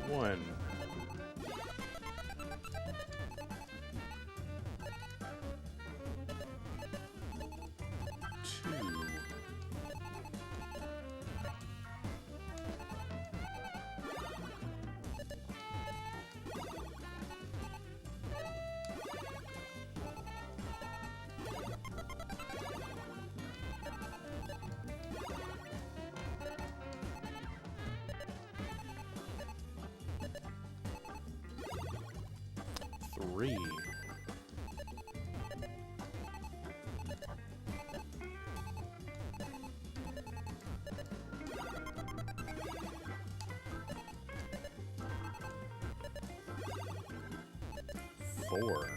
1. 2. 3. 4.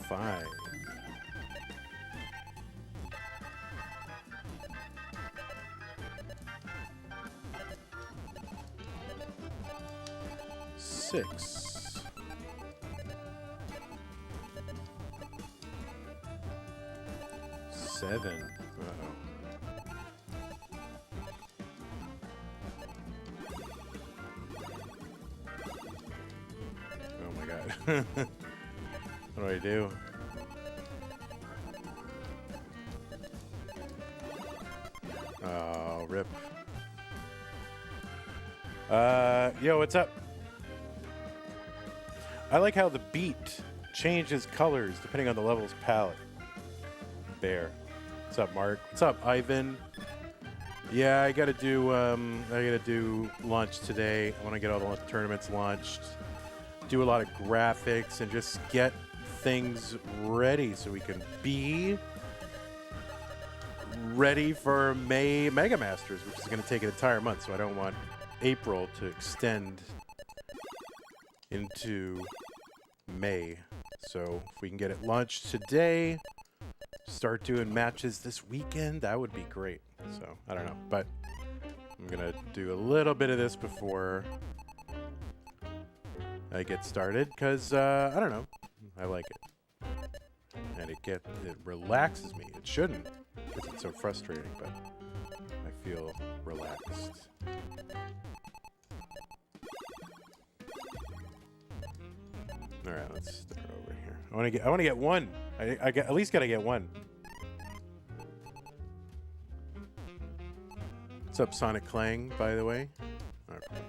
5. 6. 7. Uh-oh. Oh my god. What do I do? Oh, rip. Yo, what's up? I like how the beat changes colors depending on the level's palette. Bear. What's up, Mark? What's up, Ivan? Yeah, I gotta do launch today. I want to get all the tournaments launched. Do a lot of graphics and just get things ready so we can be ready for May Mega Masters, which is going to take an entire month. So I don't want April to extend into May. So if we can get it launched today, start doing matches this weekend, that would be great. So I don't know, but I'm going to do a little bit of this before I get started because I don't know, I like it, and it relaxes me. It shouldn't, because it's so frustrating, but I feel relaxed. All right, let's start over here. I want to get one. I at least gotta get one. What's up, Sonic Clang? By the way. Okay.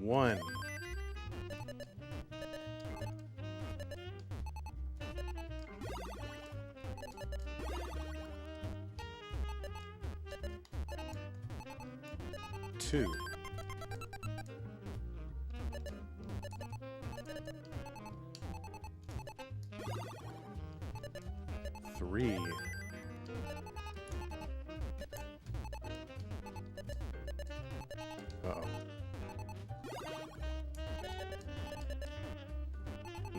One. Two. Three. Uh-oh.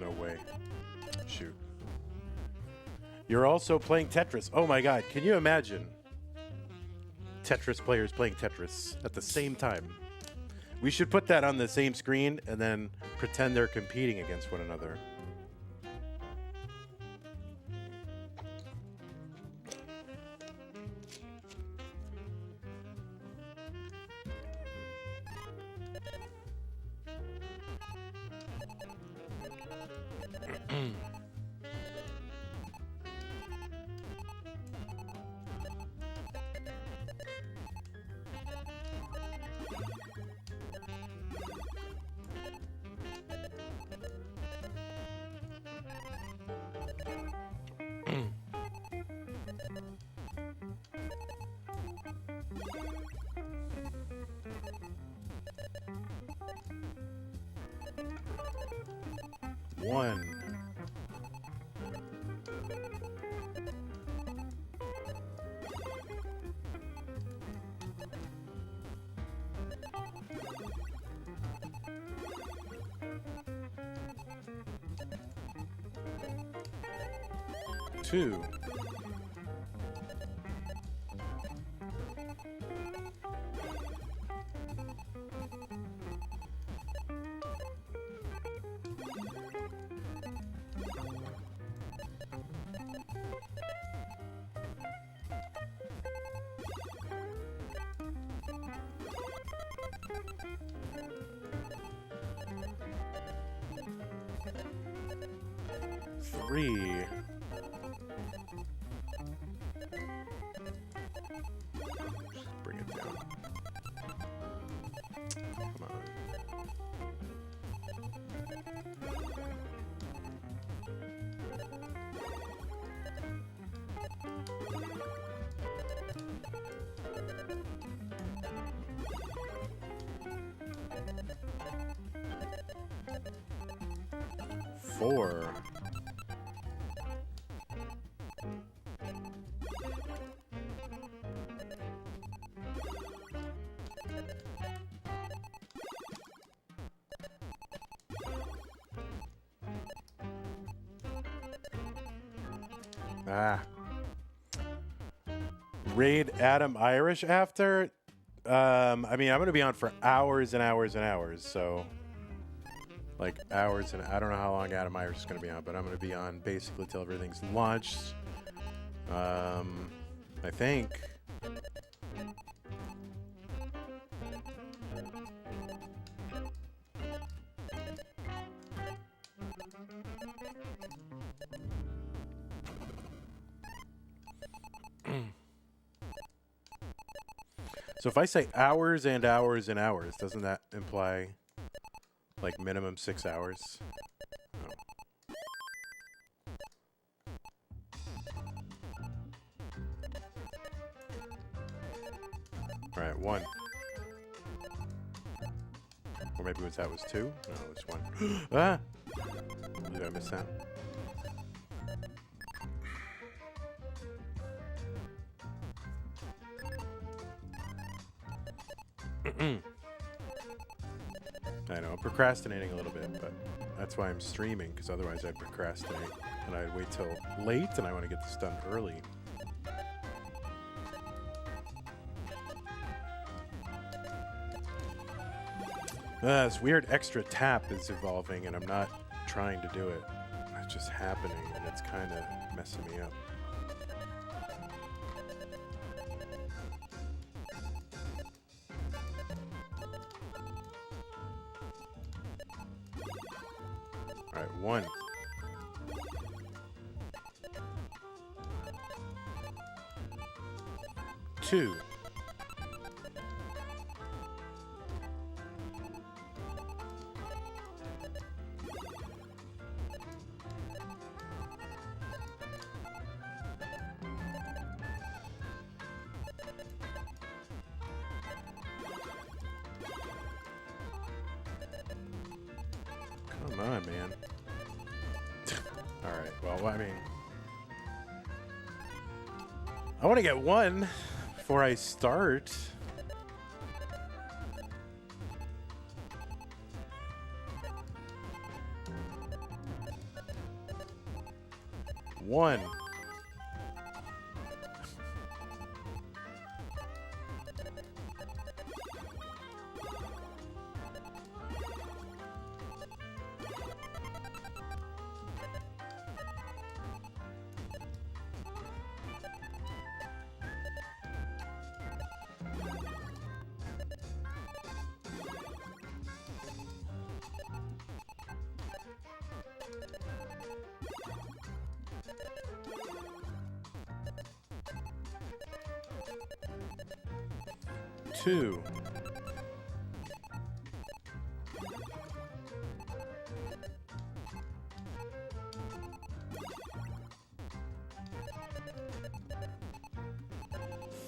No way. Shoot. You're also playing Tetris. Oh my god, can you imagine? Tetris players playing Tetris at the same time. We should put that on the same screen and then pretend they're competing against one another. 1. Two. Three. Just bring it down. Come on. Four. Ah. Raid Adam Irish after? I mean, I'm going to be on for hours and hours and hours, so... Like, hours, and I don't know how long Adam Irish is going to be on, but I'm going to be on basically till everything's launched. I think. So if I say hours and hours and hours, doesn't that imply like minimum 6 hours? Oh. All right, 1. Or maybe that was 2? No, it's 1. Ah! Did I miss that? I know, I'm procrastinating a little bit, but that's why I'm streaming, because otherwise I'd procrastinate, and I'd wait till late, and I want to get this done early. This weird extra tap is evolving, and I'm not trying to do it. It's just happening, and it's kind of messing me up. All right, 1. 2. Come on, man. All right, well, I mean, I want to get 1 before I start. One. Two.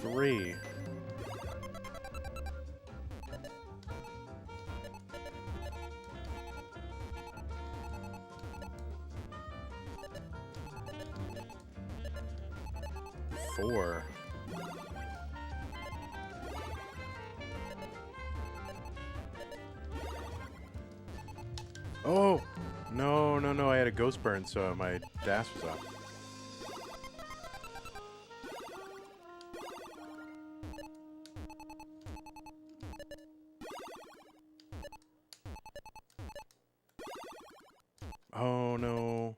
Three. 4. Oh! No, no, no. I had a ghost burn, so my dash was off. Oh, no.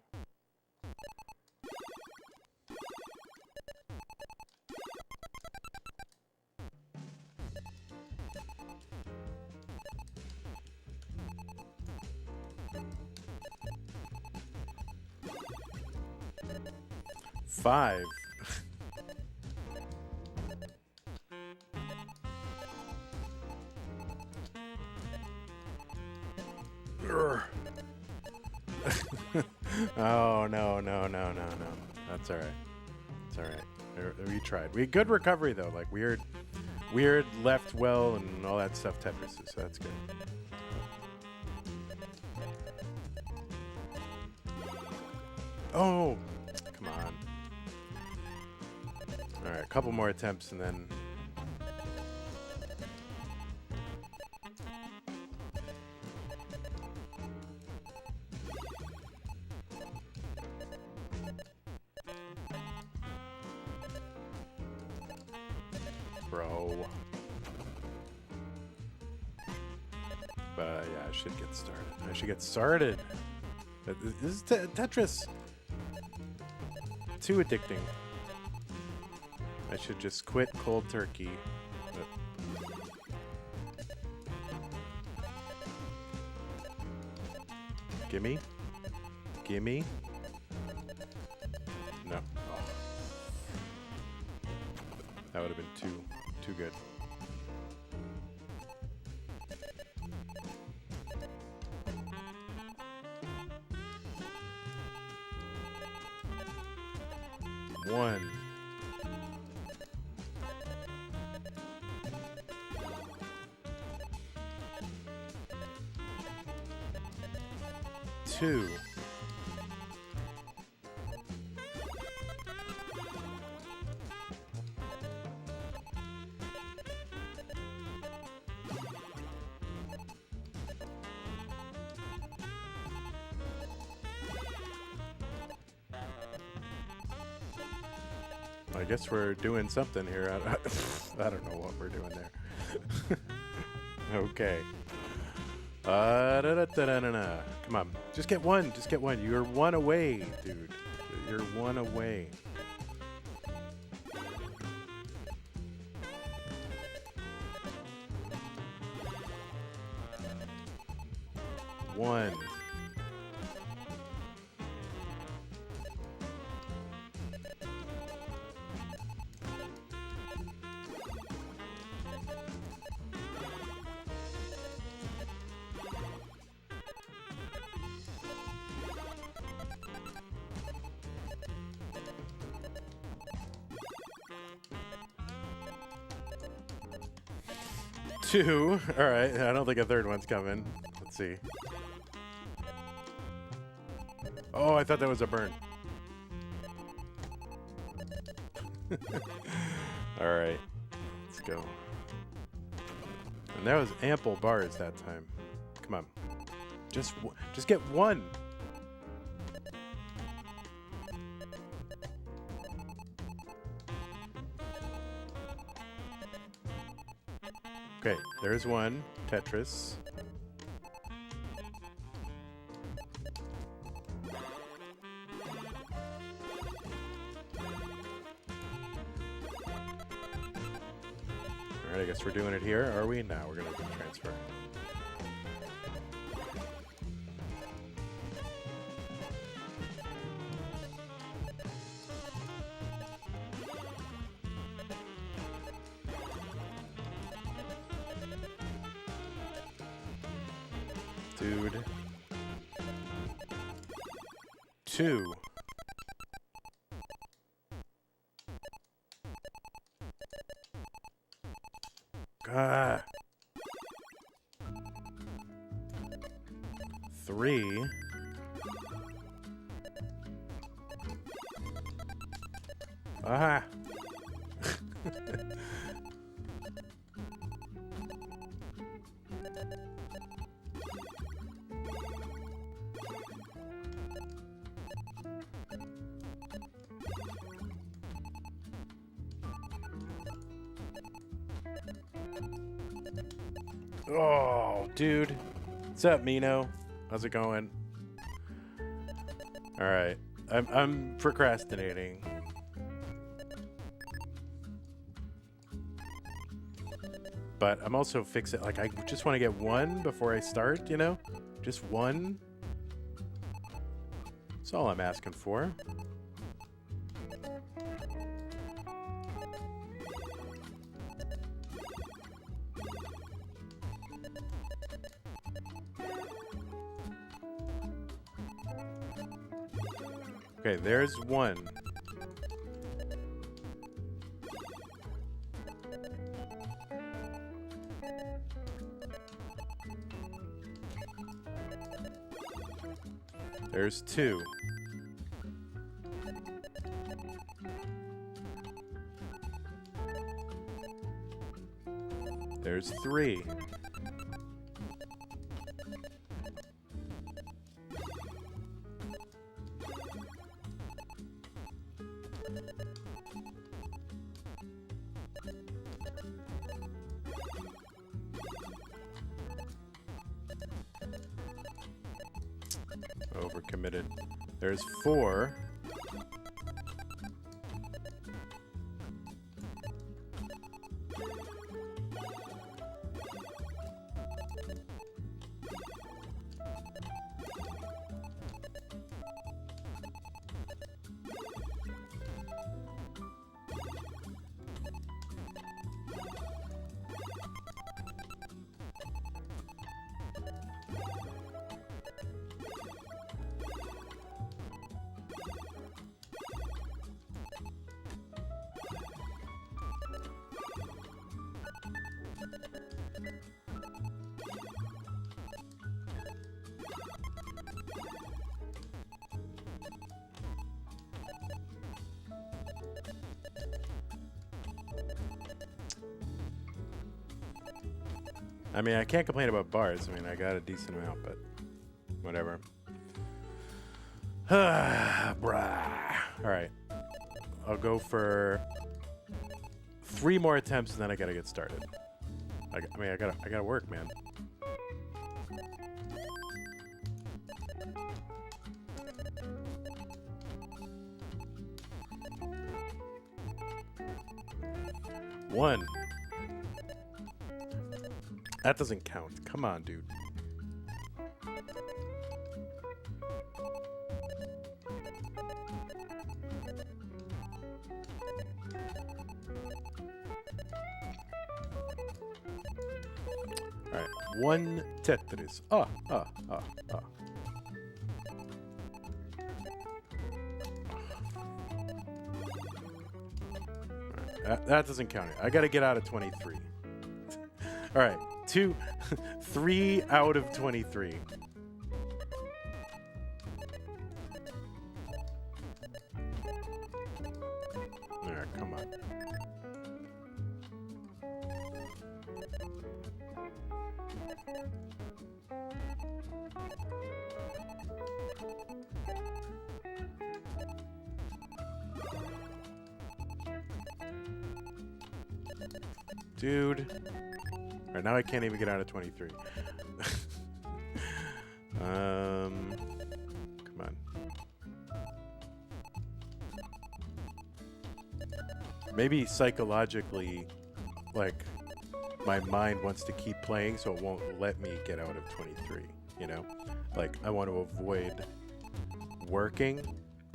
Five. Oh, no, no, no, no, no. That's all right. It's all right. We tried. We good recovery, though. Like, weird left well and all that stuff Tetris, so that's good. Oh, come on. All right, a couple more attempts and then... Bro. But yeah, I should get started. I should get started. This is Tetris. Too addicting. I should just quit cold turkey. Gimme? Gimme? No. Oh. That would have been too good. One. Two. I guess we're doing something here. I don't know what we're doing there. Okay. Come on. Just get one. Just get one. You're one away, dude. You're one away. One. Two. All right. I don't think a third one's coming. Let's see. Oh, I thought that was a burn. All right. Let's go. And that was ample bars that time. Come on. Just get one. Okay, there's one. Tetris. Alright, I guess we're doing it here, are we? No, we're gonna transfer. Dude. Two. Ah. Three. Ah. Oh, dude. What's up, Mino? How's it going? All right. I'm procrastinating. But I'm also fixing, like, I just want to get one before I start, you know? Just one. That's all I'm asking for. Okay, there's one. There's two. There's three. Overcommitted. There's four. I mean, I can't complain about bars. I mean, I got a decent amount, but whatever. Brah. All right. I'll go for 3 more attempts, and then I gotta get started. I gotta work, man. One. That doesn't count. Come on, dude. Alright, 1 Tetris. That doesn't count it. I gotta get out of 23. Alright, 3 out of 23. Alright, come on. Dude. Alright, now I can't even get out of 23. Come on. Maybe psychologically, like, my mind wants to keep playing, so it won't let me get out of 23, you know? Like, I want to avoid working,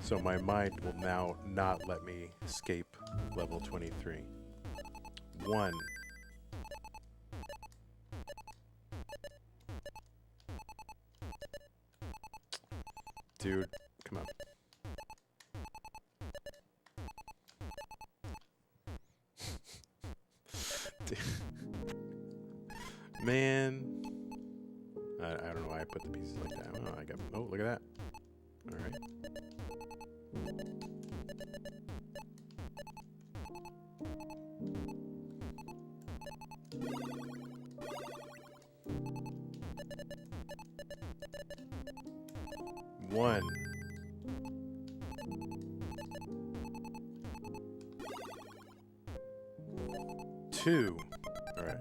so my mind will now not let me escape level 23. 1. Dude, come on. Man. I don't know why I put the pieces like that. Oh, look at that. Alright. 1. 2. All right.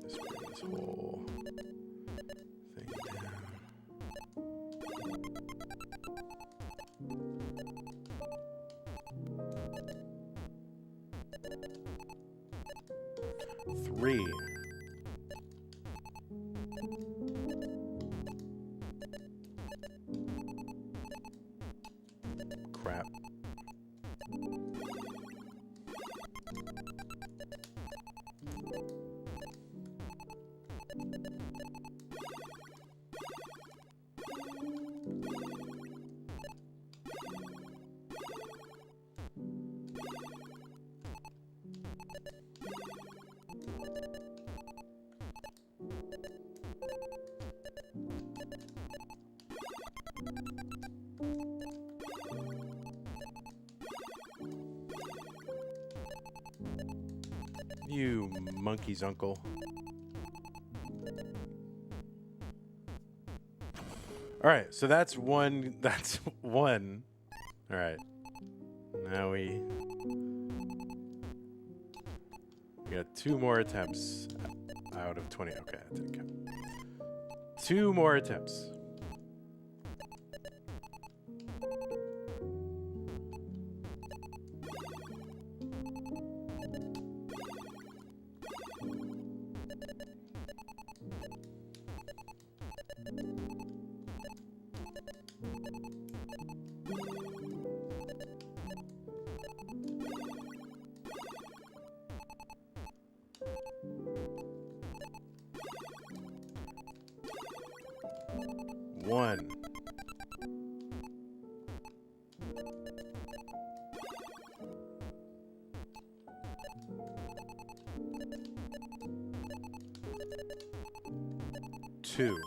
Let's bring this whole thing down. 3. Crap. 'You monkey's uncle. All right, so that's one. That's 1. All right. Now we got 2 more attempts out of 20. Okay, that didn't count. 2 more attempts. One. 2.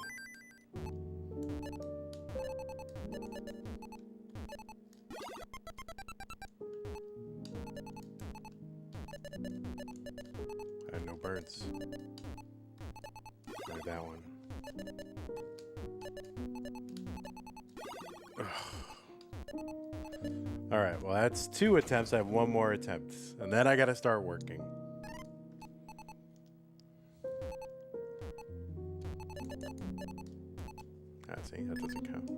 've no birds. Like that one. All right, well, that's 2 attempts. I have 1 more attempt, and then I got to start working. See, that doesn't count.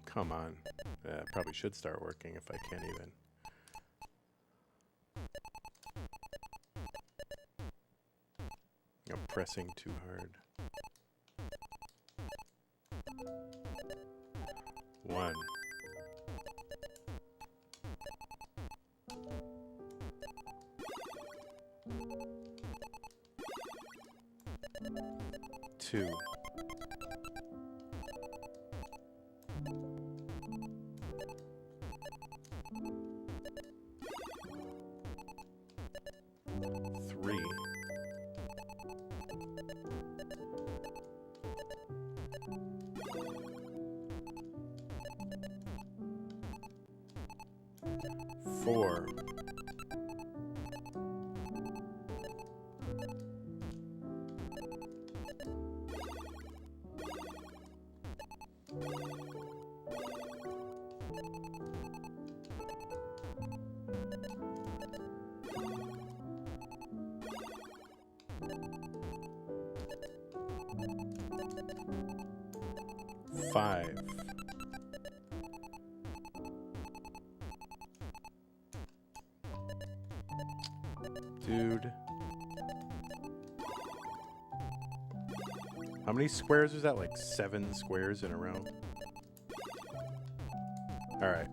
Come on. I probably should start working if I can't even. I'm pressing too hard. 1. 2. 3. 4. 5. Dude. How many squares was that? Like 7 squares in a row? Alright.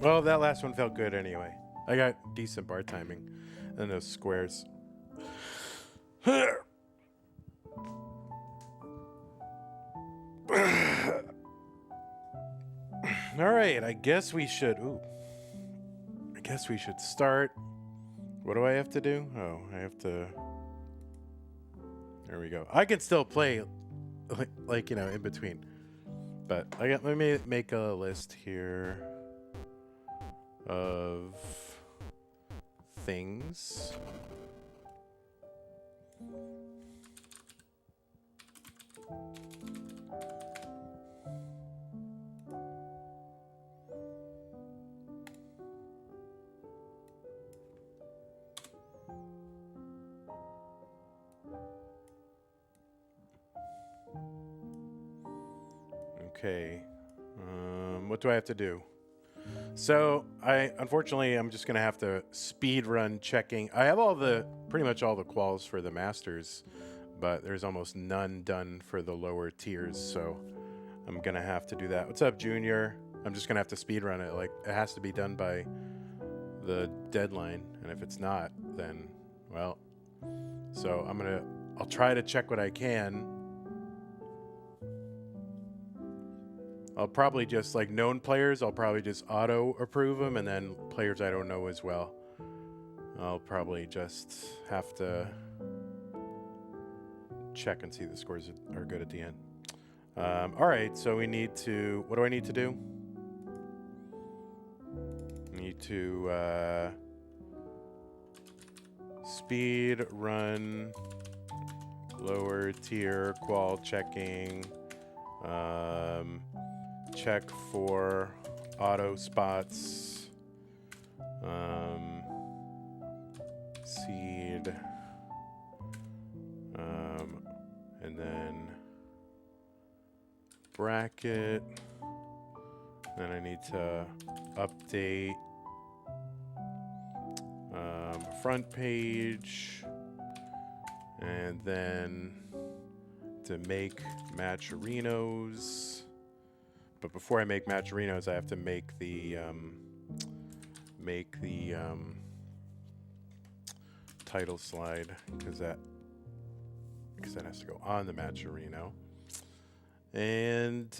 Well, that last one felt good anyway. I got decent bar timing. And those squares. Alright, I guess we should... Ooh. I guess we should start What do I have to do? Oh, I have to... There we go. I can still play, like you know, in between. But let me make a list here of things. Okay. What do I have to do? So unfortunately, I'm just gonna have to speed run checking. I have pretty much all the quals for the masters, but there's almost none done for the lower tiers. So I'm gonna have to do that. What's up, Junior? I'm just gonna have to speed run it. Like it has to be done by the deadline, and if it's not, then well. So I'll try to check what I can. I'll probably just, like, known players, I'll probably just auto-approve them, and then players I don't know as well, I'll probably just have to check and see the scores are good at the end. All right, so we need to... What do I need to do? I need to speed run lower tier qual checking. Check for auto spots, seed, and then bracket. Then I need to update front page, and then to make matcherinos. But before I make matcherinos, I have to make the title slide because that has to go on the matcherino. And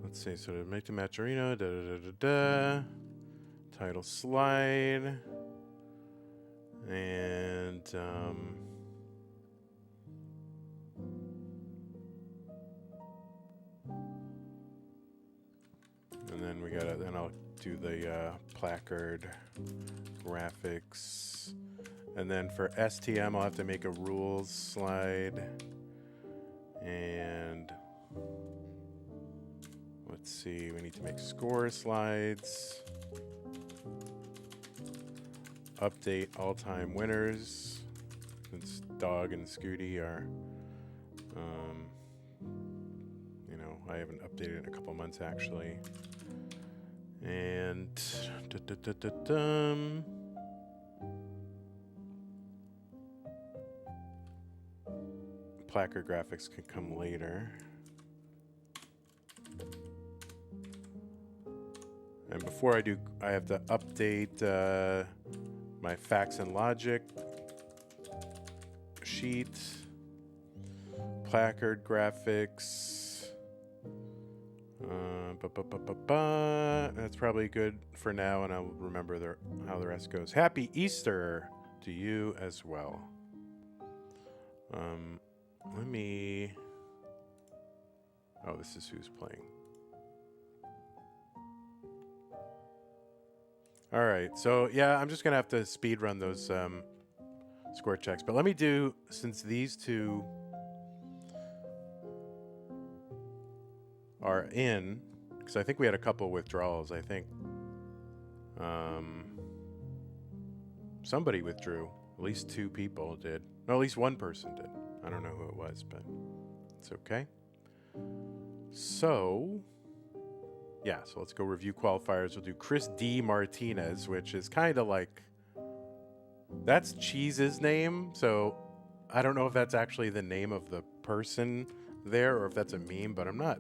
let's see. So to make the matcherino, title slide, and then then I'll do the placard graphics. And then for STM, I'll have to make a rules slide. And let's see, we need to make score slides. Update all-time winners, since Dog and Scooty are, you know, I haven't updated in a couple months actually. And placard graphics can come later. And before I do, I have to update my facts and logic sheet, placard graphics. That's probably good for now, and I'll remember how the rest goes. Happy Easter to you as well. Let me... Oh, this is who's playing. All right, so yeah, I'm just gonna have to speed run those score checks. But let me do, since these two are in, because I think we had a couple withdrawals. I think somebody withdrew. At least 2 people did. No, at least 1 person did. I don't know who it was, but it's okay. So, yeah, so let's go review qualifiers. We'll do Chris D. Martinez, which is kind of like, that's Cheese's name. So I don't know if that's actually the name of the person there or if that's a meme, but I'm not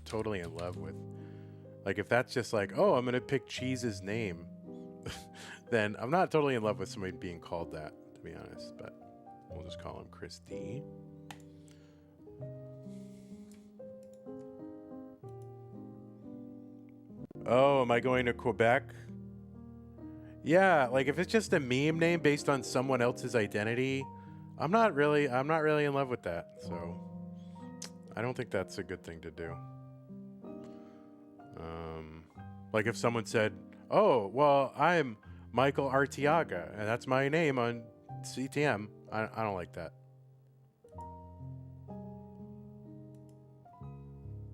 totally in love with, like, if that's just like, oh, I'm going to pick Cheese's name, then I'm not totally in love with somebody being called that, to be honest, but we'll just call him Chris D. Oh, am I going to Quebec? Yeah, like if it's just a meme name based on someone else's identity, I'm not really in love with that. So I don't think that's a good thing to do. Um, like if someone said, "Oh, well, I'm Michael Artiaga, and that's my name on CTM," I don't like that.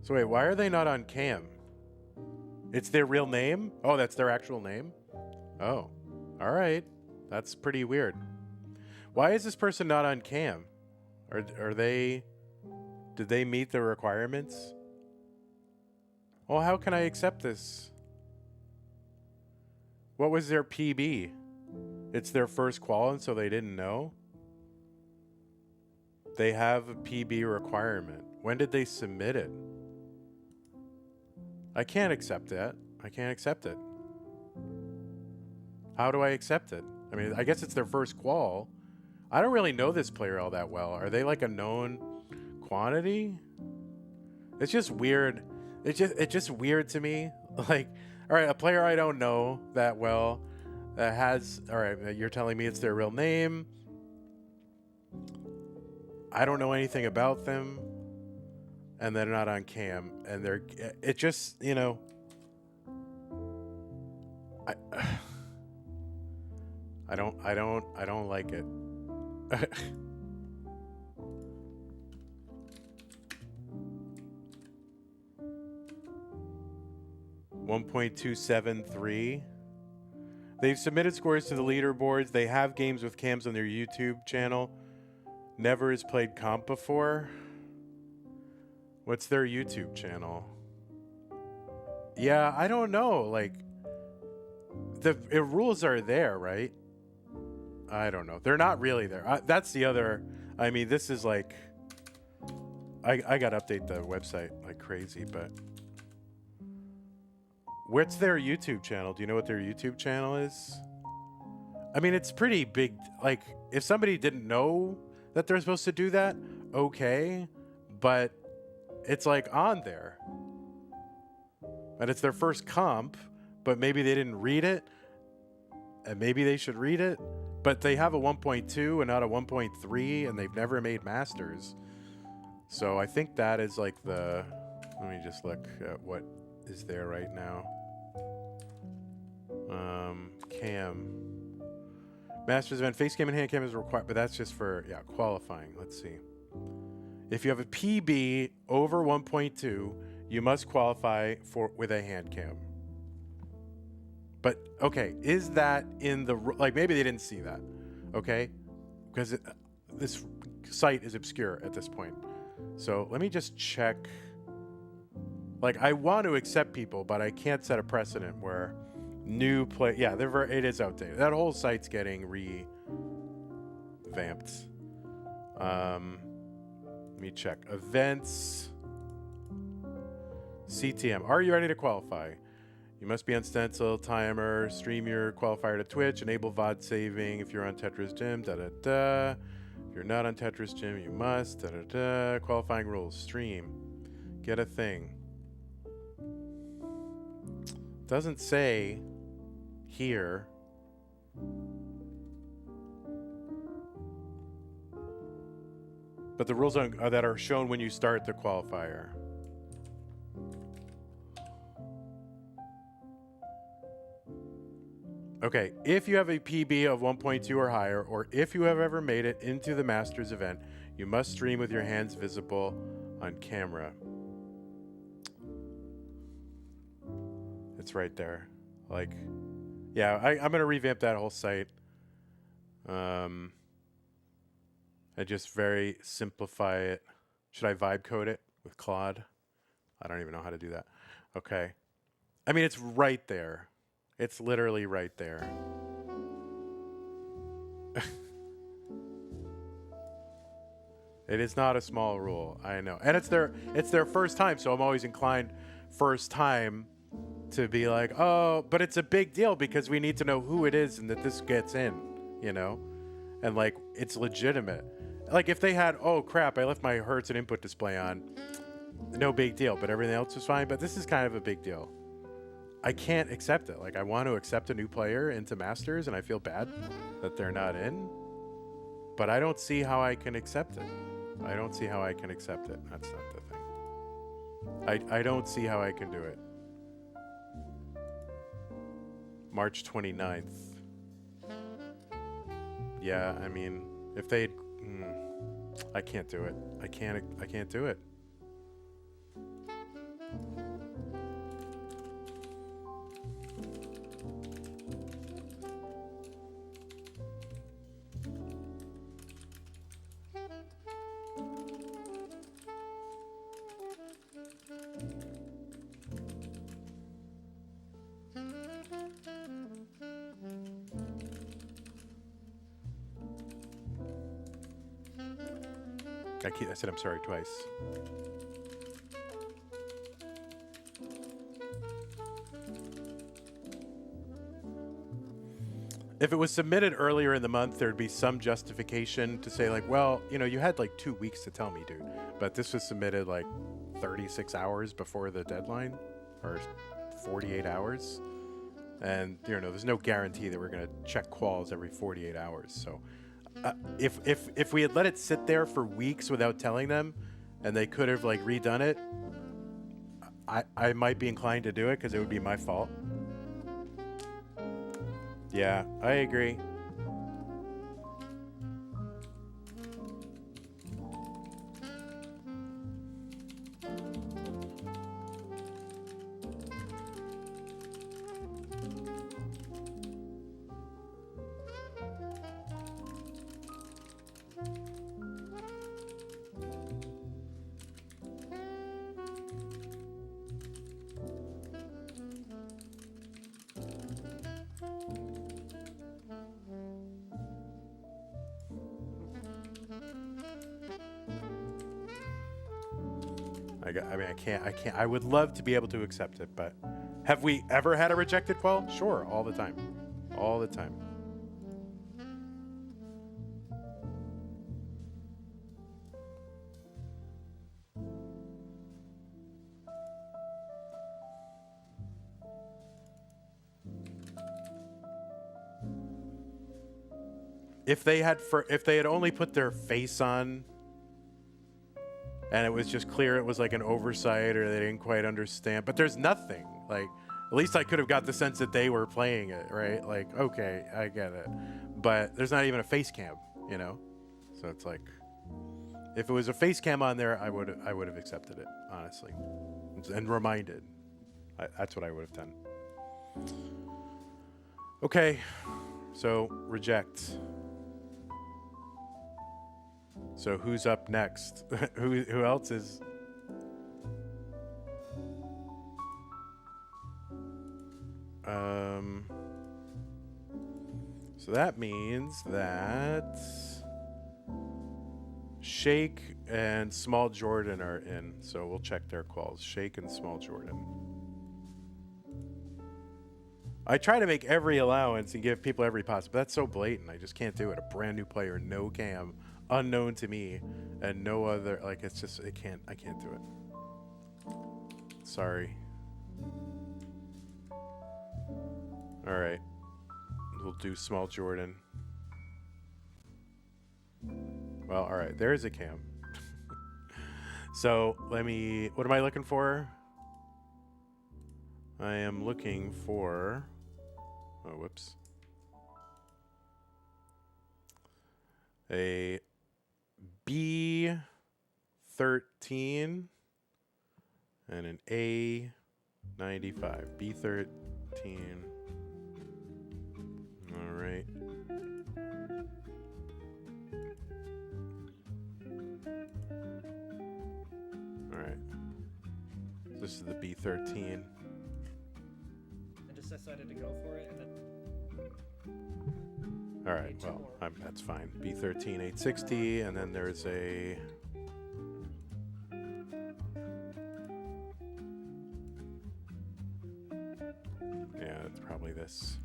So wait, why are they not on cam? It's their real name? Oh, that's their actual name? Oh, all right. That's pretty weird. Why is this person not on cam? Are they? Did they meet the requirements? Well, how can I accept this? What was their PB? It's their first qual, and so they didn't know? They have a PB requirement. When did they submit it? I can't accept that. I can't accept it. How do I accept it? I mean, I guess it's their first qual. I don't really know this player all that well. Are they like a known quantity? It's just weird. It's just weird to me. Like, all right, a player I don't know that well that has, all right, you're telling me it's their real name. I don't know anything about them, and they're not on cam, and it just, I I don't like it. 1.273. They've submitted scores to the leaderboards. They have games with cams on their YouTube channel. Never has played comp before. What's their YouTube channel? Yeah, I don't know. Like, the rules are there, right? I don't know. They're not really there. That's the other. I mean, this is like. I got to update the website like crazy, but. What's their YouTube channel? Do you know what their YouTube channel is? I mean, it's pretty big. Like, if somebody didn't know that they're supposed to do that, okay. But it's like on there. And it's their first comp, but maybe they didn't read it. And maybe they should read it. But they have a 1.2 and not a 1.3, and they've never made masters. So I think that is like the. Let me just look at what is there right now. Cam. Masters event, face cam and hand cam is required, but that's just for, qualifying. Let's see. If you have a PB over 1.2, you must qualify with a hand cam. But, okay, is that in the, like, maybe they didn't see that, okay? Because this site is obscure at this point. So let me just check. Like, I want to accept people, but I can't set a precedent where new play. Yeah, it is outdated. That whole site's getting revamped. Let me check. Events. CTM. Are you ready to qualify? You must be on stencil, timer, stream your qualifier to Twitch, enable VOD saving if you're on Tetris Gym, da-da-da. If you're not on Tetris Gym, you must, da-da-da. Qualifying rules, stream. Get a thing. Doesn't say here. But the rules that are shown when you start the qualifier. Okay, if you have a PB of 1.2 or higher, or if you have ever made it into the Masters event, you must stream with your hands visible on camera. It's right there. Like, yeah, I'm going to revamp that whole site. I just very simplify it. Should I vibe code it with Claude? I don't even know how to do that. Okay. I mean, it's right there. It's literally right there. It is not a small rule. I know. And it's their first time, so I'm always inclined first time to be like, oh, but it's a big deal because we need to know who it is and that this gets in, and like it's legitimate. Like if they had, oh crap, I left my Hertz and input display on, no big deal, but everything else was fine. But this is kind of a big deal. I can't accept it. Like, I want to accept a new player into Masters, and I feel bad that they're not in. But I don't see how I can accept it. I don't see how I can accept it. That's not the thing. I don't see how I can do it. March 29th. Yeah, I mean, if they'd... I can't do it. I can't do it. I said I'm sorry twice. If it was submitted earlier in the month, there'd be some justification to say, like, well, you know, you had like 2 weeks to tell me, dude. But this was submitted like 36 hours before the deadline, or 48 hours. And, you know, there's no guarantee that we're going to check quals every 48 hours. So if we had let it sit there for weeks without telling them, and they could have like redone it, I might be inclined to do it because it would be my fault. Yeah, I agree. I can't. I would love to be able to accept it, but have we ever had a rejected qual? Sure, all the time. All the time. If they had only put their face on, and it was just clear it was like an oversight or they didn't quite understand. But there's nothing. Like, at least I could have got the sense that they were playing it, right? Like, okay, I get it. But there's not even a face cam, you know? So it's like, if it was a face cam on there, I would have accepted it, honestly. And reminded. That's what I would have done. Okay, so reject. So who's up next? Who else is? So that means that Shake and Small Jordan are in. So we'll check their quals. Shake and Small Jordan. I try to make every allowance and give people every possible. But that's so blatant. I just can't do it. A brand new player, no cam. Unknown to me, and no other, like, it's just, I can't do it. Sorry. Alright. We'll do Small Jordan. Well, alright, there's a cam. So, what am I looking for? I am looking for, oh, whoops. A B13 and an A95. B13. All right. All right. This is the B13. I just decided to go for it, and then. All right, well, that's fine. B13 860, and then there's a... Yeah, it's probably this.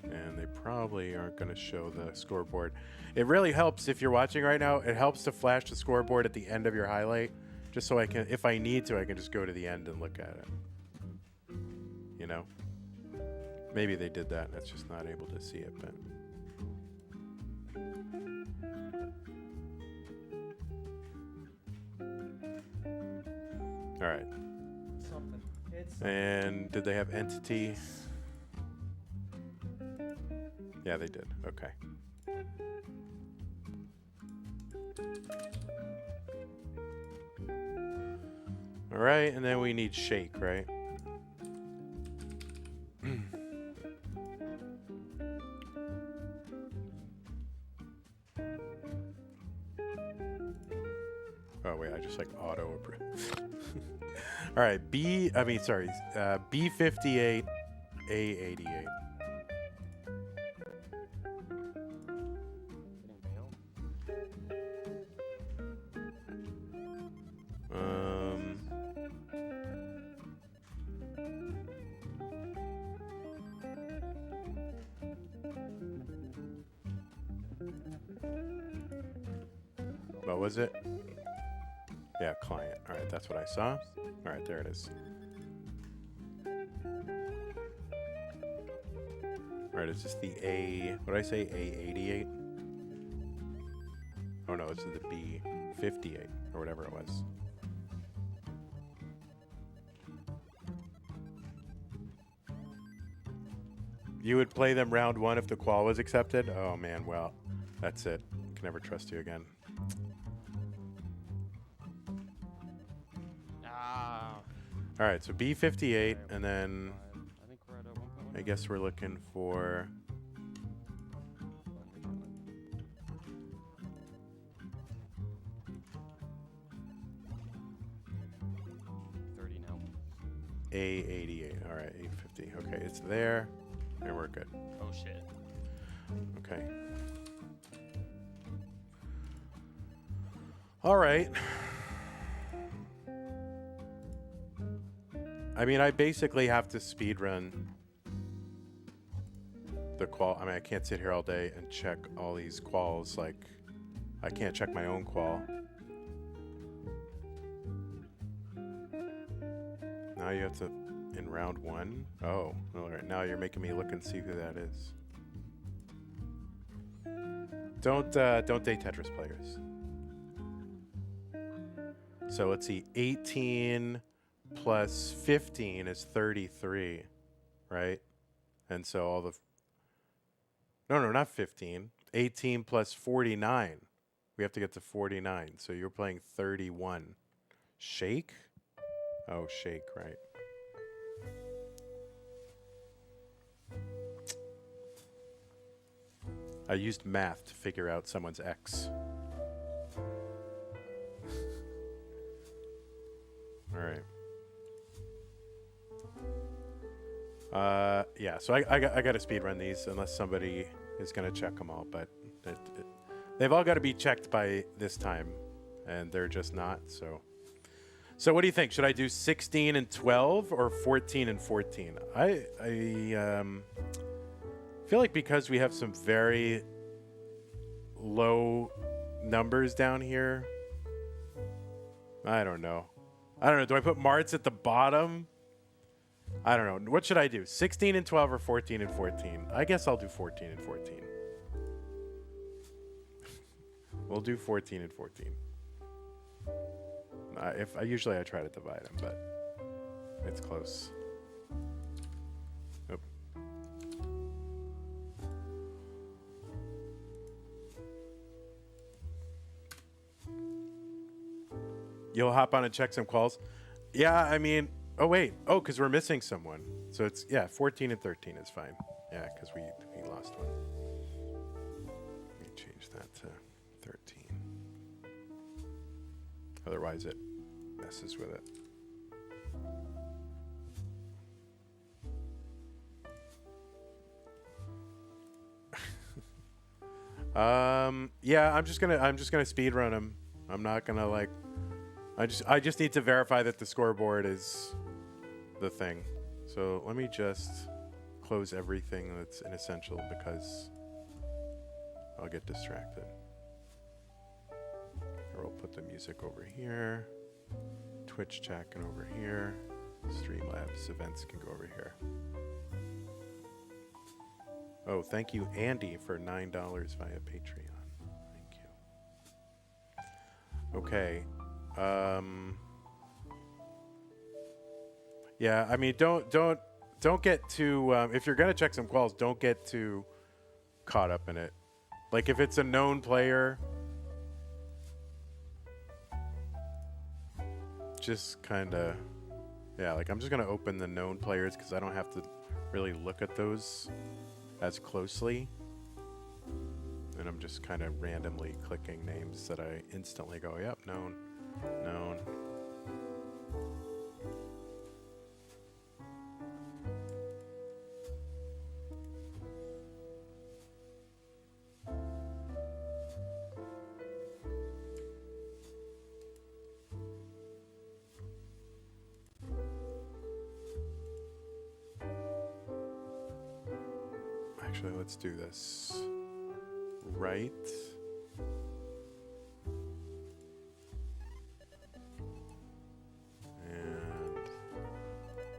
And they probably aren't going to show the scoreboard. It really helps if you're watching right now. It helps to flash the scoreboard at the end of your highlight, Just so I can, if I need to, I can just go to the end and look at it. You know? Maybe they did that. That's just not able to see it, but. All right. Something. It's And did they have entity? Yeah, they did. Okay. All right, and then we need shake, right? Oh wait, I just like auto approve. All right, B58, A88. What was it? Yeah, client. All right, that's what I saw. All right, there it is. All right, it's just the A. What did I say? A88? Oh no, it's the B58 or whatever it was. You would play them round one if the qual was accepted? Oh man, well, that's it. Can never trust you again. All right, so B58, and then I think we're at a 1.1. I guess we're looking for. A88. All right, 850. Okay, it's there, and we're good. Oh shit. Okay. All right. I mean, I basically have to speedrun the qual. I mean, I can't sit here all day and check all these quals. Like, I can't check my own qual. Now you have to, in round one? Oh, all right. Now you're making me look and see who that is. Don't date Tetris players. So let's see. 18 plus 15 is 33, right? And so all the... No, not 15. 18 plus 49. We have to get to 49. So you're playing 31. Shake? Oh, shake, right. I used math to figure out someone's X. All right. Yeah, so I got to speed run these unless somebody is going to check them all, but they've all got to be checked by this time, and they're just not, so. So what do you think? Should I do 16 and 12 or 14 and 14? I feel like because we have some very low numbers down here, I don't know. Do I put Marts at the bottom? I don't know. What should I do? 16 and 12 or 14 and 14? I guess I'll do 14 and 14. We'll do 14 and 14. Usually I try to divide them, but it's close. Nope. You'll hop on and check some quals? Yeah, I mean, oh wait. Oh, because we're missing someone. So it's, yeah, 14 and 13 is fine. Yeah, because we lost one. Let me change that to 13. Otherwise it messes with it. Yeah, I'm just gonna speed run them. I'm not gonna like. I just need to verify that the scoreboard is the thing. So let me just close everything that's inessential because I'll get distracted. Or we'll put the music over here. Twitch chat can over here. Streamlabs events can go over here. Oh, thank you, Andy, for $9 via Patreon. Thank you. Okay. Yeah, I mean, don't get too. If you're gonna check some quals, don't get too caught up in it. Like if it's a known player, just kind of, yeah. Like I'm just gonna open the known players because I don't have to really look at those as closely, and I'm just kind of randomly clicking names that I instantly go, yep, known, known. Actually, let's do this. Right. And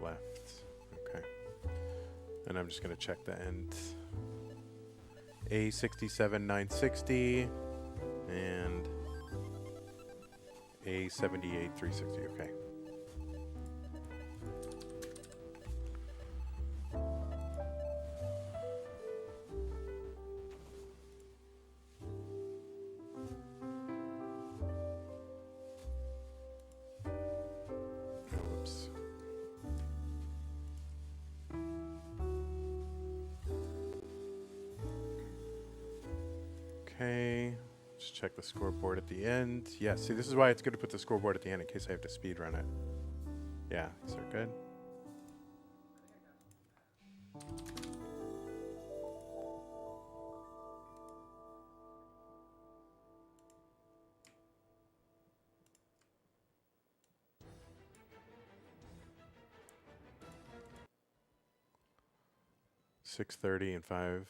left. Okay. And I'm just going to check the end. A67,960 and A78,360. Okay. Okay, just check the scoreboard at the end. Yeah, see, this is why it's good to put the scoreboard at the end in case I have to speed run it. Yeah, these are good. $630 and $550.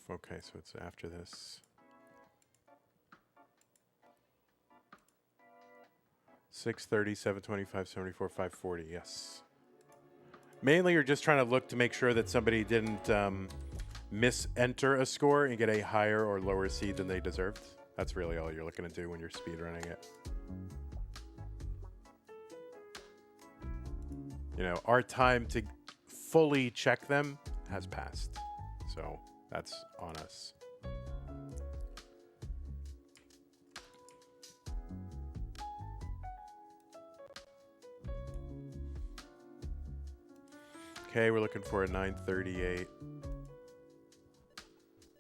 Okay, so it's after this. 630, 725, 74, 540. Yes. Mainly, you're just trying to look to make sure that somebody didn't mis-enter a score and get a higher or lower seed than they deserved. That's really all you're looking to do when you're speedrunning it. You know, our time to fully check them has passed. So that's on us. Okay, we're looking for a 938.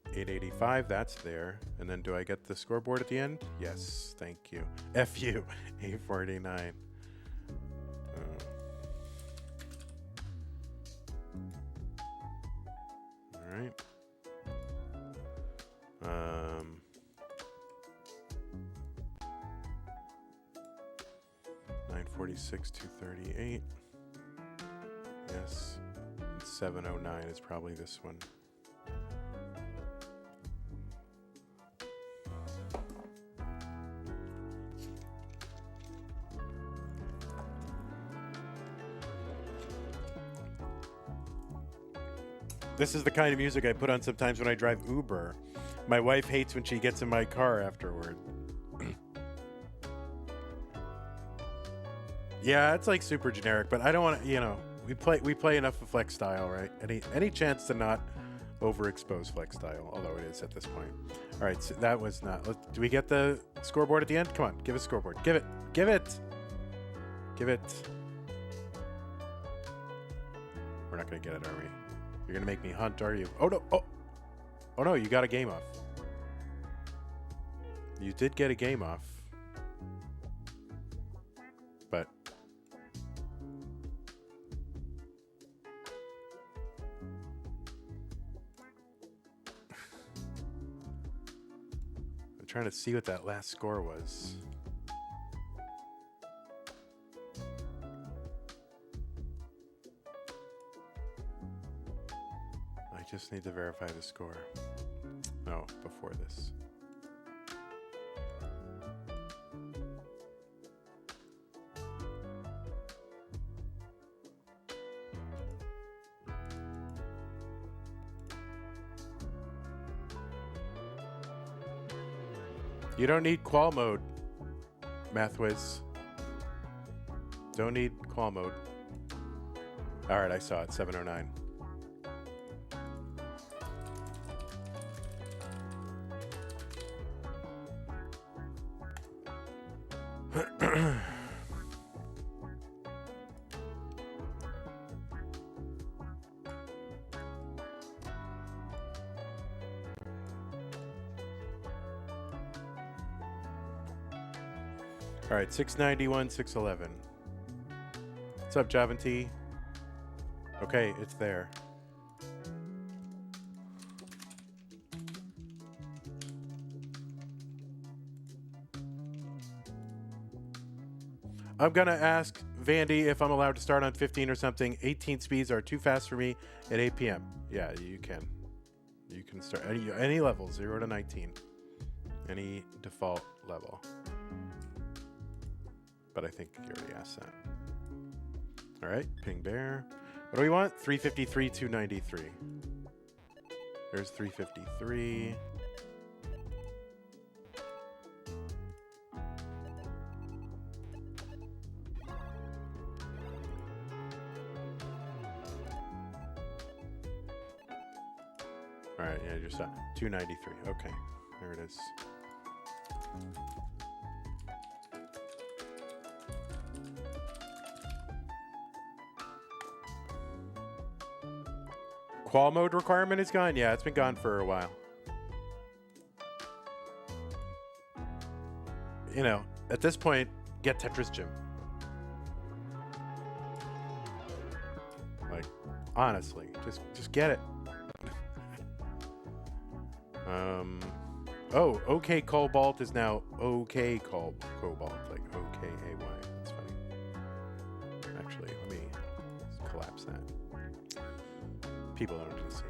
885, that's there. And then do I get the scoreboard at the end? Yes, thank you. FU, 849. All right. 946, 238. Yes. 709 is probably this one. This is the kind of music I put on sometimes when I drive Uber. My wife hates when she gets in my car afterward. Yeah, it's like super generic, but I don't want to, you know, we play enough of flex style, right? Any chance to not overexpose flex style, although it is at this point. All right, so that was not. Do we get the scoreboard at the end? Come on, give us scoreboard. Give it. Give it. Give it. We're not gonna get it, are we? You're gonna make me hunt, are you? Oh no! Oh no! You got a game off. You did get a game off, but I'm trying to see what that last score was. I just need to verify the score. No, before this. You don't need qual mode, Mathwiz. Don't need qual mode. All right, I saw it. 709. All right, 691, 611. What's up, Javanti? Okay, it's there. I'm going to ask Vandy if I'm allowed to start on 15 or something. 18 speeds are too fast for me at 8 p.m. Yeah, you can. You can start any level, 0 to 19. Any default level. But I think you already asked that. All right, ping bear. What do we want? 353, 293. There's 353. All right, yeah, just 293. Okay, there it is. Qual mode requirement is gone? Yeah, it's been gone for a while. You know, at this point, get Tetris Gym. Like, honestly, just get it. Oh, OK Cobalt is now OK Cobalt, like OKAY. That's funny. Actually, let me collapse that. People don't need to see.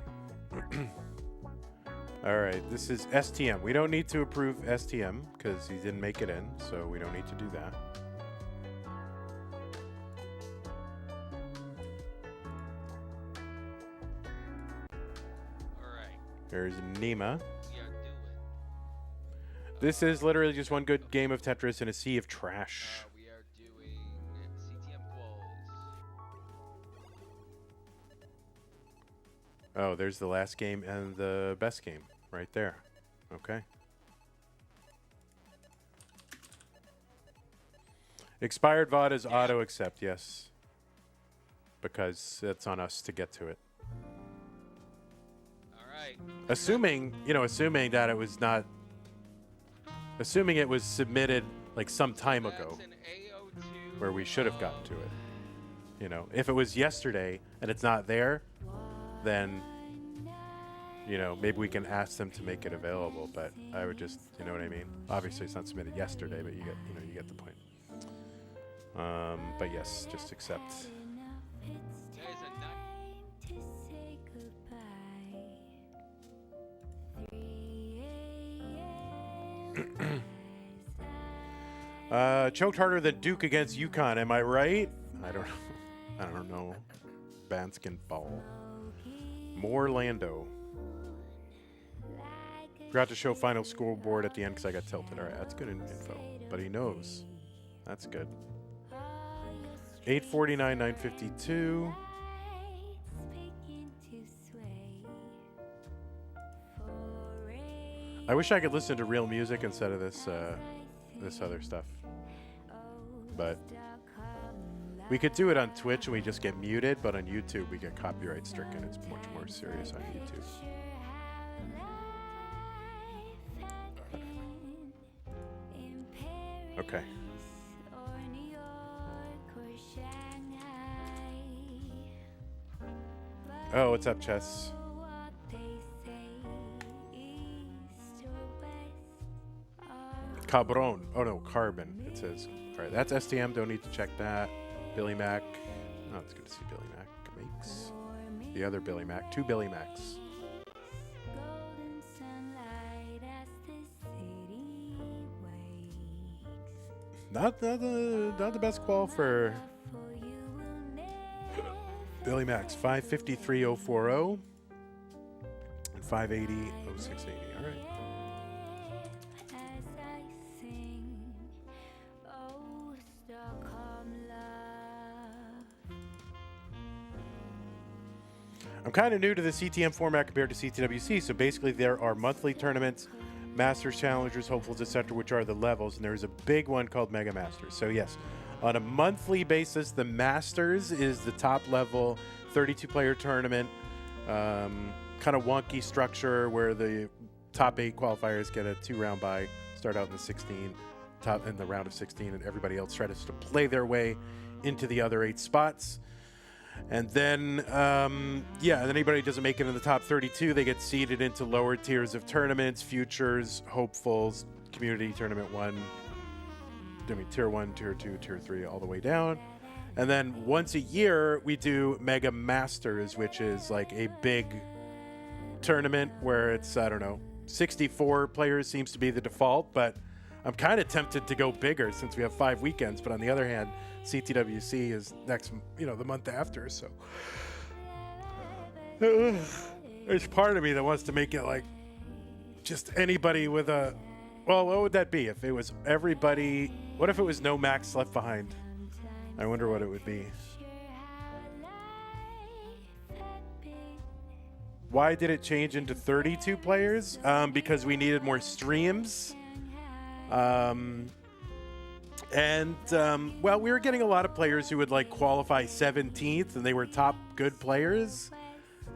All right, this is STM. We don't need to approve STM because he didn't make it in, so we don't need to do that. All right. There's Nima. We are doing. This is literally just one good game of Tetris in a sea of trash. We are doing CTM quals. Oh, there's the last game and the best game right there. Okay. Expired VOD is auto accept, yes. Because it's on us to get to it. All right. Assuming that it was not... Assuming it was submitted like some time ago. That's an AO2, where we should have gotten to it. You know, if it was yesterday and it's not there, then, you know, maybe we can ask them to make it available, but I would just, you know what I mean? Obviously it's not submitted yesterday, but you get the point. But yes, just accept. That is a Choked harder than Duke against UConn, am I right? I don't know. Banskin ball. More Lando. Forgot to show final scoreboard at the end because I got tilted. All right, that's good info. But he knows. That's good. 849, 952. I wish I could listen to real music instead of this this other stuff. But we could do it on Twitch and we just get muted, but on YouTube we get copyright stricken. It's much more serious on YouTube. Okay. Oh, what's up, Chess? Cabron. Oh no, Carbon, it says. Alright, that's STM, don't need to check that. Billy Mac. Oh, it's good to see Billy Mac makes. The other Billy Mac. Two Billy Macs. Not the best qual for Billy Max. 553.040 and 580.0680. All right. I'm kind of new to the CTM format compared to CTWC. So basically, there are monthly tournaments, Masters, Challengers, Hopefuls, etc., which are the levels, and there's a big one called Mega Masters. So yes, on a monthly basis, the Masters is the top level 32-player tournament. Kind of wonky structure where the top 8 qualifiers get a 2-round bye, start out in the 16, top in the round of 16, and everybody else tries to play their way into the other 8 spots. And then, and then anybody who doesn't make it in the top 32, they get seeded into lower tiers of tournaments, futures, hopefuls, community tournament 1, tier 1, tier 2, tier 3, all the way down. And then once a year, we do Mega Masters, which is like a big tournament where it's, 64 players seems to be the default, but I'm kind of tempted to go bigger since we have 5 weekends. But on the other hand, CTWC is next, the month after. So there's part of me that wants to make it like just anybody with a, well, what would that be if it was everybody? What if it was no Max left behind? I wonder what it would be. Why did it change into 32 players? Because we needed more streams. Well, we were getting a lot of players who would like qualify 17th and they were top good players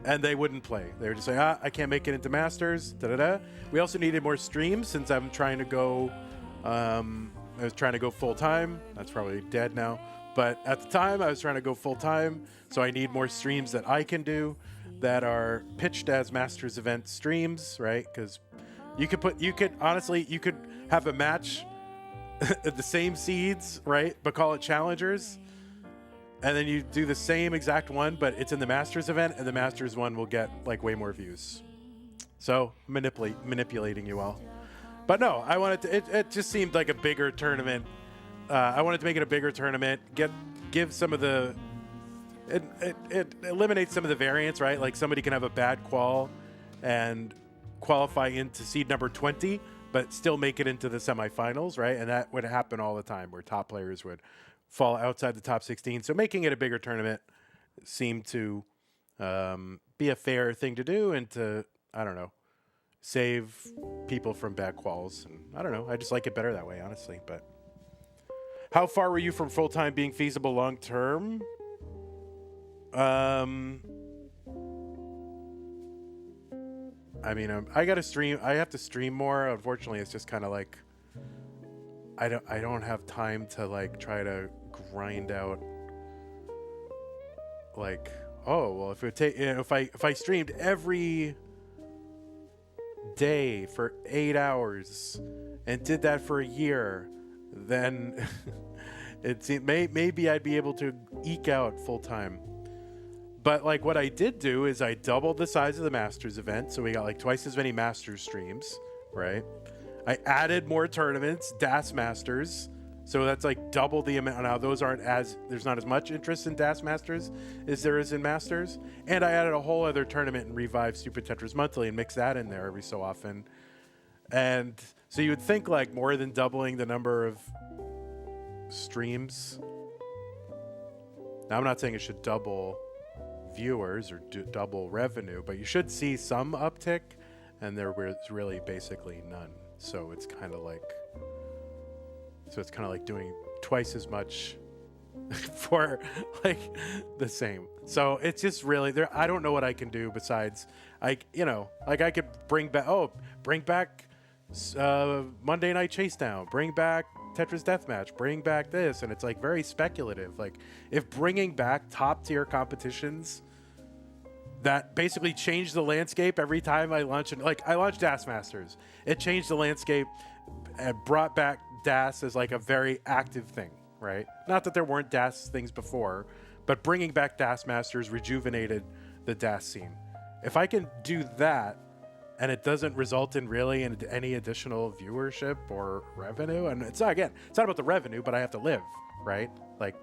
and they wouldn't play. They were just like, I can't make it into Masters. We also needed more streams since I'm trying to go, I was trying to go full time. That's probably dead now. But at the time I was trying to go full time. So I need more streams that I can do that are pitched as Masters event streams, right? Because you could have a match the same seeds, right? But call it challengers. And then you do the same exact one, but it's in the Masters event, and the Masters one will get like way more views. So manipulating you all. But no, I wanted to, it just seemed like a bigger tournament. I wanted to make it a bigger tournament, give some of the, it eliminates some of the variance, right? Like somebody can have a bad qual and qualify into seed number 20, but still make it into the semifinals, right? And that would happen all the time where top players would fall outside the top 16. So making it a bigger tournament seemed to be a fair thing to do and to, save people from bad quals. And I don't know, I just like it better that way, honestly. But how far were you from full-time being feasible long-term? I got to stream. I have to stream more. Unfortunately, it's just kind of like I don't have time to like try to grind out like, oh, well, if it take, if I streamed every day for 8 hours and did that for a year, then maybe I'd be able to eke out full time. But like what I did do is I doubled the size of the Masters event. So we got like twice as many Masters streams, right? I added more tournaments, DAS Masters. So that's like double the amount. Now those there's not as much interest in DAS Masters as there is in Masters. And I added a whole other tournament and revived Stupid Tetris Monthly and mixed that in there every so often. And so you would think like more than doubling the number of streams. Now I'm not saying it should double viewers or double revenue, but you should see some uptick, and there was really basically none. So it's kind of like doing twice as much for like the same. So it's just really there. I don't know what I can do besides I could bring back Monday Night Chase Down, bring back Tetris Deathmatch, bring back this, and it's like very speculative. Like if bringing back top tier competitions that basically changed the landscape every time I launch, I launched DAS Masters. It changed the landscape and brought back DAS as like a very active thing, right? Not that there weren't DAS things before, but bringing back DAS Masters rejuvenated the DAS scene. If I can do that, and it doesn't result in really any additional viewership or revenue, and it's not about the revenue, but I have to live, right? Like,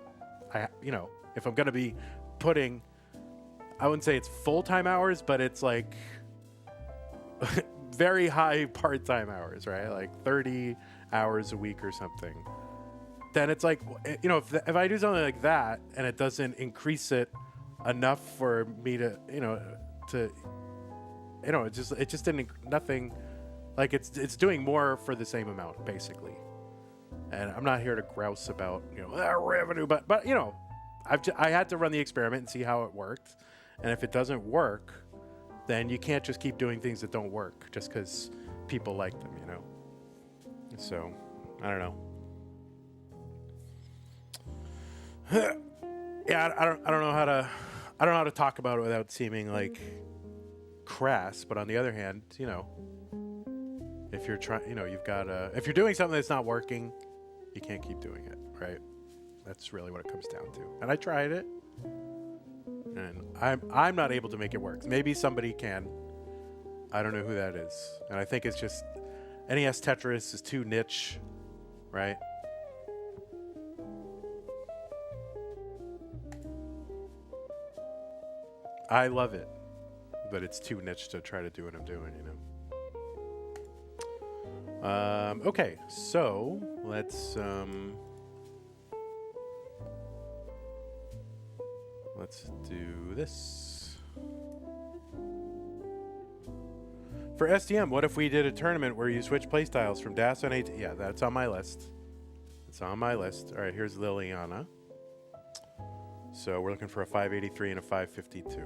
if I'm going to be putting, I wouldn't say it's full-time hours, but it's like very high part-time hours, right? Like 30 hours a week or something. Then it's like, if I do something like that and it doesn't increase it enough for me to, it just didn't, nothing, like it's doing more for the same amount, basically. And I'm not here to grouse about, revenue, but I had to run the experiment and see how it worked. And if it doesn't work, then you can't just keep doing things that don't work just because people like them, So, I don't know. Yeah, I don't know how to talk about it without seeming like crass. But on the other hand, if you're trying, if you're doing something that's not working, you can't keep doing it, right? That's really what it comes down to. And I tried it, and I'm not able to make it work. Maybe somebody can. I don't know who that is. And I think it's just NES Tetris is too niche, right? I love it, but it's too niche to try to do what I'm doing, Okay, so let's do this. For STM, what if we did a tournament where you switch playstyles from DAS on 8? Yeah, that's on my list. It's on my list. All right, here's Liliana. So we're looking for a 583 and a 552.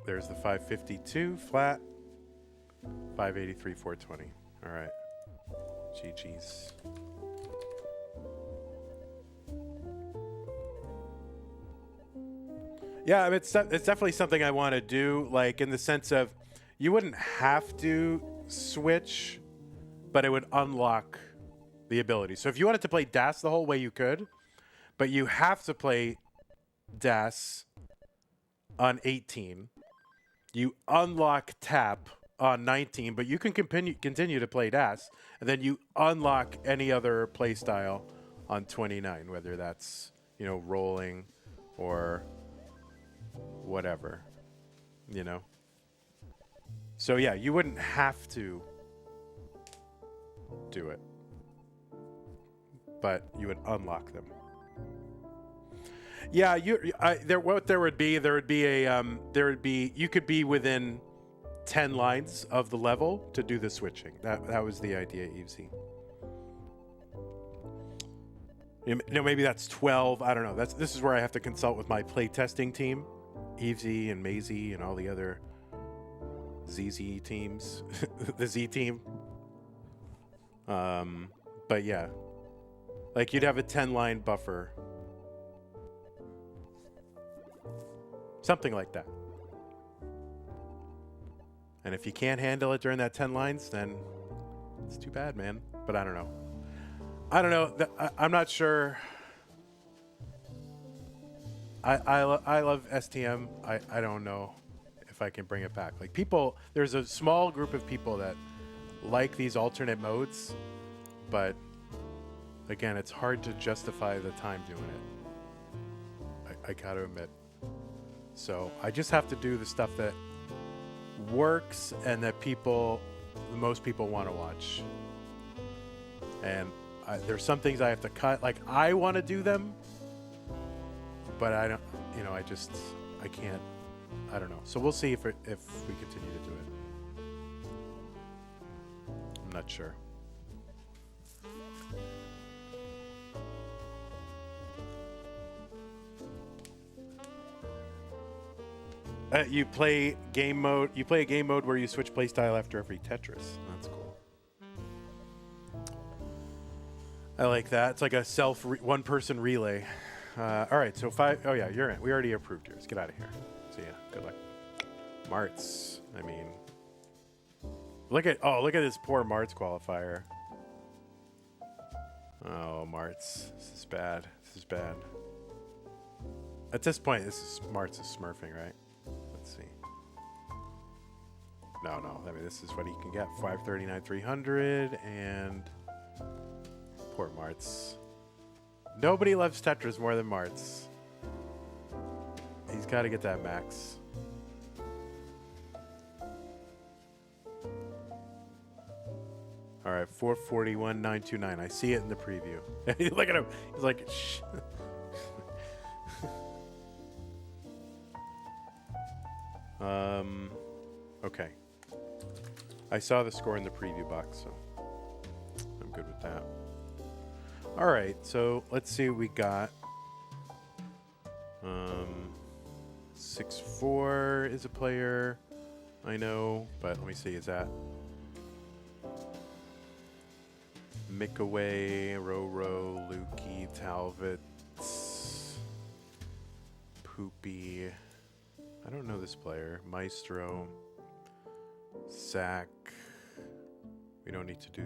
There's the 552 flat, 583, 420. All right. GG's. Yeah, I mean, it's definitely something I want to do, like in the sense of you wouldn't have to switch, but it would unlock the ability. So if you wanted to play DAS the whole way, you could, but you have to play DAS on 18. You unlock tap on 19, but you can continue to play DAS, and then you unlock any other play style on 29, whether that's, rolling or whatever, So yeah, you wouldn't have to do it, but you would unlock them. Yeah, you could be within 10 lines of the level to do the switching. That was the idea, Evesy. Maybe that's 12. I don't know. This is where I have to consult with my playtesting team, Evesy and Maisie and all the other ZZ teams, the Z team. But yeah, like you'd have a 10-line buffer. Something like that. And if you can't handle it during that 10 lines, then it's too bad, man. But I don't know. I'm not sure. I love STM. I don't know if I can bring it back. Like there's a small group of people that like these alternate modes, but again, it's hard to justify the time doing it. I gotta admit. So I just have to do the stuff that works and that most people want to watch. And there's some things I have to cut. Like I want to do them, but I don't. I can't. I don't know. So we'll see if we continue to do it. I'm not sure. You play game mode. You play a game mode where you switch playstyle after every Tetris. That's cool. I like that. It's like a one-person relay. All right, so 5. Oh yeah, you're in. We already approved yours. Get out of here. See ya. Good luck. Marts. I mean, look at this poor Marts qualifier. Oh, Marts. This is bad. At this point, Marts is smurfing, right? Let's see. No. I mean, this is what he can get. 539, 300, and poor Marts. Nobody loves Tetris more than Marts. He's got to get that max. All right, 441,929. I see it in the preview. Look at him. He's like, shh. Okay. I saw the score in the preview box, so I'm good with that. All right, so let's see what we got. 6'4" is a player I know, but let me see, is that Mickaway, Roro, Lukey, Talbot, Poopy. I don't know this player. Maestro, Sack. We don't need to do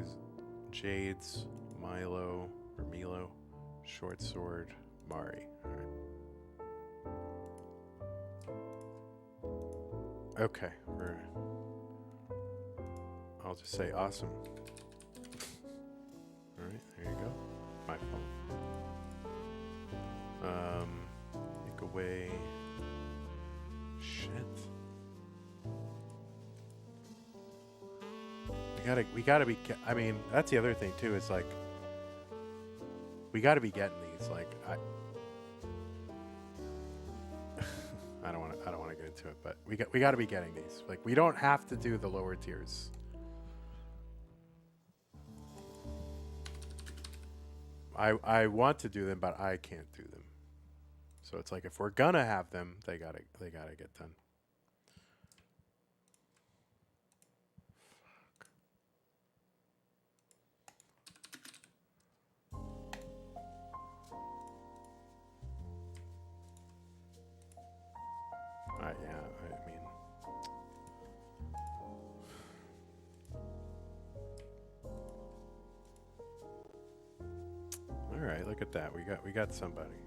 Jades, Milo, or Milo, Short Sword, Mari. All right. Okay, I'll just say awesome. All right, there you go. My phone. Make away. Shit. We gotta be. I mean, that's the other thing too. Is like, we gotta be getting these. Like, I don't want to get into it, but we got to be getting these. Like, we don't have to do the lower tiers. I want to do them, but I can't do them. So it's like, if we're gonna have them, they gotta get done. Yeah, I mean, all right, look at that. We got somebody.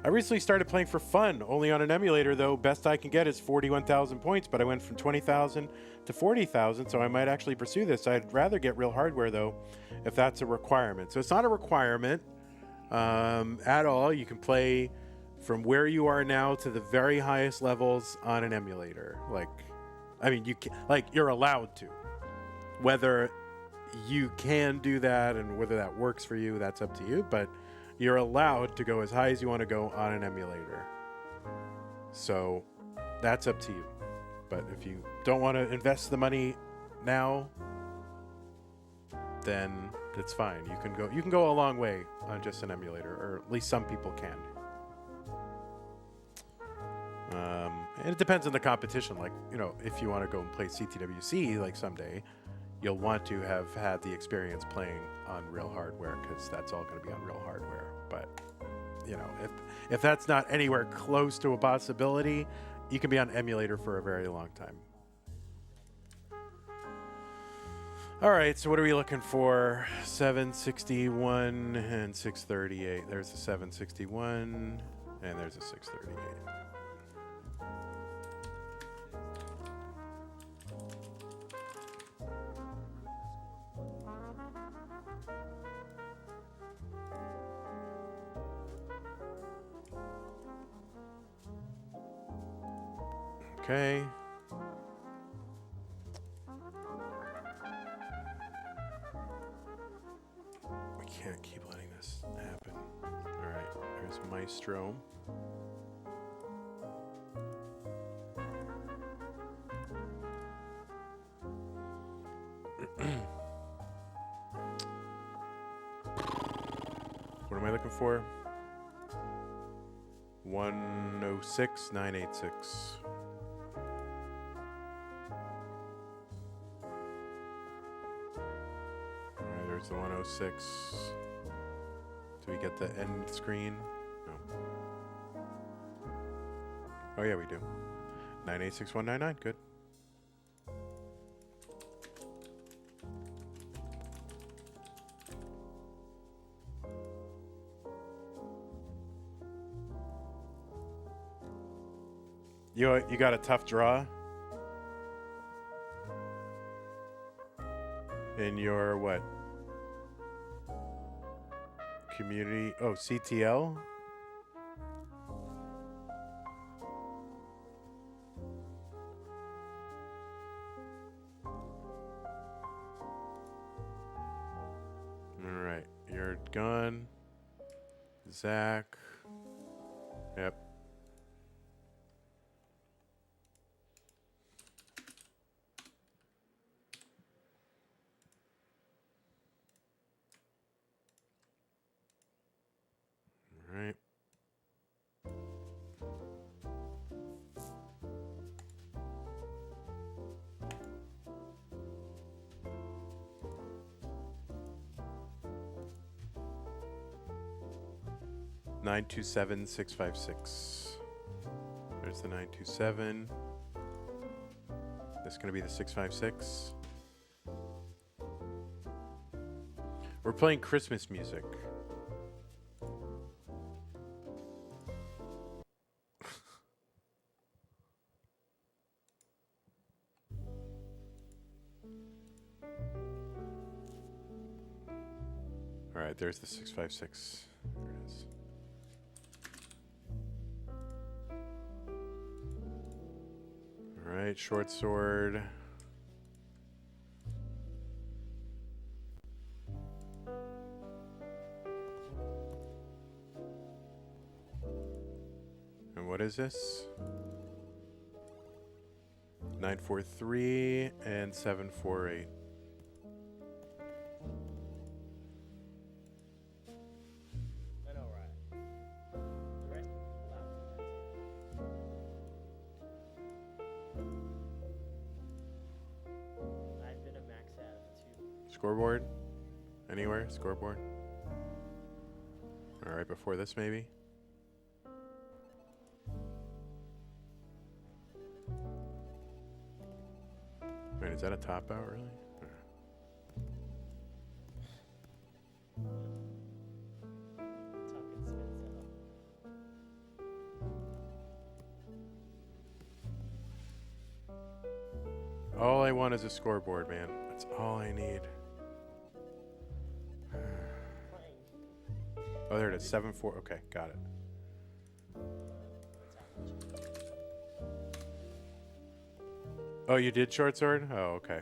I recently started playing for fun, only on an emulator though. Best I can get is 41,000 points, but I went from 20,000 to 40,000, so I might actually pursue this. I'd rather get real hardware though, if that's a requirement. So it's not a requirement at all. You can play from where you are now to the very highest levels on an emulator. Like, I mean, you can, like, you're allowed to. Whether you can do that and whether that works for you, that's up to you. But you're allowed to go as high as you want to go on an emulator. So that's up to you. But if you don't want to invest the money now, then it's fine. You can go a long way on just an emulator, or at least some people can. And it depends on the competition. Like, you know, if you want to go and play CTWC like someday, you'll want to have had the experience playing on real hardware, because that's all going to be on real hardware. But, you know, if that's not anywhere close to a possibility, you can be on emulator for a very long time. All right, so what are we looking for? 761 and 638. There's a 761 and there's a 638. Okay. We can't keep letting this happen. All right, there's Maestro. What am I looking for? 106,986. There's the 106. Do we get the end screen? No. Oh yeah, we do. 986,199. Good. You got a tough draw in your what? Community. Oh, CTL. gone. Zach. Yep. All right. Nine two seven 656. There's the 927. This gonna be the 656. We're playing Christmas music. All right, there's the 656. There it is. All right, short sword. And what is this? 943 and 748. I know, right? Right? Left. I've been a max out of 2. Scoreboard? Anywhere? Scoreboard? All right, before this maybe? Wait, is that a top out really? Tuck and spins out. All I want is a scoreboard, man. That's all I need. Oh, there it is. 7-4. Okay, got it. Oh, you did short sword? Oh, okay.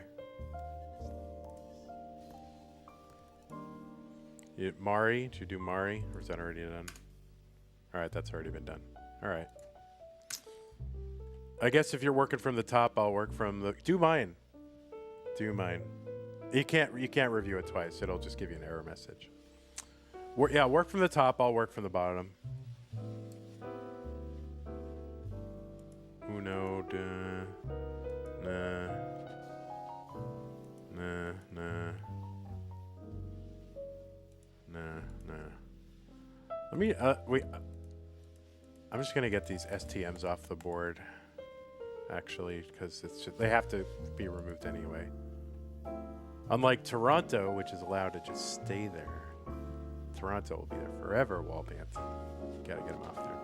Mari? Did you do Mari? Or is that already done? Alright, that's already been done. Alright. I guess if you're working from the top, I'll work from the... Do mine. Do mine. You can't review it twice. It'll just give you an error message. Yeah, work from the top. I'll work from the bottom. Uno, nah. Let me, I'm just gonna get these STMs off the board, actually, because they have to be removed anyway. Unlike Toronto, which is allowed to just stay there. Toronto will be there forever, Wallbant. Gotta get them off there.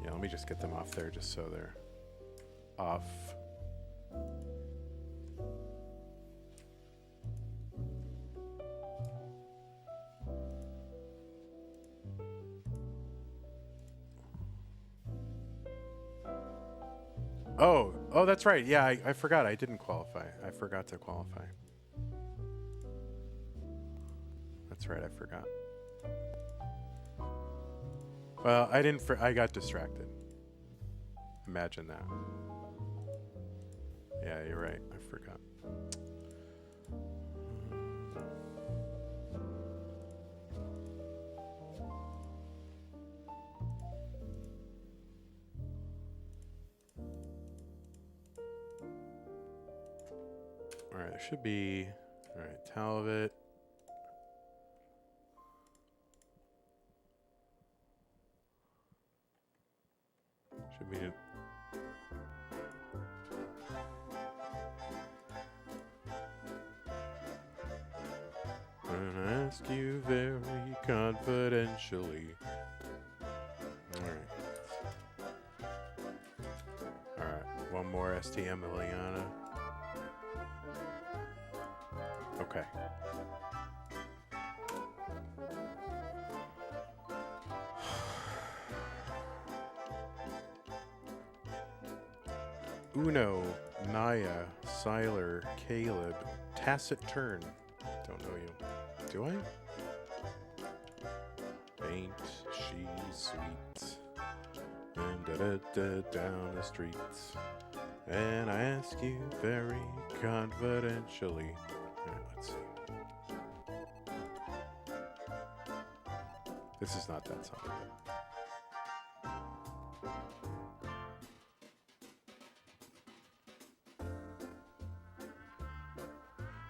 Yeah, let me just get them off there just so they're off. Oh, that's right. Yeah, I forgot. I didn't qualify. I forgot to qualify. That's right. I forgot. Well, I didn't. I got distracted. Imagine that. Yeah, you're right. I forgot. All right, there should be. All right, Talbot. Should be. And I ask you very confidentially. All right. All right. One more STM Liliana. Okay. Uno, Naya, Siler, Caleb, Tacit Turn. Don't know you. Do I? Ain't she sweet? And down the street. And I ask you very confidentially. Alright, let's see. This is not that song.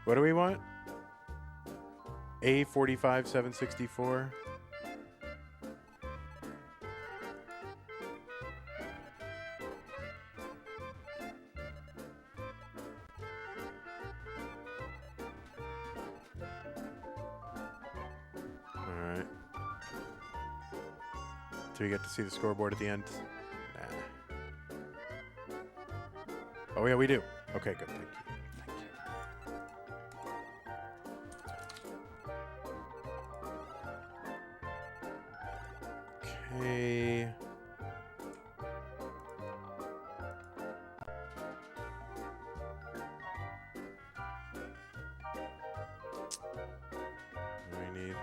What do we want? A45 764. Alright. Do we get to see the scoreboard at the end? Nah. Oh yeah, we do. Okay, good. Thank you. Okay. I need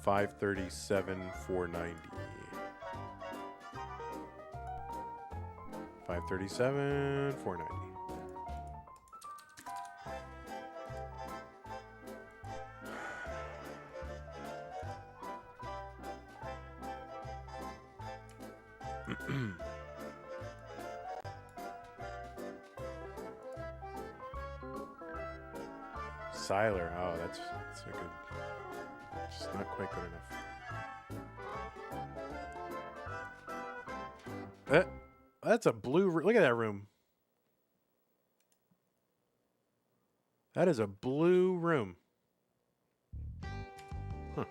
537 490. 537 490. Siler. Oh, that's a good. Just not quite good enough. That's a blue. Look at that room. That is a blue room. Huh.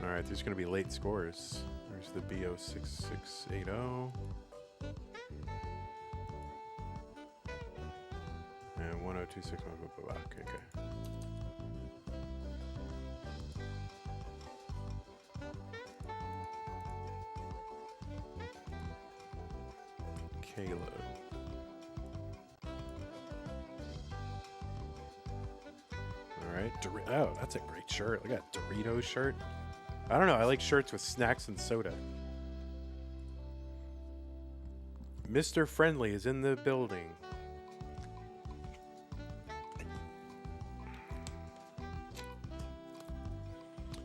All right, there's going to be late scores. There's the BO6680. And 1026. Okay, okay. Caleb. All right. Oh, that's a great shirt. Look at that Doritos shirt. I don't know. I like shirts with snacks and soda. Mr. Friendly is in the building.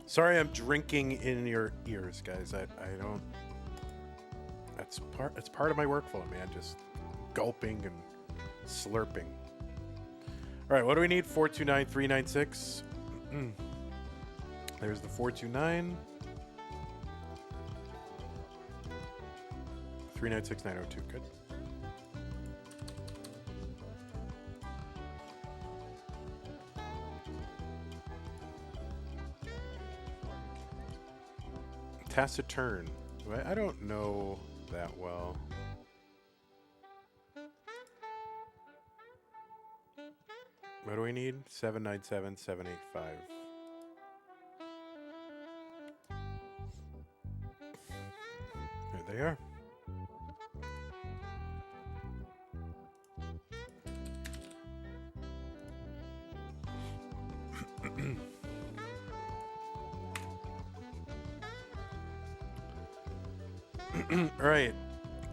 Sorry, I'm drinking in your ears, guys. I don't. It's part of my workflow, man. Just gulping and slurping. All right, what do we need? 429 396. There's the 429. 396 902. Good. Taciturn. I don't know that well. What do we need? 797 785. There they are. All right.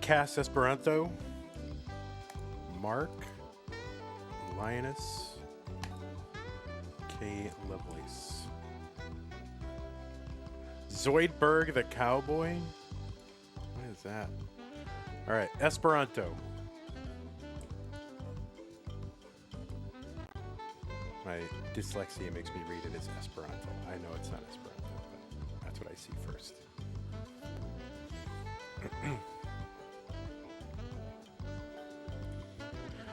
Cass Esperanto. Mark. Lioness. K. Lovelace. Zoidberg the Cowboy. What is that? All right. Esperanto. My dyslexia makes me read it as Esperanto. I know it's not Esperanto, but that's what I see first.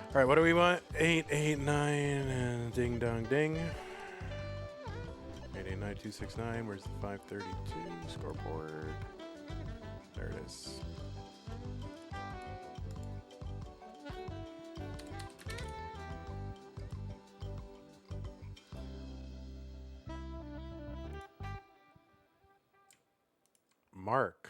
All right, what do we want? 889 and ding dong ding. 889269. Where's the 532 scoreboard? There it is. Mark.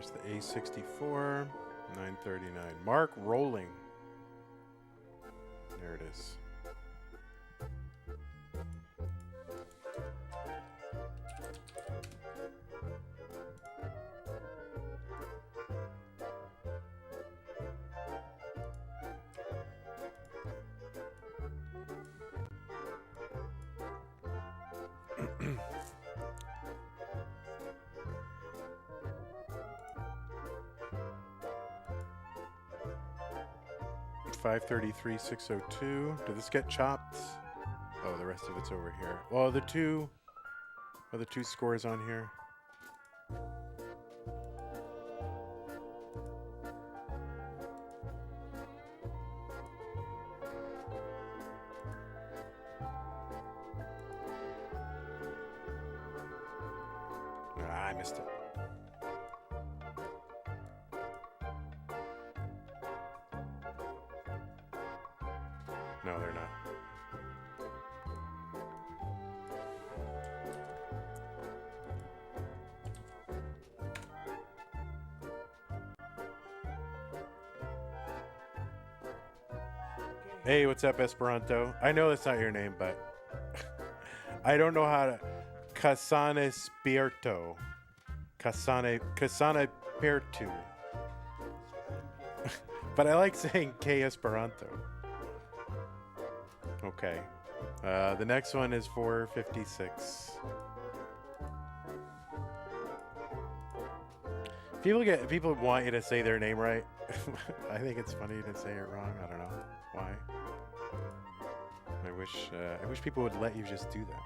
Where's the A64? 939. Mark Rolling. There it is. $533,602. Did this get chopped? Oh, the rest of it's over here. Well, the two scores on here. Ah, I missed it. No, they're not. Hey, what's up, Esperanto? I know that's not your name, but I don't know how to. Casane Spirito. Casane Pertu. But I like saying K Esperanto. Okay. The next one is 456. People want you to say their name right. I think it's funny to say it wrong. I don't know why. I wish people would let you just do that.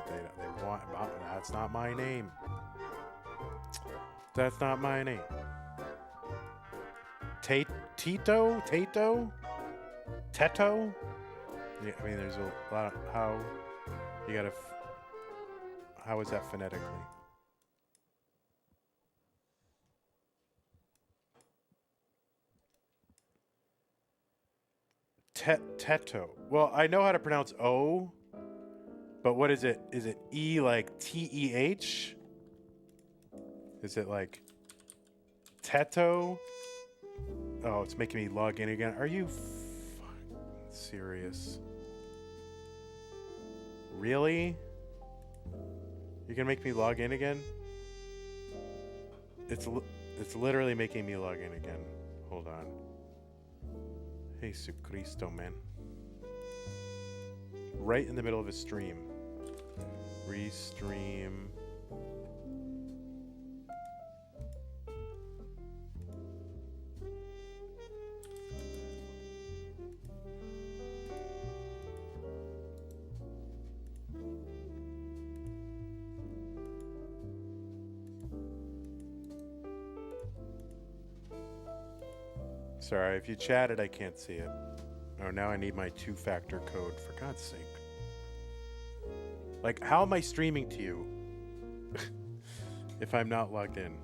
But they want. That's not my name. That's not my name. Tito? Teto? Yeah, I mean, there's a lot of how you gotta. How is that phonetically? Teto. Well, I know how to pronounce O, but what is it? Is it E like TEH? Is it like Teto? Oh, it's making me log in again. Are you serious? Really? You're gonna make me log in again? It's literally making me log in again. Hold on. Jesus Cristo, man. Right in the middle of a stream. Restream. Sorry, if you chatted, I can't see it. Oh, now I need my two-factor code, for God's sake. Like, how am I streaming to you if I'm not logged in?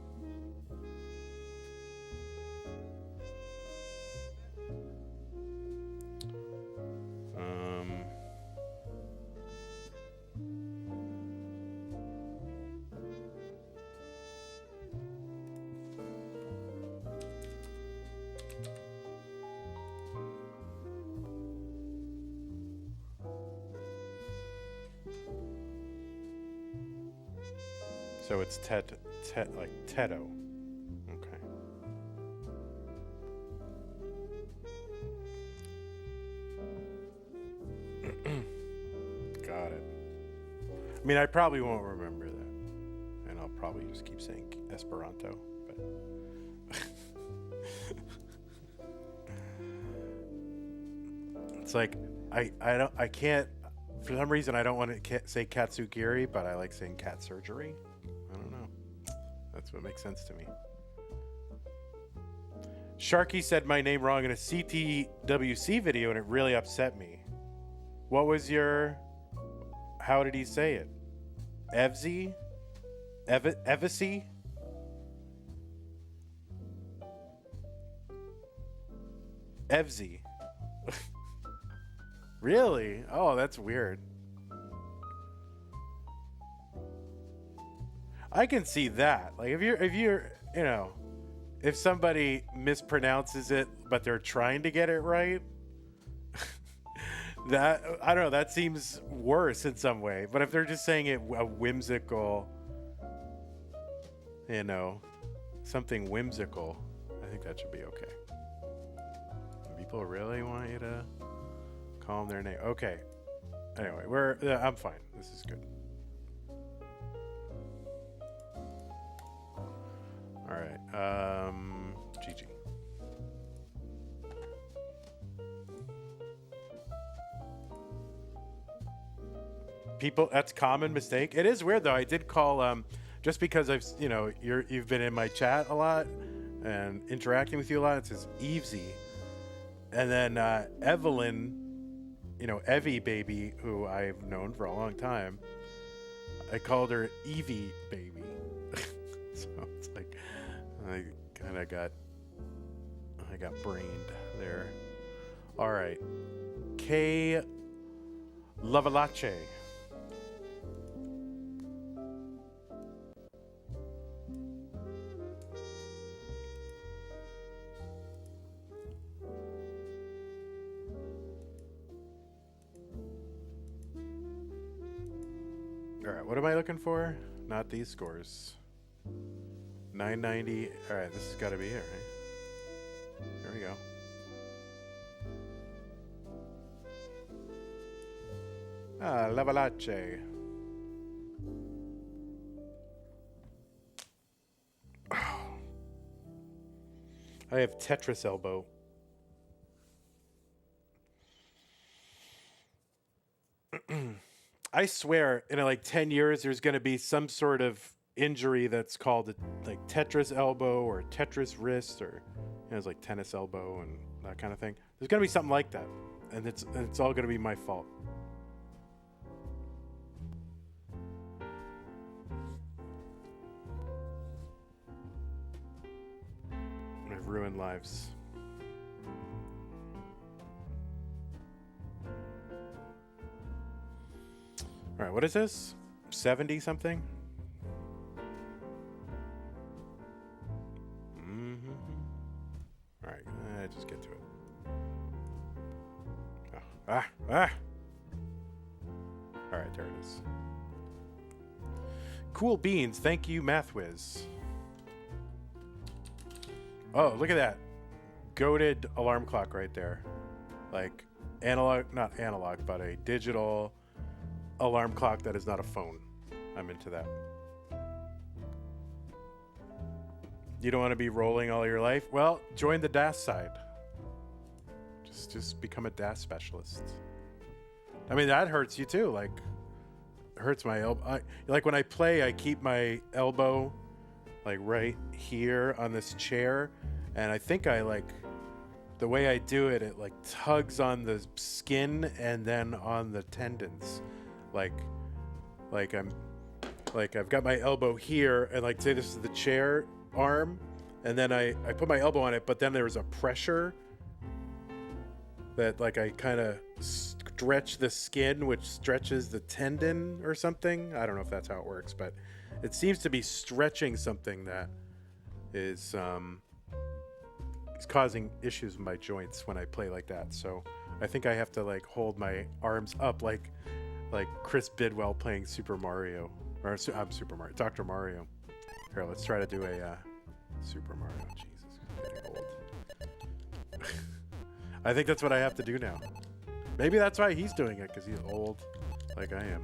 So it's like Teto. Okay. Got it. I mean, I probably won't remember that. And I'll probably just keep saying Esperanto, but it's like I can't, for some reason I don't want to say Katsugiri, but I like saying cat surgery. I don't know. That's what makes sense to me. Sharky said my name wrong in a CTWC video and it really upset me. What was your... How did he say it? Evsy? Evasy? Evsy. Really? Oh, that's weird. I can see that. Like if you're you know, if somebody mispronounces it, but they're trying to get it right, that, I don't know, that seems worse in some way. But if they're just saying it a whimsical, you know, something whimsical, I think that should be okay. People really want you to call them their name. Okay. Anyway, I'm fine. This is good. All right. GG. People, that's a common mistake. It is weird though. I did call just because you've been in my chat a lot and interacting with you a lot. It says Evesy. And then Evelyn, Evie baby, who I've known for a long time, I called her Evie baby. So it's like I got brained there. All right. K Lavalace. All right, what am I looking for? Not these scores. 990. All right, this has got to be it, right? There we go. Lavalace. I have Tetris elbow. I swear, in like 10 years, there's going to be some sort of injury that's called like Tetris elbow or Tetris wrist, or it's like tennis elbow and that kind of thing. There's going to be something like that, and it's all going to be my fault. I've ruined lives. All right, what is this? 70 something? Mm-hmm. All right, just get to it. Oh, All right, there it is. Cool beans. Thank you, MathWiz. Oh, look at that. Goated alarm clock right there. Like analog, not analog, but a digital alarm clock that is not a phone. I'm into that. You don't want to be rolling all your life? Well, join the DAS side. Just become a DAS specialist. I mean, that hurts you too. Like, it hurts my elbow. Like when I play, I keep my elbow like right here on this chair, and I think the way I do it, it like tugs on the skin and then on the tendons. I've got my elbow here, and like say this is the chair arm, and then I put my elbow on it, but then there's a pressure that like I kind of stretch the skin, which stretches the tendon or something. I don't know if that's how it works, but it seems to be stretching something that is causing issues with my joints when I play like that. So I think I have to like hold my arms up like Chris Bidwell playing Super Mario, or I'm Super Mario, Dr. Mario. Here, let's try to do a Super Mario. Jesus, I'm getting old. I think that's what I have to do now. Maybe that's why he's doing it, because he's old like I am.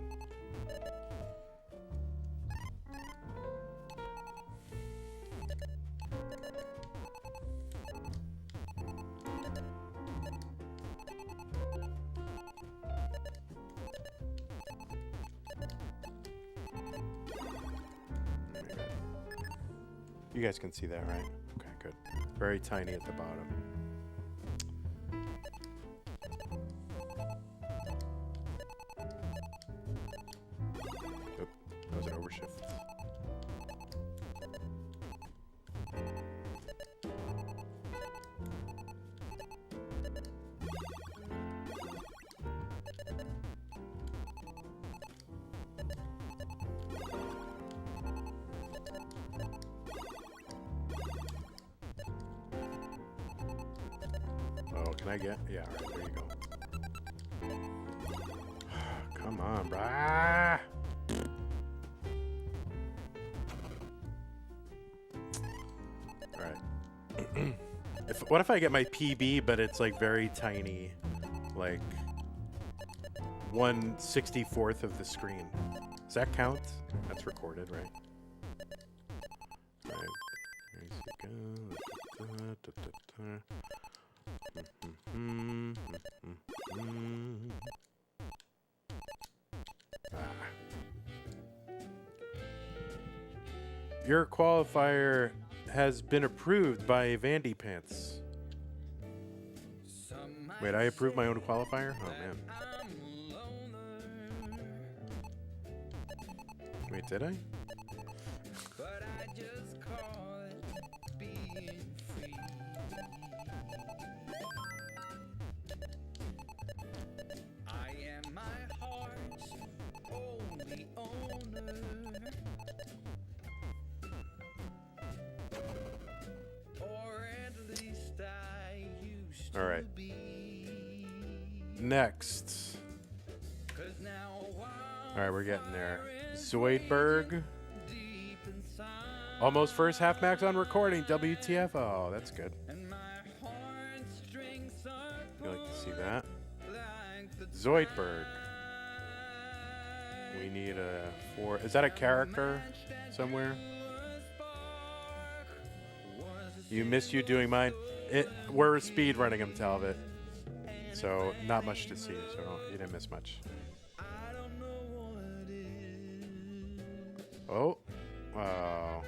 You guys can see that, right? Okay, good. Very tiny at the bottom. Oop, that was an overshift. Oh, can I get? Yeah, all right, there you go. Come on, brah. All right. What if I get my PB, but it's like very tiny, like 1/64th of the screen? Does that count? That's recorded, right? Right. There you go. Your qualifier has been approved by Vandy Pants. Wait, I approved my own qualifier? Oh man. Wait, did I? All right. Next. All right, we're getting there. Zoidberg. Almost first half max on recording. WTF. Oh, that's good. You like to see that? Zoidberg. We need a 4. Is that a character somewhere? You missed you doing mine. We're speed running them, Talbot. So not much to see. So you didn't miss much. Oh. Wow.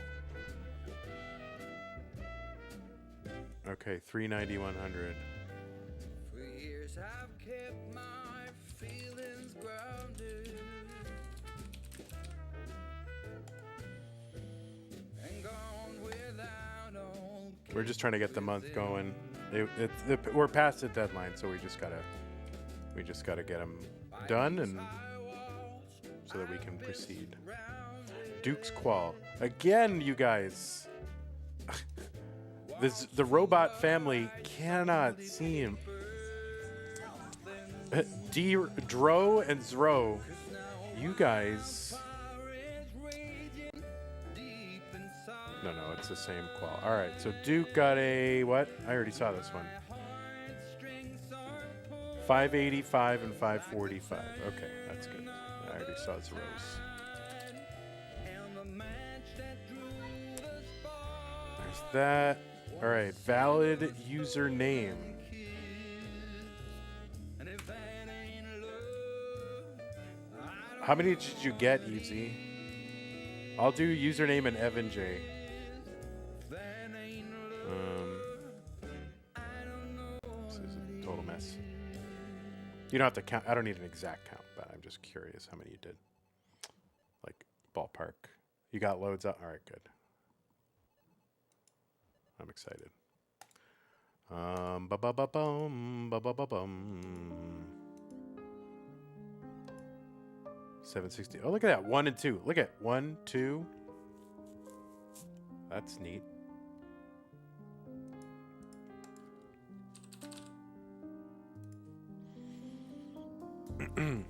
Okay, 390, 100. For years I've kept my feelings grounded. And gone without all. We're just trying to get the month going. We're past the deadline, so we just gotta get them done, and so that we can proceed. Duke's Qual again, you guys. The robot family cannot seem. Dro and Zro, you guys. No, it's the same qual. All right, so Duke got a what? I already saw this one. 585 and 545. Okay, that's good. I already saw Zero's. There's that. All right, valid username. How many did you get, Easy? I'll do username and Evan J. This is a total mess. You don't have to count. I don't need an exact count, but I'm just curious how many you did. Like ballpark. You got loads up. All right, good. I'm excited. 760. Oh, look at that. 1 and 2. Look at 1, 2. That's neat. Oh,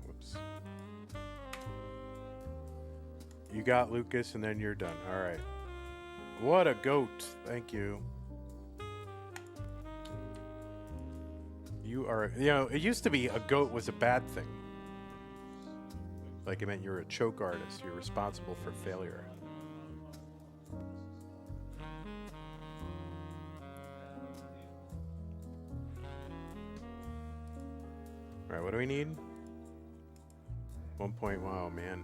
whoops. You got Lucas, and then you're done. All right. What a goat. Thank you. You are, it used to be a goat was a bad thing. Like it meant you're a choke artist. You're responsible for failure. All right, what do we need? 1 point. Wow, man.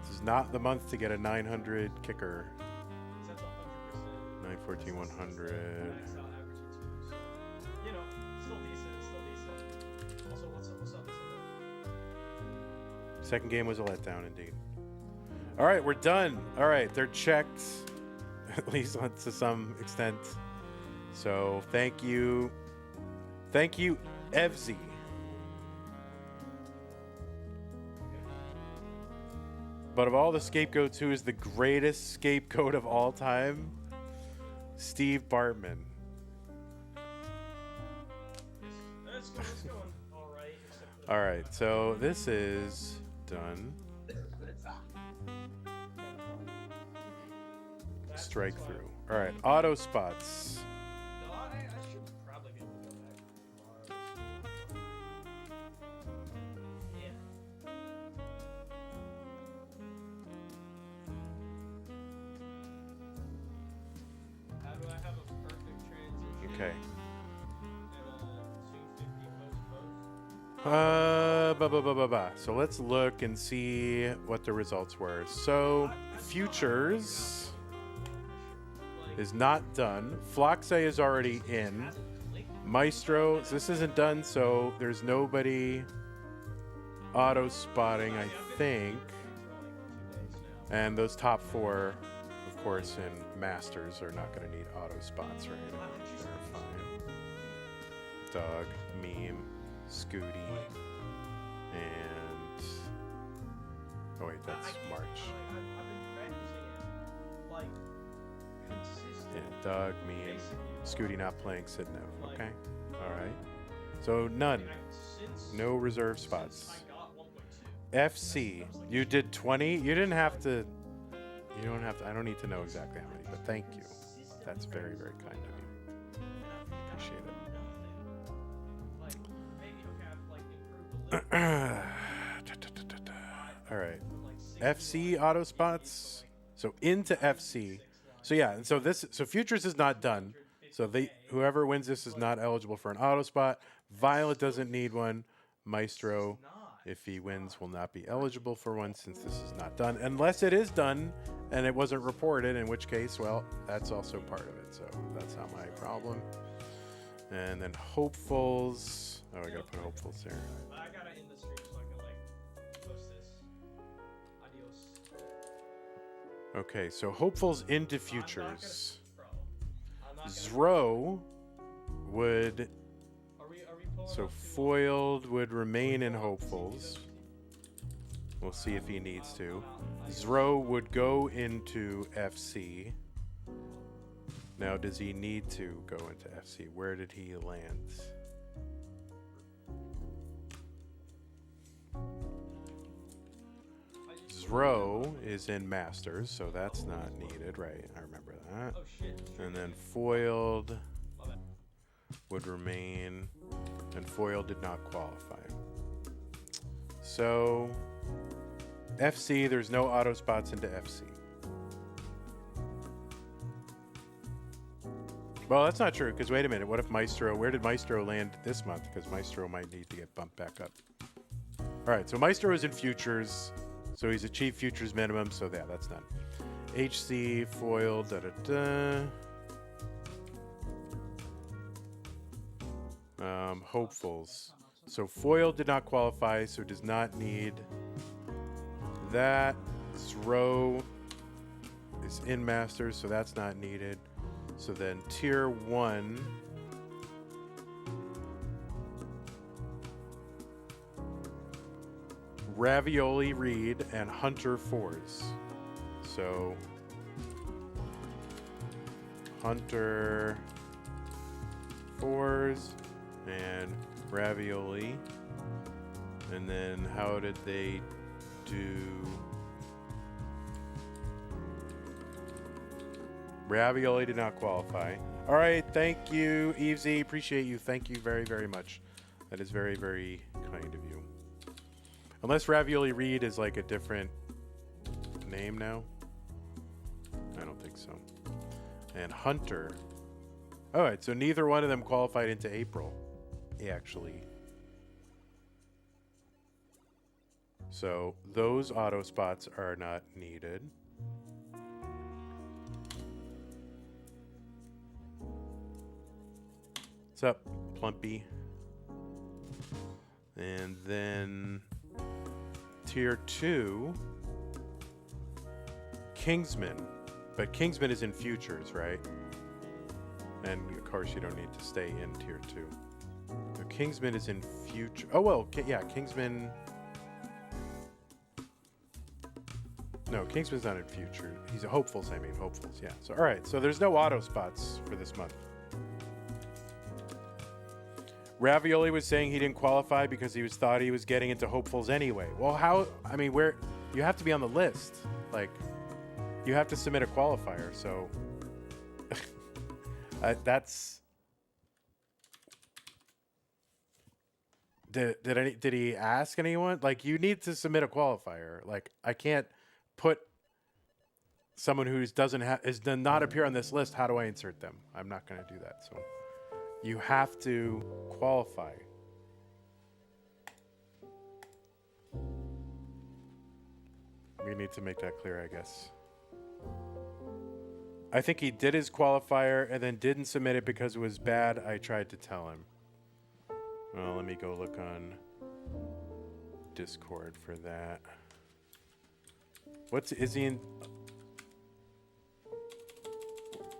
This is not the month to get a 900 kicker. 914, 100. Second game was a letdown, indeed. All right, we're done. All right, they're checked, at least to some extent. So thank you. Thank you, Evzy. But of all the scapegoats, who is the greatest scapegoat of all time? Steve Bartman. It's going all right. Except for All right, so this is done. that's Strike why- through. All right, auto spots. No, I should probably be able to go back tomorrow. Yeah. How do I have a perfect transition? Okay. And 250 post. So let's look and see what the results were. So futures is not done. Floxe is already in. Maestro, this isn't done, so there's nobody auto spotting, I think. And those top four, of course, in Masters are not going to need auto spots or anything. They're fine. Doug, Meme, Scooty, and... Oh wait, that's March. I've been practicing it, like, consistently. Yeah, Doug, Meme, Scooty not playing Sidnev. Okay, alright. So none. No reserve spots. FC, you did 20. You didn't have to. You don't have to. I don't need to know exactly how many, but thank you. That's very, very kind of you. Appreciate it. All right. FC auto spots. So into FC. So yeah. So this. So futures is not done. So whoever wins this is not eligible for an auto spot. Violet doesn't need one. Maestro, if he wins, will not be eligible for one since this is not done. Unless it is done and it wasn't reported, in which case, well, that's also part of it. So that's not my problem. And then hopefuls. Oh, I gotta put hopefuls there. I gotta end the stream so I can like post this. Adios. Okay, so hopefuls into futures. I'm not gonna, Zro would. are we pulling So up to, foiled would remain in hopefuls. We'll see if he needs to. Zro would go into FC. Now, does he need to go into FC? Where did he land? Zro is in Masters, so that's not needed, right? I remember that. oh shit. And then foiled Love it. would remain, and foil did not qualify. So, FC, there's no auto spots into FC. Well, that's not true, because wait a minute, what if Maestro, where did Maestro land this month? Because Maestro might need to get bumped back up. All right, so Maestro is in futures, so he's achieved futures minimum, so yeah, that's done. HC, foil, da-da-da. Hopefuls. So foil did not qualify, so does not need that. Zro is in Masters, so that's not needed. So then tier 1. Ravioli Reed and Hunter Fours. So Hunter Fours and Ravioli. And then how did they do? Ravioli did not qualify. All right, thank you, Evesy. Appreciate you. Thank you very, very much. That is very, very kind of you. Unless Ravioli Reed is like a different name now. I don't think so. And Hunter. All right, so neither one of them qualified into April, actually. So those auto spots are not needed. What's up, Plumpy? And then tier 2, Kingsman. But Kingsman is in futures, right? And of course you don't need to stay in tier 2. So Kingsman is in future. Oh, well, yeah, Kingsman. No, Kingsman's not in future. He's a hopefuls, I mean. Hopefuls, yeah. So, all right. So there's no auto spots for this month. Ravioli was saying he didn't qualify because he thought he was getting into hopefuls anyway. Well, how? I mean, where? You have to be on the list. Like, you have to submit a qualifier. So that's. Did he ask anyone? Like, you need to submit a qualifier. Like, I can't put someone who does not appear on this list. How do I insert them? I'm not going to do that. So you have to qualify. We need to make that clear, I guess. I think he did his qualifier and then didn't submit it because it was bad. I tried to tell him. Well, let me go look on Discord for that. Is he in?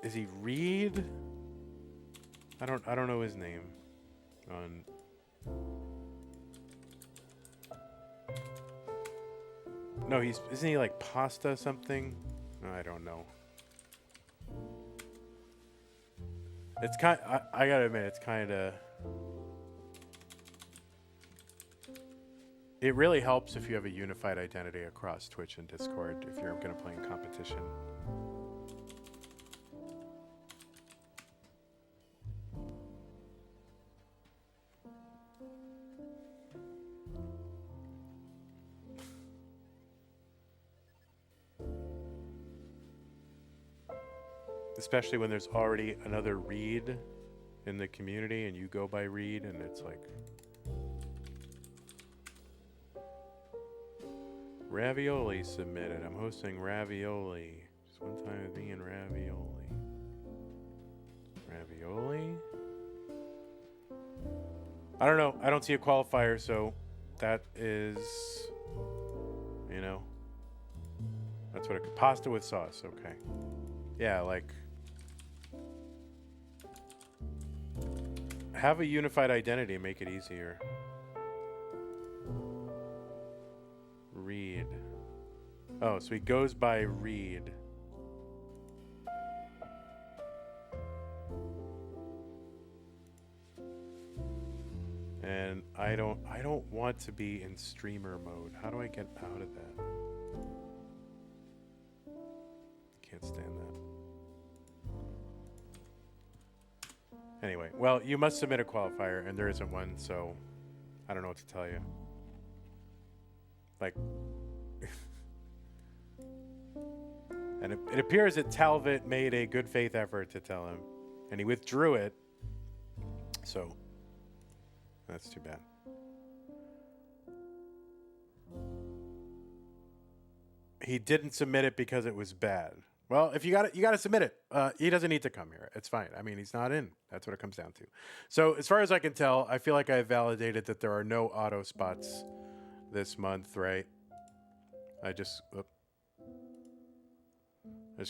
Is he Reed? I don't know his name. No, isn't he like Pasta something? No, I don't know. It's I gotta admit, it's kind of. It really helps if you have a unified identity across Twitch and Discord if you're going to play in competition. Especially when there's already another Reed in the community and you go by Reed and it's like... Ravioli submitted. I'm hosting Ravioli. Just one time with me and Ravioli. Ravioli? I don't know. I don't see a qualifier, so that is, you know, that's what pasta with sauce. Okay. Yeah, like, have a unified identity and make it easier. Reed. Oh, so he goes by Reed. And I don't want to be in streamer mode. How do I get out of that? Can't stand that. Anyway, well, you must submit a qualifier and there isn't one, so I don't know what to tell you. Like, and it appears that Talbot made a good faith effort to tell him, and he withdrew it. So that's too bad. He didn't submit it because it was bad. Well, if you got it, you got to submit it. He doesn't need to come here. It's fine. I mean, he's not in. That's what it comes down to. So as far as I can tell, I feel like I validated that there are no auto spots this month, right? I just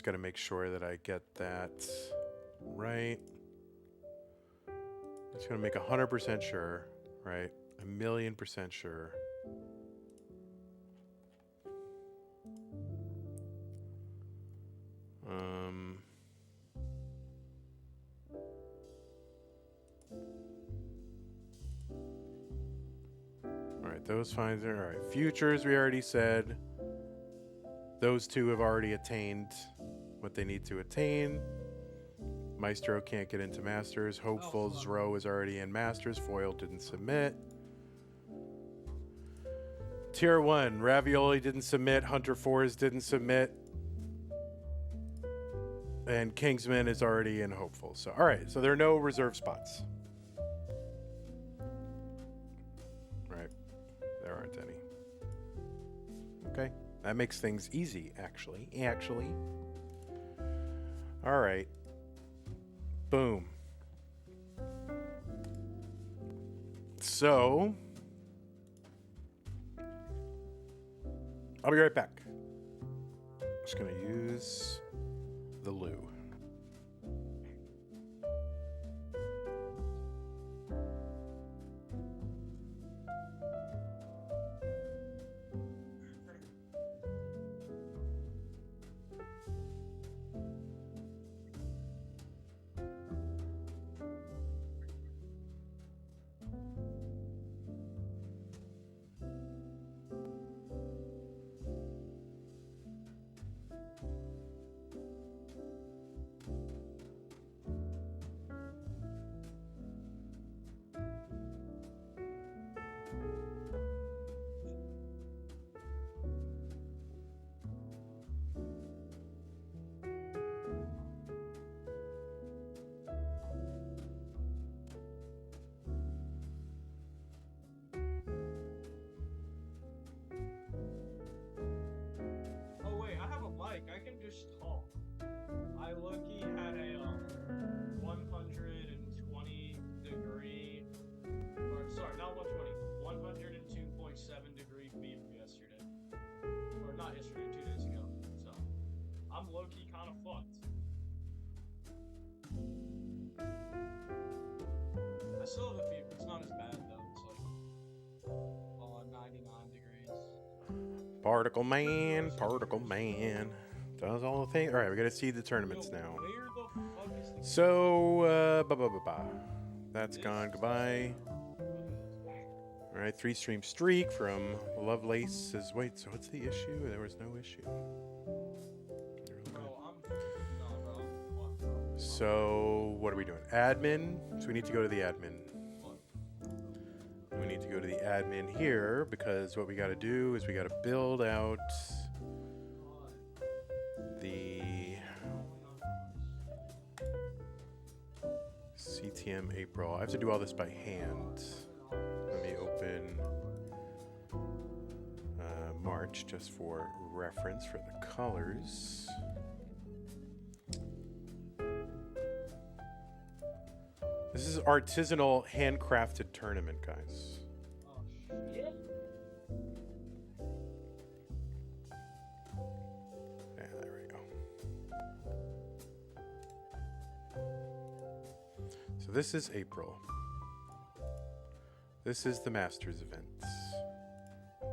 got to make sure that I get that right. I'm just going to make 100% sure, right? 1,000,000% sure. All right, those fines are all right. Futures, we already said. Those two have already attained what they need to attain. Maestro can't get into Masters. Hopefuls row is already in Masters. Foil didn't submit. Tier 1, Ravioli didn't submit. Hunter 4s didn't submit. And Kingsman is already in Hopeful. So, all right. So there are no reserve spots. Right. There aren't any. Okay. That makes things easy, actually. All right. Boom. So, I'll be right back. Just going to use the loo. I low-key had a 120 degree, or sorry, not 120, 102.7 degree fever yesterday, or not yesterday, 2 days ago. So I'm low-key kind of fucked. I still have a fever. It's not as bad though. It's like 99 degrees. Particle man does all the things. All right, we got to see the tournaments now. Where the fuck is the So, that's gone. Goodbye. All right, 3-stream streak from Lovelace's. Wait, so what's the issue? There was no issue. So, what are we doing? Admin. So we need to go to the admin. We need to go to the admin here because what we got to do is we got to build out the CTM April. I have to do all this by hand. Let me open March just for reference for the colors. This is artisanal handcrafted tournament, guys. Oh shit. Yeah, there we go. So this is April. This is the Masters event.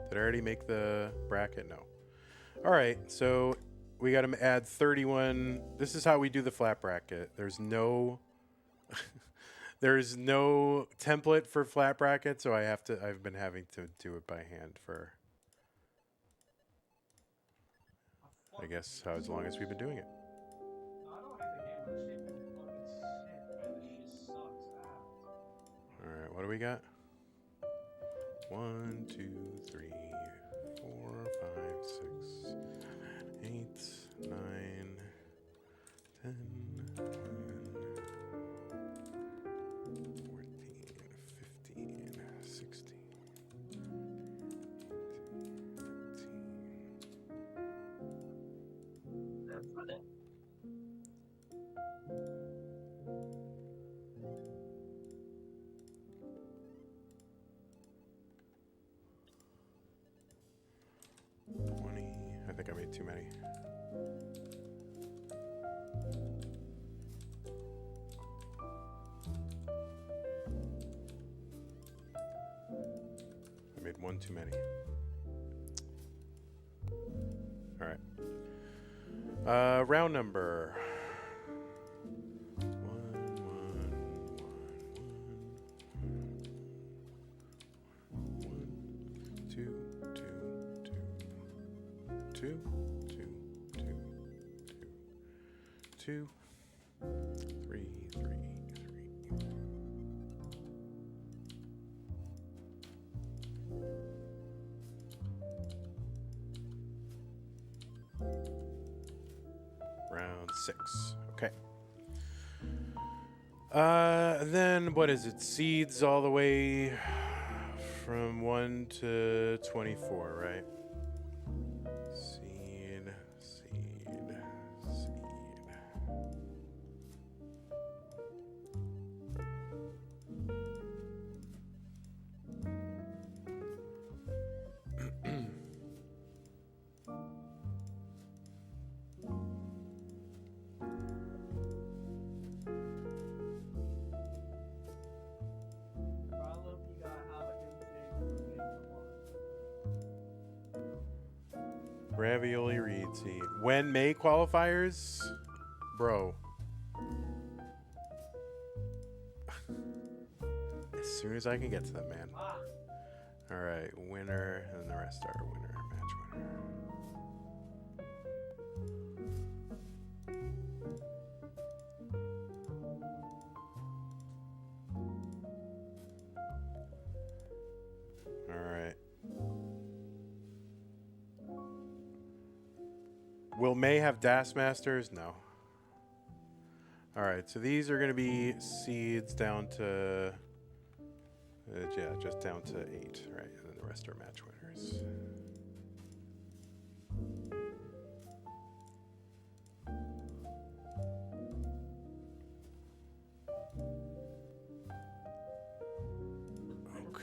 Did I already make the bracket? No. All right, so we got to add 31. This is how we do the flat bracket. There's no there's no template for flat bracket, so I've been having to do it by hand for I guess as long as we've been doing it. No, I don't hate the game. This shit been fucking sick, man. This shit sucks ass. All right, what do we got? 1, 2, 3, 4, 5, 6, 8, 9, 10, 11, 14, 15, 16, 17, 18. That's funny. I think I made too many. I made one too many. All right. Round number. 1, 1, 1, 1, 1, 2, 2, 2, 2, 2, 2, 2, 3, 3, 3. Round 6. Okay. Then what is it? Seeds all the way from 1 to 24, right? Seed, seed, seed. Ravioli reed seed. When May qualifiers? Bro. As soon as I can get to them, man. Alright, winner, and the rest are winner, match winner. Alright. Will May have DAS Masters? No. Alright, so these are going to be seeds down to... yeah, just down to 8, right? And then the rest are match winners.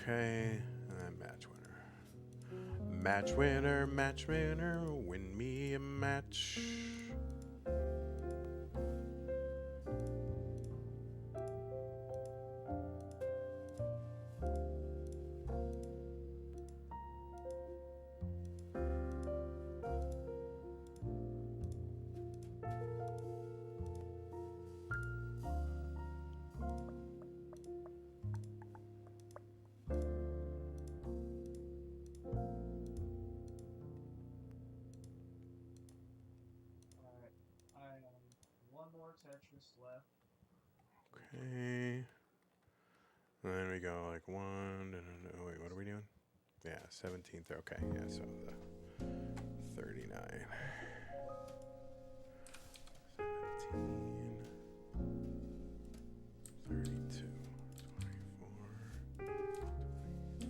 Okay, and then match winner. Match winner, win me a match. Alright. I one more Tetris left. Okay. And then we go like one. Oh, wait, what are we doing? Yeah, 17th. Okay, yeah, so the 39. 17. 32. 24. 25.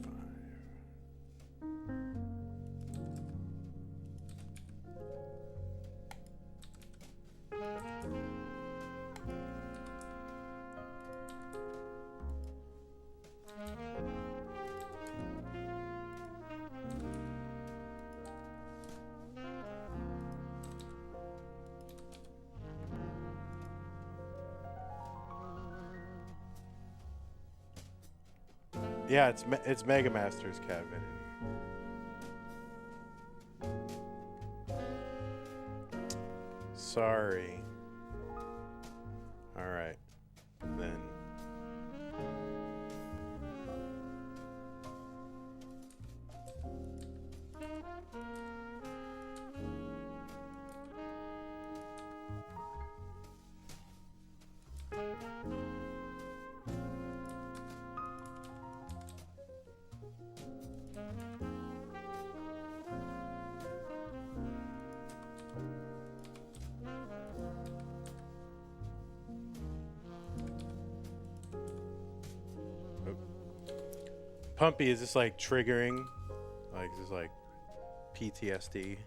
Yeah, it's Mega Masters cabinet. Sorry. All right. Then. Pumpy, is this like triggering? Like, is this like PTSD?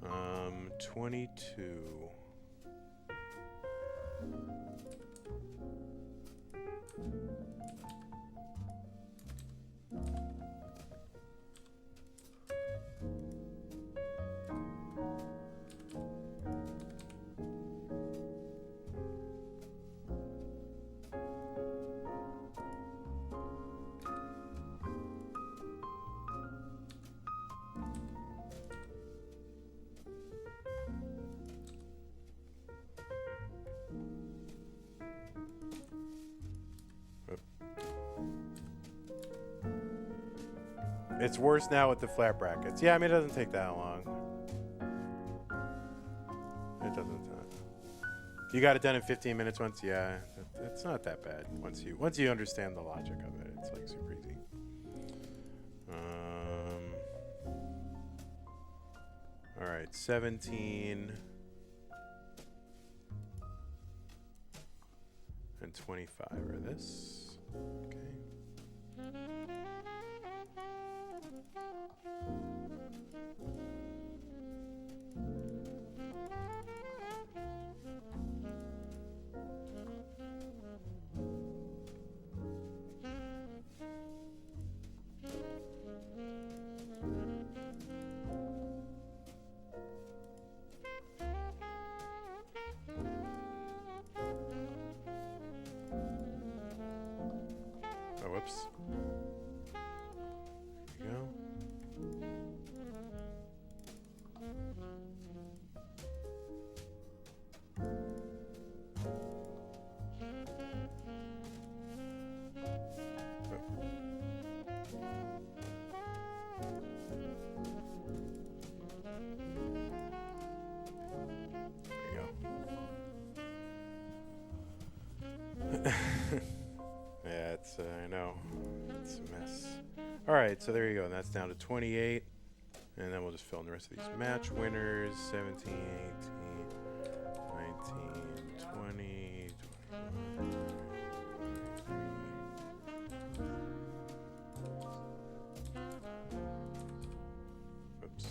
Alright. 22. It's worse now with the flat brackets. Yeah, I mean, it doesn't take that long. It doesn't. You got it done in 15 minutes once. Yeah, it's not that bad once you understand the logic of it. It's like super easy. All right, 17 and 25 are this. Okay. Oh, whoops. There you go. Yeah, it's I know, it's a mess. All right, so there you go. And that's down to 28, and then we'll just fill in the rest of these match winners: 17, 18, 19, 20, 21. Oops.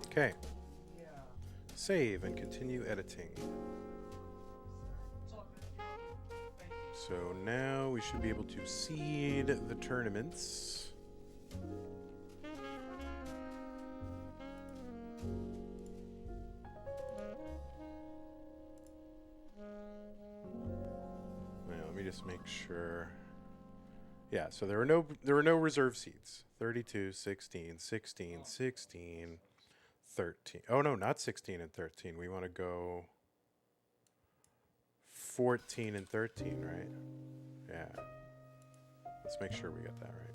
Okay. Save and continue editing. So now we should be able to seed the tournaments. Well, let me just make sure. Yeah, so there were no reserve seats. 32, 16, 16, 16, 13. Oh no, not 16 and 13. We want to go 14 and 13, right? Yeah. Let's make sure we got that right.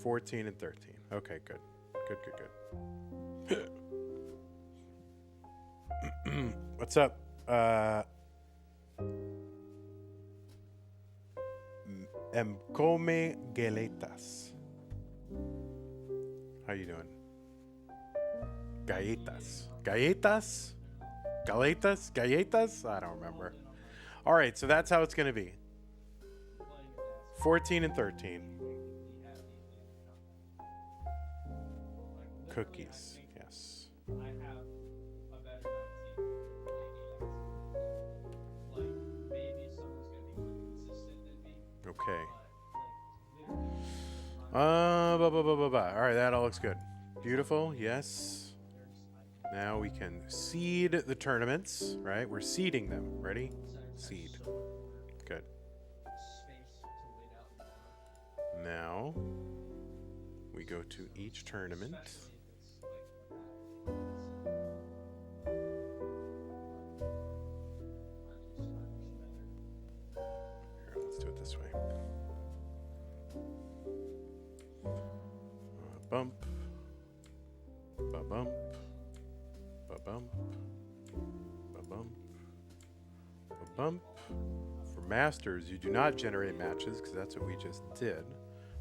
14 and 13. Okay, good. Good, good, good. What's up? Come galetas. How you doing? Galletas. Galletas? Galletas? Galletas? I don't remember. All right, so that's how it's going to be. 14 and 13. Cookies, yes. I have a better 19. Like, maybe someone's gonna be more consistent than me. Okay. But, like, All right, that all looks good. Beautiful, yes. Now we can seed the tournaments, right? We're seeding them. Ready? Seed. Good. Space to wait out more. Now we go to each tournament. Especially if it's like Here, let's do it this way. Bump. Ba-bump. Ba-bump. Ba-bump. Ba-bump. For masters, you do not generate matches because that's what we just did.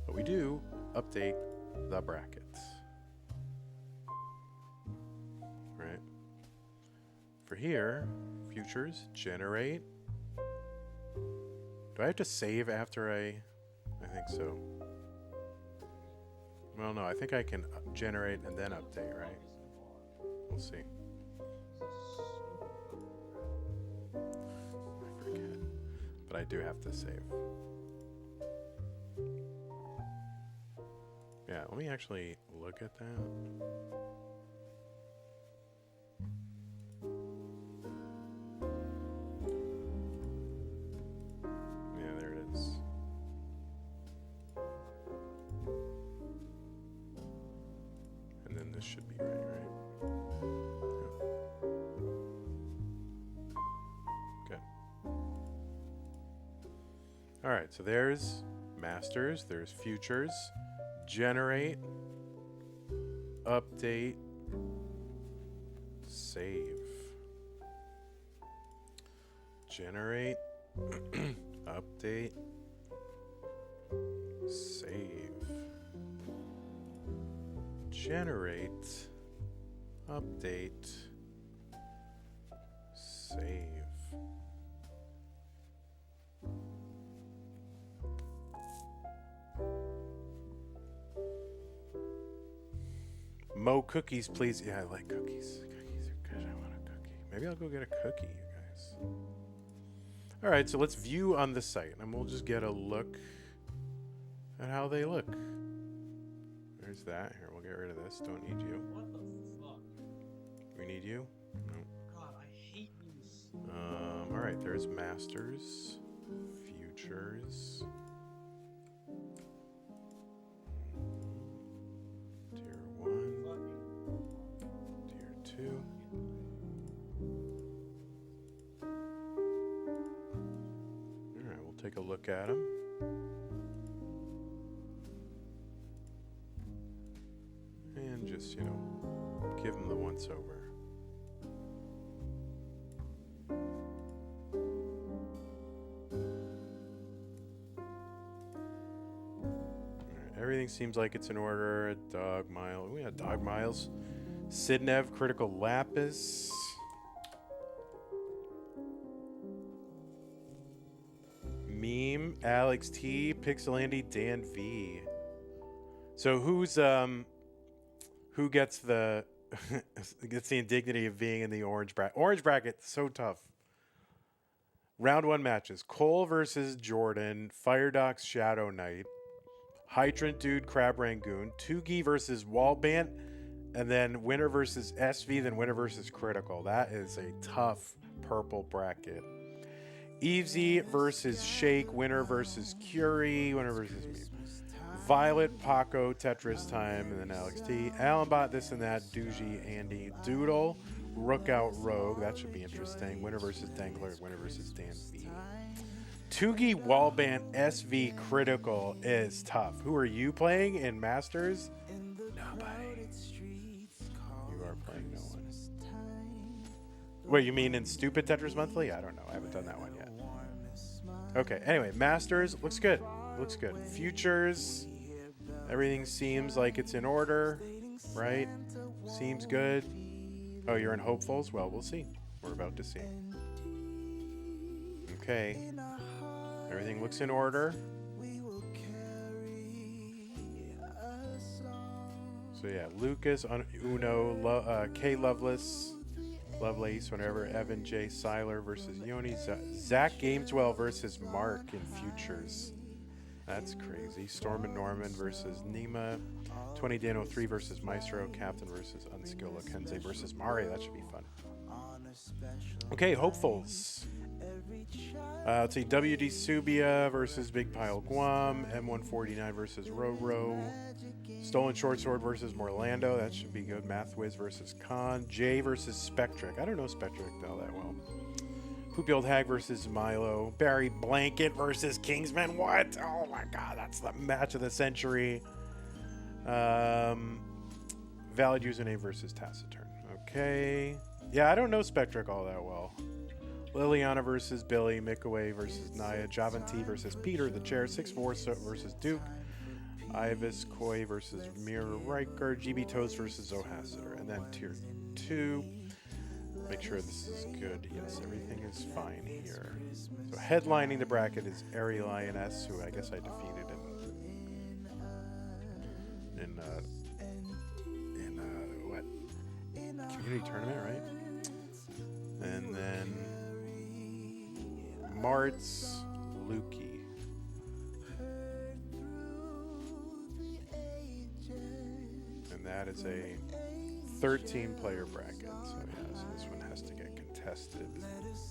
But we do update the brackets. Right? For here, futures, generate. Do I have to save after I think so. Well, no, I think I can generate and then update, right? We'll see. I forget. But I do have to save. Yeah, let me actually look at that. Yeah, there it is. And then this should be right? Yeah. Good. All right, so there's masters, there's futures, generate, update, save. Generate, update, save. Generate, update, save. Mo cookies, please. Yeah, I like cookies. Cookies are good. I want a cookie. Maybe I'll go get a cookie, you guys. All right, so let's view on the site, and we'll just get a look at how they look. There's that. Here, we'll get rid of this. Don't need you. What the fuck? We need you? No. God, I hate these. All right, there's masters, futures. Tier 1, tier 2. All right, we'll take a look at them. And just, give them the once over. Everything seems like it's in order. Dog mile. We had dog miles. Sidnev, critical lapis. Meme, Alex T, Pixel Andy, Dan V. So who gets the gets the indignity of being in the orange bracket? Orange bracket, so tough. Round 1 matches: Cole versus Jordan, Firedox Shadow Knight, Hydrant Dude Crab Rangoon, Tugi versus Wallbant, and then winner versus SV, then winner versus Critical. That is a tough purple bracket. Evesy versus Shake, winner versus Curie, winner versus me. Violet, Paco, Tetris Time, and then Alex T. Allenbot, this and that, Doogie, Andy, Doodle, Rookout Rogue. That should be interesting. Winner versus Dangler, winner versus Dan V. Tugi, Wallbant, SV, Critical is tough. Who are you playing in Masters? Nobody. You are playing no one. Wait, you mean in Stupid Tetris Monthly? I don't know. I haven't done that one yet. Okay, anyway, Masters looks good. Looks good. Futures, everything seems like it's in order, right? Seems good. Oh, you're in Hopefuls? Well, we'll see. We're about to see. Okay. Everything looks in order. So yeah, Lucas, Uno, K Lovelace, whenever, Evan J. Seiler versus Yoni, Zach Gameswell versus Mark in Futures. That's crazy. Storm and Norman versus Nima, 20 Dan 03 versus Maestro, Captain versus Unskilled, Kenzie versus Mari. That should be fun. Okay, Hopefuls. Let's see, WD Subia versus Big Pile Guam, M149 versus Roro, Stolen Short Sword versus Morlando. That should be good. Mathwiz versus Khan, Jay versus Spectric. I don't know Spectric all that well. Poopy Old Hag versus Milo, Barry Blanket versus Kingsman. What? Oh my God, that's the match of the century. Valid Username versus Taciturn. Okay. Yeah, I don't know Spectric all that well. Liliana versus Billy, Mikaway versus Naya, Javanti versus Peter the Chair, 6-4 versus Duke, Ivis Koi versus Mirror Riker, GB Toast versus Zohasiter, and then tier 2. Make sure this is good. Yes, everything is fine here. So headlining the bracket is Ari Lioness, who I guess I defeated in what? Community tournament, right? And then Martz Lukey. And that is a 13-player bracket. So yeah, so this one has to get contested.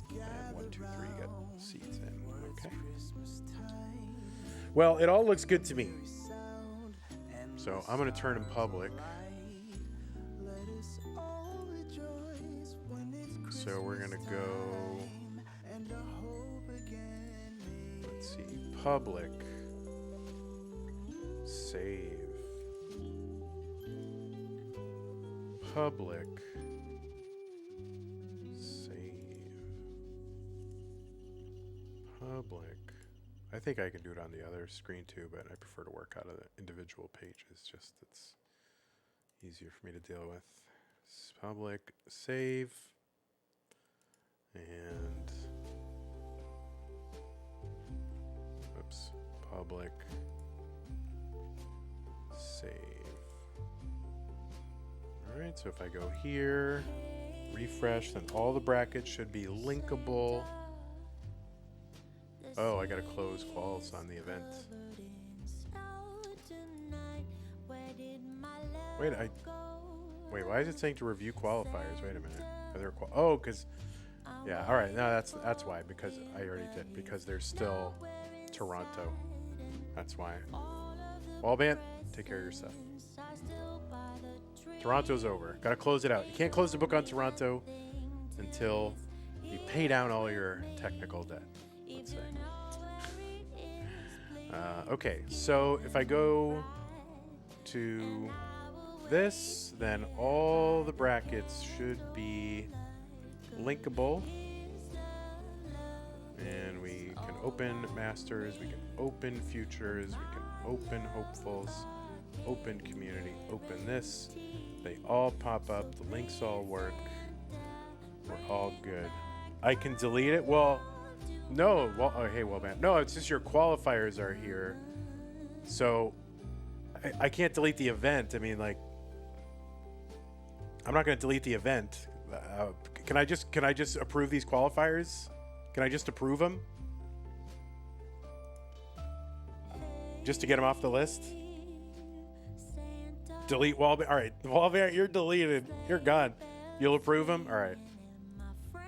And 1, 2, 3 get seats in. Okay. Well, it all looks good to me. So I'm going to turn in public. So we're going to go, let's see, public, save, public, save, public. I think I can do it on the other screen too, but I prefer to work out of the individual pages. Just it's easier for me to deal with. Public, save. And oops, public, save. All right, so if I go here, refresh, then all the brackets should be linkable. Oh, I gotta close quals on the event. Wait, why is it saying to review qualifiers? Wait a minute. Are there because yeah, all right. No, that's why, because I already did, because there's still Toronto. That's why. Wallbant, take care of your stuff. Toronto's over. Gotta close it out. You can't close the book on Toronto until you pay down all your technical debt, let's say. Okay, so if I go to this, then all the brackets should be linkable, and we can open Masters, we can open Futures, we can open Hopefuls, open Community, open this. They all pop up, the links all work, we're all good. I can delete it? Well, no. Well, oh, hey, Wellman. No, it's just your qualifiers are here. So I can't delete the event. I mean, like, I'm not going to delete the event. Can I just approve these qualifiers? Can I just approve them? Just to get them off the list? Delete Wallbear. All right, Wallbear, you're deleted. You're gone. You'll approve them? All right.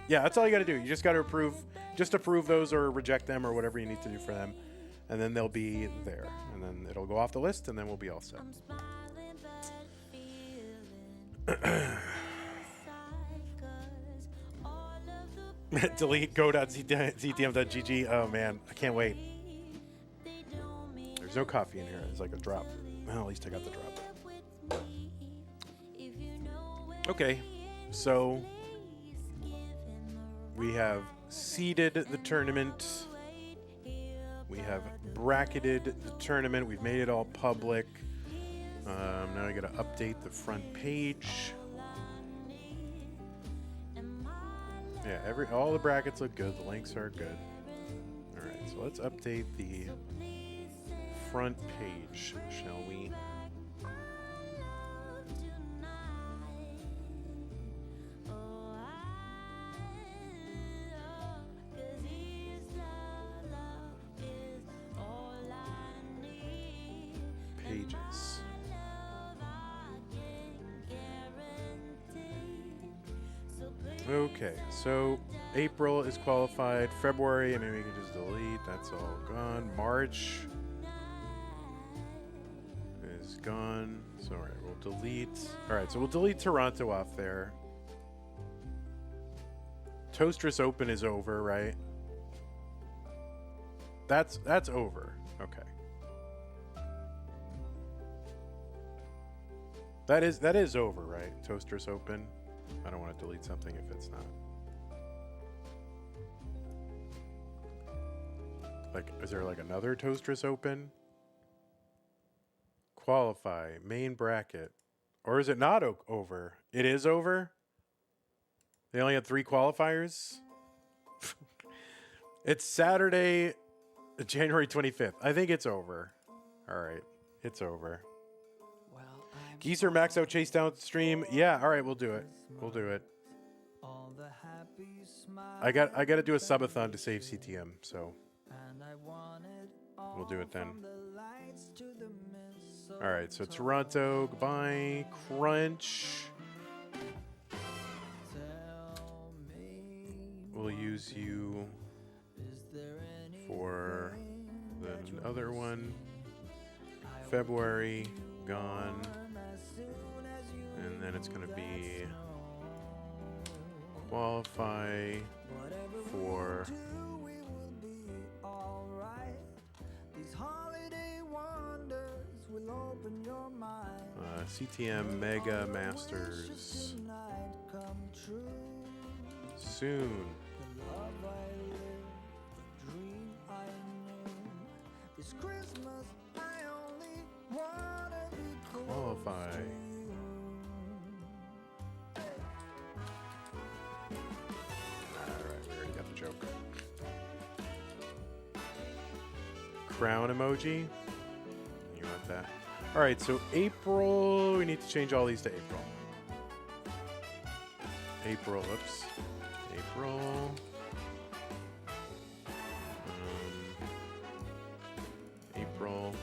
Yeah, that's all you got to do. You just got to approve. Just approve those or reject them or whatever you need to do for them. And then they'll be there. And then it'll go off the list and then we'll be all set. Delete go.ztm.gg. Oh, man. I can't wait. There's no coffee in here. It's like a drop. Well, at least I got the drop. Okay. So we have seeded the tournament. We have bracketed the tournament. We've made it all public. Now I gotta update the front page. Yeah, all the brackets look good. The links are good. All right, so let's update the front page, shall we? Pages. Okay, so April is qualified. February, I mean, we can just delete. That's all gone. March is gone. So, all right, we'll delete. All right, so we'll delete Toronto off there. Toastress Open is over, right? That's over. Okay. That is over, right? Toastress Open. I don't want to delete something if it's not. Like, is there like another Toastress Open? Qualify, main bracket. Or is it not over? It is over? They only had 3 qualifiers? It's Saturday, January 25th. I think it's over. All right, it's over. Geezer max out chase down stream. Yeah, all right, we'll do it. We'll do it. I got to do a subathon to save CTM, so we'll do it then. All right, so Toronto, goodbye. Crunch. We'll use you for the other one. February, gone. And then it's going to be qualify for CTM Mega Masters soon. Qualify. Alright, we already got the joke. Crown emoji. You want that? Alright, so April, we need to change all these to April. April, oops. April. April.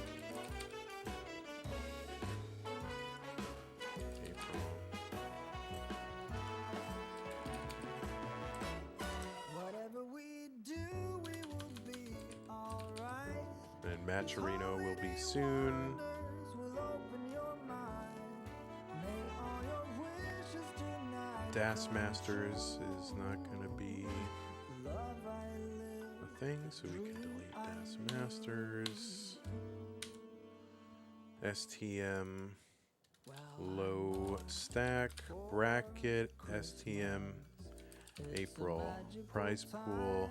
Maturino will be soon. Das Masters is not going to be a thing, so we can delete Das Masters. STM low stack bracket STM April prize pool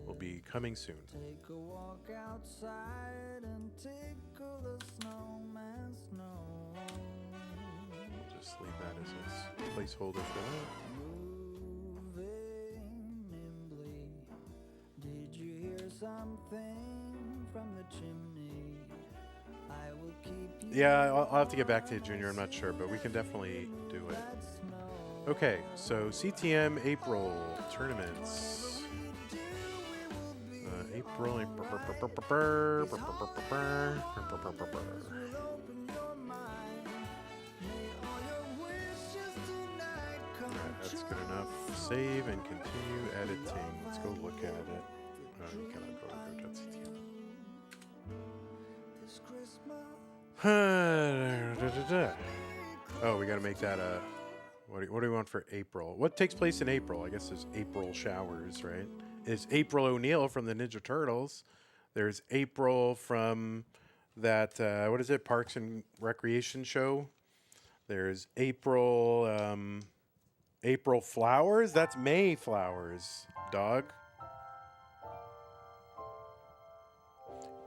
will be coming soon. Take a walk outside and tickle the snowman's snow. We'll just leave that as a placeholder for that. Moving nimbly. Did you hear something from the chimney? I Yeah, I'll have to get back to you, Junior. I'm not sure, but we can definitely do it. Okay, so CTM April tournaments. April. Alright, that's good enough. Save and continue editing. Let's go look at it. Oh, you cannot go to CTM. Oh, we gotta make that a... What do we want for April? What takes place in April? I guess there's April showers, right? Is April O'Neil from the Ninja Turtles. There's April from that, what is it, Parks and Recreation show. There's April, April Flowers? That's May Flowers, dog.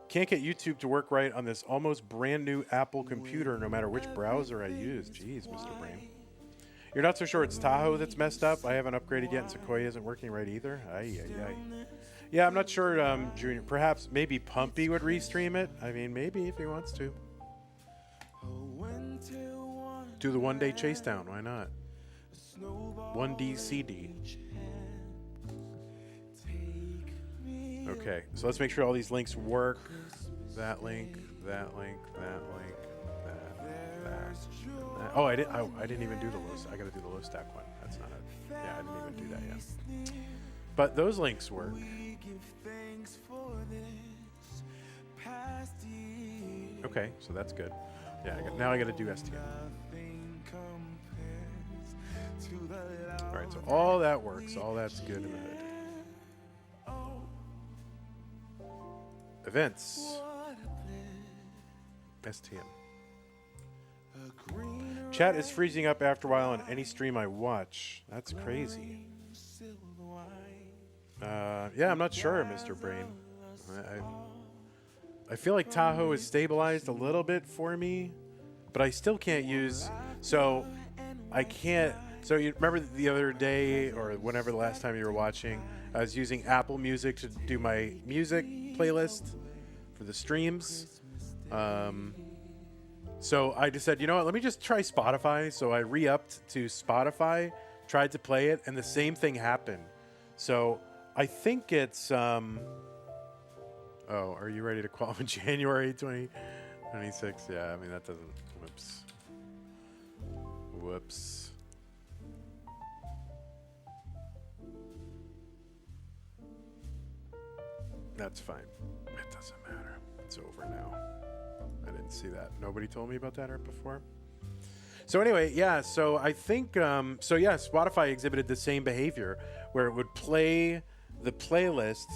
Can't get YouTube to work right on this almost brand new Apple computer no matter which browser I use. Jeez, Mr. Brain. You're not so sure it's Tahoe that's messed up? I haven't upgraded yet and Sequoia isn't working right either? Ay, ay, ay. Yeah, I'm not sure, Junior. Perhaps maybe Pumpy would restream it. I mean, maybe if he wants to. Do the one-day chase down. Why not? 1D CD. Okay, so let's make sure all these links work. That link, that link, that link, that. Oh, I didn't even do the low. I got to do the low stack one. That's not it. Yeah, I didn't even do that yet. But those links work. Okay, so that's good. Yeah, now I got to do STM. All right, so all that works. All that's good in the hood. Events. STM. Chat is freezing up after a while on any stream I watch. That's crazy. Yeah, I'm not sure, Mr. Brain. I feel like Tahoe is stabilized a little bit for me, but I still can't use... So, I can't... So, you remember the other day, or whenever the last time you were watching, I was using Apple Music to do my music playlist for the streams. So I just said, you know what, let me just try Spotify. So I re-upped to Spotify, tried to play it, and the same thing happened. So I think it's... Oh, are you ready to qualify in January 2026? Yeah, I mean, that doesn't... Whoops. Whoops. That's fine. It doesn't matter. It's over now. I didn't see that. Nobody told me about that art before. So anyway, yeah, so I think, so yeah, Spotify exhibited the same behavior where it would play the playlist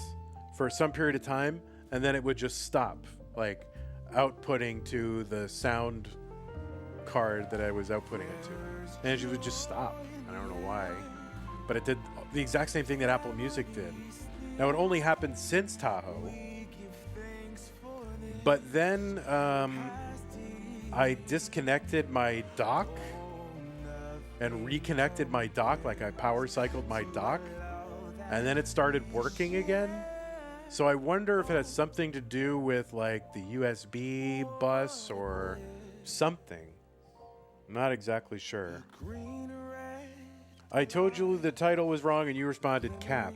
for some period of time and then it would just stop, like outputting to the sound card that I was outputting it to. And it would just stop. I don't know why, but it did the exact same thing that Apple Music did. Now it only happened since Tahoe. But then I disconnected my dock and reconnected my dock, like I power cycled my dock, and then it started working again. So I wonder if it has something to do with like the USB bus or something. I'm not exactly sure. I told you the title was wrong and you responded cap.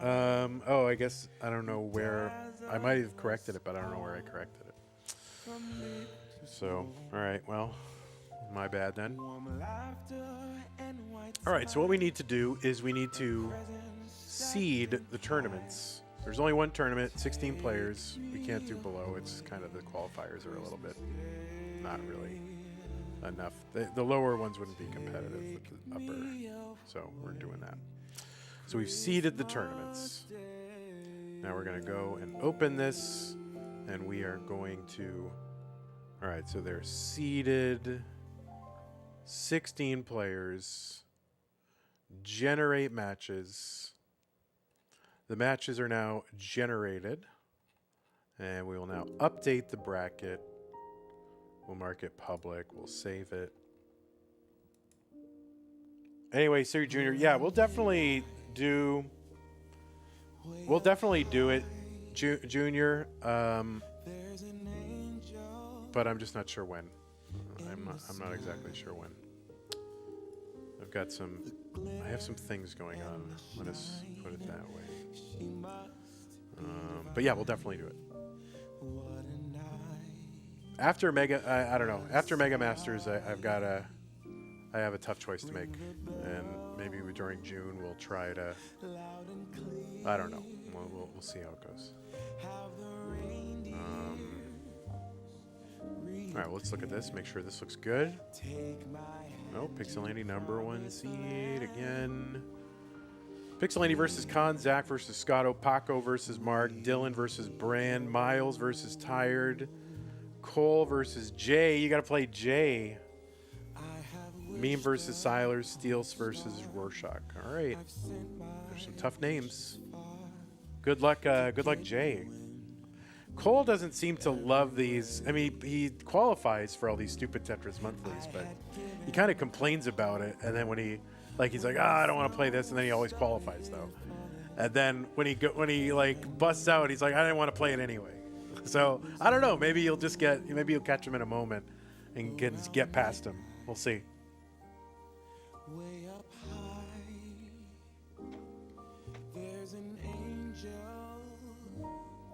Oh, I guess I don't know where. I might have corrected it, but I don't know where I corrected it. So, all right, well, my bad then. All right, so what we need to do is we need to seed the tournaments. There's only one tournament, 16 players. We can't do below. It's kind of the qualifiers are a little bit not really enough. The lower ones wouldn't be competitive with the upper, so we're doing that. So we've seeded the tournaments. Now we're going to go and open this, and we are going to... All right, so they're seeded 16 players. Generate matches. The matches are now generated, and we will now update the bracket. We'll mark it public. We'll save it. Anyway, Siri Jr., yeah, we'll definitely do it, Junior. but I'm just not sure when. I'm not exactly sure when. I've got I have some things going on. Let us put it that way. But yeah, we'll definitely do it. After Mega, I don't know. After Mega Masters, I have a tough choice to make, and maybe during June we'll try to. I don't know. We'll see how it goes. All right, well, let's look at this. Make sure this looks good. Oh, Pixelani #1 seed again. Pixelani versus Con, Zach versus Scotto, Paco versus Mark, Dylan versus Brand, Miles versus Tired, Cole versus Jay. You got to play Jay. Meme versus Silers, Steels versus Rorschach. All right, there's some tough names. Good luck, Jay. Cole doesn't seem to love these. I mean, he qualifies for all these stupid Tetris monthlies, but he kind of complains about it. And then when he's like, I don't want to play this, and then he always qualifies though. And then when he busts out, he's like, I didn't want to play it anyway. So I don't know. Maybe you'll catch him in a moment and get past him. We'll see. Way up high, there's an angel.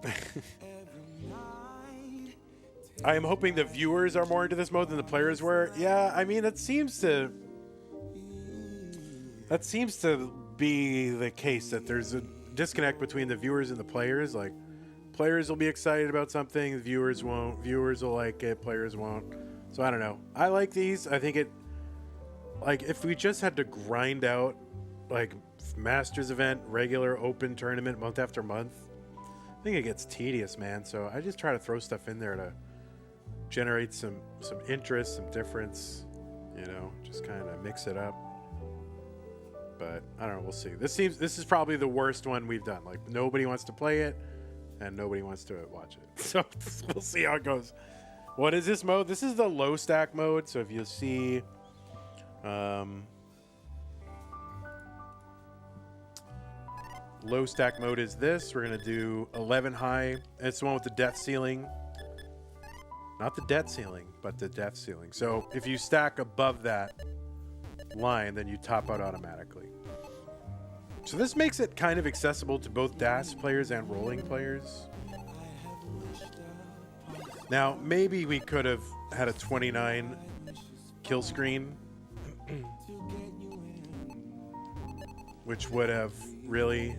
Every night. I am hoping the viewers are more into this mode than the players were. Yeah, I mean, that seems to be the case, that there's a disconnect between the viewers and the players. Like, players will be excited about something, viewers won't. Viewers will like it, players won't. So I don't know. I like these. I think if we just had to grind out like Masters event, regular open tournament month after month, I think it gets tedious, man. So I just try to throw stuff in there to generate some interest, some difference, just kind of mix it up. But I don't know, we'll see. This is probably the worst one we've done. Like, nobody wants to play it and nobody wants to watch it. So we'll see how it goes. What is this mode? This is the low stack mode. So if you see low stack mode is this. We're going to do 11 high. It's the one with the death ceiling. Not the debt ceiling, but the death ceiling. So if you stack above that line, then you top out automatically. So this makes it kind of accessible to both DAS players and rolling players. Now, maybe we could have had a 29 kill screen, which would have really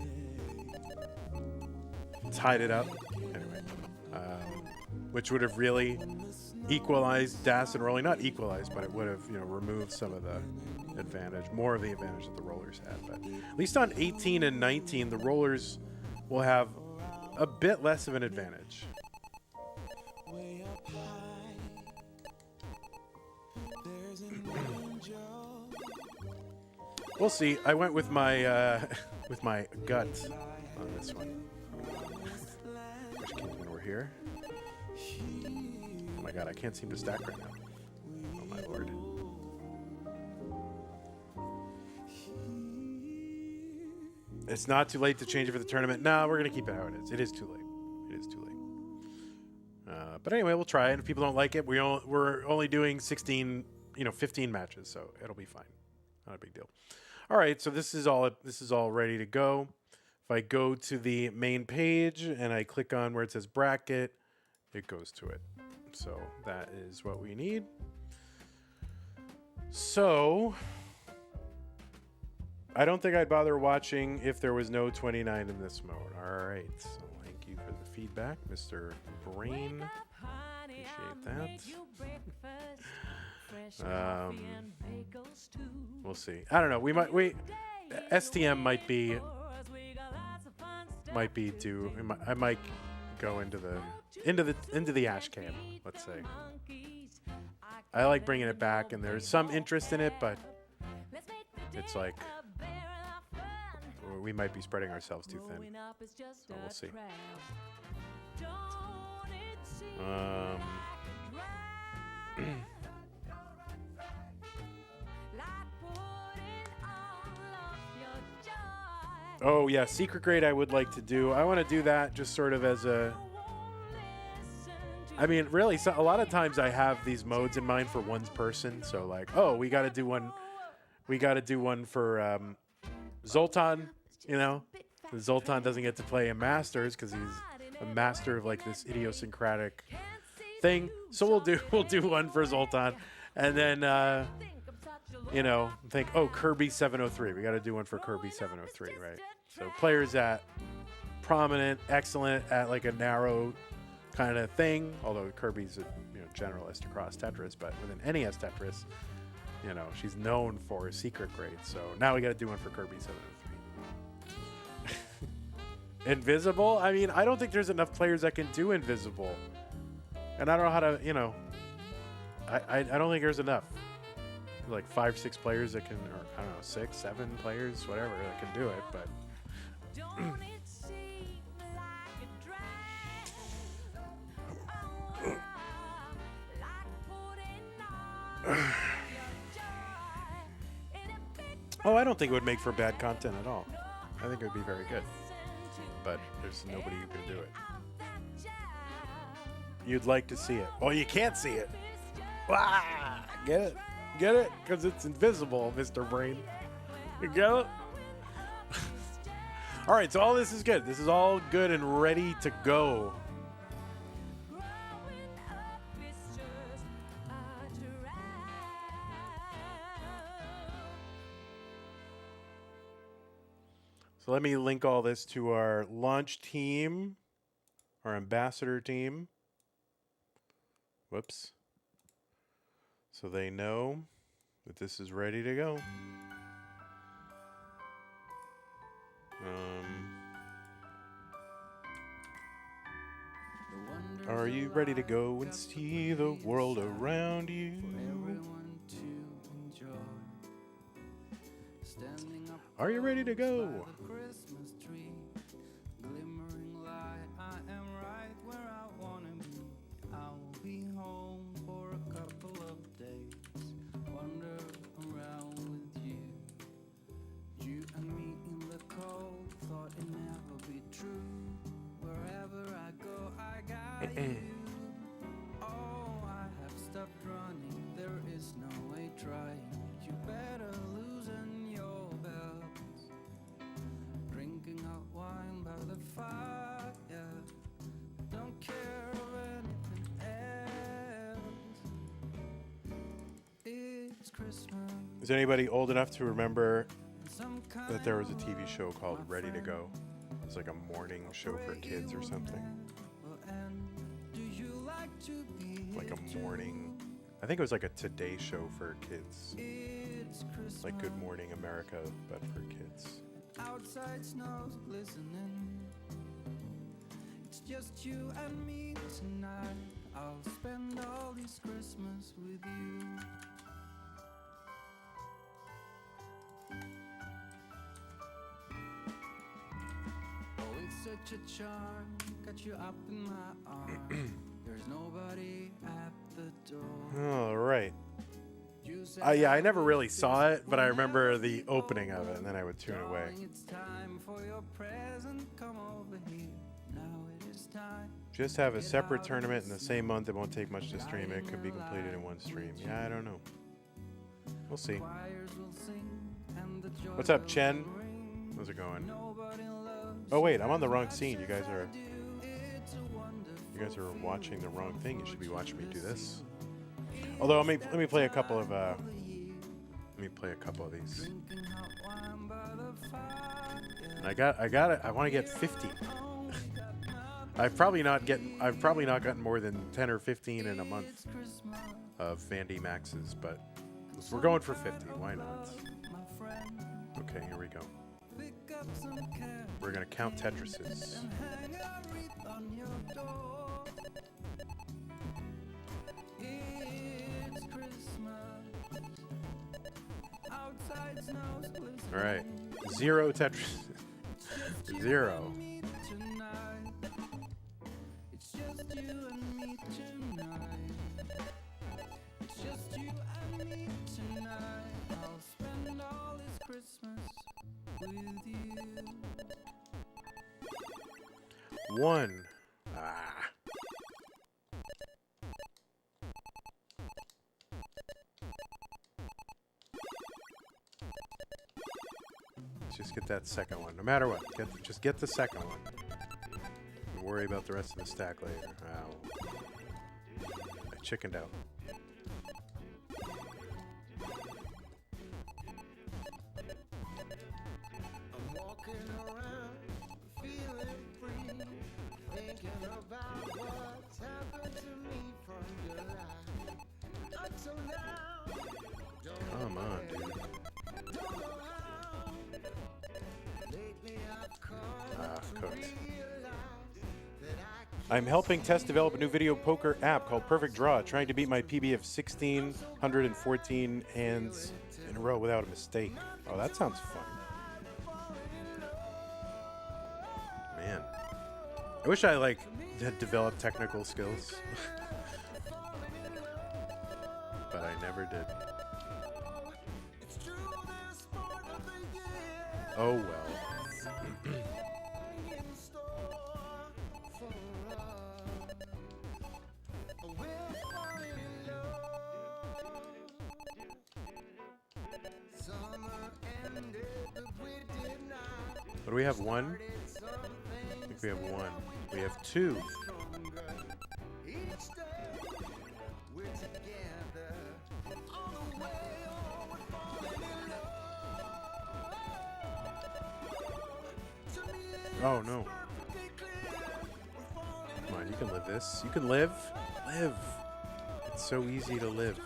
tied it up. Anyway, which would have really equalized DAS and rolling. Not equalized, but it would have, removed some of the advantage, more of the advantage that the rollers had. But at least on 18 and 19, the rollers will have a bit less of an advantage. Way up high, there's an angel. We'll see. I went with my gut on this one. Which came when we're here. Oh my god, I can't seem to stack right now. Oh my lord. It's not too late to change it for the tournament. No, we're going to keep it how it is. It is too late. It is too late. But anyway, we'll try it. If people don't like it, we're only doing 16, 15 matches, so it'll be fine. Not a big deal. All right, so this is all ready to go. If I go to the main page and I click on where it says bracket, it goes to it. So that is what we need. So I don't think I'd bother watching if there was no 29 in this mode. All right, so thank you for the feedback, Mr. Brain. Appreciate that. We'll see. I don't know. STM might be too. I might go into the ash can. Let's say. I like bringing it back, and there's some interest in it, but it's like we might be spreading ourselves too thin. So we'll see. Oh yeah, secret grade I would like to do. I want to do that just sort of as a I mean, really, so a lot of times I have these modes in mind for one person. So like, oh, we got to do one. We got to do one for Zoltan. You know, Zoltan doesn't get to play in Masters because he's a master of like this idiosyncratic thing. So we'll do one for Zoltan, and then you know, think, oh, Kirby 703. We got to do one for Kirby 703, right? So players that prominent, excellent at like a narrow kind of thing. Although Kirby's a generalist across Tetris, but with an NES Tetris, you know, she's known for secret grades. So now we got to do one for Kirby 703. Invisible? I mean, I don't think there's enough players that can do invisible, and I don't know how to, you know, I don't think there's enough. Like 5, 6 players that can, or I don't know, 6, 7 players, whatever, that can do it, but. Oh, I don't think it would make for bad content at all. I think it would be very good. But there's nobody who can do it. You'd like to see it. Oh, you can't see it. Ah, get it? Get it? Because it's invisible, Mr. Brain. You get it? All right, so all this is good. This is all good and ready to go. So let me link all this to our launch team, our ambassador team. Whoops. So they know that this is ready to go. Are you ready to go and see the world around you? Are you ready to go? Is anybody old enough to remember that there was a TV show called Ready to Go? It's like a morning show for kids or something. Like a morning, I think it was like a Today show for kids. Like Good Morning America, but for kids. Outside snow's glistening. It's just you and me tonight. I'll spend all this Christmas with you. Such a charm, got you up in my arms. There's nobody at the door. All right. Yeah, I never really saw it, but I remember the opening of it, and then I would tune away. It's time for your present. Come over here. Now it is time. Just have a separate tournament in the same month. It won't take much to stream. It could be completed in one stream. Yeah, I don't know. We'll see. What's up, Chen? How's it going? Oh wait, I'm on the wrong scene. You guys are watching the wrong thing. You should be watching me do this. Although let me play a couple of these. I want to get 50. I've probably not gotten more than 10 or 15 in a month of Vandy Maxes, but we're going for 50. Why not? Okay, here we go. We're gonna count Tetrises. All right, 0 Tetris. 0. One. get that second one. No matter what, just get the second one. And worry about the rest of the stack later. Ow. I chickened out. I'm walking around, feeling free, thinking about what's happened to me from your life. Until now, Come on, dude. don't know how. Lately I've come Ah, to cooked. realize that I'm helping Tess develop a new video poker app called Perfect Draw, trying to beat my PB of 1,614 hands in a row without a mistake. Oh, that sounds fun. Man. I wish I, like, had developed technical skills. But I never did. Oh, well. What do we have? One? I think we have one. We have two. Oh no. Come on, you can live this. You can live. Live. It's so easy to live.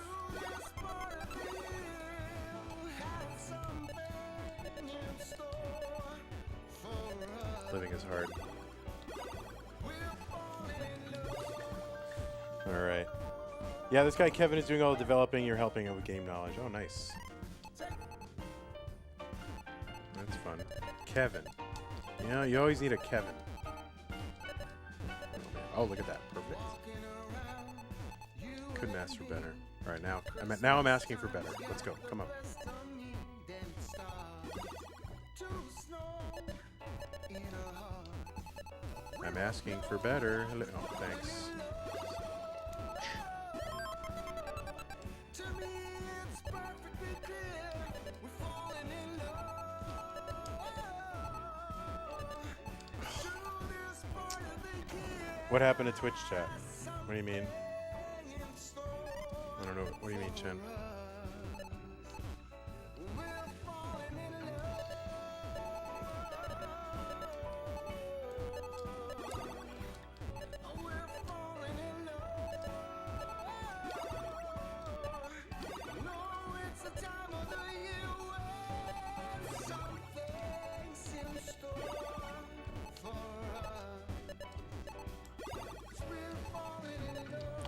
Living is hard. Alright. Yeah, this guy Kevin is doing all the developing. You're helping him with game knowledge. Oh, nice. That's fun. Kevin. You know, you always need a Kevin. Oh, look at that. Perfect. Couldn't ask for better. Alright, now I'm asking for better. Let's go. Come on. I'm asking for better. Hello. Oh, thanks. What happened to Twitch chat? What do you mean? I don't know. What do you mean, Chen?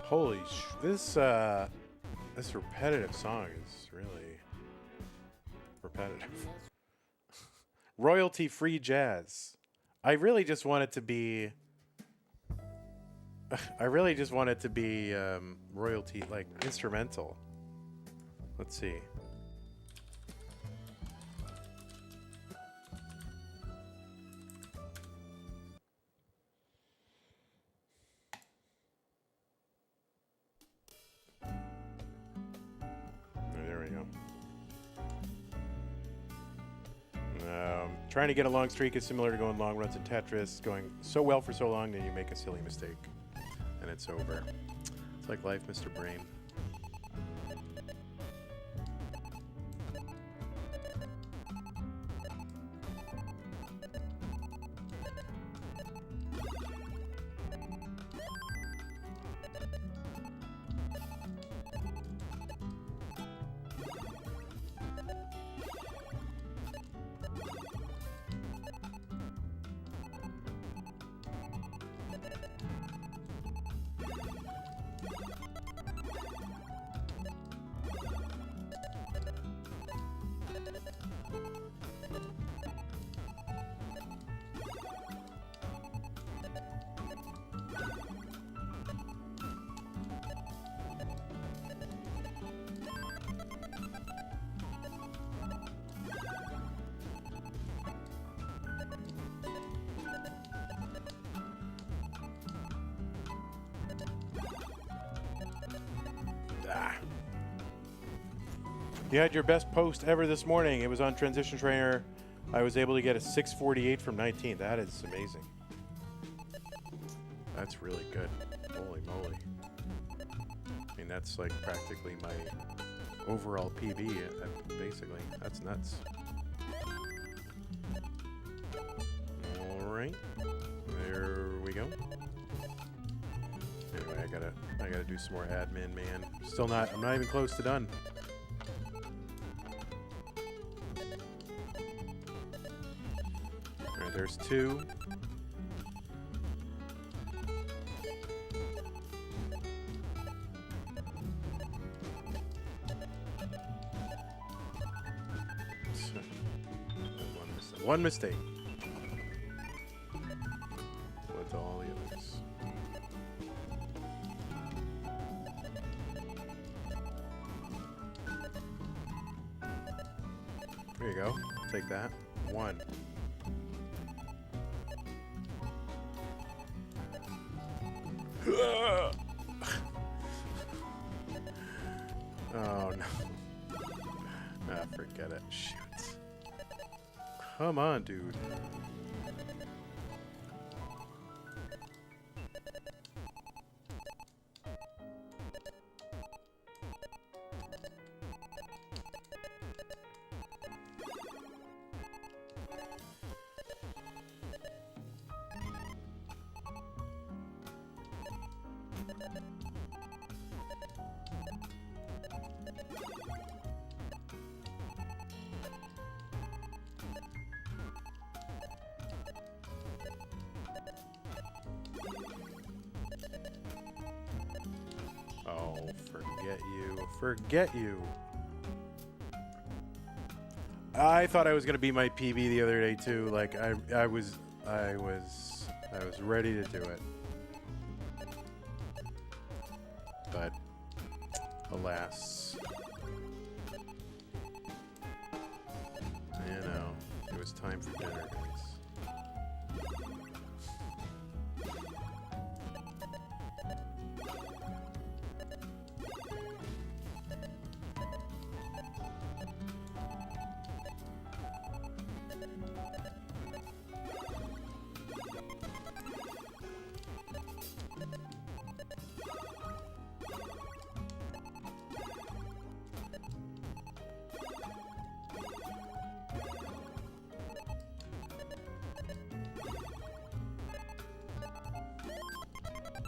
Holy this repetitive song is really repetitive. Royalty-free jazz. I really just want it to be royalty, like instrumental. Let's see. Trying to get a long streak is similar to going long runs in Tetris. Going so well for so long, then you make a silly mistake, and it's over. It's like life, Mr. Brain. You had your best post ever this morning. It was on Transition Trainer I was able to get a 648 from 19. That is amazing. That's really good. Holy moly. I mean, that's like practically my overall PB, basically. That's nuts. Alright. There we go. Anyway, I gotta do some more admin, man. I'm not even close to done. Alright, there's 2. One mistake. With all the others. There you go. Take that. 1. Oh no. Ah, forget it. Shoot. Come on, dude. Oh, forget you. Forget you. I thought I was gonna beat my PB the other day too. Like I was ready to do it. But alas. You know, it was time for dinner, guys.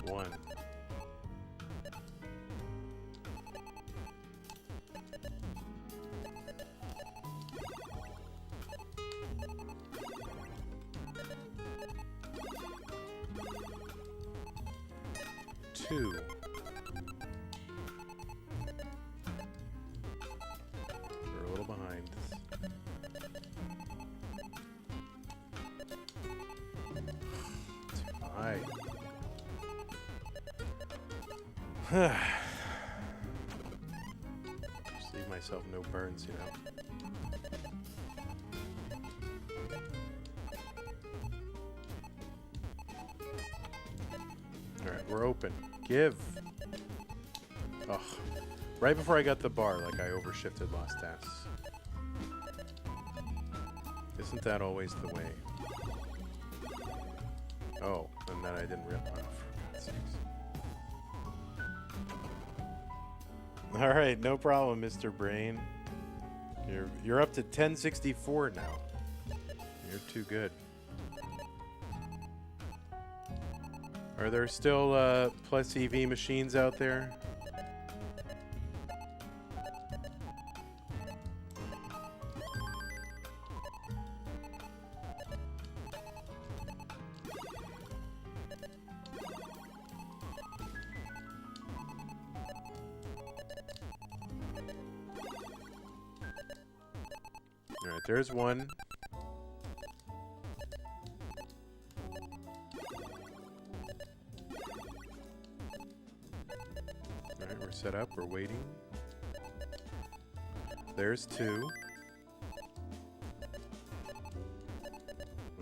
One. Two. We're a little behind. Too high. Just leave myself no burns, you know. Alright, we're open. Give! Ugh. Right before I got the bar, like I overshifted lost tasks. Isn't that always the way? Oh, and then I didn't realize. Oh, for God's sakes. All right, no problem, Mr. Brain. You're up to 1064 now. You're too good. Are there still plus EV machines out there? Alright, there's one. Alright, we're set up, we're waiting. There's two.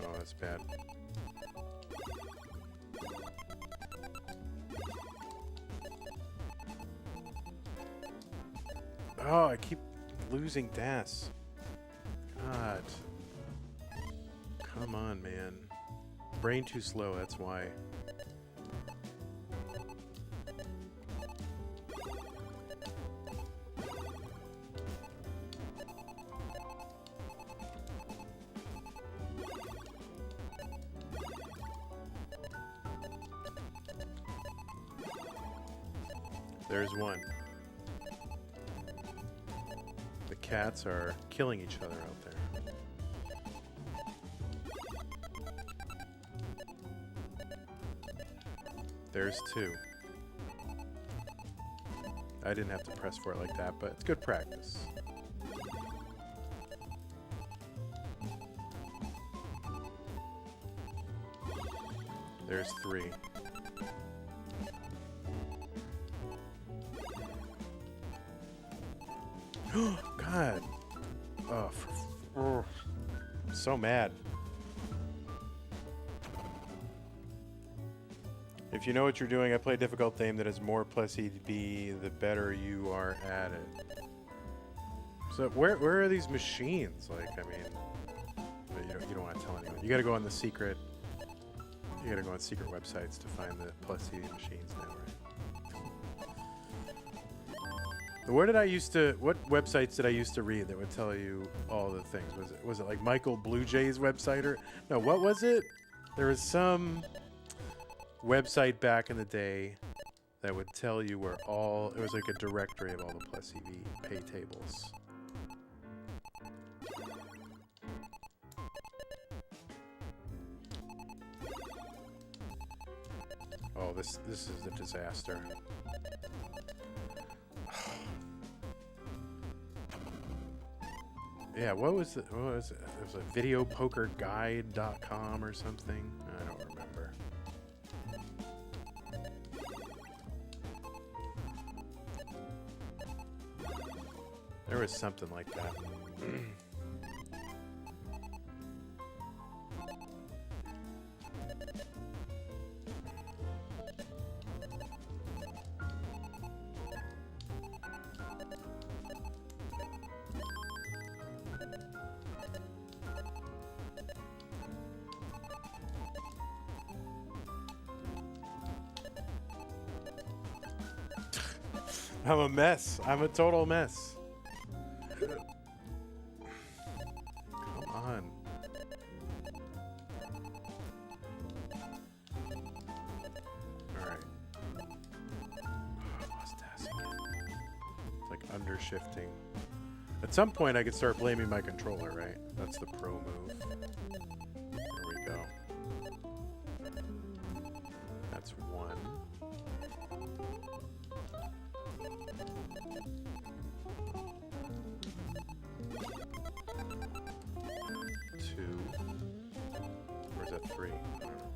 Oh, that's bad. Oh, I keep losing DAS. God. Come on, man. Brain too slow, that's why. There's one. The cats are killing each other out there. There's two. I didn't have to press for it like that, but it's good practice. There's three. God. Oh, I'm so mad. If you know what you're doing, I play a difficult game that has more plus EDB, the better you are at it. So where are these machines? Like, I mean, you don't want to tell anyone. You got to go on the secret. You got to go on secret websites to find the plus EDB machines now, right? Where did I used to? What websites did I used to read that would tell you all the things? Was it like Michael Blue Jay's website or no? What was it? There was some website back in the day that would tell you where all. It was like a directory of all the plus EV pay tables. Oh, this is a disaster. Yeah, what was it? It was like videopokerguide.com or something. I don't remember. There was something like that. I'm a mess. I'm a total mess. Come on. Alright. Lost task again. It's like undershifting. At some point I could start blaming my controller, right? That's the pro move. There we go. That's one. Two. Or is that three? I don't know.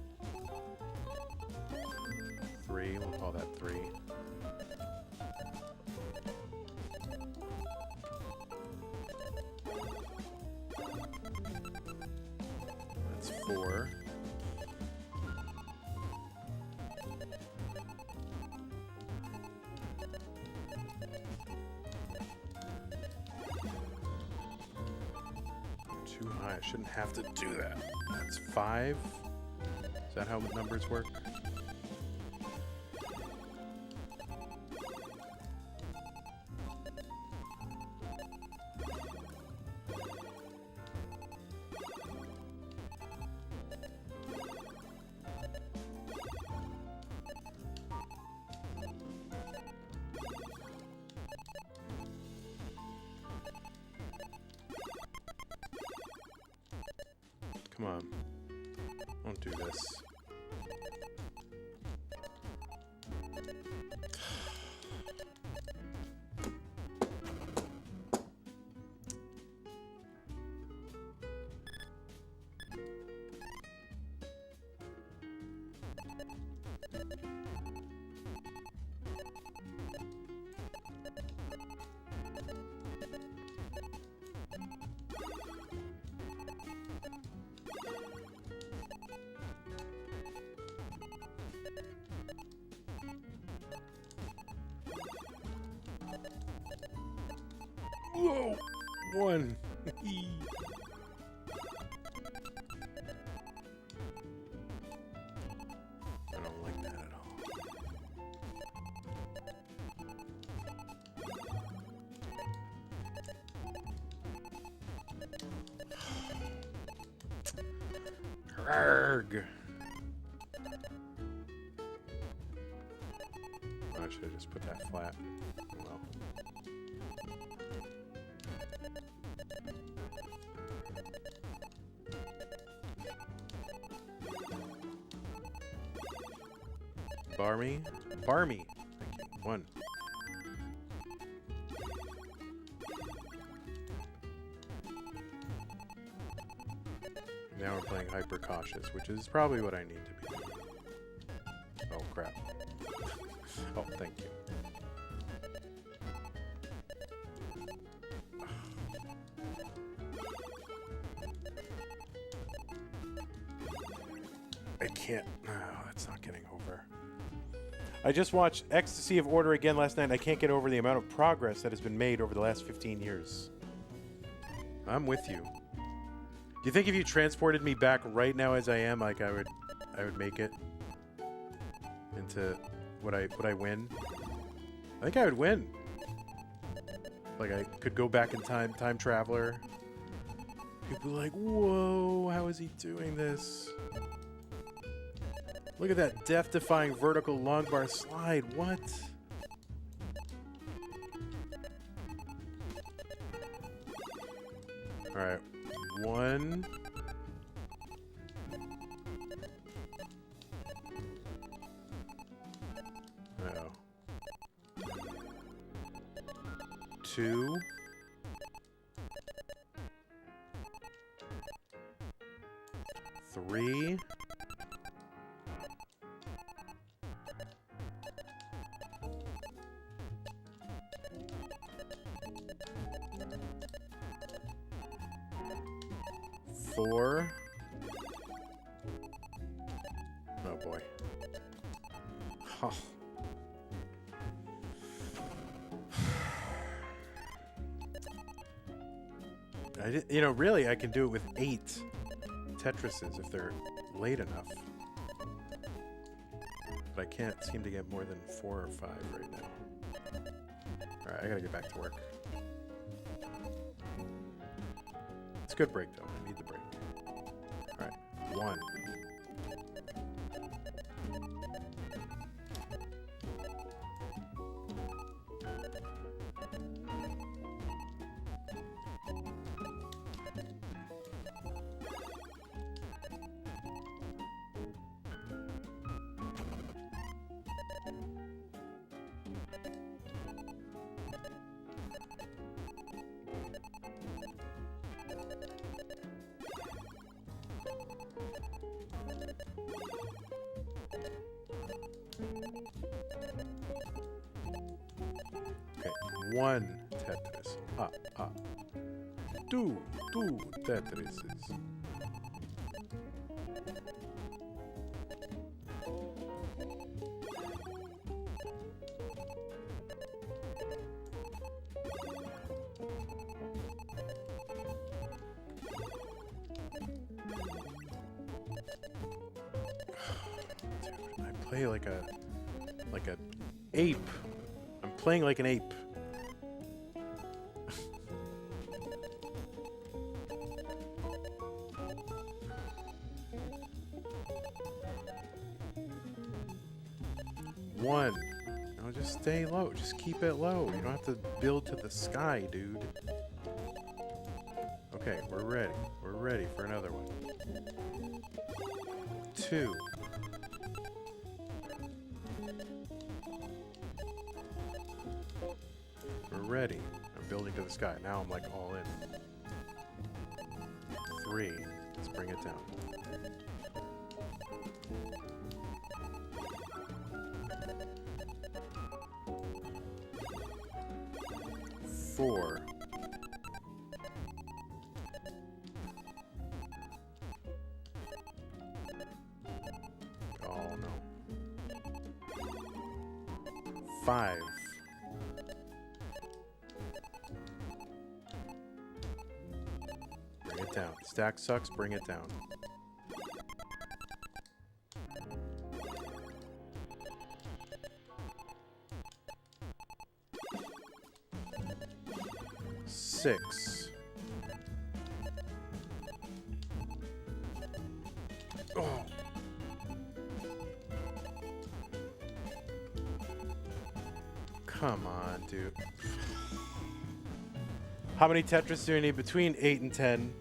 Three, we'll call that three. That's four. Too high. I shouldn't have to do that. That's five. Is that how numbers work? Come on. Don't do this. Whoa! One. Arrgh. I should have just put that flat. Well. Barmy? Barmy. Thank you. 1. Now we're playing hyper cautious, which is probably what I need to be doing. Oh, crap. Oh, thank you. I can't. Oh, that's not getting over. I just watched Ecstasy of Order again last night. I can't get over the amount of progress that has been made over the last 15 years. I'm with you. Do you think if you transported me back right now as I am, like I would make it into would I win? I think I would win. Like I could go back in time traveler. People are like, whoa, how is he doing this? Look at that death-defying vertical long bar slide. What? All right, 1. Oh. 2. 3. 4. Oh boy. Oh. You know, really, I can do it with 8 Tetrises if they're late enough. But I can't seem to get more than 4 or 5 right now. Alright, I gotta get back to work. It's a good break, though. I need the break. Alright, 1. Okay, 1 Tetris. Ah. 2 Tetrises. Dude, I play like a ape. I'm playing like an ape. One. No, just stay low. Just keep it low. You don't have to build to the sky, dude. Okay, we're ready. We're ready for another one. 2. We're ready. I'm building to the sky. Now I'm like all in. 3. Let's bring it down. 4. Oh no. 5. Bring it down. Stack sucks, bring it down. 6. Come on, dude. How many Tetris do you need? Between 8 and 10,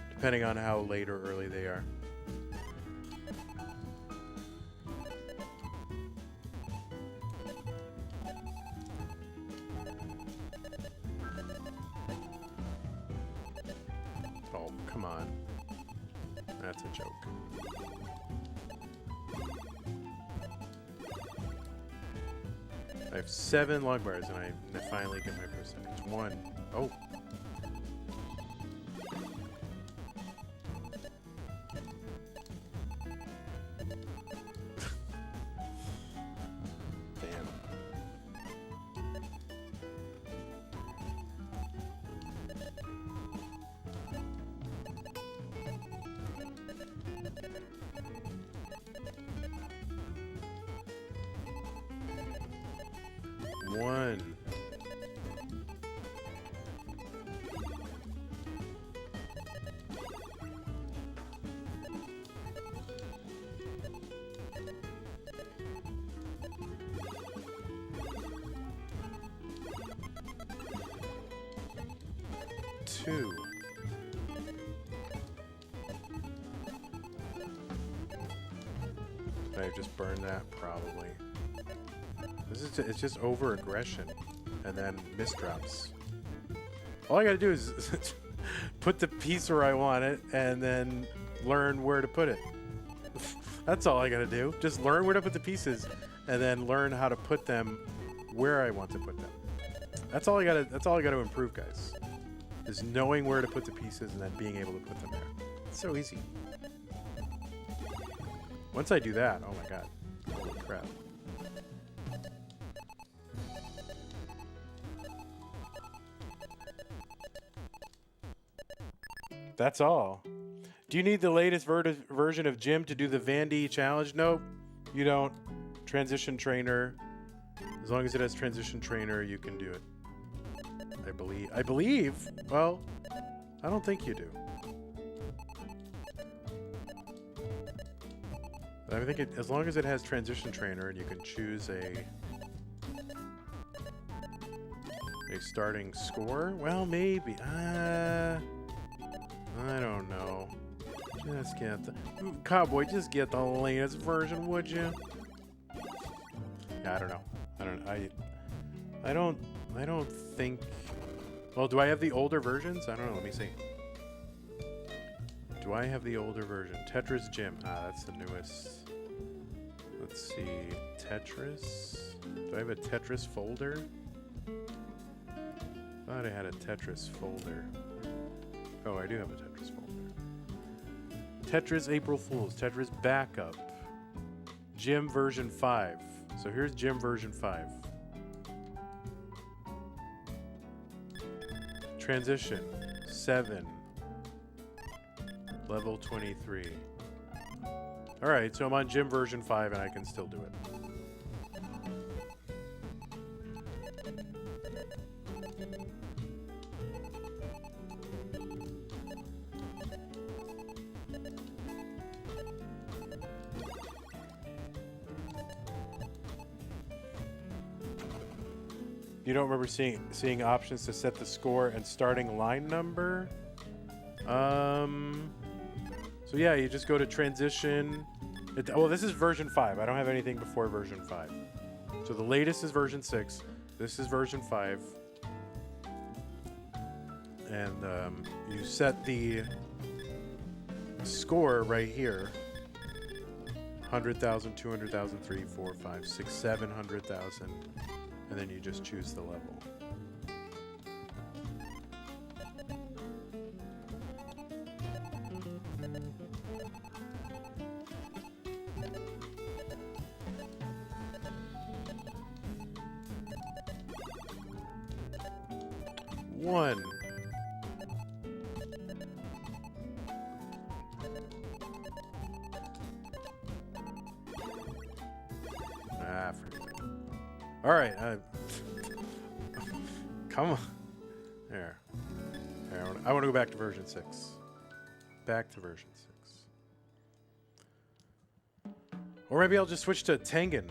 depending on how late or early they are. Oh, come on. That's a joke. I have 7 log bars and I finally get my percentage. 1. Oh. Damn. One. Two. Did I just burn that? Probably. It's just over aggression and then misdrops. All I gotta do is put the piece where I want it and then learn where to put it. That's all I gotta do. Just learn where to put the pieces and then learn how to put them where I want to put them. That's all I gotta improve, guys. Is knowing where to put the pieces and then being able to put them there. It's so easy. Once I do that, oh my god. Holy crap. That's all. Do you need the latest version of Gym to do the Vandy challenge? Nope, you don't. Transition Trainer. As long as it has Transition Trainer, you can do it. I believe. Well, I don't think you do. I think as long as it has Transition Trainer and you can choose a starting score. Well, maybe. I don't know. Just get the Cowboy. Just get the latest version, would you? Yeah, I don't know. I don't think. Well, do I have the older versions? I don't know. Let me see. Do I have the older version? Tetris Gym. Ah, that's the newest. Let's see. Tetris. Do I have a Tetris folder? Thought I had a Tetris folder. Oh, I do have a Tetris folder. Tetris April Fools. Tetris Backup. Gym version 5. So here's Gym version 5. Transition 7. Level 23. Alright, so I'm on Gym version 5 and I can still do it. You don't remember seeing options to set the score and starting line number? So yeah, you just go to transition. Well, this is version 5. I don't have anything before version 5. So the latest is version 6. This is version 5. And you set the score right here. 100,000, 200,000, 3, 4, 5, 6, 700,000. And then you just choose the level. One. Ah, forget it. All right. Come on. There. I want to go back to version 6. Back to version 6. Or maybe I'll just switch to Tengen.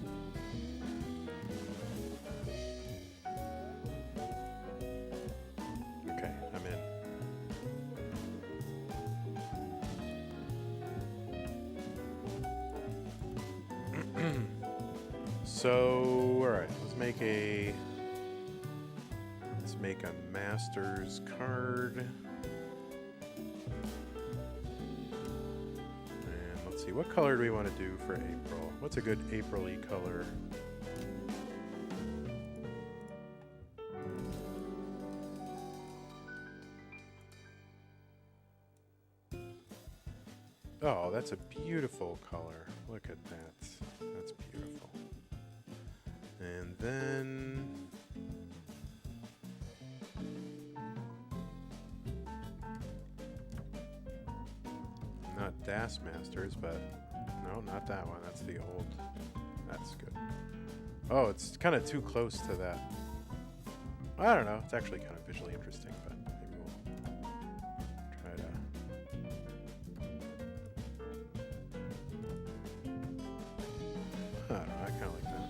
Okay, I'm in. So, all right, let's make a Masters card. And let's see, what color do we want to do for April? What's a good April-y color? Oh, that's a beautiful color. Look at that. That's beautiful. And then not Das Masters, but no, not that one. That's the old. That's good. Oh, it's kind of too close to that. I don't know. It's actually kind of visually interesting, but maybe we'll try to. I don't know. I kind of like that.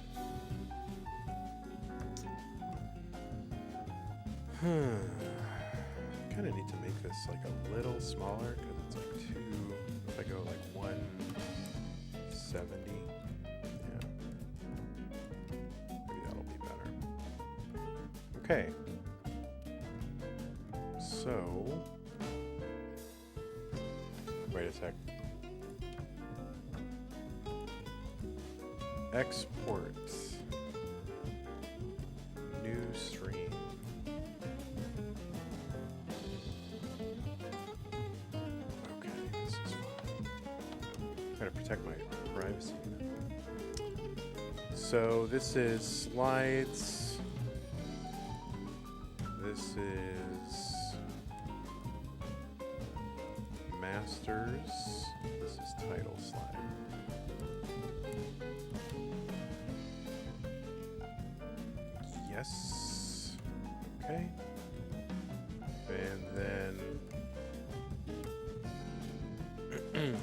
Kind of need to make this like a little smaller because it's like too. If I go like 170, yeah, maybe that'll be better. Okay. So, wait a sec. Export. New stream. Okay, this is fine. Gotta protect my privacy. So this is slides. This is Masters. This is title slide. Yes. Okay. And then and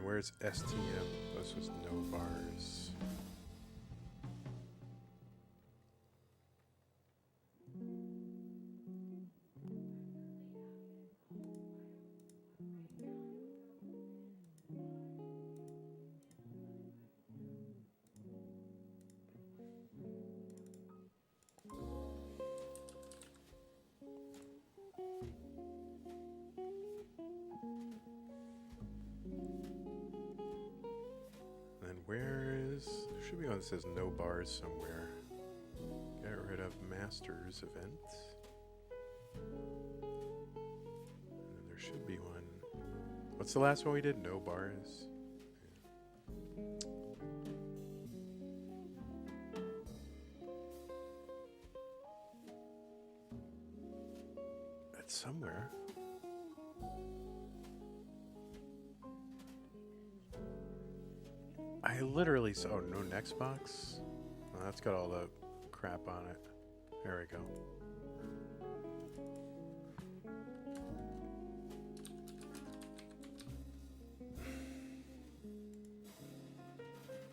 where's STM? This was no bars. Should be one that says no bars somewhere. Get rid of Masters event. And there should be one. What's the last one we did? No bars. Yeah. It's somewhere. I literally saw. Oh, no next box? Oh, that's got all the crap on it. There we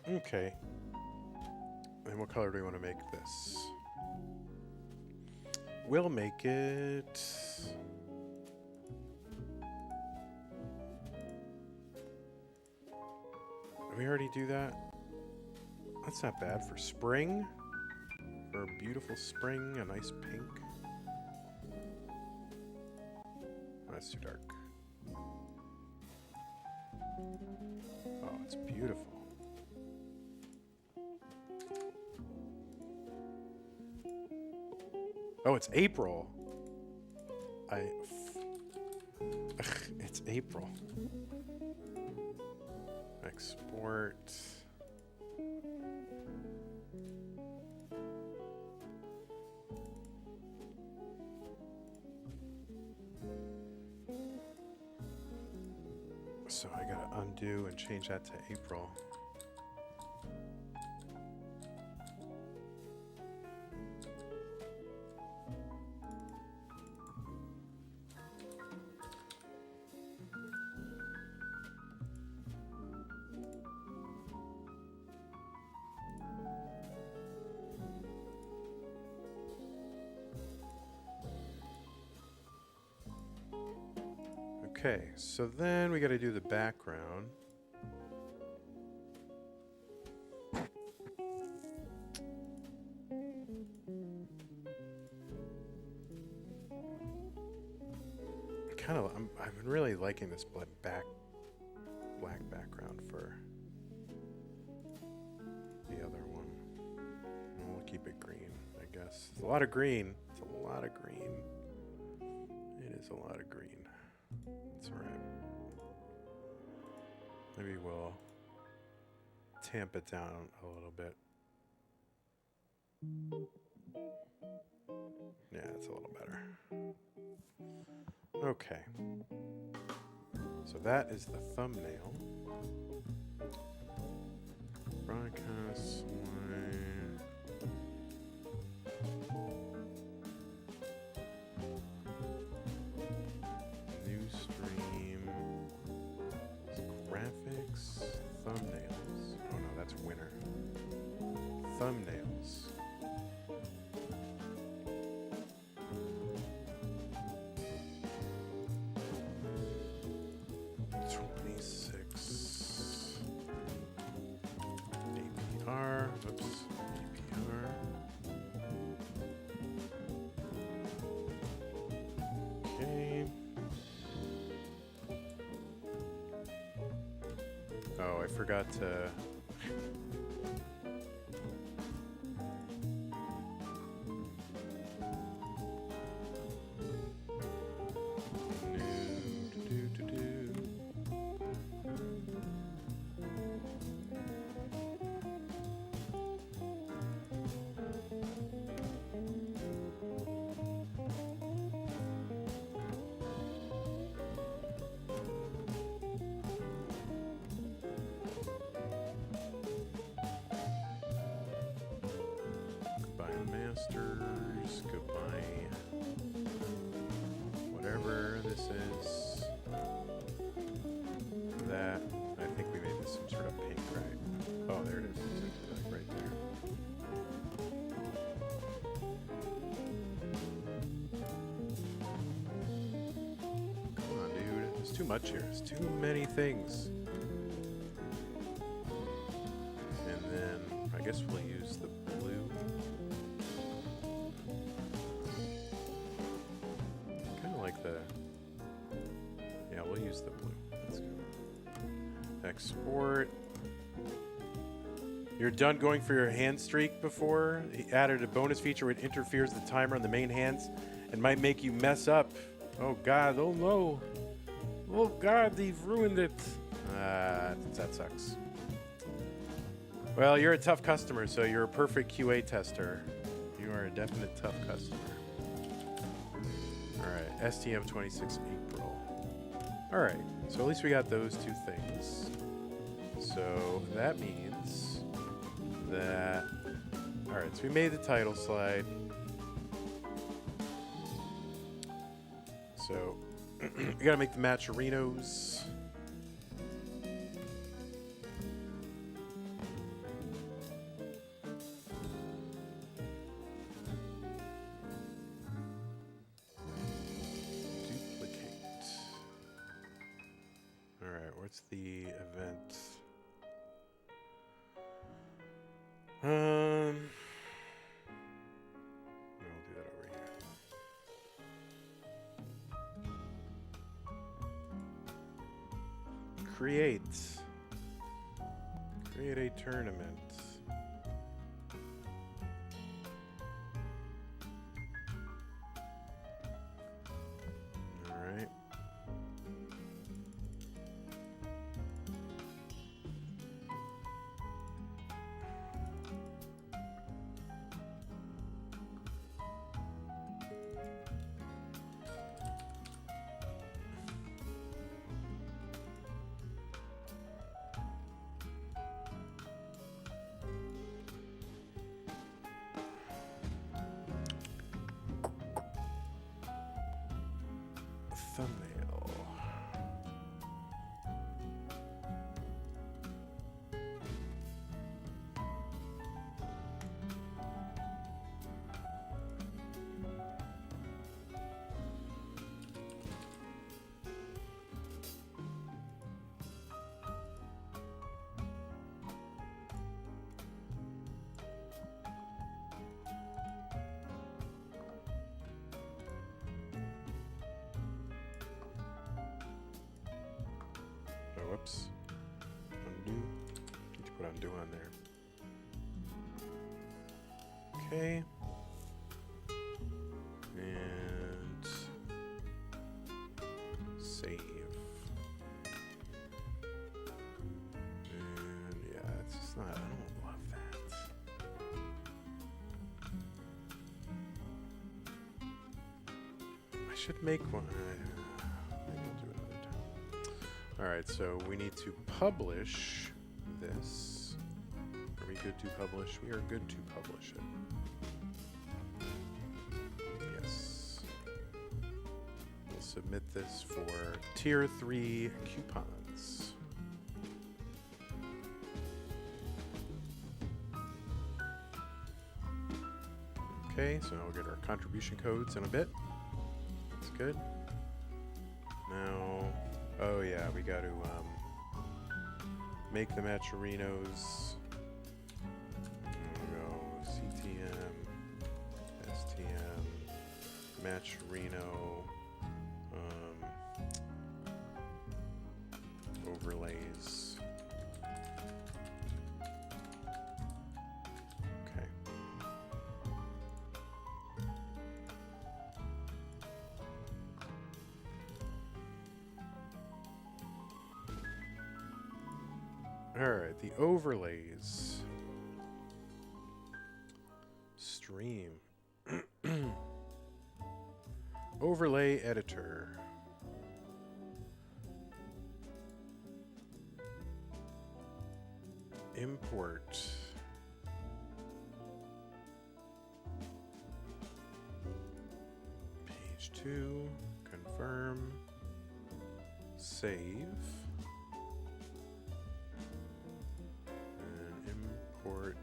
go. Okay. And what color do we want to make this? We'll make it. Did we already do that? That's not bad for spring. For a beautiful spring, a nice pink. Oh, that's too dark. Oh, it's beautiful. Oh, it's April. It's April. Export. So I gotta undo and change that to April. Okay, so then we got to do the background. I've been really liking this black background for the other one. And we'll keep it green, I guess. It's a lot of green. It's a lot of green. It is a lot of green. That's all right. Maybe we'll tamp it down a little bit. Yeah, it's a little better. Okay. So that is the thumbnail. Broadcast line. New stream. Graphics. Thumbnails. Oh no, that's winner. Thumbnails. Oh, I forgot to... Masters, goodbye. Whatever this is. That, I think we made this some sort of pink, right? Oh, there it is. It's like right there. Come on, dude. There's too much here. There's too many things. And then, I guess we'll use the blue. Yeah, we'll use the blue. Let's go. Export. You're done going for your hand streak before? He added a bonus feature which interferes the timer on the main hands and might make you mess up. Oh god, oh no. Oh god, they've ruined it. That sucks. Well, you're a tough customer, so you're a perfect QA tester. You are a definite tough customer. Alright, STM 26 April. Alright, so at least we got those two things. So that means that... Alright, so we made the title slide. So, we gotta make the matcherinos. What's the event? I'll do that over here. Create a tournament. All right. Thumbnail. Oops. Undo. Need to put undo on there. Okay. And save. And yeah, it's just not, I don't love that. I should make one. Maybe I'll do it another time. Alright, so we need to publish this. Are we good to publish? We are good to publish it. Yes. We'll submit this for Tier 3 coupons. Okay, so now we'll get our contribution codes in a bit. That's good. Now, oh yeah, we got to make the matcherinos. We'll go CTM, STM, matcherino, overlays. Okay. Alright, the overlays. Stream. Overlay editor. Import. Page 2. Confirm. Save. Import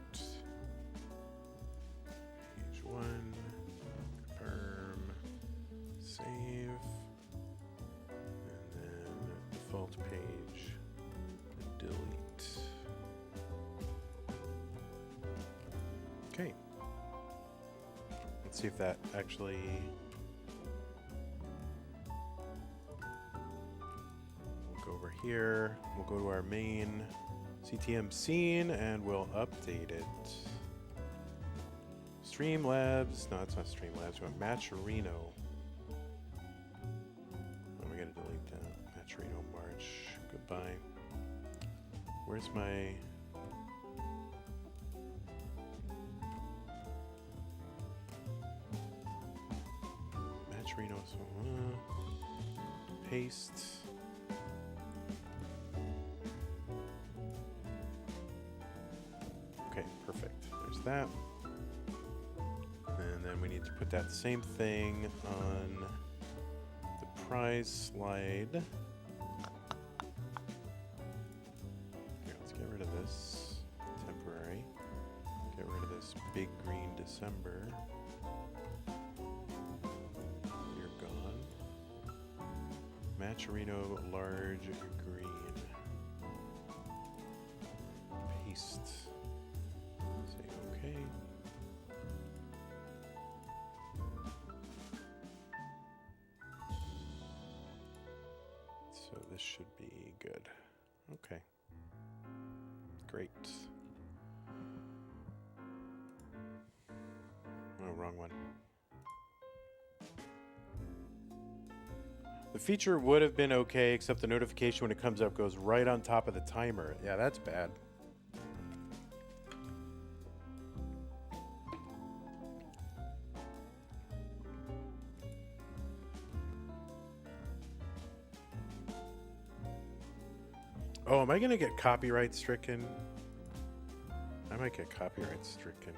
page 1, confirm, save, and then default page, delete. Okay. Let's see if that actually... We'll go over here, we'll go to our main CTM scene and we'll update it. Streamlabs. No, it's not Streamlabs. We want Matcherino. Oh, we gotta delete that. Matcherino March. Goodbye. Where's my... Matcherino. So, paste. Okay, perfect. There's that. And then we need to put that same thing on the prize slide. Here, let's get rid of this. Temporary. Get rid of this big green December. You're gone. Matcherino large green. Paste. Okay. So this should be good. Okay. Great. Oh, wrong one. The feature would have been okay, except the notification when it comes up goes right on top of the timer. Yeah, that's bad. Oh, am I going to get copyright stricken? I might get copyright stricken.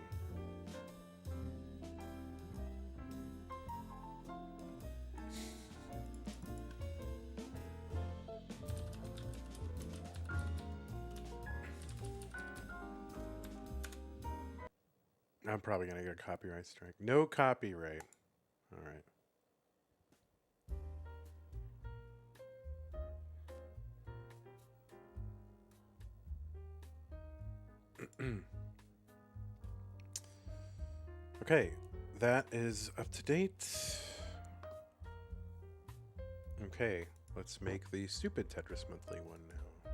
I'm probably going to get a copyright strike. No copyright. All right. Okay, that is up to date. Okay, let's make the stupid Tetris Monthly one now.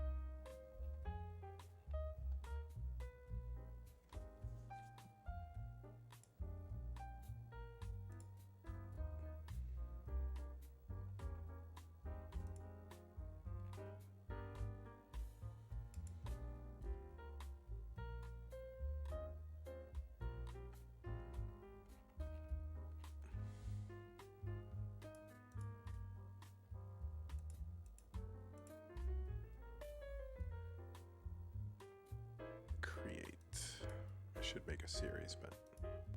should make a series, but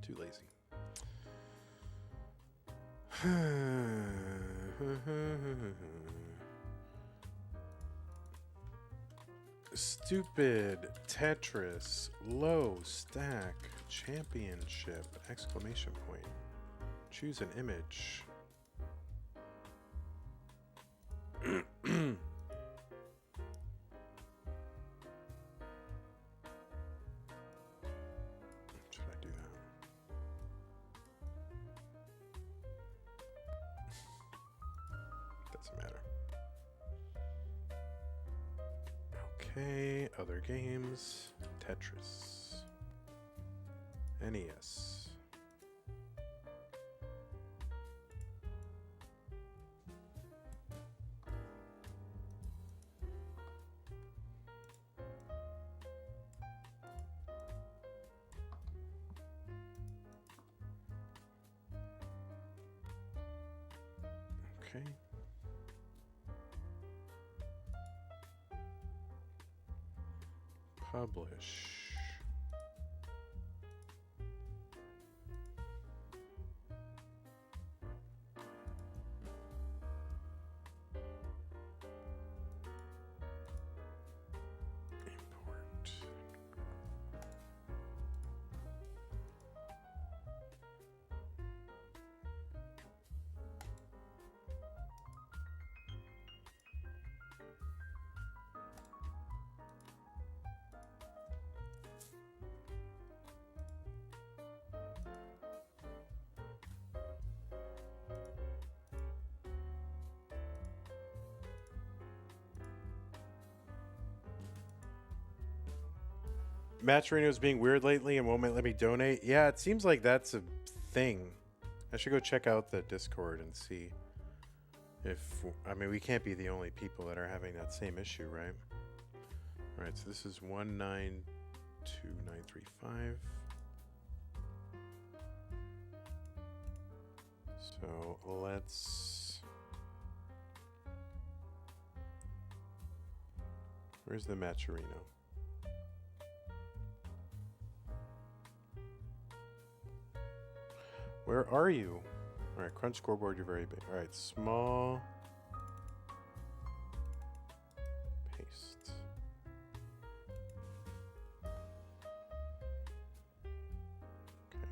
too lazy. Stupid Tetris low stack championship exclamation point. Choose an image. Should I do that? Doesn't matter. Okay, other games. Tetris. NES. Okay. Publish. Import. Matcherino's being weird lately and won't let me donate. Yeah, it seems like that's a thing. I should go check out the Discord and see if... I mean, we can't be the only people that are having that same issue, right? All right, so this is 192,935. So let's... Where's the Matcherino? Where are you? All right, crunch scoreboard, you're very big. All right, small. Paste. Okay.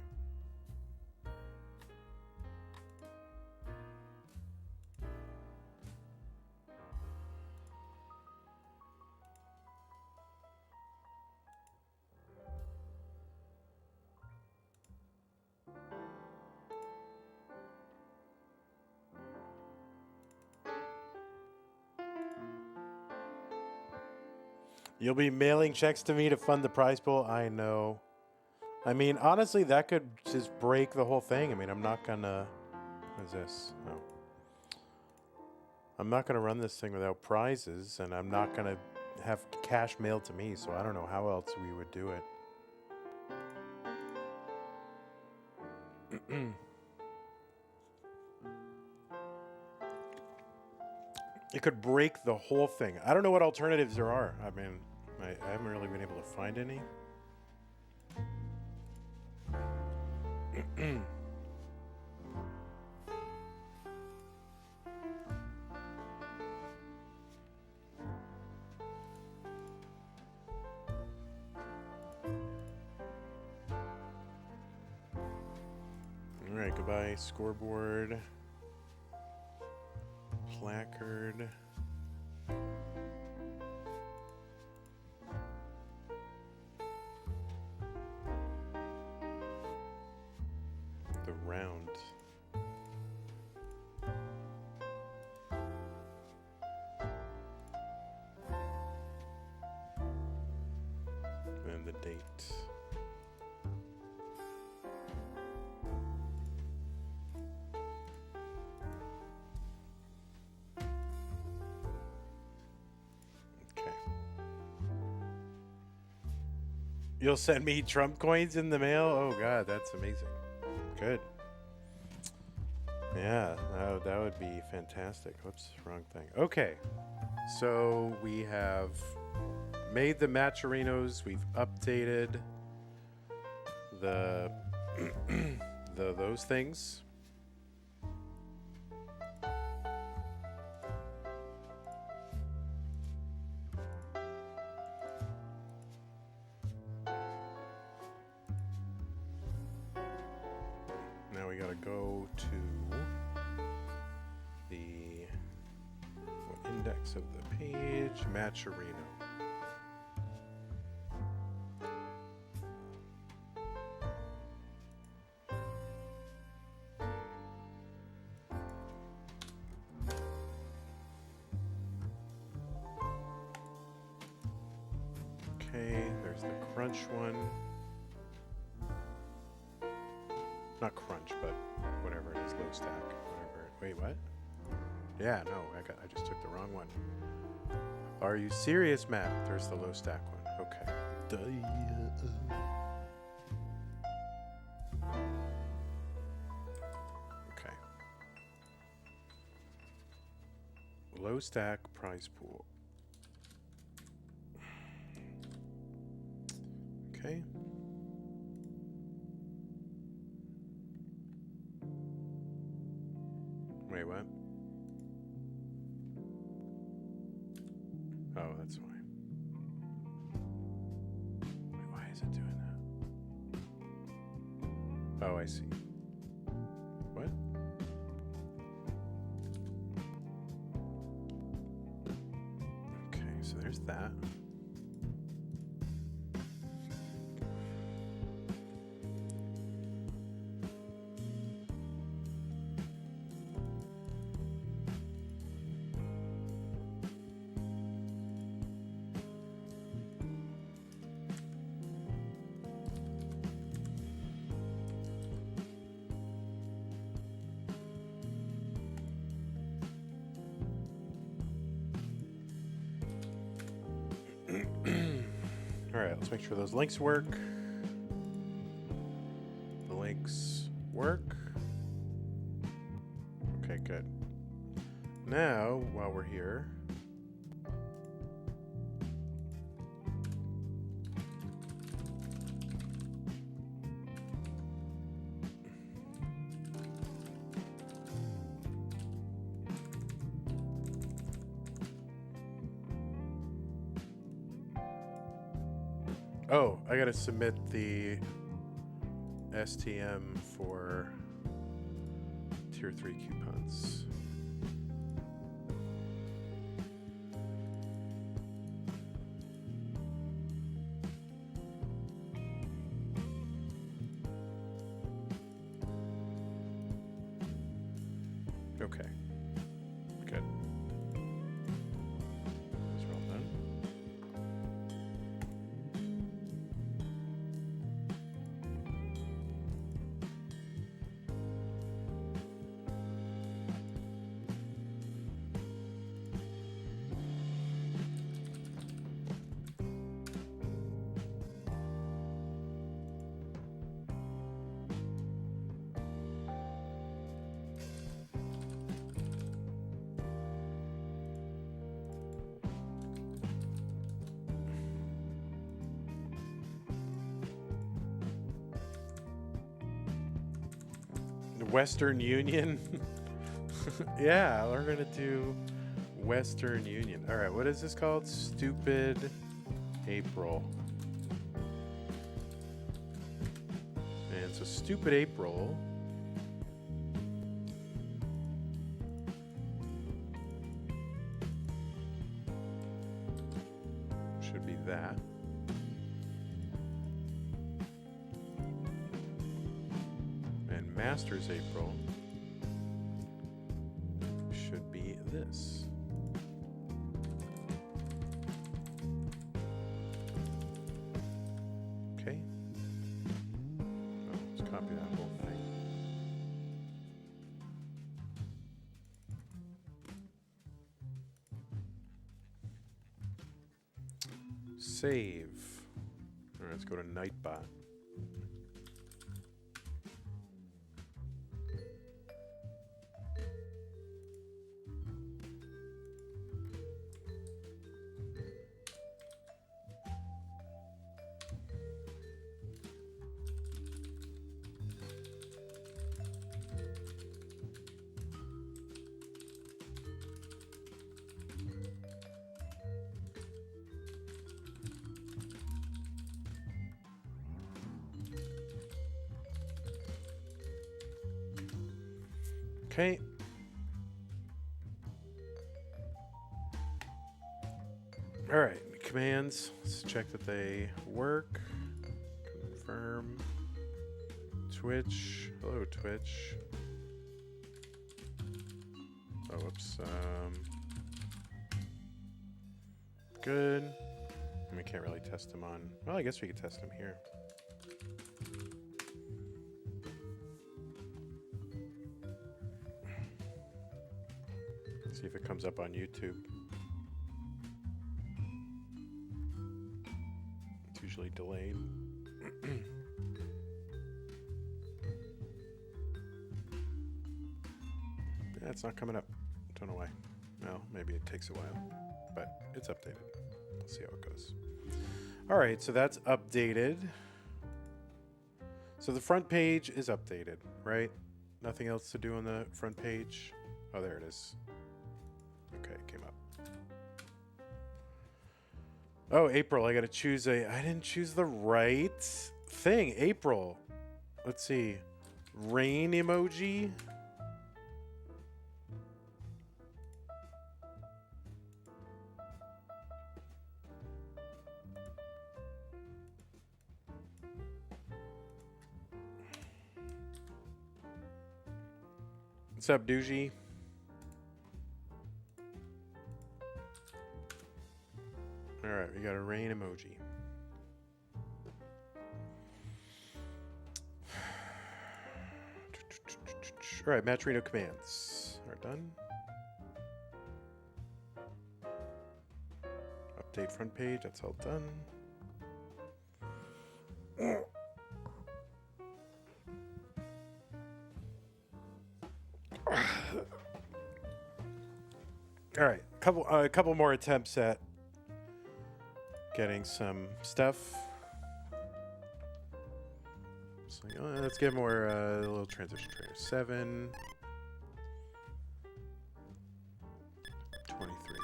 You'll be mailing checks to me to fund the prize pool? I know. I mean, honestly, that could just break the whole thing. I mean, I'm not gonna... What is this? Oh. I'm not gonna run this thing without prizes, and I'm not gonna have cash mailed to me, so I don't know how else we would do it. It could break the whole thing. I don't know what alternatives there are. I mean, I haven't really been able to find any. All right, goodbye, scoreboard. Placard. The round. And the date. You'll send me Trump coins in the mail? Oh, God, that's amazing. Good. Yeah, that would be fantastic. Whoops, wrong thing. Okay, so we have made the Matcherinos. We've updated. the those things. Now we gotta go to the index of the page, Matcherino. Okay, there's the crunch one. Not crunch, but whatever it is, low stack. Whatever. Wait, what? Yeah, no, I just took the wrong one. Are you serious, Matt? There's the low stack one. Okay. Okay. Low stack prize pool. Okay. Wait, what? Oh, that's why. Wait, why is it doing that? Oh, I see. What? Okay, so there's that. Alright, let's make sure those links work. The links work. Okay, good. Now, while we're here, oh, I gotta submit the STM for tier 3 coupons. Okay, good. Those are all done. Western Union. Yeah, we're gonna do Western Union. All right, what is this called? Stupid April. And so Stupid April should be that. And Masters April should be this. Okay. Oh, let's copy that whole thing. Save. All right, let's go to Nightbot. Okay. All right, commands. Let's check that they work. Confirm. Twitch. Hello, Twitch. Oh, whoops. Good. And we can't really test them on. Well, I guess we could test them here. See if it comes up on YouTube. It's usually delayed. Yeah, it's not coming up. Don't know why. Well, maybe it takes a while, but it's updated. Let's see how it goes. All right, so that's updated. So the front page is updated, right? Nothing else to do on the front page. Oh, there it is. Okay, it came up. Oh, April, I got to choose a... I didn't choose the right thing. April. Let's see. Rain emoji. What's up, Doogie? All right, we got a rain emoji. All right, match Reno commands are done. Update front page, that's all done. All right, a couple more attempts at getting some stuff. So, let's get more a little transition trainer. 7, 23.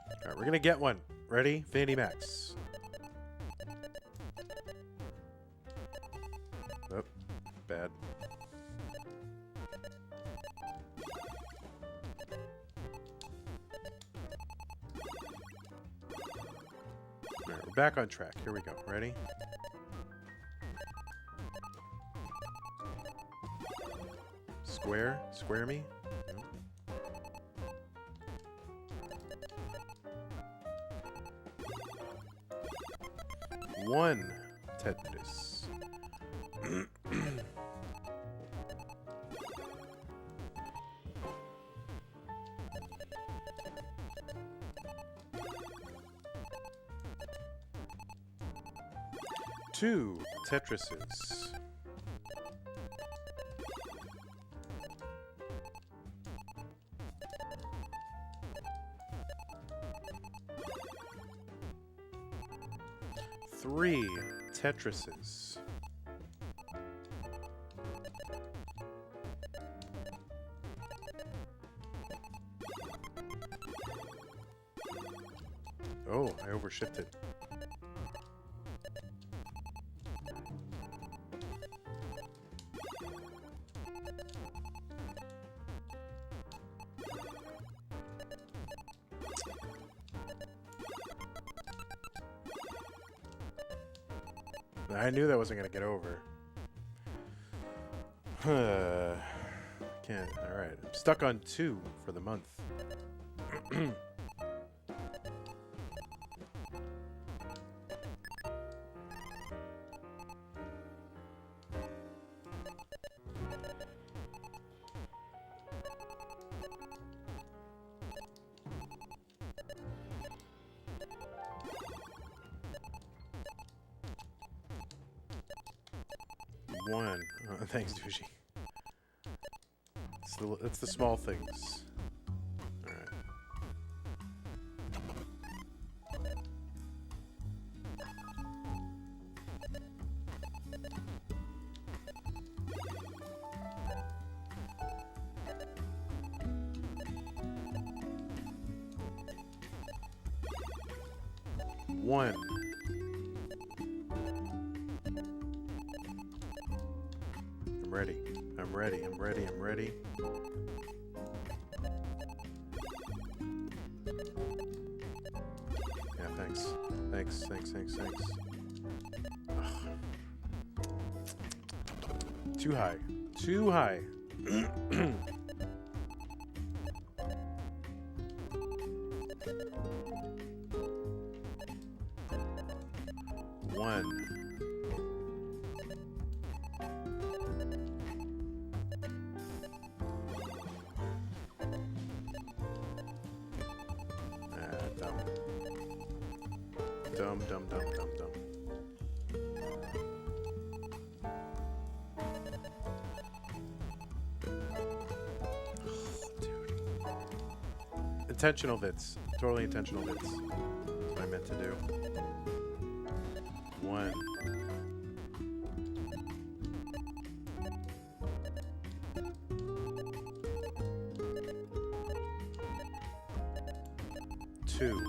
All right, we're gonna get one. Ready? Vandy Max. Oh, bad. All right, we're back on track. Here we go. Ready? Square? Square me? No. One Tetris. Two Tetrises. Three Tetrises. Oh, I overshifted. I knew that wasn't going to get over. Can't. All right. I'm stuck on 2 for the month. One. Oh, thanks, Dougie. It's the small things. All right. One. I'm ready. I'm ready. I'm ready. I'm ready. Yeah, thanks. Thanks, thanks, thanks, thanks. Ugh. Too high. Too high. One. Dumb. Dumb, dumb, dumb, dumb, dumb. Dude. Intentional bits. Totally intentional bits. That's what I meant to do. One. Two.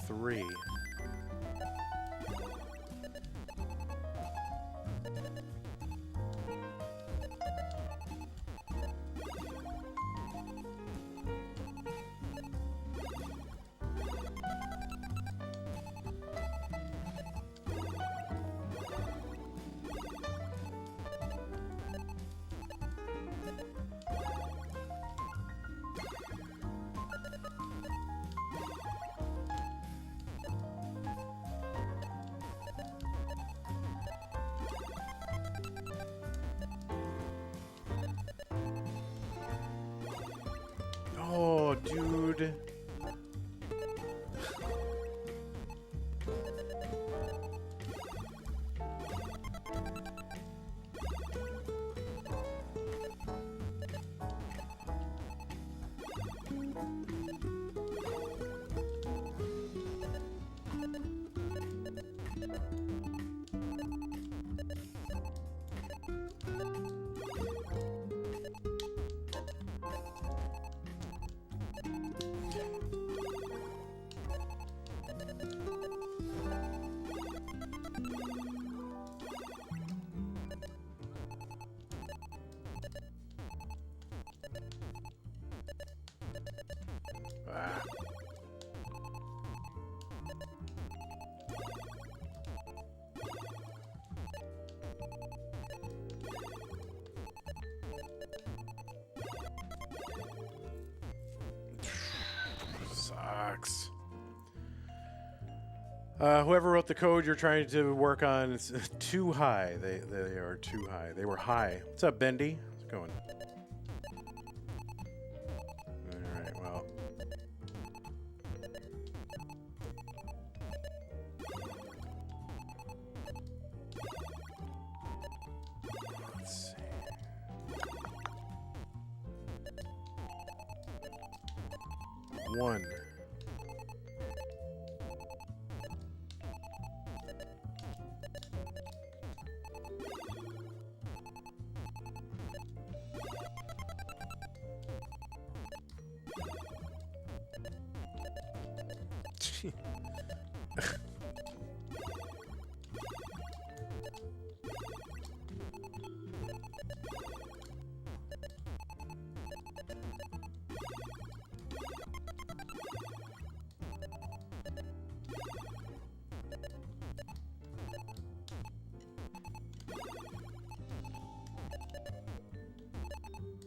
Three. Oh, dude. Ah. Sucks. Whoever wrote the code you're trying to work on is too high. They are too high. They were high. What's up, Bendy? How's it going? All right. Well. Let's see. One.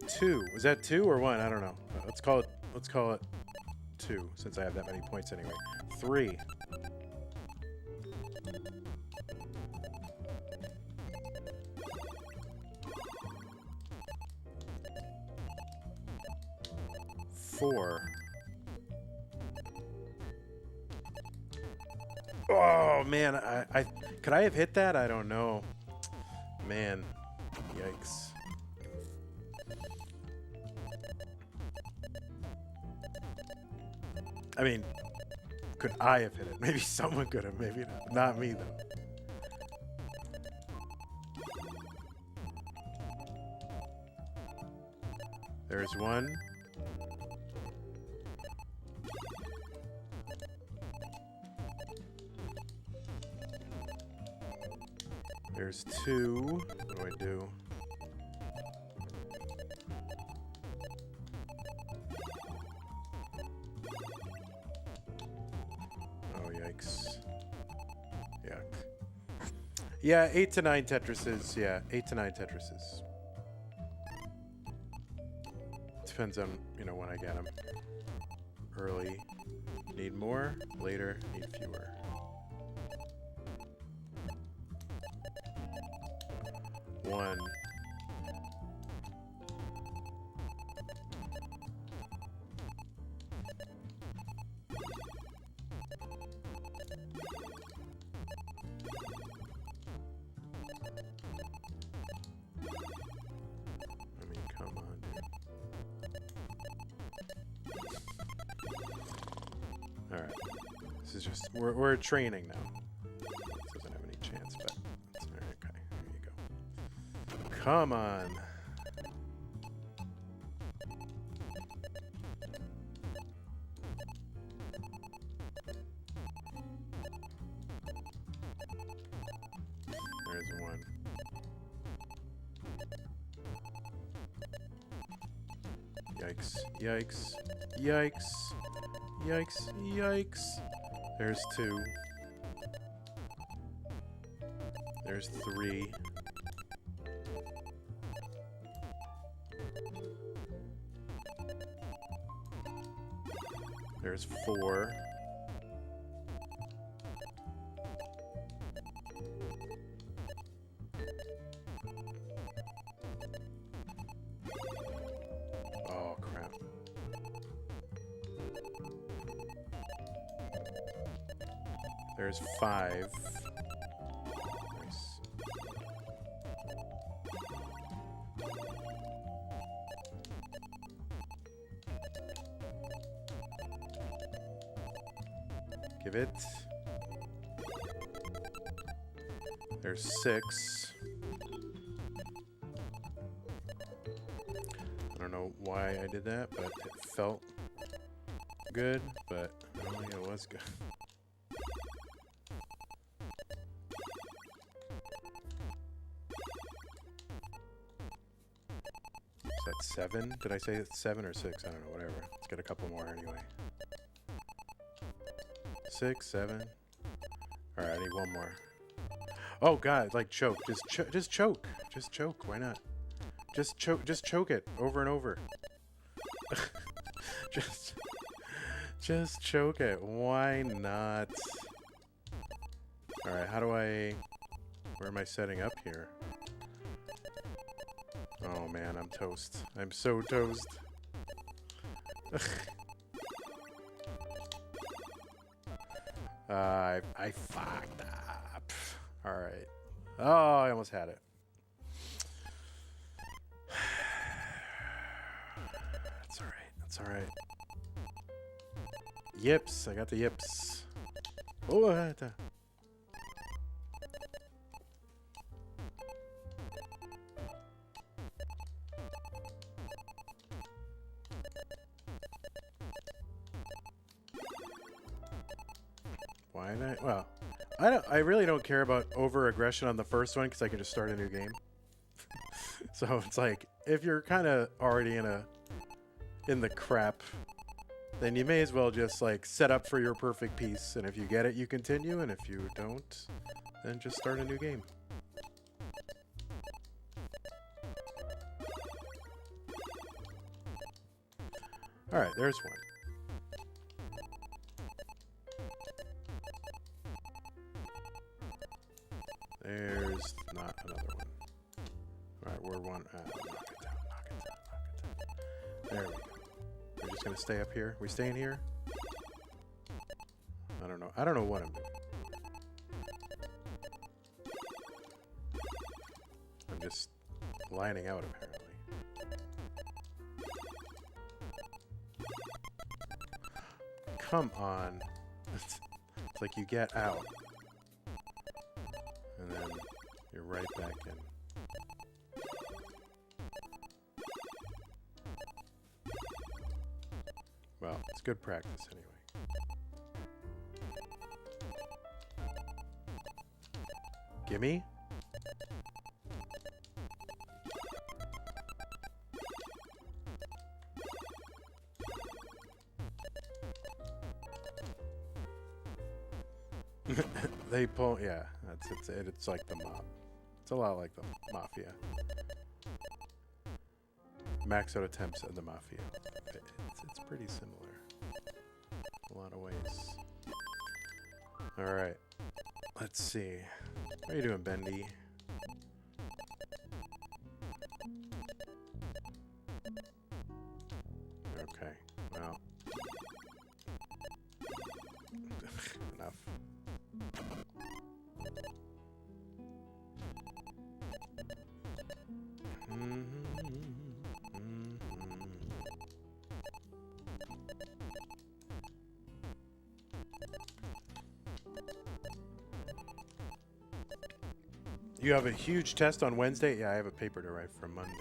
Two. Was that two or one? I don't know. Let's call it two, since I have that many points anyway. Three. Four. Oh man, I could I have hit that? I don't know. Man. Yikes. I mean, could I have hit it? Maybe someone could have, maybe not. Not me, though. There's one. There's 2. What do I do? Oh, yikes. Yuck. Yeah, 8 to 9 Tetrises. Yeah, 8 to 9 Tetrises. Depends on, you know, when I get them. Early, need more. Later, need fewer. One. I mean, come on, dude. Alright. This is just... We're training now. This doesn't have any chance, but... Okay, there you go. Come on! There's one. Yikes. Yikes. Yikes. Yikes. Yikes. There's 2. There's 3. There's 4. Oh, crap. There's 5. Nice. Give it. There's 6. I don't know why I did that, but it felt good, but I don't think it was good. Is that 7? Did I say it's 7 or 6? I don't know, whatever. Let's get a couple more anyway. 6, 7. Alright, I need one more. Oh god, like choke. Just choke. Just choke. Why not? Just choke it over and over. just choke it. Why not? Alright, how do I... Where am I setting up here? Oh man, I'm toast. I'm so toast. I fucked up. Alright. Oh, I almost had it. That's alright. That's alright. Yips. I got the yips. Oh, why did I? Well, I really don't care about over aggression on the first one because I can just start a new game. So it's like if you're kind of already in the crap, then you may as well just like set up for your perfect piece. And if you get it, you continue, and if you don't, then just start a new game. All right, there's one. There's not another one. Alright, we're one. Knock it down, knock it down, knock it down. There we go. We're just gonna stay up here. We staying here? I don't know. I don't know what I'm doing. I'm just lining out, apparently. Come on. It's like you get out. And then you're right back in. Well, it's good practice anyway. Gimme? They pull, yeah. It's like the mob. It's a lot like the mafia. Max out attempts at the mafia. It's pretty similar. A lot of ways. All right. Let's see. How you doing, Bendy? Okay. Well. Enough. You have a huge test on Wednesday? Yeah, I have a paper to write for Monday.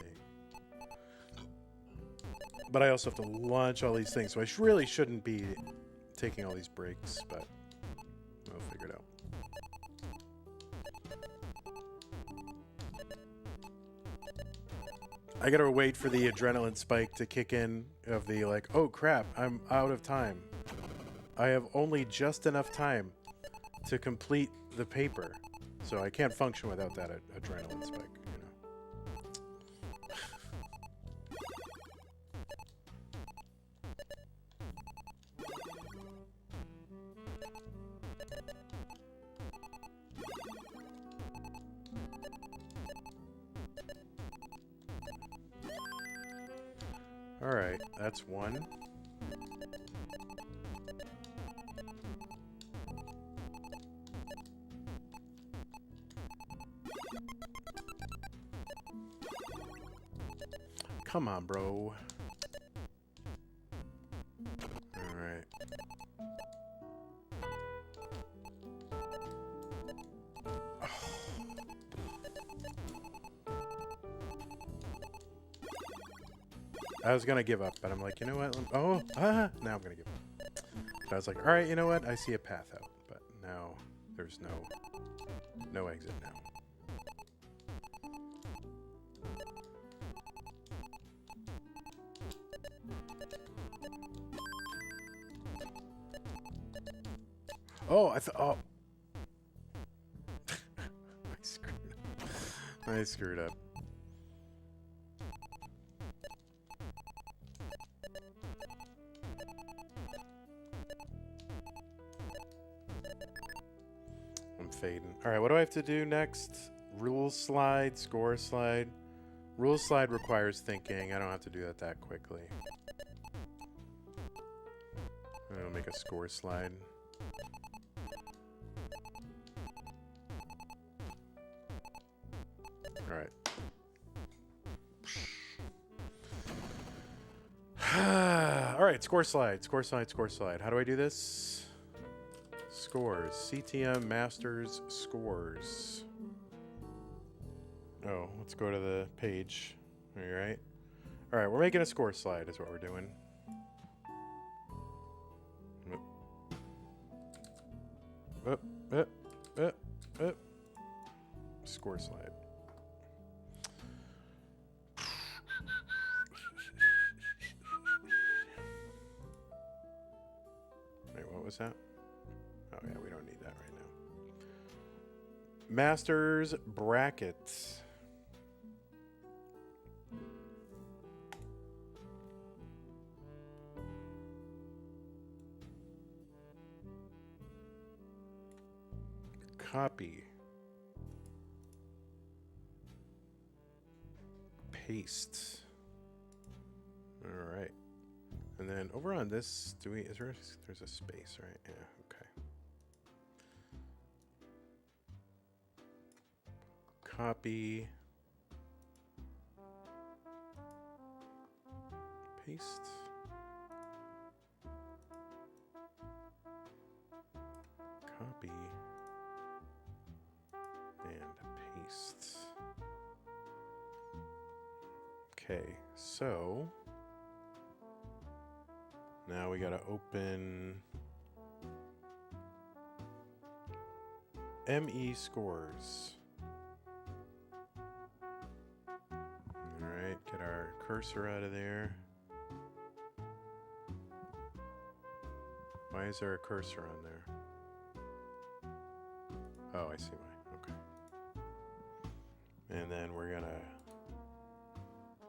But I also have to launch all these things, so I really shouldn't be taking all these breaks, but we'll figure it out. I gotta wait for the adrenaline spike to kick in of the like, oh crap, I'm out of time. I have only just enough time to complete the paper. So I can't function without that adrenaline spike, you know. Alright, that's one. Come on, bro. Alright. Oh. I was gonna give up, but I'm like, you know what? Oh, now I'm gonna give up. But I was like, alright, you know what? I see a path out, but now there's no exit now. Oh, oh. I screwed up. I'm fading. Alright, what do I have to do next? Rules slide, score slide. Rules slide requires thinking. I don't have to do that quickly. I'll make a score slide. Alright. Alright, score slide. Score slide, score slide. How do I do this? Scores. CTM Masters Scores. Oh, let's go to the page. Alright. Alright, we're making a score slide is what we're doing. Score slide. Wait, what was that? Oh yeah, we don't need that right now. Masters brackets. Copy. Paste. All right. And then over on this, there's a space, right? Yeah, okay. Copy. Paste. Copy. And paste. Okay, so now we gotta open ME scores. Alright, get our cursor out of there. Why is there a cursor on there? Oh, I see why. Okay. And then we're gonna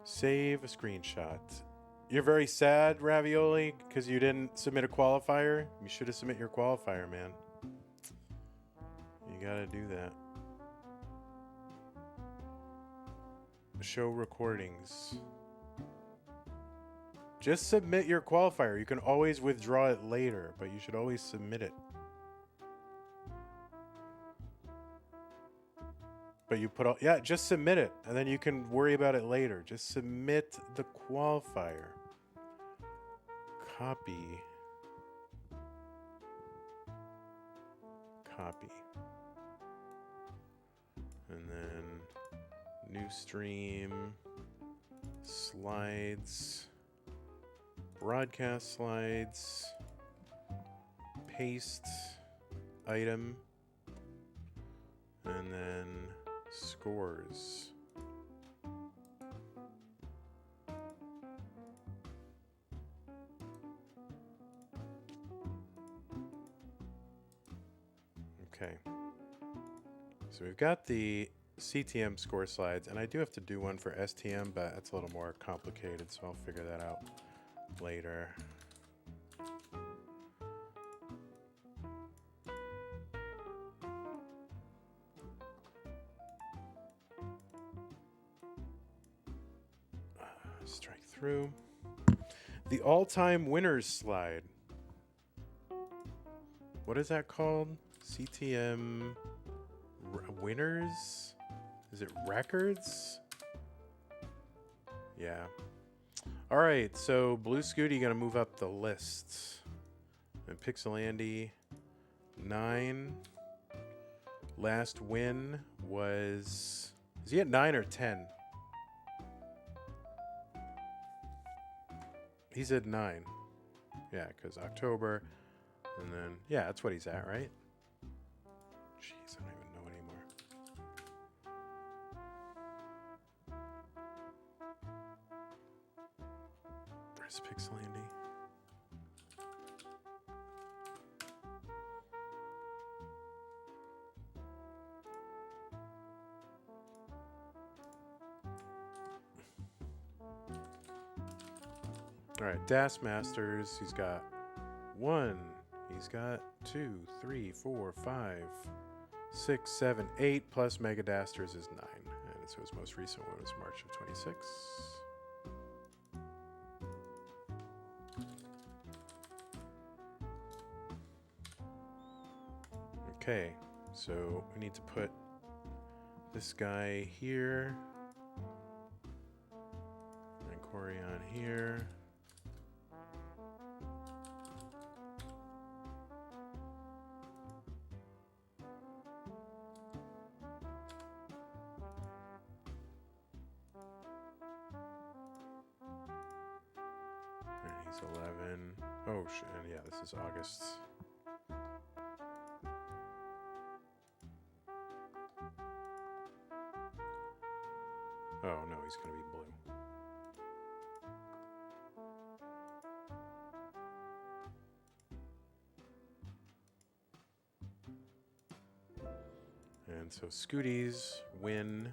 save a screenshot. You're very sad, Ravioli, because you didn't submit a qualifier. You should have submitted your qualifier, man. You gotta do that. Show recordings. Just submit your qualifier. You can always withdraw it later, but you should always submit it. But you put all, yeah, just submit it, and then you can worry about it later. Just submit the qualifier. Copy. Copy. And then new stream, slides, broadcast slides, paste item, and then scores. Okay. So we've got the CTM score slides, and I do have to do one for STM, but that's a little more complicated, so I'll figure that out later. Strike through. The all-time winners slide. What is that called? CTM winners? Is it records? Yeah. All right, so Blue Scooty gonna move up the list. And Pixelandy 9. Last win was, is he at 9 or 10? He's at 9. Yeah, because October, and then, yeah, that's what he's at, right? Jeez, I don't even know anymore. Where's Pixelandy? All right, Das Masters, he's got 1, he's got 2, 3, 4, 5, 6, 7, 8, plus Megadasters is 9. And so his most recent one was March of 26. Okay, so we need to put this guy here. And Corey on here. He's 11. Oh, and yeah, this is August. Oh, no, he's going to be blue. And so Scooties win.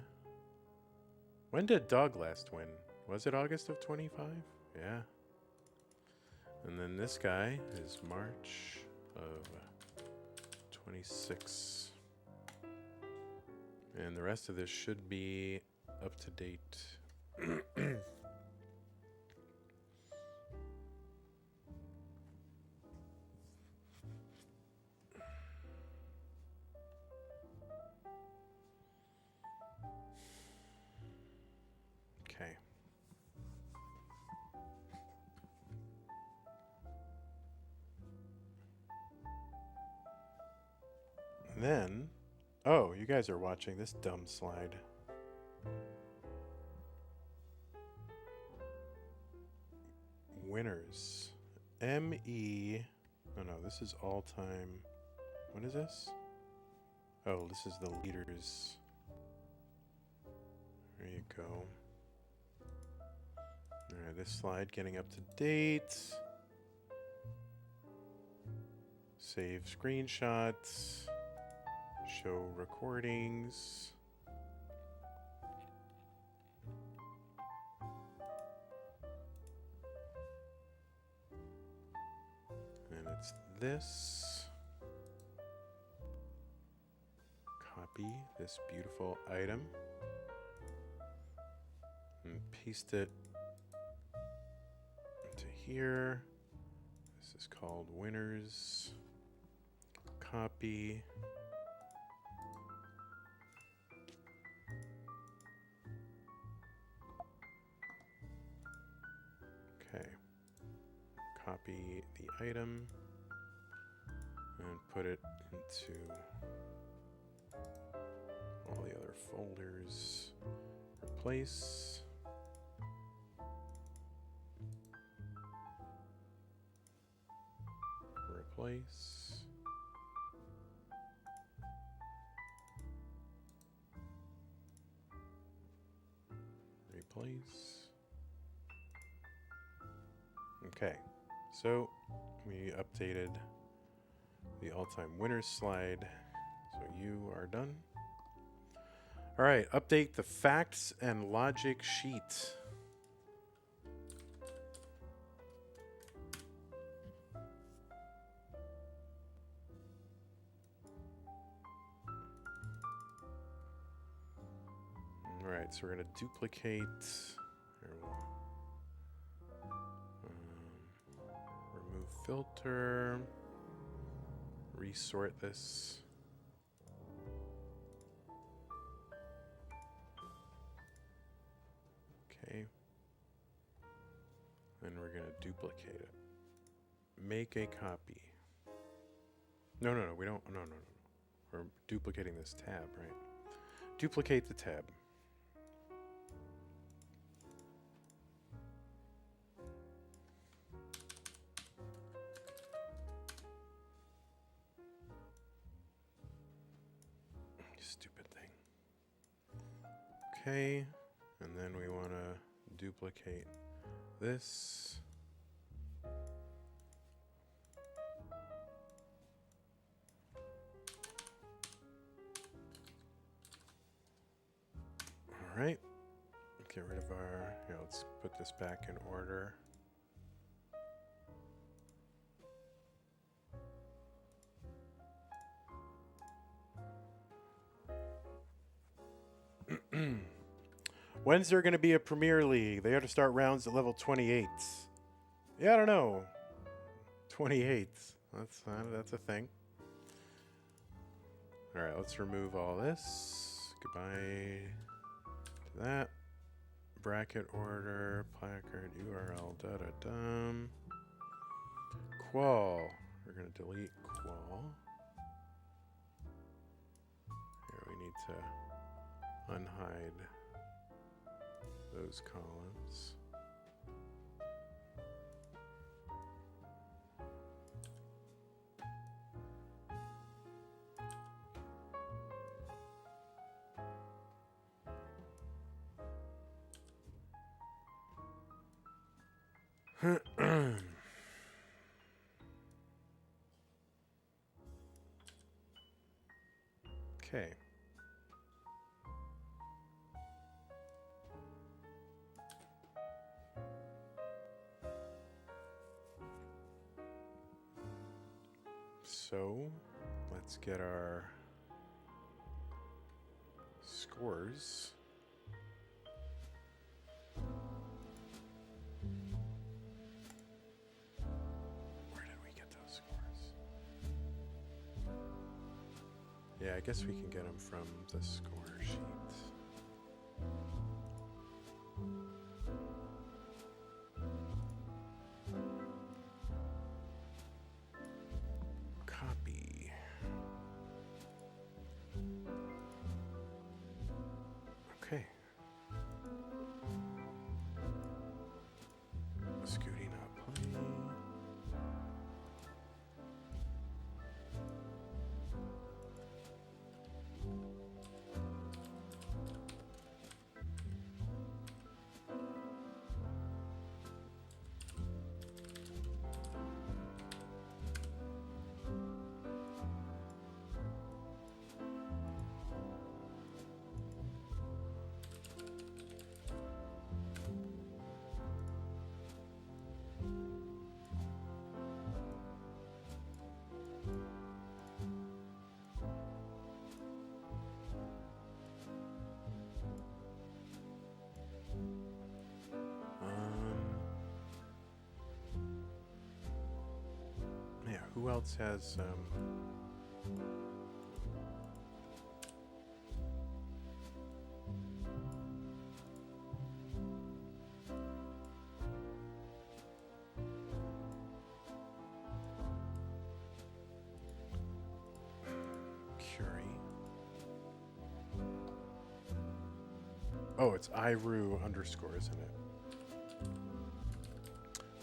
When did Dog last win? Was it August of 25? Yeah. And then this guy is March of 26. And the rest of this should be up to date. Okay. And then, oh, you guys are watching this dumb slide. Winners. M-E. Oh no, this is all time. What is this? Oh, this is the leaders. There you go. Alright, this slide getting up to date. Save screenshots. Show recordings. And it's this. Copy this beautiful item and paste it into here. This is called winners. Copy. Okay. Copy the item and put it into all the other folders. Replace. Replace. Replace. Okay, so we updated the all-time winners slide. So you are done. All right, update the facts and logic sheet. All right, so we're going to duplicate. Here we'll, remove filter. Resort this. Okay. Then we're going to duplicate it. Make a copy. No, we don't. No. We're duplicating this tab, right? Duplicate the tab. Stupid thing. Okay, and then we want to duplicate this. All right, get rid of our, here, let's put this back in order. When's there going to be a Premier League? They got to start rounds at level 28. Yeah, I don't know. 28. That's a thing. All right, let's remove all this. Goodbye to that. Bracket order, placard, URL, da-da-dum. Qual. We're going to delete qual. Here, we need to unhide those columns. Okay. So, let's get our scores. Where did we get those scores? Yeah, I guess we can get them from the score sheet. Copy. Okay. Scooty not playing. Who else has Curie? Oh, it's Iru underscore, isn't it?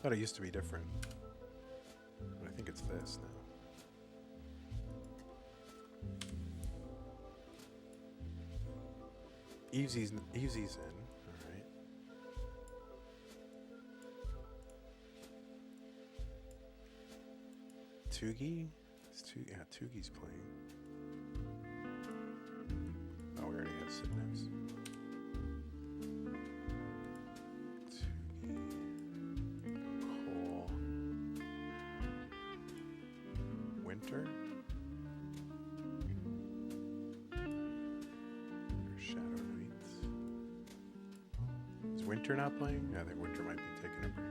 Thought it used to be different. But I think it's this now. Evesy's in. Alright. Tugi? Yeah, Tugi's playing. Oh, we already have Sidnevs. Cole. Winter? Or Shadow Knights? Is Winter not playing? Yeah, I think Winter might be taking a break.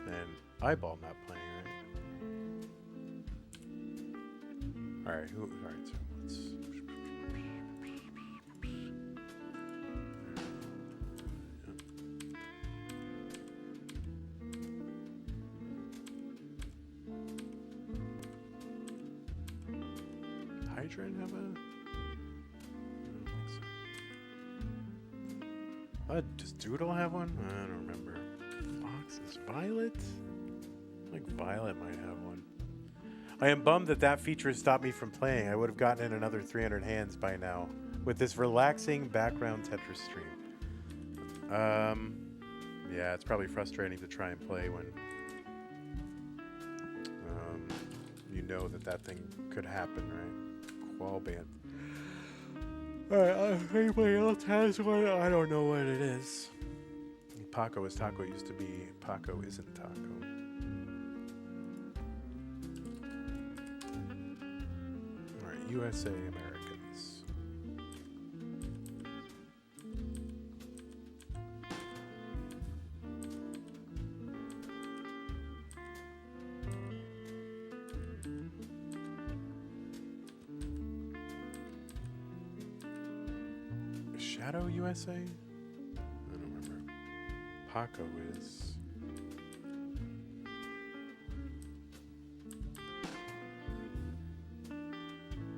And Eyeball not playing, right? Alright, alright, so let's... Hydrant have a... I don't think so. Does Doodle have one? I don't remember. Fox's Violet? I think Violet might have one. I am bummed that feature stopped me from playing. I would have gotten in another 300 hands by now with this relaxing background Tetris stream. Yeah, it's probably frustrating to try and play when you know that thing could happen, right? Qual band. Alright, if anybody else has one, I don't know what it is. Paco is Taco used to be. Paco isn't Taco. Alright, USA Americans. Shadow USA? I don't remember. Paco is...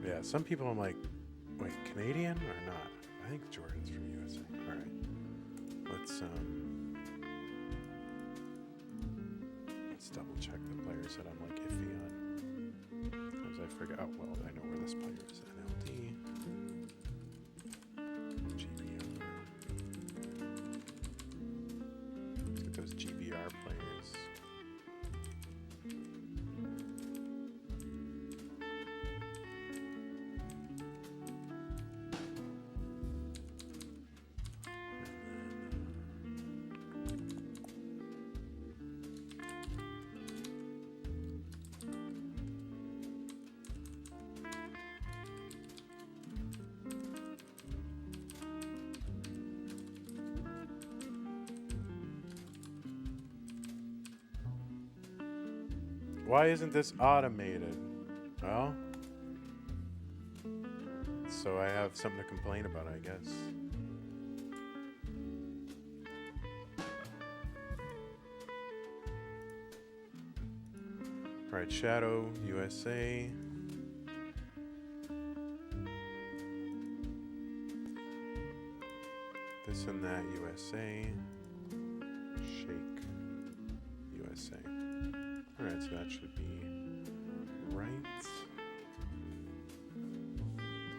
Yeah, some people I'm like, wait, Canadian or not? I think Jordan's from USA. Alright. Let's double check the players that I'm like iffy on. Sometimes I forget, oh well, I know where this player is. NLD. GBR. Let's get those GBR players. Why isn't this automated? Well, so I have something to complain about, I guess. Alright, Shadow, USA. This and that, USA. Shake, USA. Alright, so that should be right.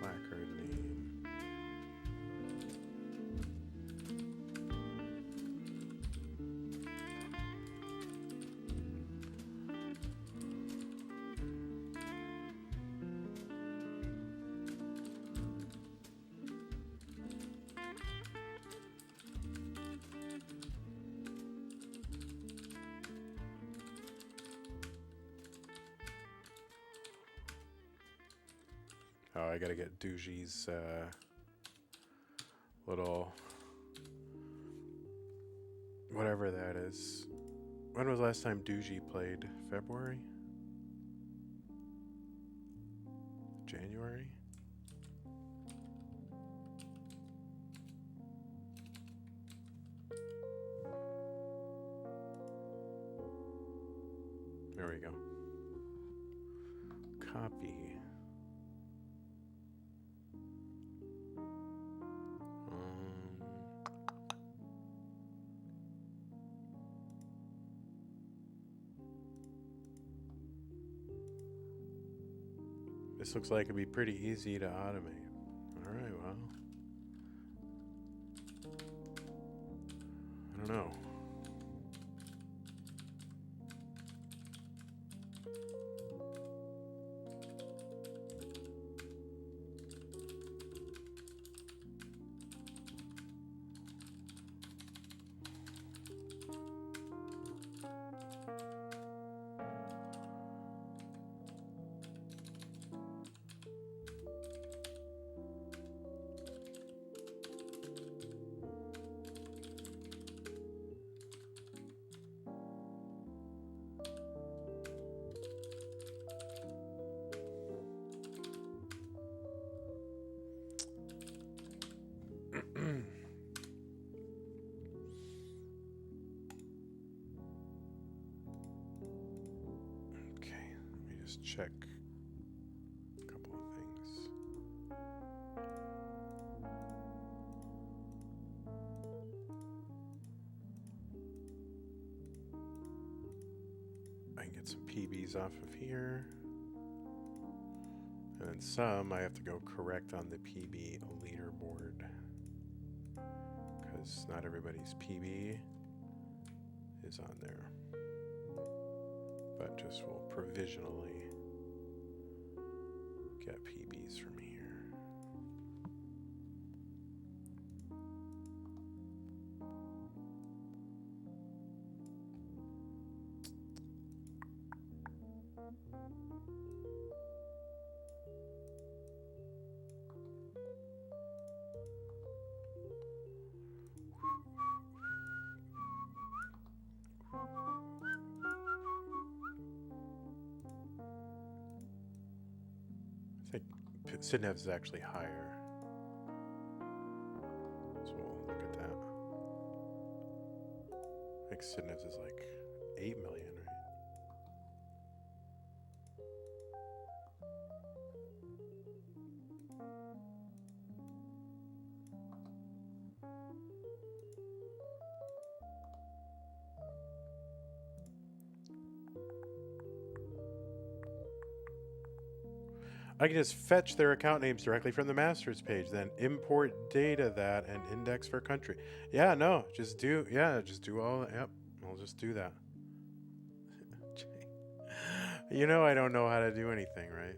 Placard name. Oh, I gotta get Douji's little whatever that is. When was the last time Douji played? February? January? There we go. Copy. This looks like it'd be pretty easy to automate. All right, well, I don't know. Check a couple of things. I can get some PBs off of here. And then some I have to go correct on the PB leaderboard. Because not everybody's PB is on there. But just will provisionally get PBs from here. I think Sidnev's is actually higher. So we'll look at that. I think Sidnev's is like 8 million, right? I can just fetch their account names directly from the master's page, then import data that and index for country. Yeah, no, just do all, yep, I'll just do that. You know I don't know how to do anything, right?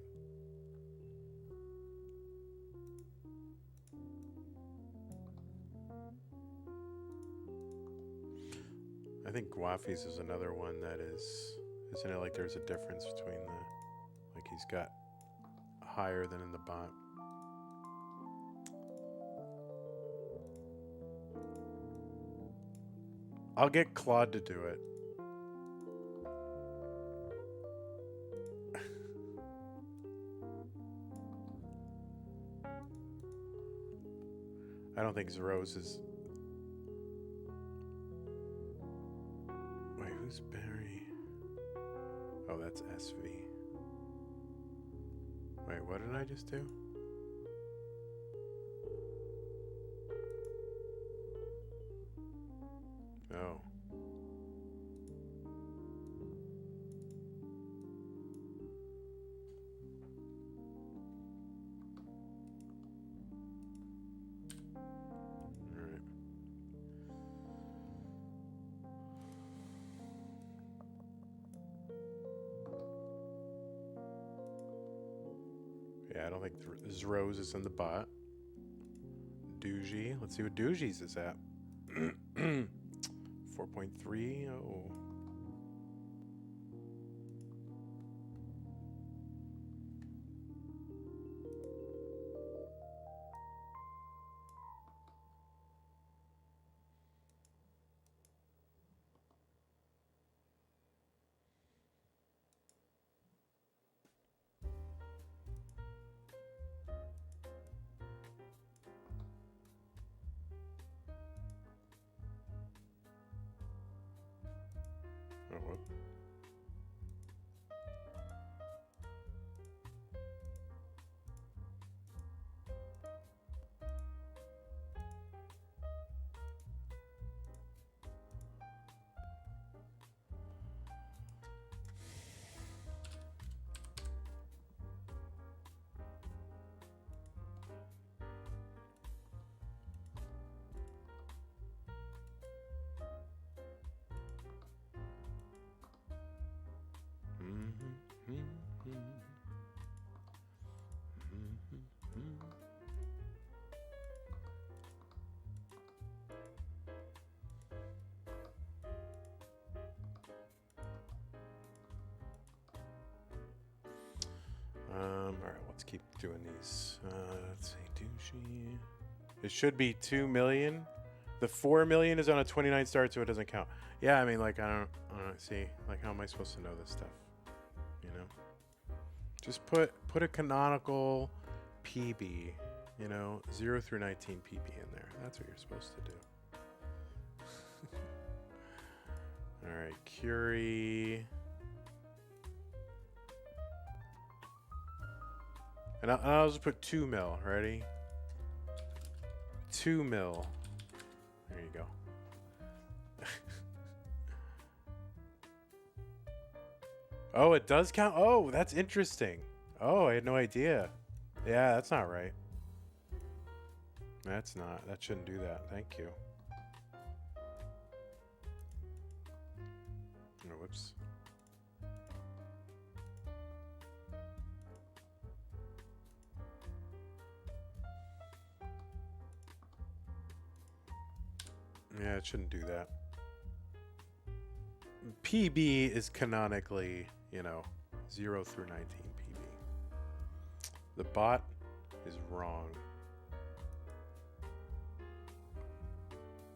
I think Guafi's is another one that is, isn't it like there's a difference between the, like he's got higher than in the bot. I'll get Claude to do it. I don't think Rose is. Wait, who's Barry? Oh, that's SV. Wait, what did I just do? Oh. Alright. Yeah, I don't think Rose is in the bot. Doogie. Let's see what Doogie's is at. 4.3. Oh. keep doing these. Let's see, douchey. It should be 2 million. The 4 million is on a 29 start, so it doesn't count. Yeah, I mean, like, I don't see. Like, how am I supposed to know this stuff? You know? Just put a canonical PB, you know, 0 through 19 PB in there. That's what you're supposed to do. All right, Curie. And I'll just put 2 mil. Ready? 2 mil. There you go. Oh, it does count? Oh, that's interesting. Oh, I had no idea. Yeah, that's not right. That's not. That shouldn't do that. Thank you. Oh, whoops. Yeah, it shouldn't do that. PB is canonically, you know, 0 through 19 PB. The bot is wrong.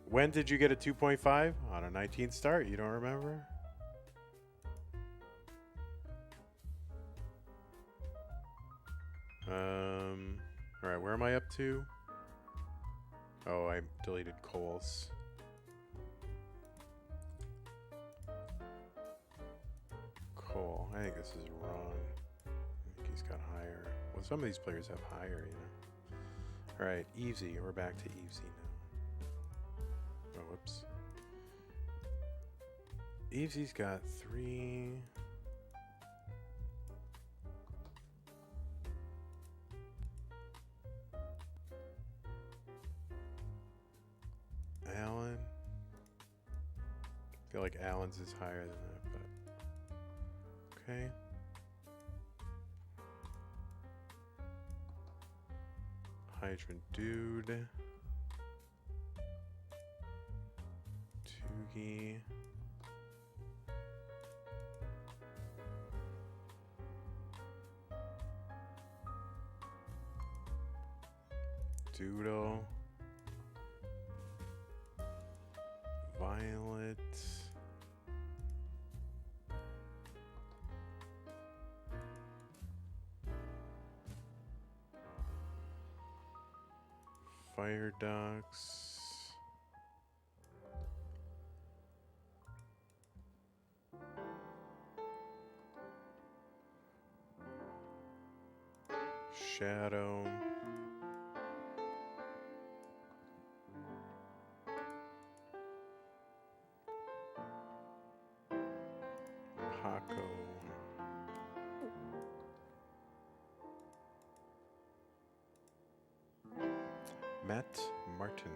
When did you get a 2.5? On a 19 start? You don't remember? Alright, where am I up to? Oh, I deleted Coles. Cole. I think this is wrong. I think he's got higher. Well, some of these players have higher, you know. Alright, Easy. We're back to Easy now. Oh, whoops. Easy's got 3. Allen. I feel like Allen's is higher than that, but okay. Hydrant Dude. Toogie. Doodle. Violet. Fire Ducks. Shadow. Paco. Matt Martin.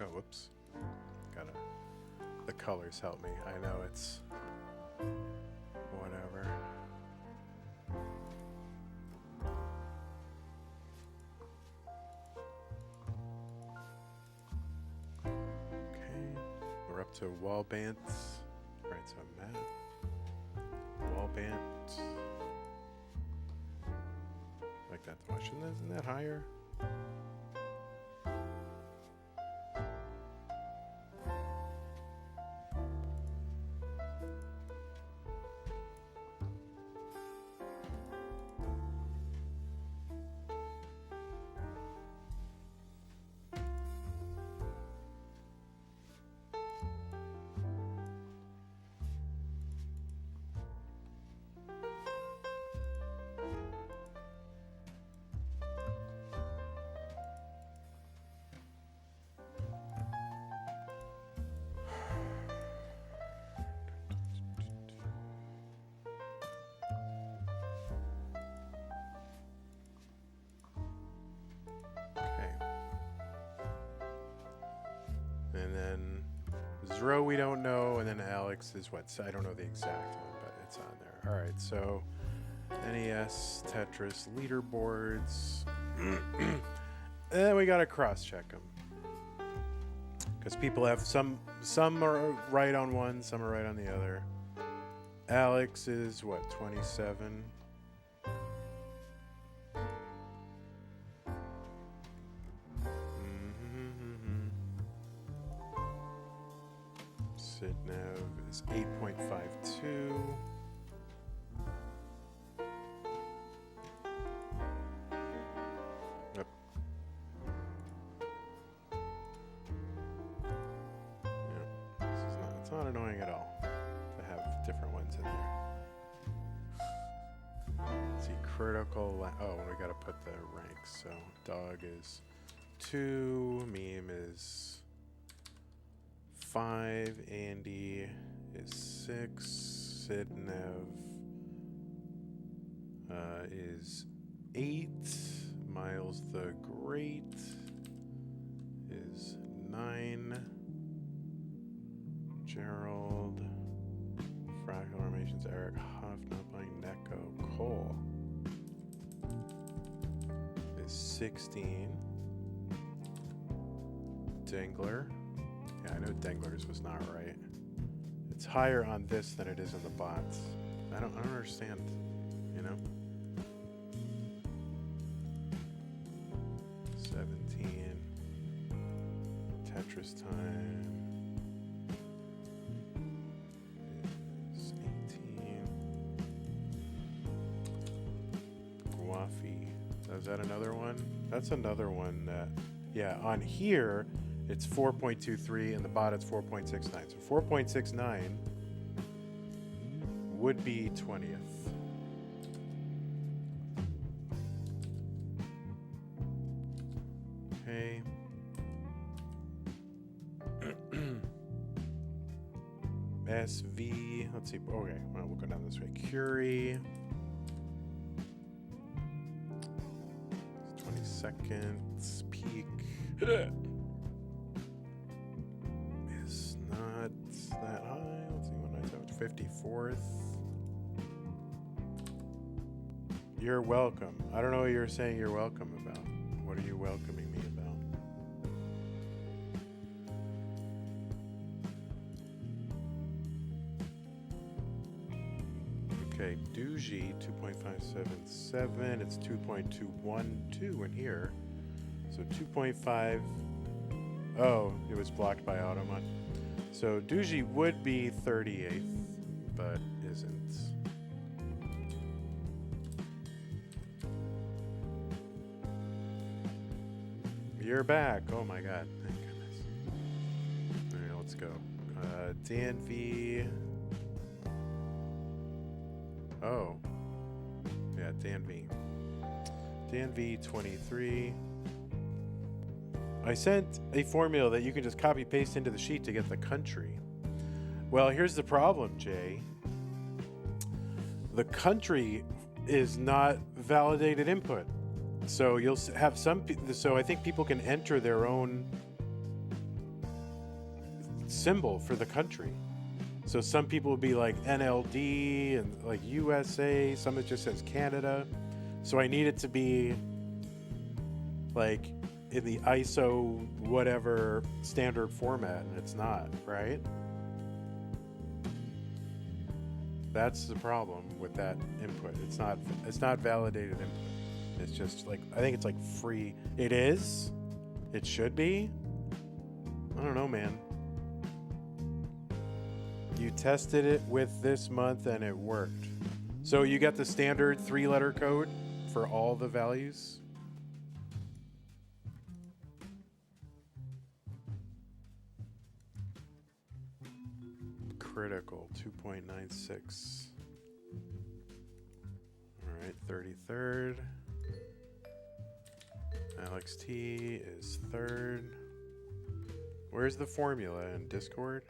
Oh, whoops. The colors help me. I know it's whatever. Okay, we're up to wall bants. Right, so Matt. Wall bant. Like that. Why shouldn't that, isn't that higher? Dro we don't know, and then Alex is what? So I don't know the exact one, but it's on there. All right, so NES, Tetris, leaderboards. And then we gotta cross-check them. Because people have some are right on one, some are right on the other. Alex is what, 27? Sidnev is 8.52. Yep. It's not annoying at all to have different ones in there. Let's see, critical. Oh, we gotta put the ranks. So dog is 2, meme is 5, Andy is 6, Sidnev is 8, Miles the Great is 9, Gerald, Fractal Formations, Eric Huff, not playing Neko, Cole is 16, Dingler. Yeah, I know Dengler's was not right. It's higher on this than it is on the bots. I don't understand, you know? 17. Tetris time is 18. Guafi. Is that another one? That's another one that, yeah, on here, it's 4.23 and the bot it's 4.69. So 4.69 would be 20th. Okay. SV, let's see. Okay, well, we'll go down this way. Curie. 20 seconds. Peak. Is not that high. Let's see, 54th. You're welcome. I don't know what you're saying you're welcome about. What are you welcoming me about? Okay, Doogie 2.577. It's 2.212 in here. So 2.5. Oh, it was blocked by Automon. So Doogie would be 38th, but isn't. You're back. Oh my god. Thank goodness. Alright, let's go. DNV. Oh. Yeah, DNV. DNV 23. I sent a formula that you can just copy paste into the sheet to get the country. Well, here's the problem, Jay. The country is not validated input. So you'll have so I think people can enter their own symbol for the country. So some people will be like NLD and like USA, some it just says Canada. So I need it to be like in the ISO whatever standard format, and it's not, right? That's the problem with that input. It's not validated input. It's just like, I think it's like free. It is? It should be? I don't know, man. You tested it with this month and it worked. So you got the standard 3-letter code for all the values? Critical 2.96. All right, 33rd. Alex T is 3rd. Where's the formula in Discord?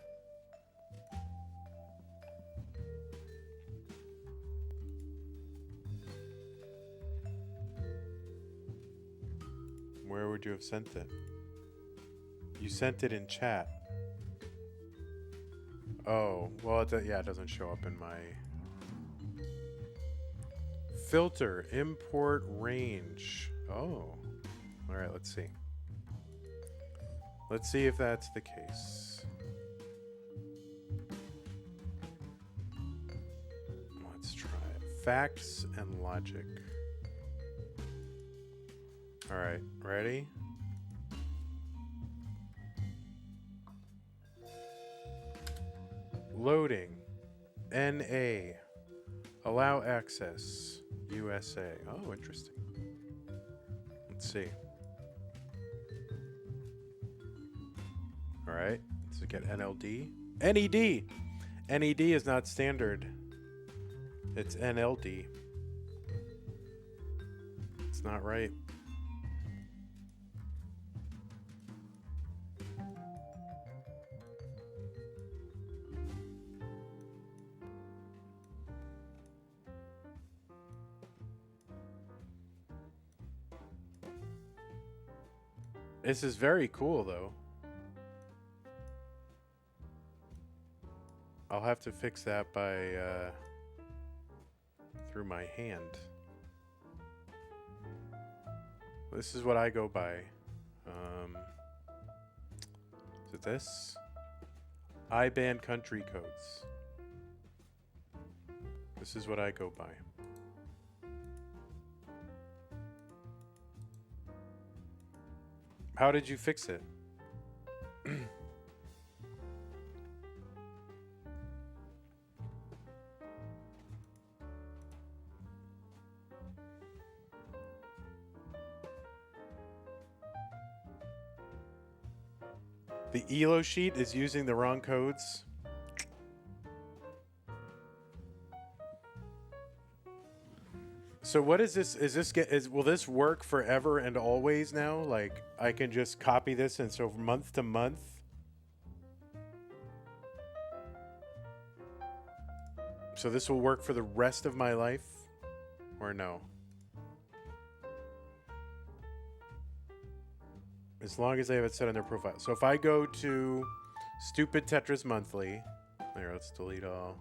Where would you have sent it? You sent it in chat. Oh, well, yeah, it doesn't show up in my filter. Import range. Oh. All right, let's see. Let's see if that's the case. Let's try it. Facts and logic. All right, ready? Loading. NA. Allow access. USA. Oh, interesting. Let's see. All right. So get NLD. NED. NED is not standard. It's NLD. It's not right. This is very cool, though. I'll have to fix that by through my hand. This is what I go by. Is it this? IBAN country codes. This is what I go by. How did you fix it? The ELO sheet is using the wrong codes. So what is this? Will this work forever and always now? Like I can just copy this and so month to month? So this will work for the rest of my life? Or no? As long as they have it set on their profile. So if I go to Stupid Tetris Monthly, there, let's delete all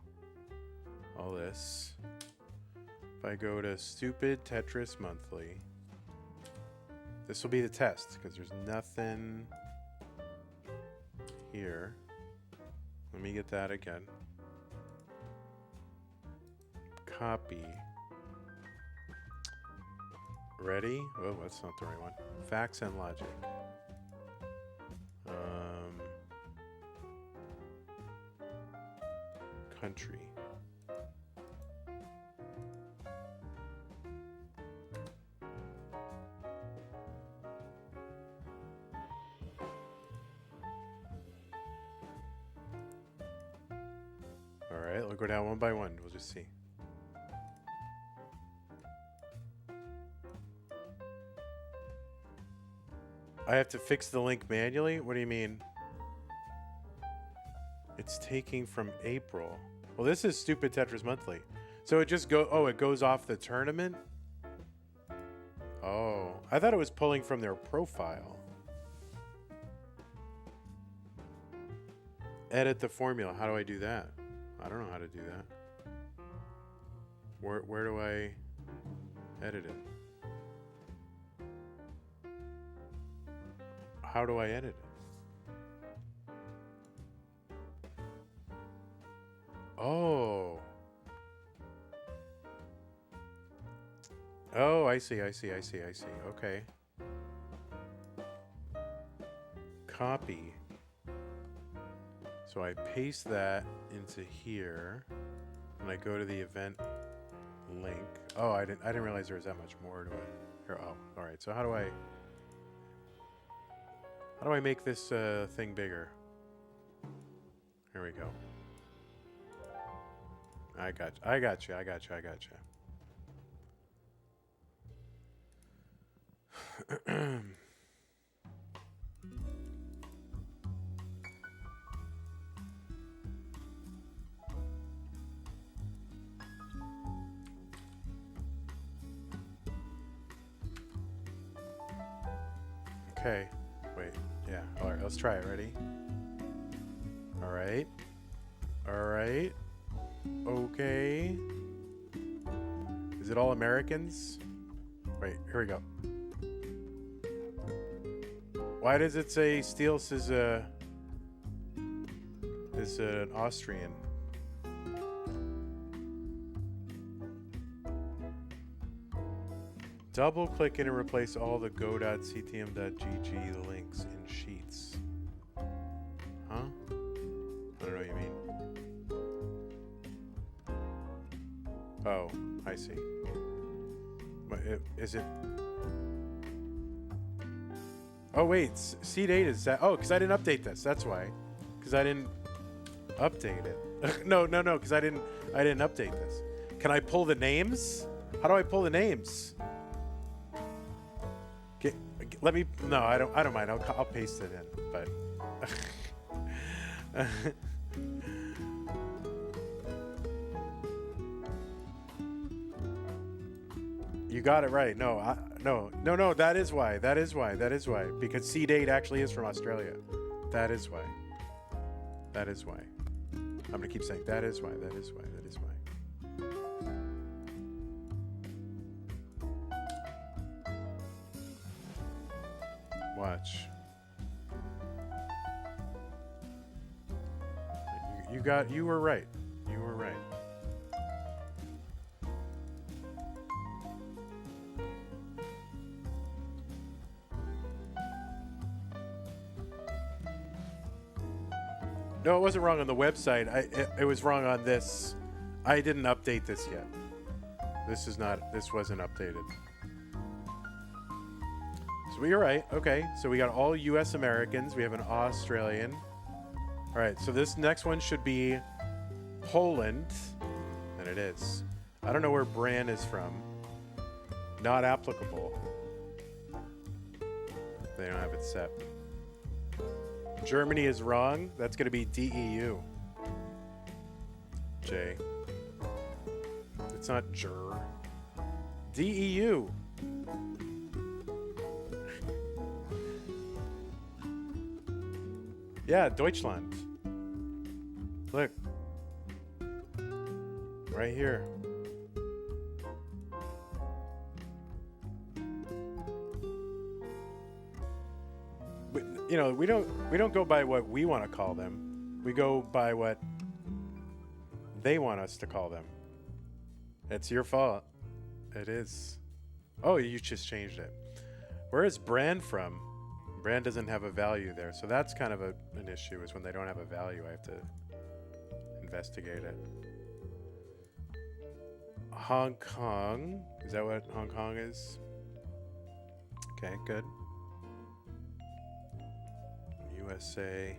this. If I go to Stupid Tetris Monthly, this will be the test because there's nothing here. Let me get that again. Copy. Ready? Oh, that's not the right one. Facts and logic. Country. All right, we'll go down one by one. We'll just see. I have to fix the link manually? What do you mean? It's taking from April. Well, this is Stupid Tetris Monthly. So it just it goes off the tournament? Oh, I thought it was pulling from their profile. Edit the formula. How do I do that? I don't know how to do that. Where do I edit it? How do I edit it? Oh. Oh, I see. Okay. Copy. So I paste that into here, and I go to the event link. Oh, I didn't realize there was that much more to it. Here, oh, all right. So how do I make this thing bigger? Here we go. I got you. Okay. Wait. Yeah. All right. Let's try it. Ready? All right. All right. Okay. Is it all Americans? Wait, here we go. Why does it say Steels is an Austrian? Double click it and replace all the go.ctm.gg links in Sheets. Huh? I don't know what you mean. Oh, I see. Is it? Oh wait, seed 8 is that? Oh, because I didn't update this. That's why. Because I didn't update it. no, because I didn't update this. Can I pull the names? How do I pull the names? Let me. No, I don't mind. I'll paste it in. But. You got it right. No. That is why. Because seed 8 actually is from Australia. That is why. I'm gonna keep saying that is why. Watch. You were right. No, it wasn't wrong on the website. It was wrong on this. I didn't update this yet. This wasn't updated. So you're right. Okay, so we got all U.S. Americans. We have an Australian. All right, so this next one should be Poland, and it is. I don't know where Bran is from. Not applicable. They don't have it set. Germany is wrong. That's going to be DEU. J. It's not Ger. DEU. Yeah, Deutschland. Look. Right here. We don't go by what we want to call them. We go by what they want us to call them. It's your fault. It is. Oh, you just changed it. Where is Bran from? Bran doesn't have a value there, so that's kind of an issue. Is when they don't have a value, I have to investigate it. Hong Kong. Is that what Hong Kong is? Okay, good. USA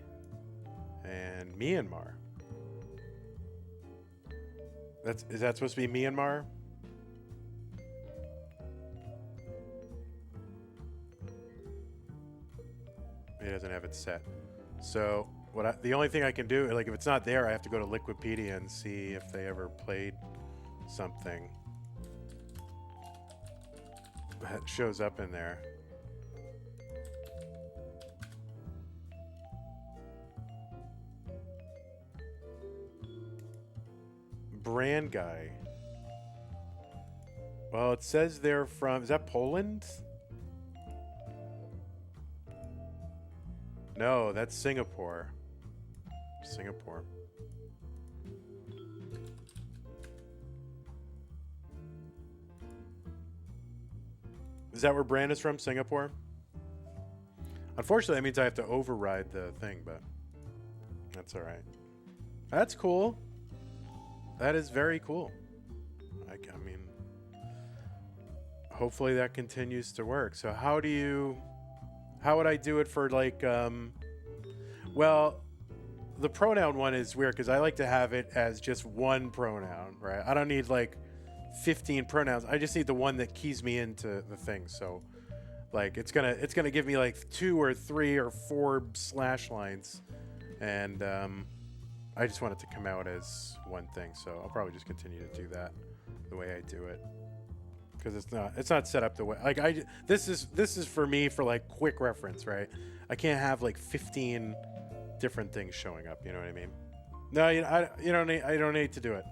and Myanmar. Is that supposed to be Myanmar? It doesn't have it set. So the only thing I can do, like if it's not there, I have to go to Wikipedia and see if they ever played something that shows up in there. Brand guy. Well, it says they're from. Is that Poland? No, that's Singapore. Singapore. Is that where Brand is from? Singapore? Unfortunately, that means I have to override the thing, but that's all right. That's cool. That is very cool. I mean, hopefully that continues to work. So how would I do it for like, well, the pronoun one is weird because I like to have it as just one pronoun, right? I don't need like 15 pronouns. I just need the one that keys me into the thing. So like it's gonna give me like 2 or 3 or 4 slash lines, and I just want it to come out as one thing. So I'll probably just continue to do that the way I do it, because it's not set up the way like this is for me for like quick reference, right? I can't have like 15 different things showing up, you know what I mean? No, you don't need. I don't need to do it.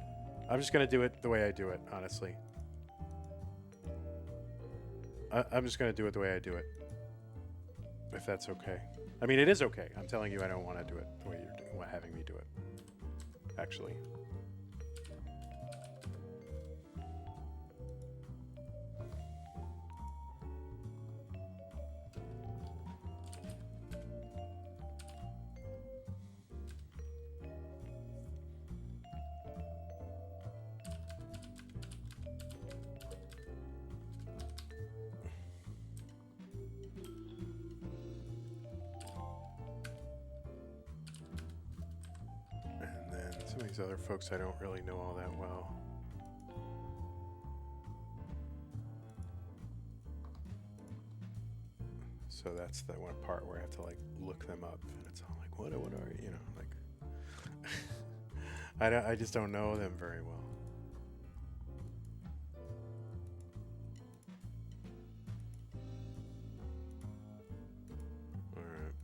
I'm just gonna do it the way I do it. Honestly, I'm just gonna do it the way I do it. If that's okay. I mean, it is okay. I'm telling you, I don't want to do it the way you're having me do it. Actually. Some of these other folks I don't really know all that well. So that's the one part where I have to like look them up, and it's all like, what are you know, like I just don't know them very well. All right.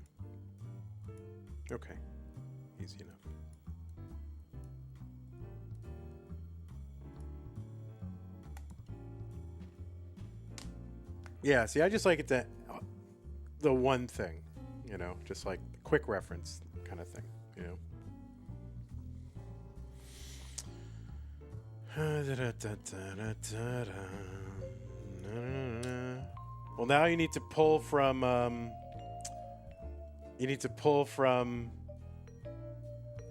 Okay. Easy enough. Yeah, see, I just like it to the one thing, you know, just like quick reference kind of thing, you know. Well, now you need to pull from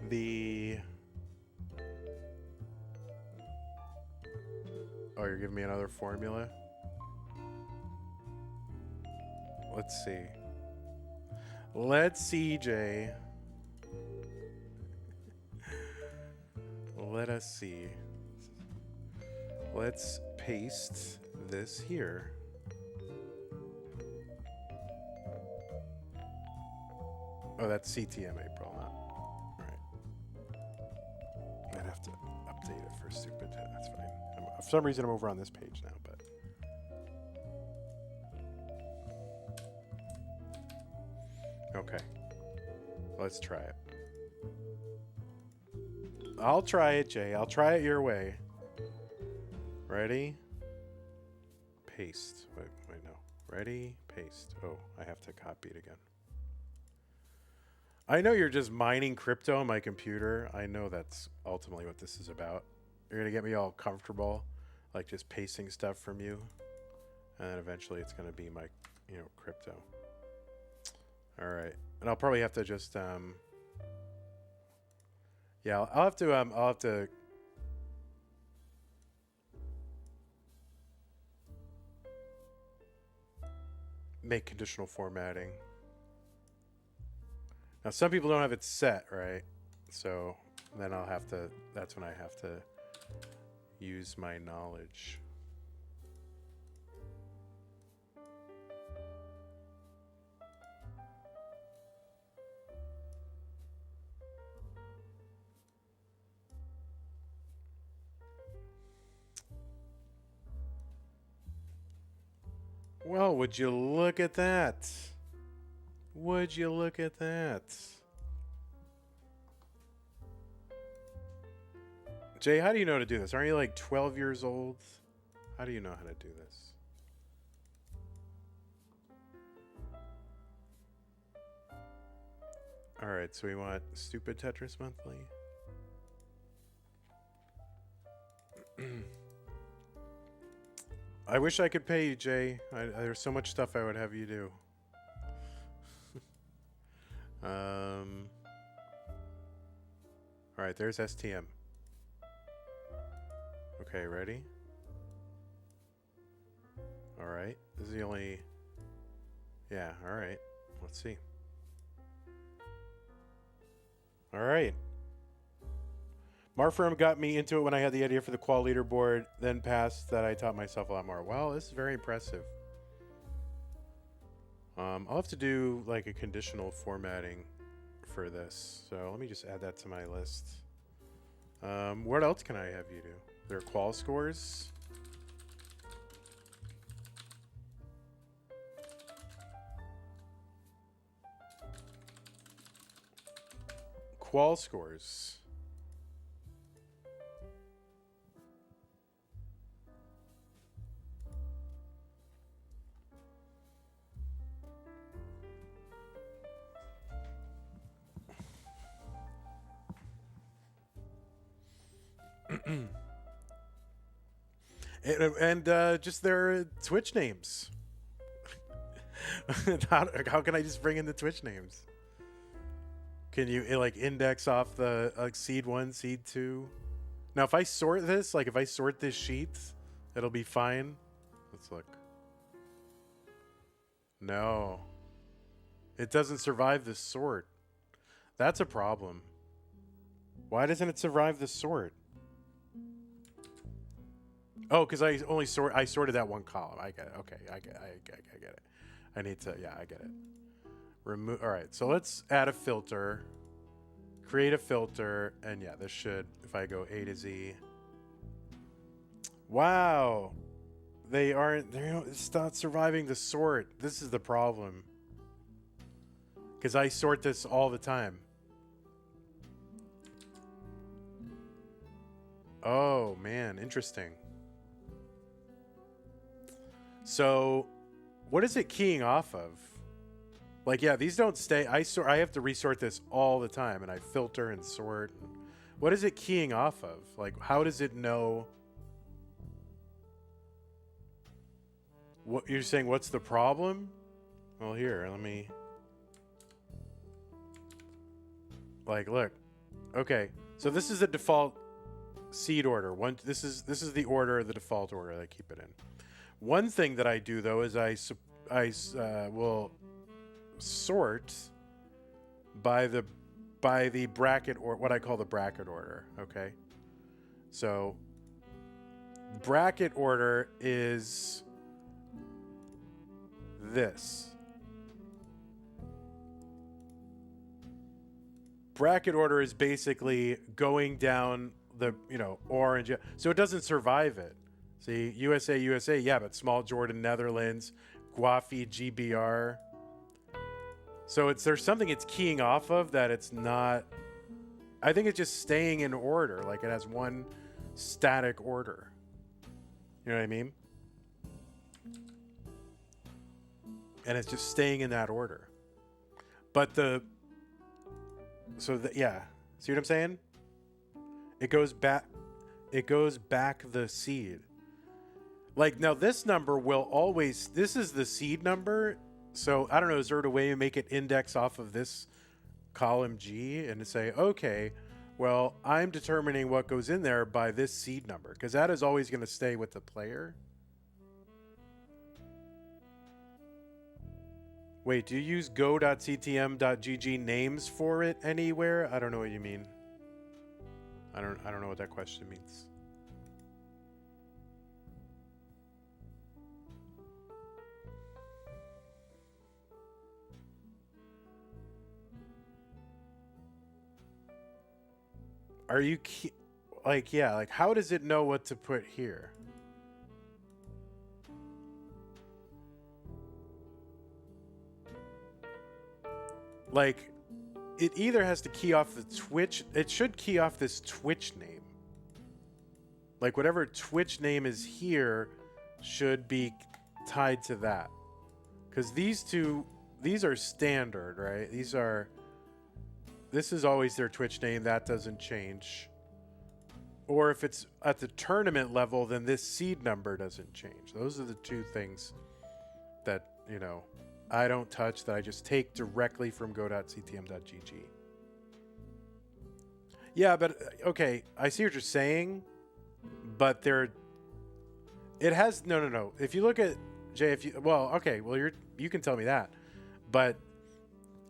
the. Oh, you're giving me another formula? Let's see. Let's see, Jay. Let us see. Let's paste this here. Oh, that's CTM April, not. All right. I'd have to update it for stupid. That's fine. For some reason, I'm over on this page now, but. Okay. Let's try it. I'll try it, Jay. I'll try it your way. Ready? Paste. Wait, no. Ready? Paste. Oh, I have to copy it again. I know you're just mining crypto on my computer. I know that's ultimately what this is about. You're going to get me all comfortable, like just pasting stuff from you. And then eventually it's going to be my, crypto. All right. And I'll probably have to just, yeah, I'll have to make conditional formatting. Now, some people don't have it set, right? So then that's when I have to use my knowledge. Well, would you look at that? Would you look at that? Jay, how do you know how to do this? Aren't you like 12 years old? How do you know how to do this? All right, so we want stupid Tetris monthly. I wish I could pay you, Jay. There's so much stuff I would have you do. All right, there's STM. Okay, ready? All right, this is the only. Yeah, all right. Let's see. All right. Marfirm got me into it when I had the idea for the qual leaderboard, then passed that I taught myself a lot more. Wow, this is very impressive. I'll have to do like a conditional formatting for this. So let me just add that to my list. What else can I have you do? There are qual scores. Qual scores. And just their Twitch names. How can I just bring in the Twitch names? Can you like index off the seed 1, seed 2? Now, if I sort this, like if I sort this sheet, it'll be fine. Let's look. No. It doesn't survive the sort. That's a problem. Why doesn't it survive the sort? Oh, because I sorted that one column. I get it. Okay, I get it. I need to, yeah, I get it. Remove. All right, so let's add a filter. Create a filter, and yeah, this should, if I go A to Z. Wow. It's not surviving the sort. This is the problem. Because I sort this all the time. Oh, man, interesting. So, what is it keying off of? Like, yeah, these don't stay. I have to resort this all the time, and I filter and sort. What is it keying off of? Like, how does it know? What you're saying? What's the problem? Well, here, let me. Like, look. Okay, so this is the default seed order. This is the order, the default order that I keep it in. One thing that I do though is I will sort by the bracket, or what I call the bracket order. Okay, so bracket order is this. Bracket order is basically going down the orange, so it doesn't survive it. See, USA, yeah, but Small Jordan, Netherlands, Guafi, GBR. So there's something it's keying off of that it's not. I think it's just staying in order, like it has one static order. You know what I mean? And it's just staying in that order. But yeah, see what I'm saying? It goes back the seed. Like, now this number will always, this is the seed number. So I don't know, is there a way to make it index off of this column G and to say, okay, well, I'm determining what goes in there by this seed number, because that is always going to stay with the player. Wait, do you use go.ctm.gg names for it anywhere? I don't know what you mean. I don't know what that question means. Are you like, yeah, like how does it know what to put here? Like, it either has to key off the Twitch. It should key off this Twitch name. Like, whatever Twitch name is here should be tied to that. Because these are standard, right? This is always their Twitch name. That doesn't change. Or if it's at the tournament level, then this seed number doesn't change. Those are the two things that, I don't touch, that I just take directly from go.ctm.gg. Yeah, but okay, I see what you're saying, but it has no. If you look at Jay, you can tell me that, but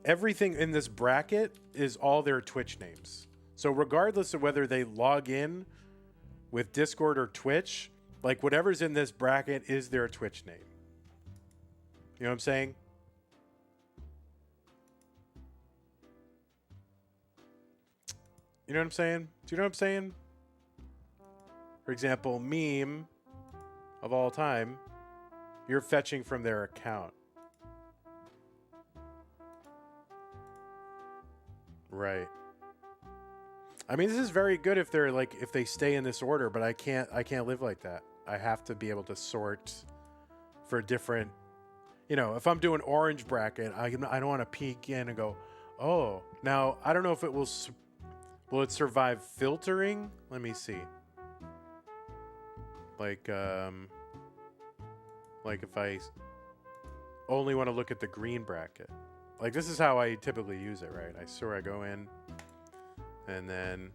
everything in this bracket is all their Twitch names. So regardless of whether they log in with Discord or Twitch, like whatever's in this bracket is their Twitch name. You know what I'm saying? You know what I'm saying? Do you know what I'm saying? For example, meme of all time, you're fetching from their account. Right. I mean, this is very good if they stay in this order, but I can't live like that. I have to be able to sort for different, if I'm doing orange bracket, I don't want to peek in and go, oh, now I don't know if it will it survive filtering? Let me see. Like if I only want to look at the green bracket. Like this is how I typically use it, right? I go in and then,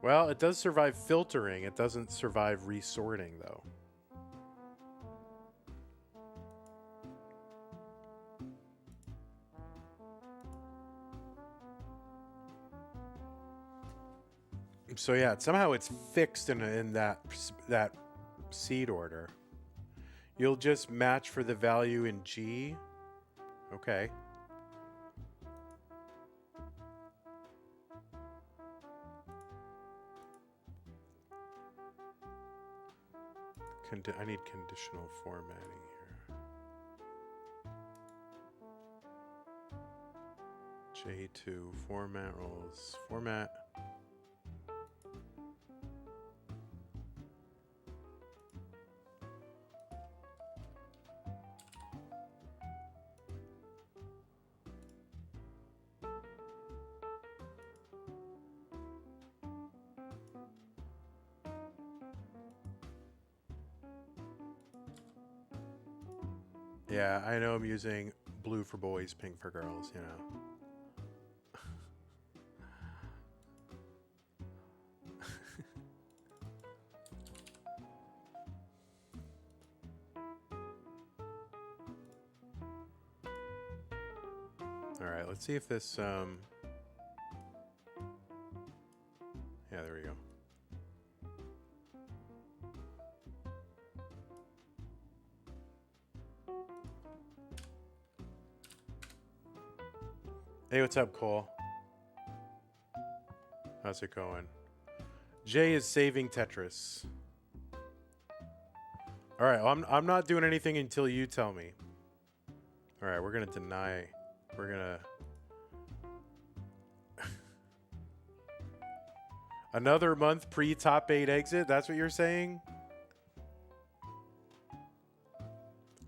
well, it does survive filtering. It doesn't survive resorting though. So yeah, somehow it's fixed in that seed order. You'll just match for the value in G. Okay. I need conditional formatting here. J2 format roles. Format. Yeah, I know I'm using blue for boys, pink for girls, you know. All right, let's see if this yeah, there we go. Hey, what's up, Cole? How's it going? Jay is saving Tetris. All right, well, I'm not doing anything until you tell me. All right, we're gonna deny. We're gonna another month pre-top 8 exit. That's what you're saying,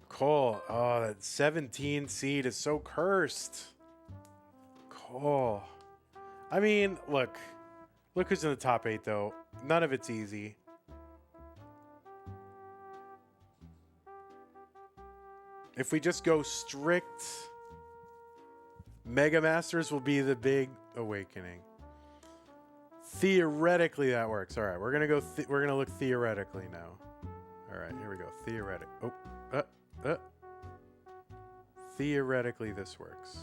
Cole? Oh, that 17 seed is so cursed. Cole. I mean, look who's in the top 8 though. None of it's easy. If we just go strict, Mega Masters will be the big awakening. Theoretically, that works. All right, we're gonna go. We're gonna look theoretically now. All right, here we go. Theoretic. Theoretically, this works.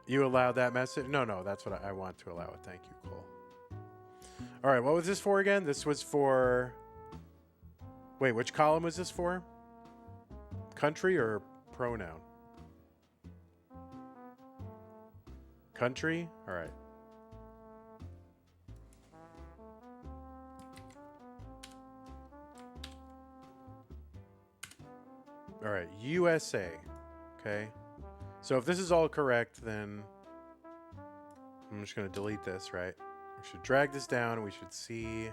You allowed that message? No, that's what I want to allow it. Thank you, Cole. All right, what was this for again? This was for. Wait, which column was this for? Country or pronoun? Country? All right. All right, USA. Okay. So if this is all correct, then I'm just going to delete this, right? We should drag this down and we should see.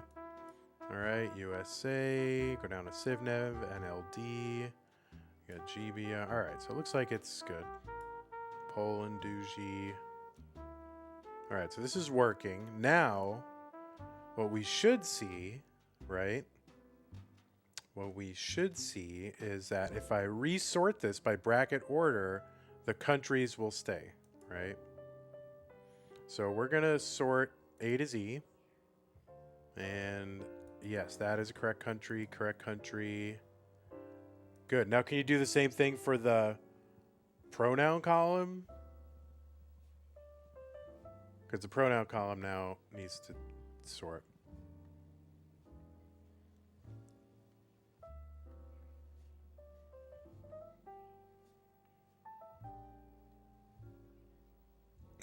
All right, USA. Go down to CivNev, NLD. We got GBI. All right, so it looks like it's good. Poland, Duji. All right, so this is working. Now, what we should see, right? What we should see is that if I resort this by bracket order, the countries will stay, right? So we're going to sort A to Z. And yes, that is a correct country, correct country. Good. Now, can you do the same thing for the pronoun column? Because the pronoun column now needs to sort.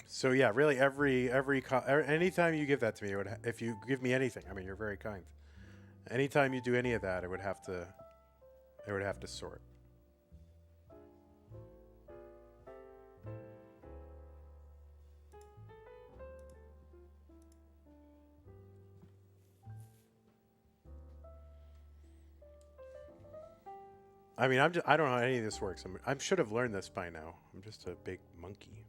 So yeah, really anytime you give that to me, if you give me anything, I mean, you're very kind. Anytime you do any of that, it would have to sort. I mean, I don't know how any of this works. I should have learned this by now. I'm just a big monkey.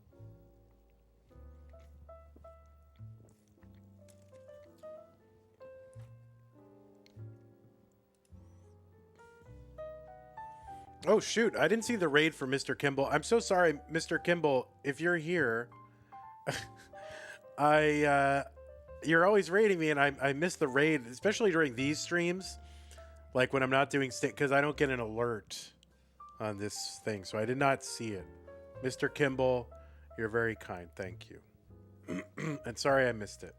Oh shoot! I didn't see the raid for Mr. Kimball. I'm so sorry, Mr. Kimball. If you're here, you're always raiding me, and I miss the raid, especially during these streams, like when I'm not doing because I don't get an alert on this thing, so I did not see it. Mr. Kimball, you're very kind. Thank you. And sorry I missed it.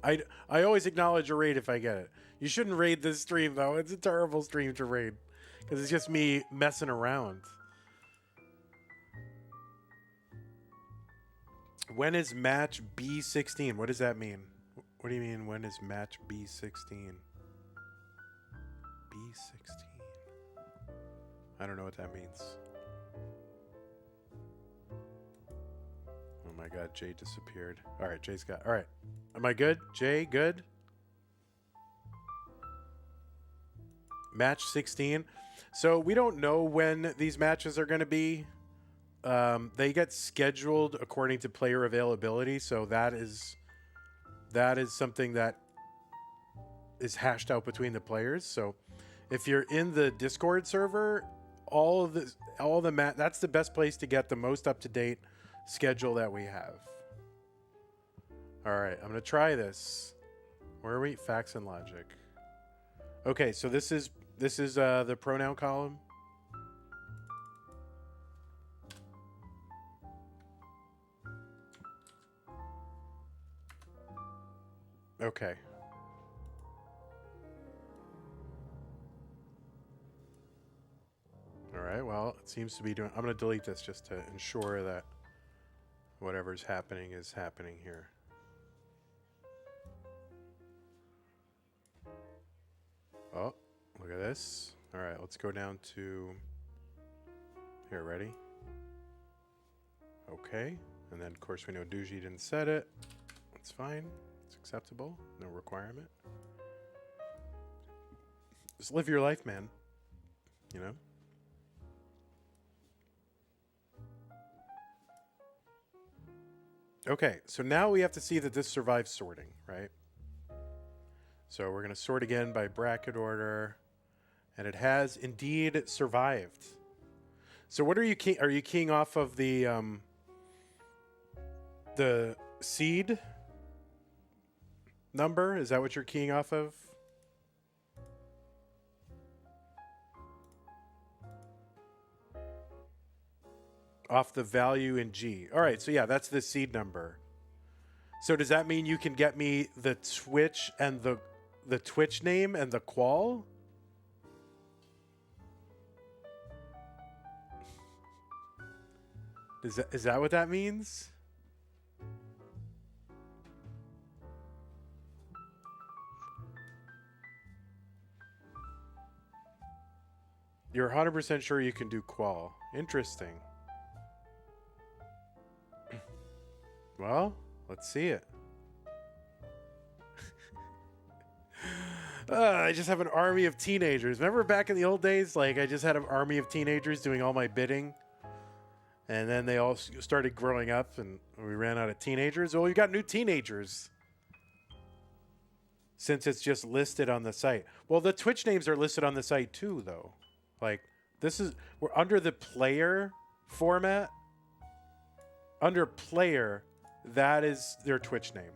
I always acknowledge a raid if I get it. You shouldn't raid this stream though. It's a terrible stream to raid because it's just me messing around. When is match B16? What does that mean? What do you mean, when is match B16? B16. I don't know what that means. Oh my god, Jay disappeared. Alright, Jay's got... Alright. Am I good? Jay, good? Match 16. So we don't know when these matches are going to be. They get scheduled according to player availability, so that is something that is hashed out between the players. So if you're in the Discord server, that's the best place to get the most up-to-date schedule that we have. All right, I'm going to try this. Where are we? Facts and logic. Okay, so this is the pronoun column. Okay. All right, well, it seems to be doing... I'm going to delete this just to ensure that whatever's happening is happening here. Oh, look at this. All right, let's go down to... Here, ready? Okay. And then, of course, we know Doogie didn't set it. That's fine. It's acceptable. No requirement. Just live your life, man. You know? Okay, so now we have to see that this survives sorting, right? So we're going to sort again by bracket order. And it has indeed survived. So what are you keying? Are you keying off of the seed number? Is that what you're keying off of? Off the value in G. All right, so yeah, that's the seed number. So does that mean you can get me the Twitch and the Twitch name and the qual? Is that what that means? You're 100% sure you can do qual. Interesting. Well, let's see it. I just have an army of teenagers. Remember back in the old days? Like, I just had an army of teenagers doing all my bidding. And then they all started growing up and we ran out of teenagers. Well, we got new teenagers. Since it's just listed on the site. Well, the Twitch names are listed on the site too, though. Like, we're under the player format. Under player, that is their Twitch name.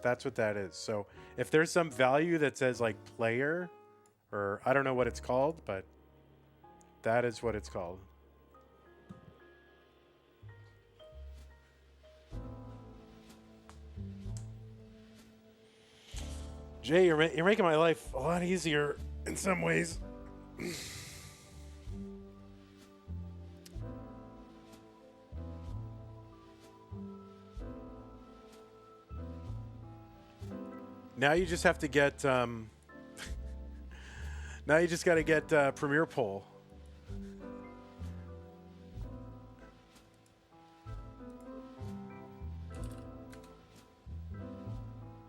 That's what that is. So if there's some value that says like player, or I don't know what it's called, but that is what it's called. Jay, you're making my life a lot easier in some ways. Now you just have to get, now you just got to get Premier Poll.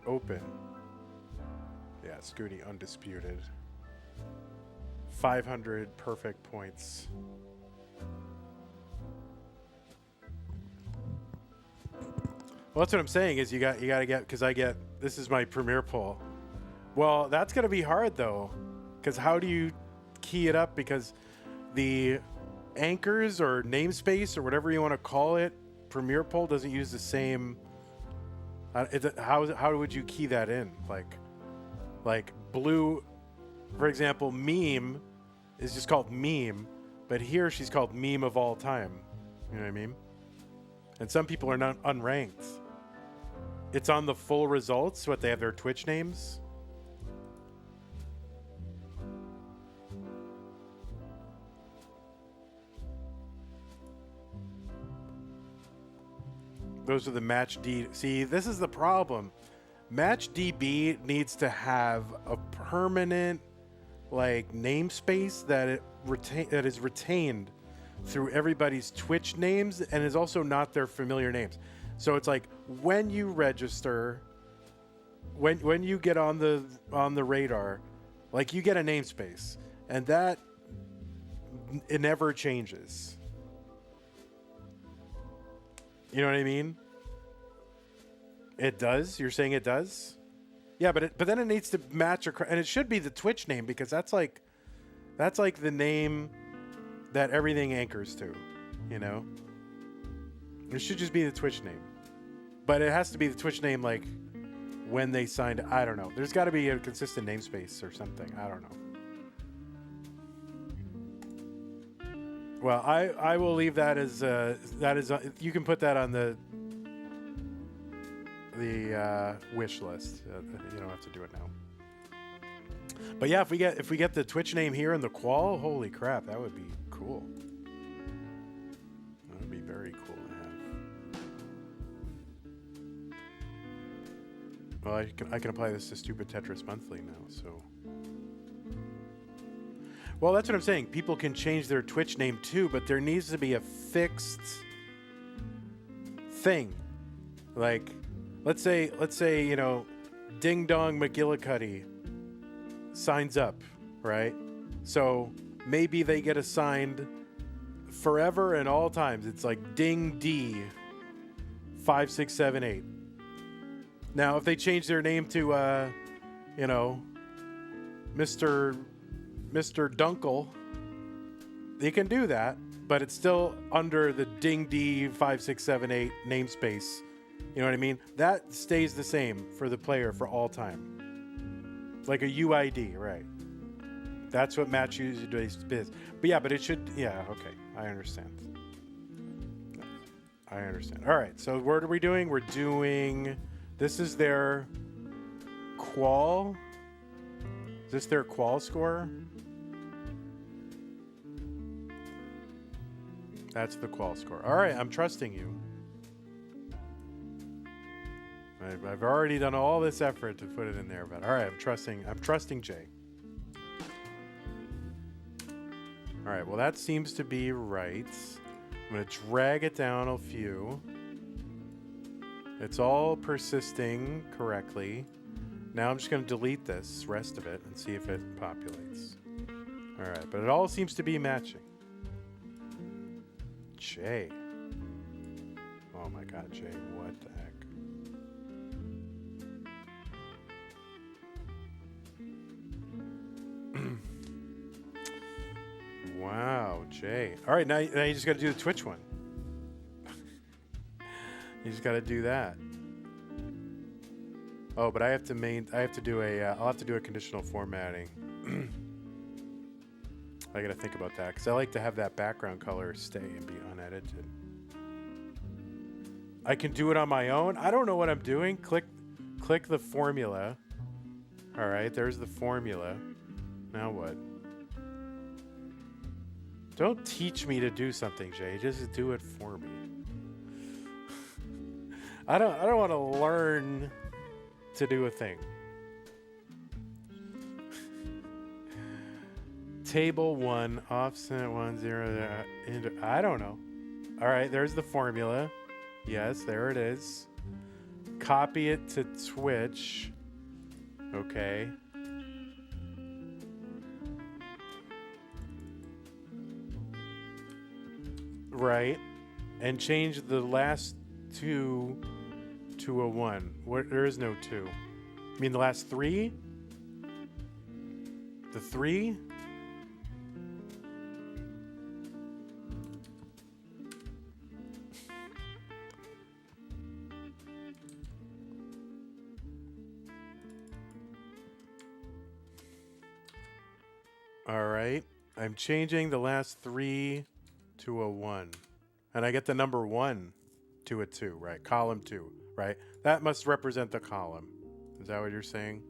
Open. Yeah, Scooty undisputed. 500 perfect points. Well, that's what I'm saying is you got to get, because this is my Premier Poll. Well, that's going to be hard though, because how do you key it up? Because the anchors or namespace or whatever you want to call it, Premier Poll doesn't use the same. How would you key that in? Like blue, for example, meme is just called meme, but here she's called meme of all time. You know what I mean? And some people are not unranked. It's on the full results, what they have their Twitch names. Those are the match D. See, this is the problem. Match DB needs to have a permanent like namespace that is retained through everybody's Twitch names and is also not their familiar names. So it's like when you register, when you get on the radar, like you get a namespace, and that it never changes. You know what I mean? It does? You're saying it does? Yeah, but then it needs to match and it should be the Twitch name because that's like the name that everything anchors to, you know? It should just be the Twitch name. But it has to be the Twitch name like when they signed, I don't know. There's got to be a consistent namespace or something. I don't know. Well, I will leave that as you can put that on the wish list. You don't have to do it now. But yeah, if we get the Twitch name here in the qual, holy crap, that would be cool. That would be very cool to have. Well, I can apply this to Stupid Tetris Monthly now, so. Well, that's what I'm saying. People can change their Twitch name too, but there needs to be a fixed thing. Like, let's say, you know, Ding Dong McGillicuddy signs up, right? So maybe they get assigned forever and all times. It's like Ding D 5678. Now, if they change their name to, you know, Mr. Dunkel, they can do that, but it's still under the Ding D 5678 namespace. You know what I mean? That stays the same for the player for all time. Like a UID, right? That's what match user is. But yeah, but it should, yeah, okay. I understand. All right, so what are we doing? We're doing, this is their qual. Is this their qual score? That's the qual score. All right, I'm trusting you. I've already done all this effort to put it in there, but all right, I'm trusting Jay. All right, well, that seems to be right. I'm going to drag it down a few. It's all persisting correctly. Now I'm just going to delete this rest of it and see if it populates. All right, but it all seems to be matching. Jay. Oh my God, Jay, what the heck? Wow, Jay. All right, now you just got to do the Twitch one. You just got to do that. Oh, but I'll have to do a conditional formatting. I got to think about that because I like to have that background color stay and be unedited. I can do it on my own. I don't know what I'm doing. Click the formula. All right, there's the formula. Now what? Don't teach me to do something, Jay. Just do it for me. I don't want to learn to do a thing. Table 1, offset 1, 0, I don't know. All right, there's the formula. Yes, there it is. Copy it to Twitch. Okay. Right. And change the last 2 to a 1. There is no 2. You mean the last 3? The 3? All right. I'm changing the last 3 to a 1. And I get the number 1 to a 2, right? Column 2, right? That must represent the column. Is that what you're saying?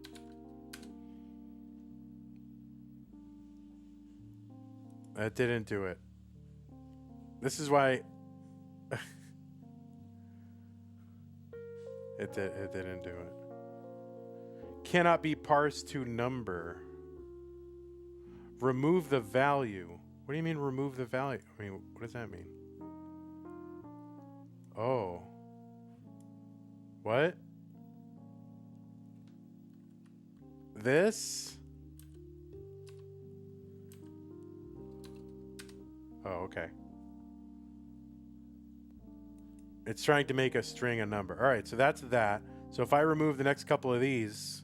That didn't do it. This is why it didn't do it. Cannot be parsed to number. Remove the value. What do you mean remove the value? I mean, what does that mean? Oh. What? This? Oh, okay. It's trying to make a string a number. All right, so that's that. So if I remove the next couple of these...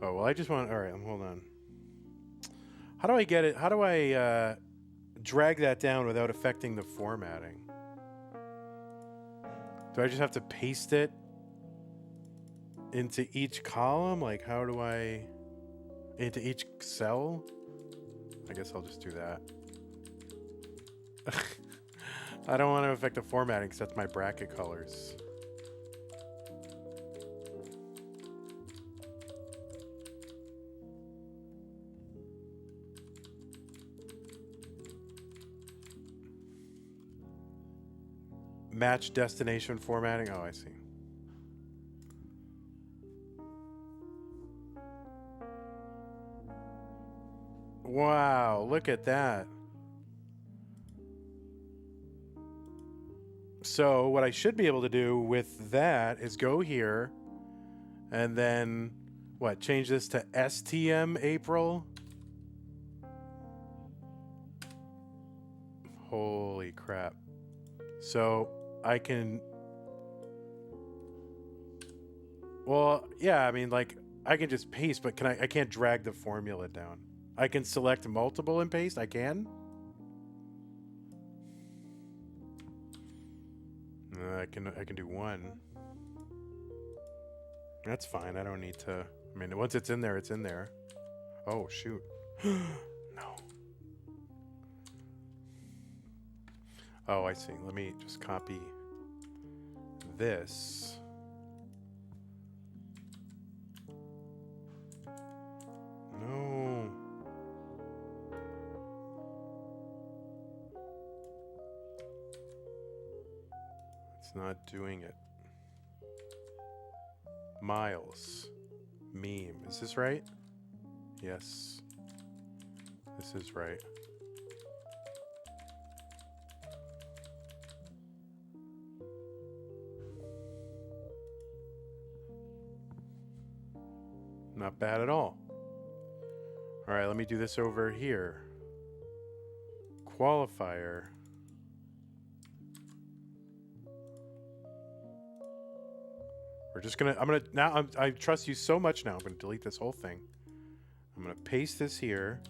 Oh, well, I just want... All right, hold on. How do I get it? How do I drag that down without affecting the formatting? Do I just have to paste it into each column? Like, how do I... Into each cell? I guess I'll just do that. I don't want to affect the formatting because that's my bracket colors. Match destination formatting. Oh, I see. Wow, look at that. So what I should be able to do with that is go here and then what? Change this to STM April. Holy crap. So I can... Well, yeah, I mean, like, I can just paste, but I can't drag the formula down. I can select multiple and paste. I can? I can do one. That's fine. I don't need to... I mean, once it's in there, it's in there. Oh, shoot. No. Oh, I see. Let me just copy this. No. It's not doing it. Miles. Meme. Is this right? Yes. This is right. Not bad at all. All right, let me do this over here. Qualifier. We're just gonna, I trust you so much now. I'm gonna delete this whole thing. I'm gonna paste this here.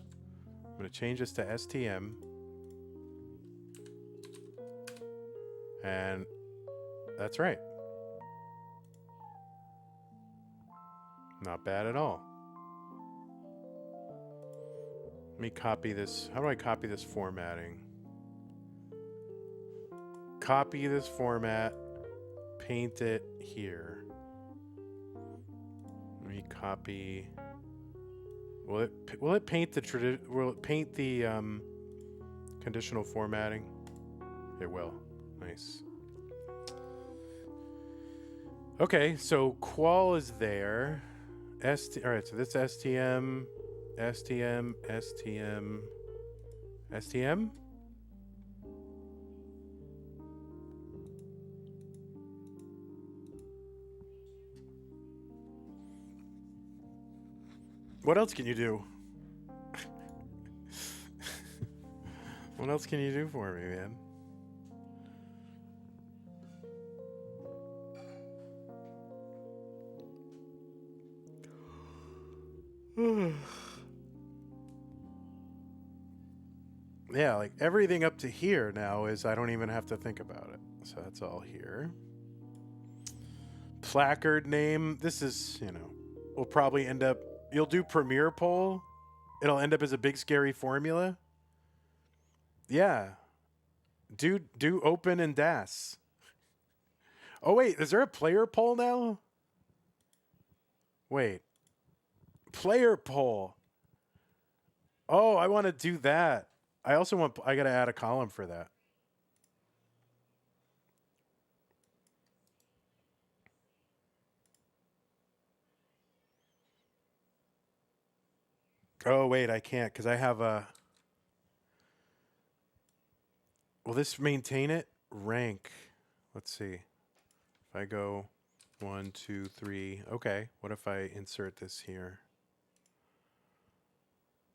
I'm gonna change this to STM. And that's right. Not bad at all. Let me copy this. How do I copy this formatting? Copy this format, paint it here. Let me copy. Will it paint the conditional formatting? It will. Nice. Okay, so qual is there. All right, so this STM, STM, STM, STM. What else can you do? What else can you do for me, man? Yeah, like everything up to here now is I don't even have to think about it. So that's all here. placard name. This is, you know, will probably end up. You'll do Premier Poll. It'll end up as a big scary formula. Yeah. Do open and DAS. Oh wait, is there a player poll now? Wait. Player poll. Oh, I want to do that. I also want. I gotta add a column for that. Oh wait, I can't because I have a. Will this maintain it? Rank. Let's see. If I go 1, 2, 3. Okay. What if I insert this here?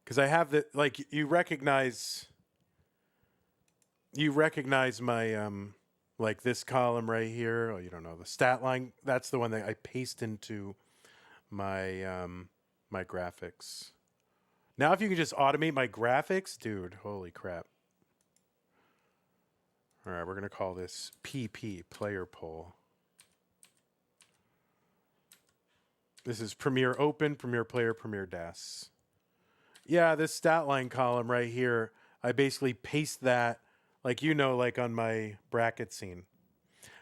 Because I have the like you recognize my like this column right here. Oh, you don't know the stat line. That's the one that I paste into my my graphics. Now if you can just automate my graphics, dude, holy crap. All right, we're going to call this PP, player poll. This is Premier Open, Premier Player, Premier DAS. Yeah, this stat line column right here, I basically paste that, like you know, like on my bracket scene.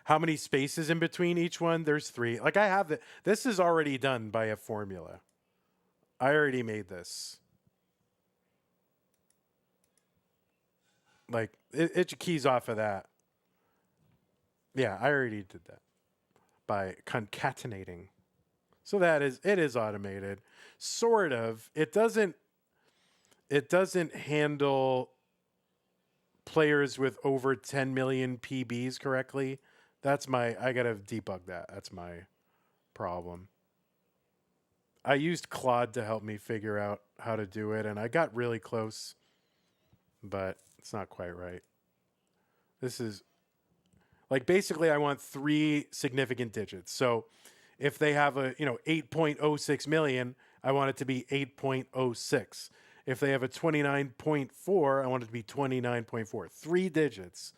How many spaces in between each one? There's 3. Like I have this is already done by a formula. I already made this. Like it keys off of that. Yeah, I already did that by concatenating. So it is automated. Sort of. It doesn't handle players with over 10 million PBs correctly. I got to debug that. That's my problem. I used Claude to help me figure out how to do it and I got really close, but it's not quite right. This is like basically I want 3 significant digits. So if they have a, 8.06 million, I want it to be 8.06. If they have a 29.4, I want it to be 29.4. 3 digits.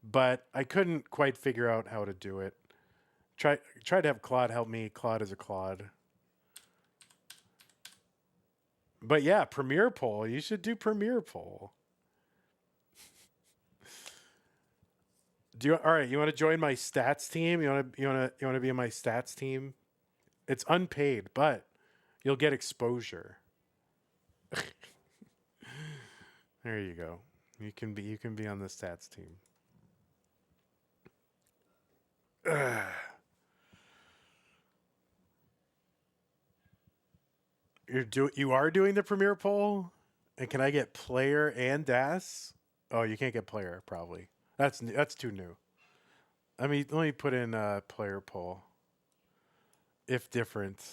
But I couldn't quite figure out how to do it. Tried to have Claude help me. Claude is a Claude. But yeah, Premier Poll. You should do Premier Poll. All right, you want to join my stats team? You want to be in my stats team? It's unpaid, but you'll get exposure. There you go. You can be on the stats team. You are doing the Premier Poll? And can I get player and DAS? Oh, you can't get player probably. That's too new. Let me put in player poll. If different.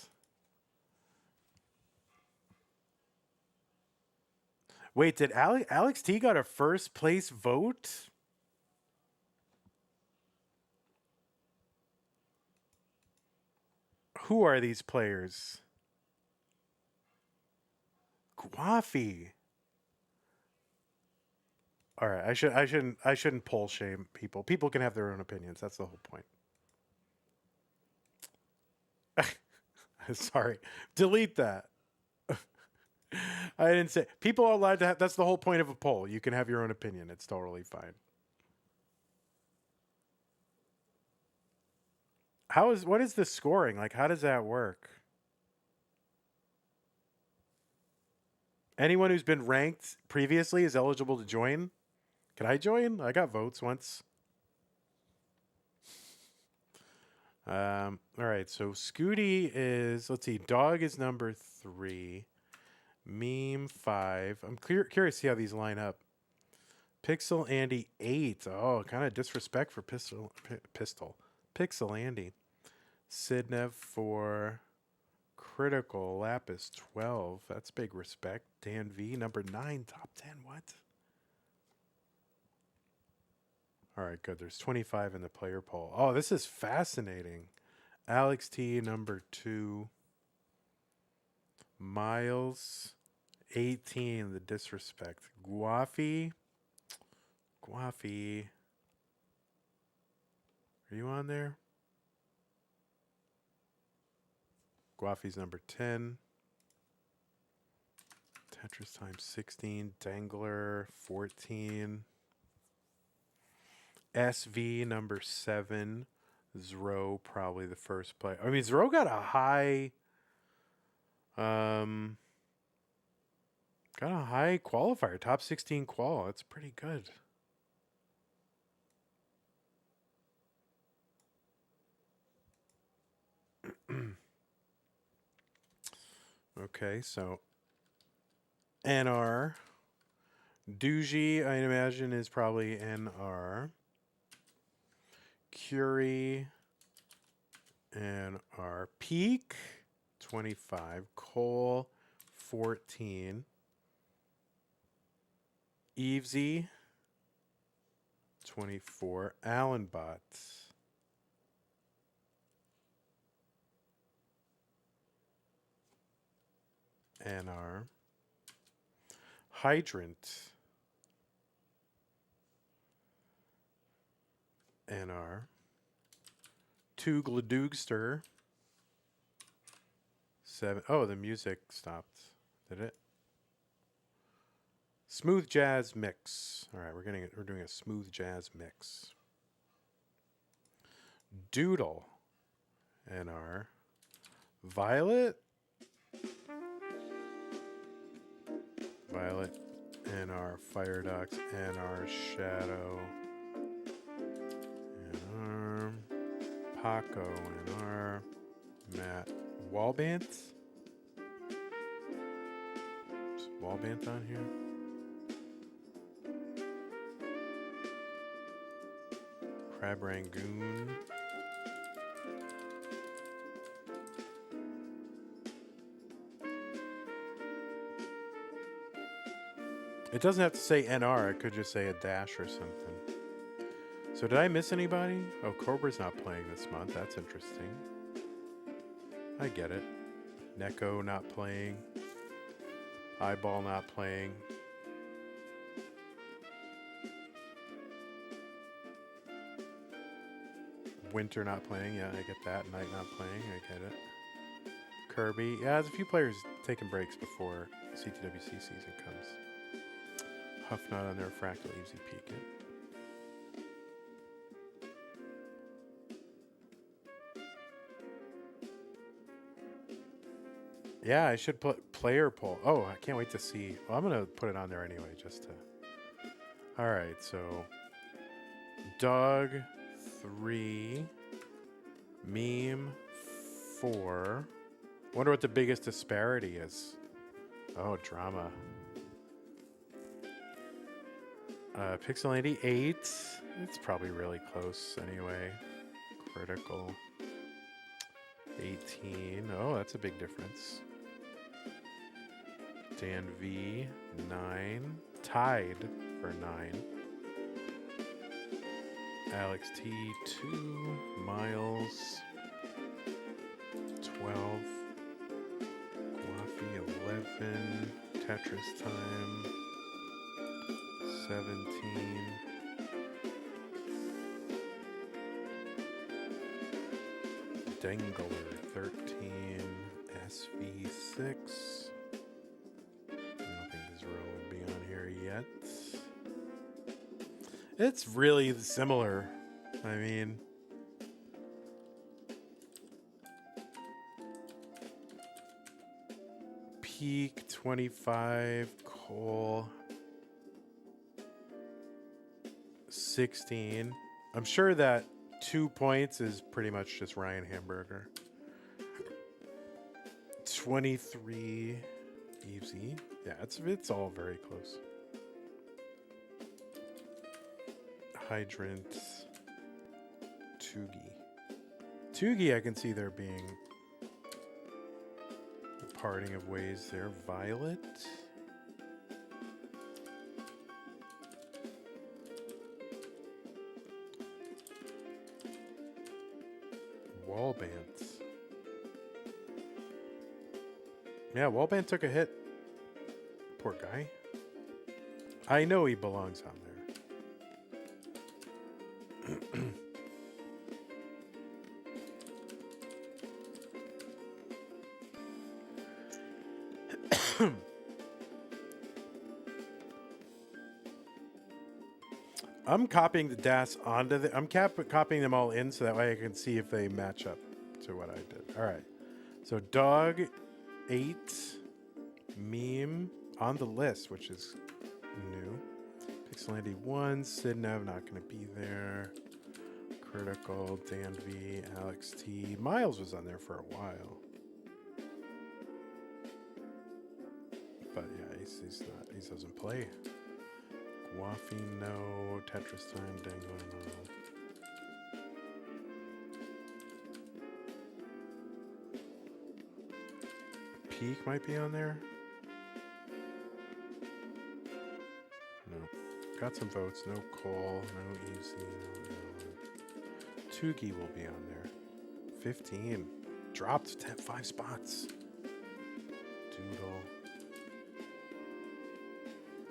Wait, did Alex T got a first place vote? Who are these players? Guafi. All right, I shouldn't poll shame people. People can have their own opinions. That's the whole point. Sorry. Delete that. I didn't say people are allowed to have. That's the whole point of a poll. You can have your own opinion. It's totally fine. What is the scoring? Like, how does that work? Anyone who's been ranked previously is eligible to join. Can I join? I got votes once. All right, so Scooty is, let's see, Dog is number 3. Meme 5. I'm curious to see how these line up. Pixel Andy 8. Oh, kind of disrespect for Pistol. Pixel Andy. Sidnev 4. Critical Lapis 12. That's big respect. Dan V number 9. Top 10. What? All right, good. There's 25 in the player poll. Oh, this is fascinating. Alex T number 2. Miles 18. The disrespect. Guafi. Are you on there? Guafi's number 10. Tetris times 16. Dangler 14. SV number 7. Zro probably the first player. I mean, Zro got a high qualifier, top 16 qual. That's pretty good. Okay, so NR. Doogie, I imagine, is probably NR. Curie, NR. Peak, 25. Cole, 14. Evesy, 24. Allenbot. NR. Hydrant. NR. Toogledoogster. 7. Oh, the music stopped. Did it? Smooth jazz mix. All right, we're doing a smooth jazz mix. Doodle. NR. Violet. Violet. NR. Firedox. NR. Shadow. NR. Paco. NR. Matt. Wallbant. Is Wallbant on here? Crab Rangoon. It doesn't have to say NR. It could just say a dash or something. So did I miss anybody? Oh, Cobra's not playing this month. That's interesting. I get it. Neko not playing. Eyeball not playing. Winter not playing. Yeah, I get that. Night not playing. I get it. Kirby. Yeah, there's a few players taking breaks before CTWC season comes. Huff not on their Fractal Easy Peek. Yeah, I should put player poll. Oh, I can't wait to see. Well, I'm going to put it on there anyway, just to. All right, so Dog 3, Meme 4. Wonder what the biggest disparity is. Oh, drama. Pixel 88. It's probably really close anyway. Critical 18. Oh, that's a big difference. Dan V 9. Tied for 9. Alex T 2. Miles 12. Guafi 11. Tetris time 17. Dangler 13. SV 6. I don't think this row would be on here yet. It's really similar. I mean, Peak 25, Cole 16. I'm sure that 2 points is pretty much just Ryan Hamburger. 23, Evesy. Yeah, it's all very close. Hydrant, Toogie. Toogie, I can see there being a parting of ways there. Violet. Wallbant. Yeah, Wallbant took a hit. Poor guy. I know he belongs on there. I'm copying the DAS onto the. I'm copying them all in so that way I can see if they match up to what I did. All right. So dog 8 meme on the list, which is new. Pixelandy 1, Sidnev not going to be there. Critical, Dan V, Alex T. Miles was on there for a while. But yeah, he's not. He doesn't play. Waffy, no. Tetris time, Dango, no. Peak might be on there. No. Got some votes. No Cole, no Easy, no. Tugi will be on there. 15. Dropped 5 spots. Doodle.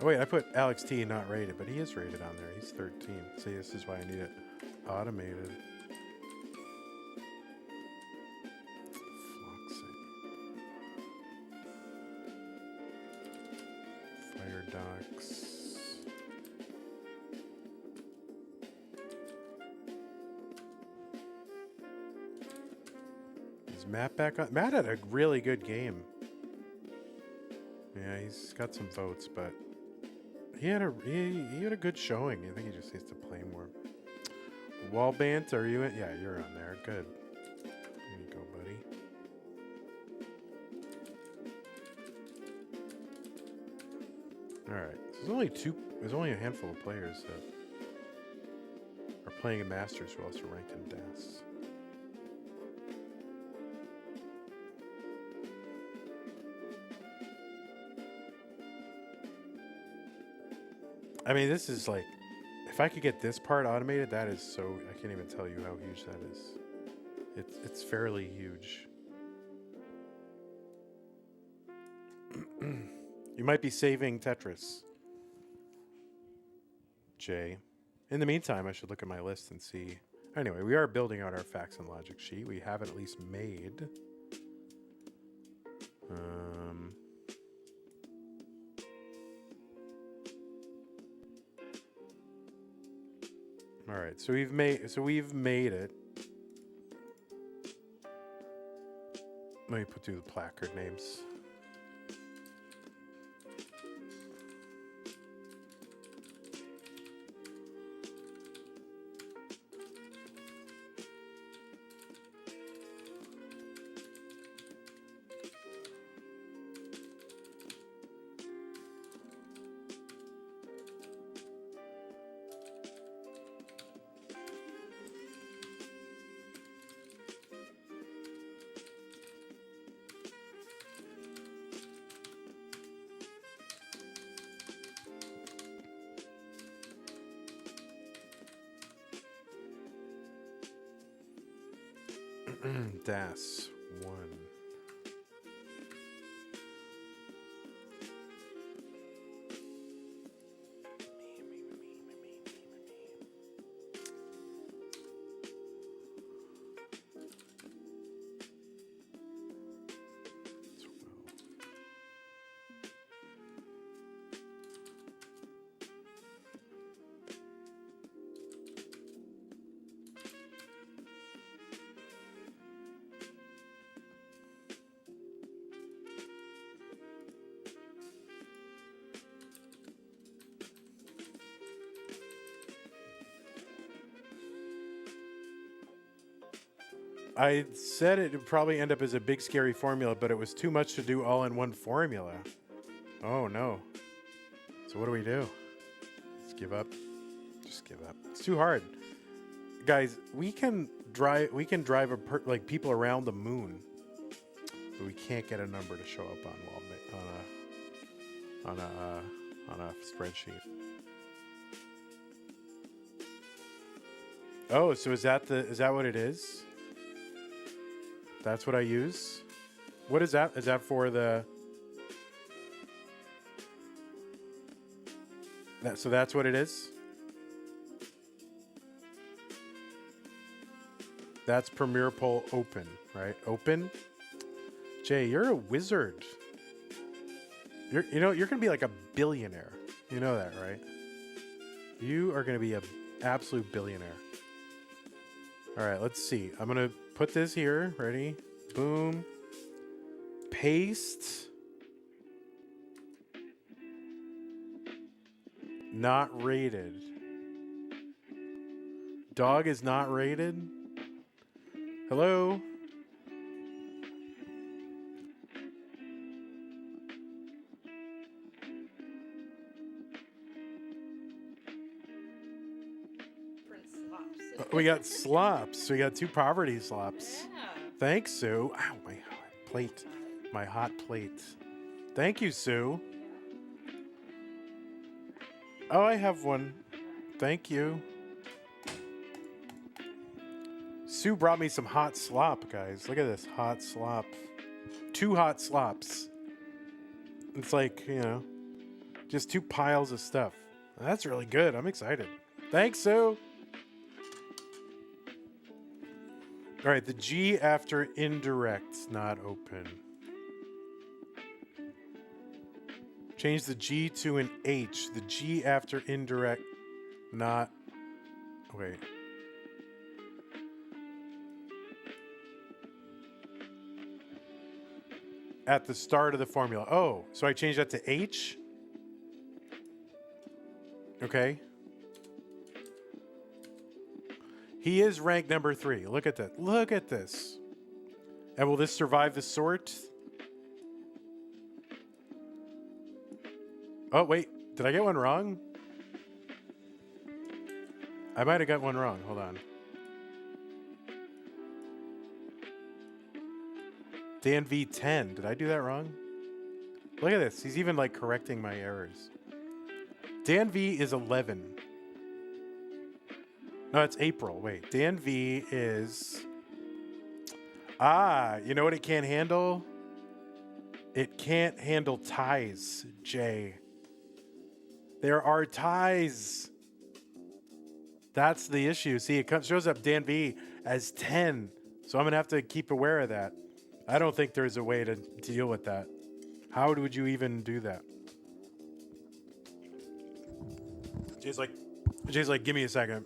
Oh wait, I put Alex T not rated, but he is rated on there. He's 13. See, this is why I need it automated. Fire Docs. Is Matt back on? Matt had a really good game. Yeah, he's got some votes, but he had a good showing. I think he just needs to play more. Wallbant, are you in? Yeah, you're on there. Good. There you go, buddy. All right. So there's only a handful of players that are playing in Masters who also ranked in DAS. I mean, this is like, if I could get this part automated, that is so, I can't even tell you how huge that is. It's fairly huge. You might be saving Tetris, Jay. In the meantime, I should look at my list and see. Anyway, we are building out our facts and logic sheet. We have it at least made. All right, so we've made it. Let me do the placard names. DAS 1. I said it would probably end up as a big scary formula, but it was too much to do all in one formula. Oh no. So what do we do? Just give up. Just give up. It's too hard. Guys, we can drive like people around the moon. But we can't get a number to show up on a spreadsheet. Oh, so is that what it is? That's what I use? What is that? Is that for the... So that's what it is? That's Premier Poll Open, right? Open? Jay, you're a wizard. You're going to be like a billionaire. You know that, right? You are going to be an absolute billionaire. All right, let's see. I'm going to put this here. Ready? Boom. Paste. Not rated. Dog is not rated. Hello? We got slops. We got 2 poverty slops. Yeah. Thanks, Sue. Ow, my hot plate. My hot plate. Thank you, Sue. Oh, I have one. Thank you. Sue brought me some hot slop, guys. Look at this hot slop. 2 hot slops. It's like, you know, just 2 piles of stuff. That's really good. I'm excited. Thanks, Sue. All right, the G after indirect's not open. Change the G to an H. The G after indirect, not. Wait. At the start of the formula. Oh, so I changed that to H? Okay. He is ranked number 3. Look at that. Look at this. And will this survive the sort? Oh, wait. Did I get one wrong? I might have got one wrong. Hold on. Dan V10. Did I do that wrong? Look at this. He's even like correcting my errors. Dan V is 11. No, it's April. Wait. Dan V is... Ah, you know what it can't handle? It can't handle ties, J. There are ties. That's the issue. See, it shows up Dan V as 10. So I'm going to have to keep aware of that. I don't think there's a way to deal with that. How would you even do that? Jay's like, give me a second.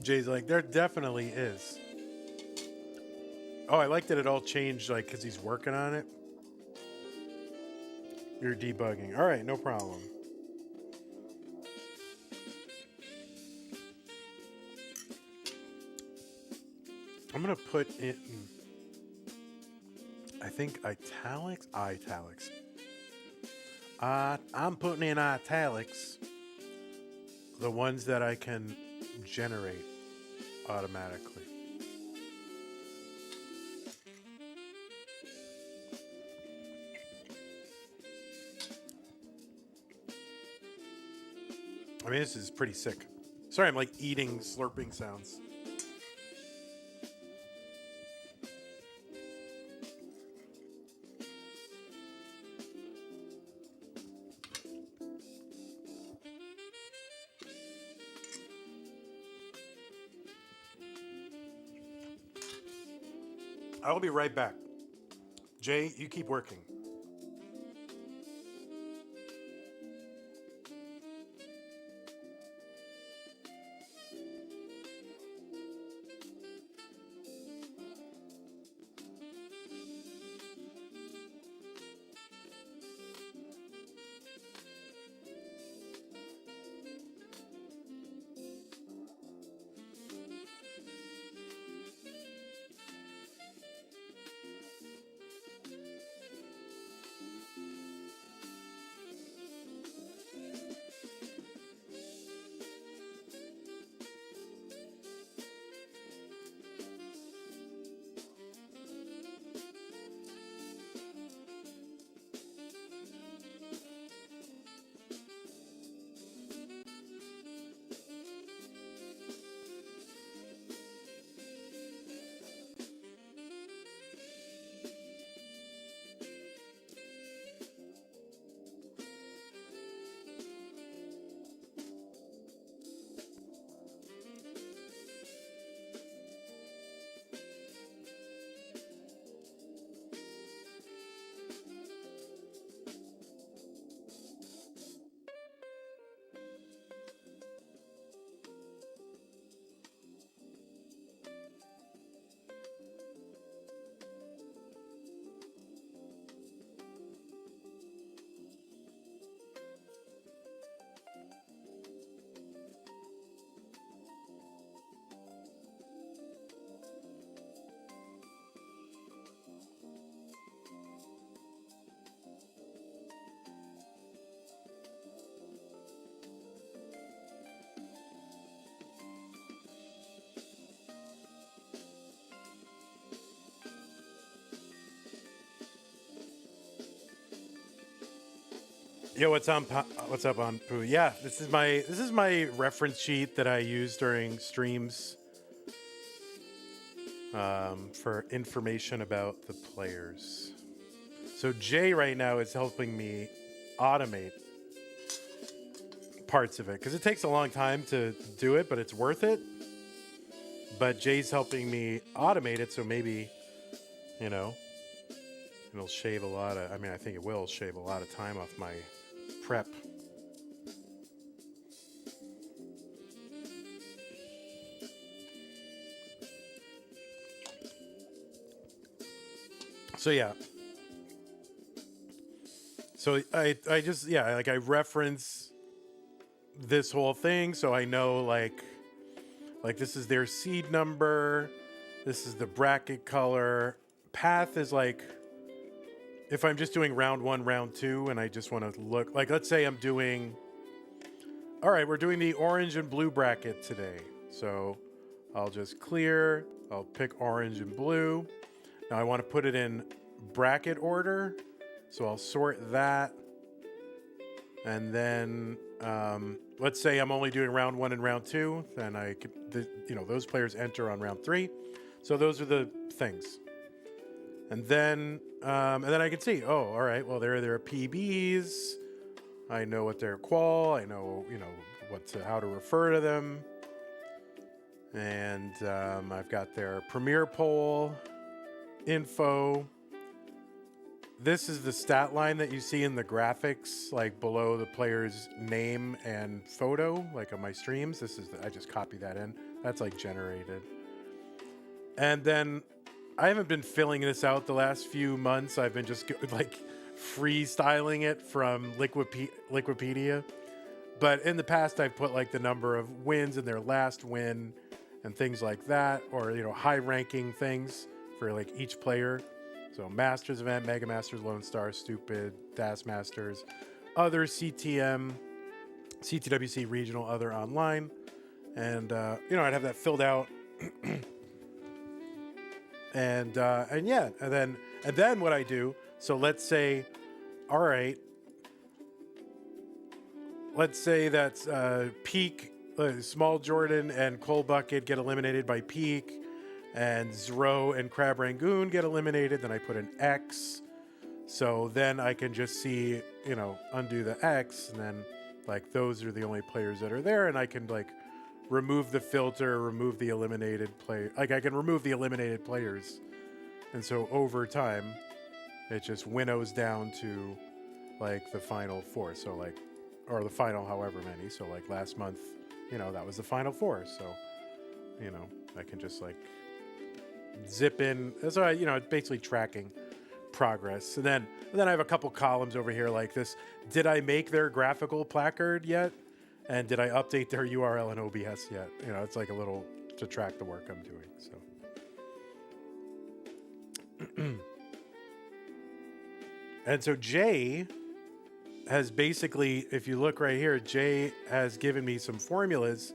Jay's like, there definitely is. Oh, I like that it all changed, like, because he's working on it. You're debugging. All right, no problem. I'm going to put it in, I think, italics? Italics. I'm putting in italics the ones that I can generate automatically. I mean, this is pretty sick. Sorry, I'm like eating slurping sounds. I'll be right back. Jay, you keep working. Yo, what's on? What's up on Poo? Yeah, this is my reference sheet that I use during streams for information about the players. So Jay right now is helping me automate parts of it because it takes a long time to do it, but it's worth it. But Jay's helping me automate it, so maybe, you know, it'll shave a lot of. I mean, I think it will shave a lot of time off my prep. So yeah. So I just like I reference this whole thing so I know like this is their seed number, this is the bracket color. Path is like if I'm just doing round 1, round 2 and I just want to look like let's say I'm doing all right, we're doing the orange and blue bracket today. So I'll just clear, I'll pick orange and blue. Now I want to put it in bracket order. So I'll sort that. And then let's say I'm only doing round 1 and round 2. Then I could, those players enter on round 3. So those are the things. And then I can see, oh, all right, well, there are PBs. I know what they're qual. I know, how to refer to them. And I've got their premier poll info. This is the stat line that you see in the graphics, like below the player's name and photo, like on my streams. I just copy that in. That's like generated. And then I haven't been filling this out the last few months. I've been just like freestyling it from Liquipedia. But in the past, I've put like the number of wins in their last win and things like that, or, high ranking things for like each player. So Masters event, Mega Masters, Lone Star, Stupid, DAS Masters, other CTM, CTWC regional, other online. And, I'd have that filled out. and then what I do, so let's say, all right, let's say that's Peak, Small Jordan and Cole Bucket get eliminated by Peak. And Zro and Crab Rangoon get eliminated. Then I put an X. So then I can just see, undo the X. And then, like, those are the only players that are there. And I can, like, remove the filter, remove the eliminated player. Like, I can remove the eliminated players. And so over time, it just winnows down to, like, the final 4. So, like, or the final however many. So, like, last month, that was the final 4. So, I can just, like, zip in. So it's basically tracking progress. And then I have a couple columns over here like this. Did I make their graphical placard yet? And did I update their URL in OBS yet? It's like a little to track the work I'm doing. So, and so Jay has basically, if you look right here, Jay has given me some formulas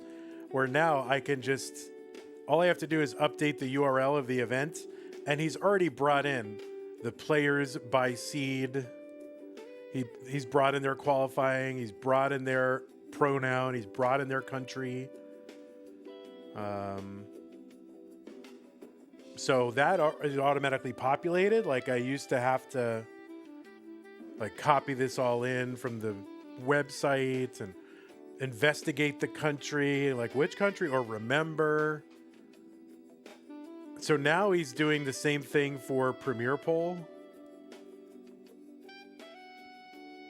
where now I can just. All I have to do is update the URL of the event, and he's already brought in the players by seed. He's brought in their qualifying. He's brought in their pronoun. He's brought in their country. So that is automatically populated. Like I used to have to like copy this all in from the website and investigate the country, like which country, or remember. So now he's doing the same thing for Premier Poll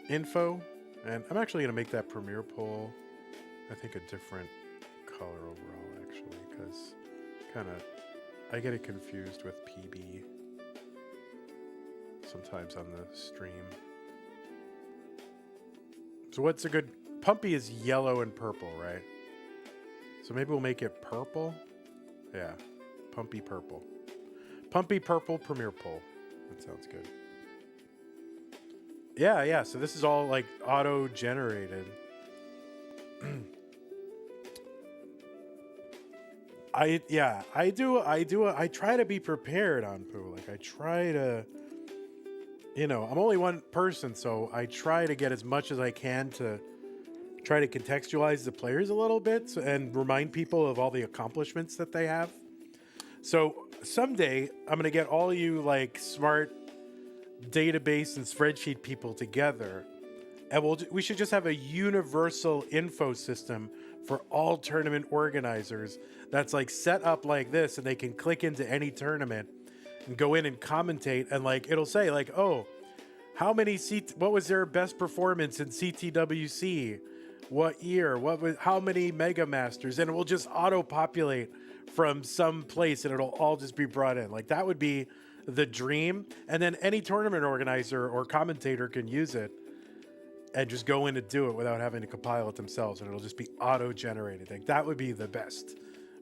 info. And I'm actually going to make that Premier Poll, I think, a different color overall, actually, because I get it confused with PB sometimes on the stream. So what's a good... Pumpy is yellow and purple, right? So maybe we'll make it purple? Yeah. Pumpy purple. Pumpy purple Premier Poll. That sounds good. Yeah. So this is all like auto-generated. I try to be prepared on Poo. Like I try to, I'm only one person, so I try to get as much as I can to try to contextualize the players a little bit and remind people of all the accomplishments that they have. So someday I'm going to get all you like smart database and spreadsheet people together, and we should just have a universal info system for all tournament organizers that's like set up like this, and they can click into any tournament and go in and commentate, and like it'll say like, oh, what was their best performance in CTWC, what year, how many Mega Masters, and it will just auto populate from some place, and it'll all just be brought in. Like that would be the dream, and then any tournament organizer or commentator can use it and just go in and do it without having to compile it themselves, and it'll just be auto-generated. Like that would be the best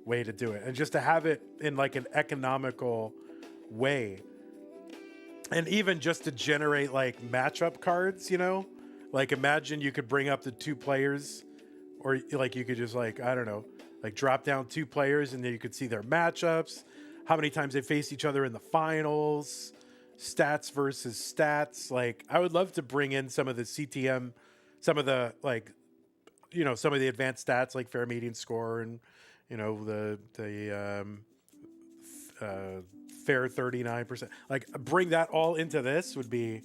way to do it, and just to have it in like an economical way, and even just to generate like matchup cards. Like imagine you could bring up the two players, or like you could just like, I don't know, like drop down two players, and then you could see their matchups, how many times they faced each other in the finals, stats versus stats. Like I would love to bring in some of the CTM, some of the like, some of the advanced stats like fair median score, and the fair 39%. Like bring that all into this would be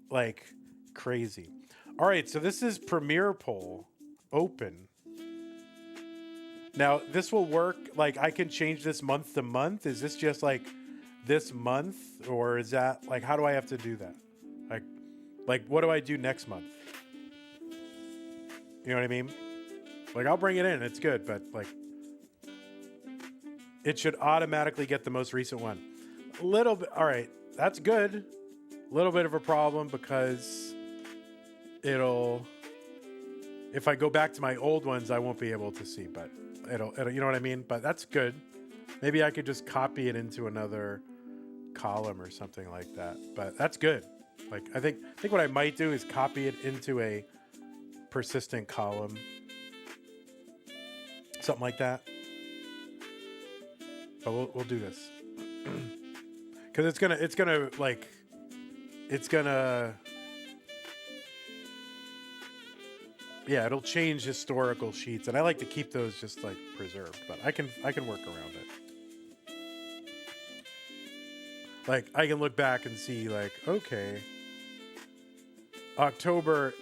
like crazy. All right, so this is Premier Poll open. Now this will work. Like I can change this month to month. Is this just like this month, or is that like, how do I have to do that? Like what do I do next month? You know what I mean? Like I'll bring it in. It's good, but like it should automatically get the most recent one. A little bit. All right, that's good. A little bit of a problem because if I go back to my old ones, I won't be able to see, but it'll you know what I mean? But that's good. Maybe I could just copy it into another column or something like that. But that's good. Like I think what I might do is copy it into a persistent column. Something like that. But we'll do this. Cuz it's going to yeah, it'll change historical sheets, and I like to keep those just like preserved, but I can work around it. Like I can look back and see like, okay, October,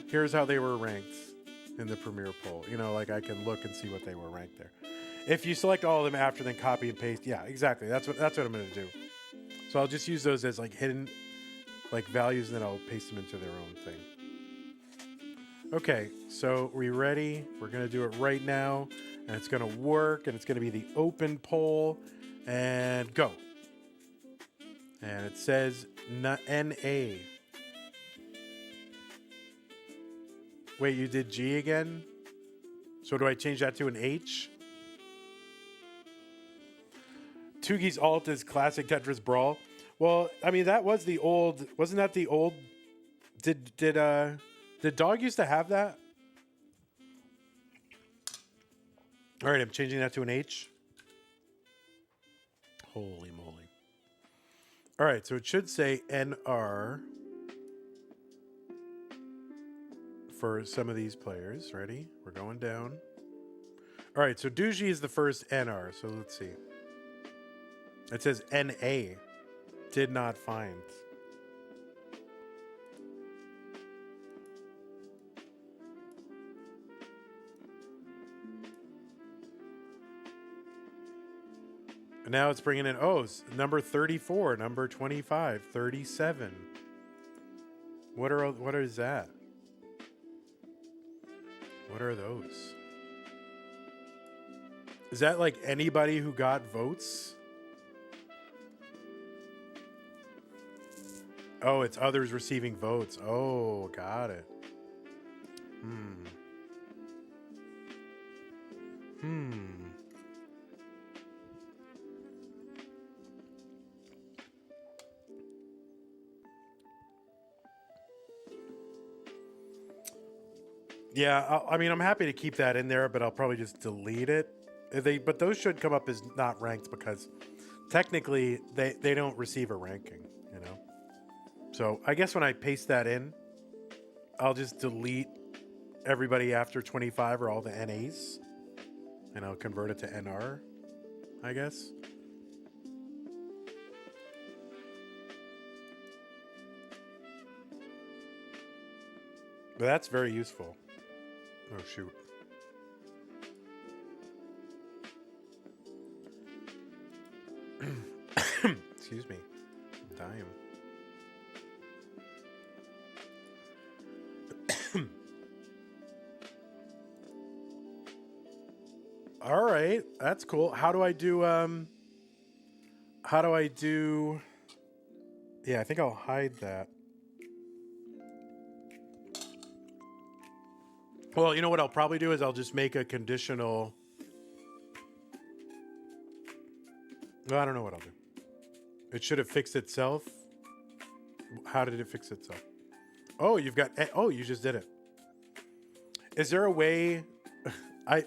here's how they were ranked in the Premier Poll. Like I can look and see what they were ranked there. If you select all of them after, then copy and paste, yeah, exactly. That's what I'm going to do. So I'll just use those as like hidden like values, and then I'll paste them into their own thing. Okay, so we ready? We're going to do it right now, and it's going to work, and it's going to be the open poll, and go. And it says NA. Wait, you did G again? So do I change that to an H? Tugi's alt is classic Tetris Brawl. Well, I mean, that was the old... Wasn't that the old... Did Dog used to have that? All right, I'm changing that to an H. Holy moly. All right, so it should say NR for some of these players. Ready? We're going down. All right, so Duji is the first NR, so let's see. It says NA. Did not find. And now it's bringing in O's. Number 34, number 25, 37. What is that? What are those? Is that like anybody who got votes? Oh, it's others receiving votes. Oh, got it. Yeah, I mean, I'm happy to keep that in there, but I'll probably just delete it. But those should come up as not ranked because technically they don't receive a ranking, So I guess when I paste that in, I'll just delete everybody after 25 or all the NAs, and I'll convert it to NR, I guess. But that's very useful. Oh, shoot. Excuse me. I'm dying. All right, that's cool. How do I do yeah, I think I'll hide that. Well, you know what I'll probably do is I'll just make a conditional. Well, I don't know what I'll do. It should have fixed itself. How did it fix itself? Oh, you've got. Oh, you just did it. Is there a way?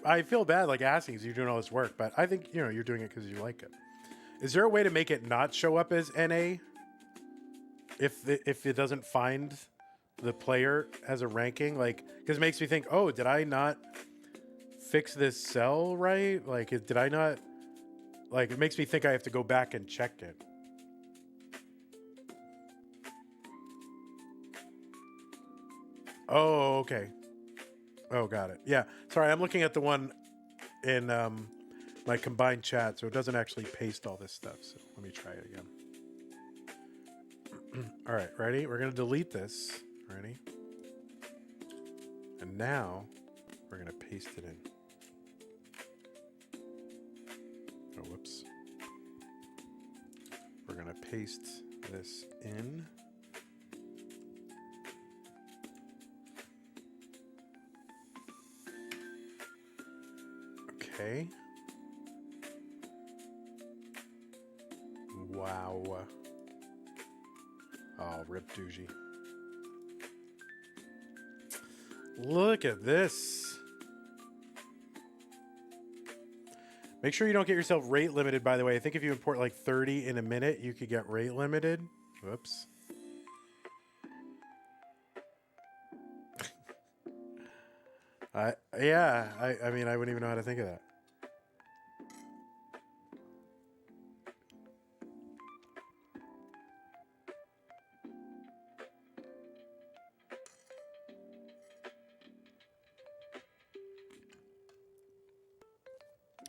I feel bad like asking because you're doing all this work, but I think you're doing it because you like it. Is there a way to make it not show up as NA? If it doesn't find the player as a ranking, like, because it makes me think, oh, did I not fix this cell right? Like, did I not? Like, it makes me think I have to go back and check it. Oh, okay. Oh, got it. Yeah. Sorry, I'm looking at the one in my combined chat, so it doesn't actually paste all this stuff. So let me try it again. All right, ready? We're going to delete this. Ready? And now we're going to paste it in. Oh, whoops. We're going to paste this in. Okay. Wow. Oh, rip doogie. Look at this. Make sure you don't get yourself rate limited, by the way. I think if you import like 30 in a minute, you could get rate limited. Whoops. Yeah, I mean, I wouldn't even know how to think of that.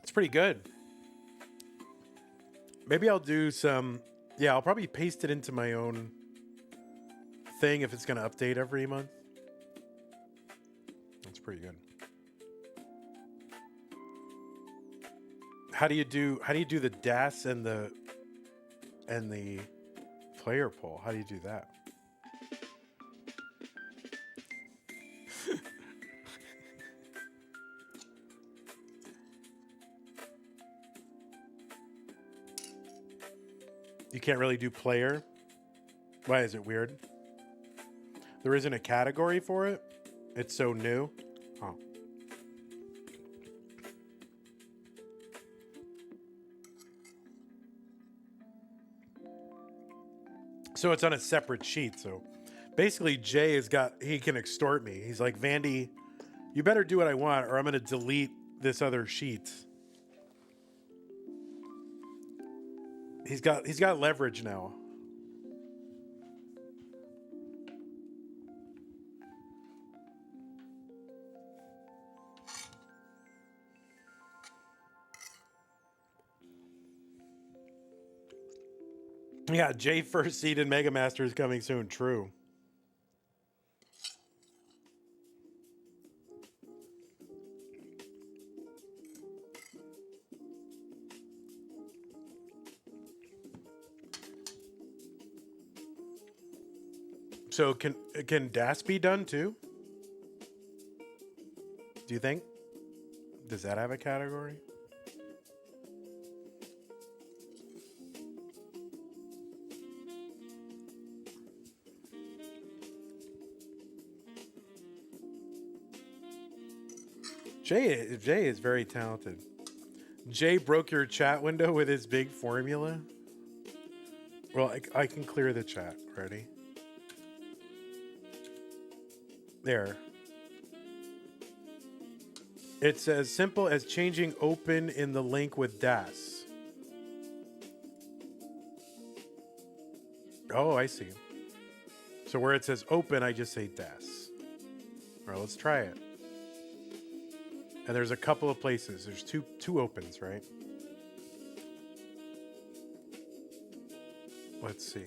It's pretty good. Maybe I'll do some. Yeah, I'll probably paste it into my own thing if it's going to update every month. That's pretty good. How do you do the DAS and the player poll? How do you do that? You can't really do player? Why is it weird? There isn't a category for it? It's so new? Oh. So it's on a separate sheet. So basically Jay he can extort me. He's like, Vandy, you better do what I want or I'm going to delete this other sheet. He's got leverage now. Yeah, Jay first seed in Mega Master is coming soon. True. So can DAS be done too? Do you think? Does that have a category? Jay is very talented. Jay broke your chat window with his big formula. Well, I can clear the chat. Ready? There. It's as simple as changing open in the link with das. Oh, I see. So where it says open, I just say das. All right, let's try it. And there's a couple of places. There's two opens, right? Let's see.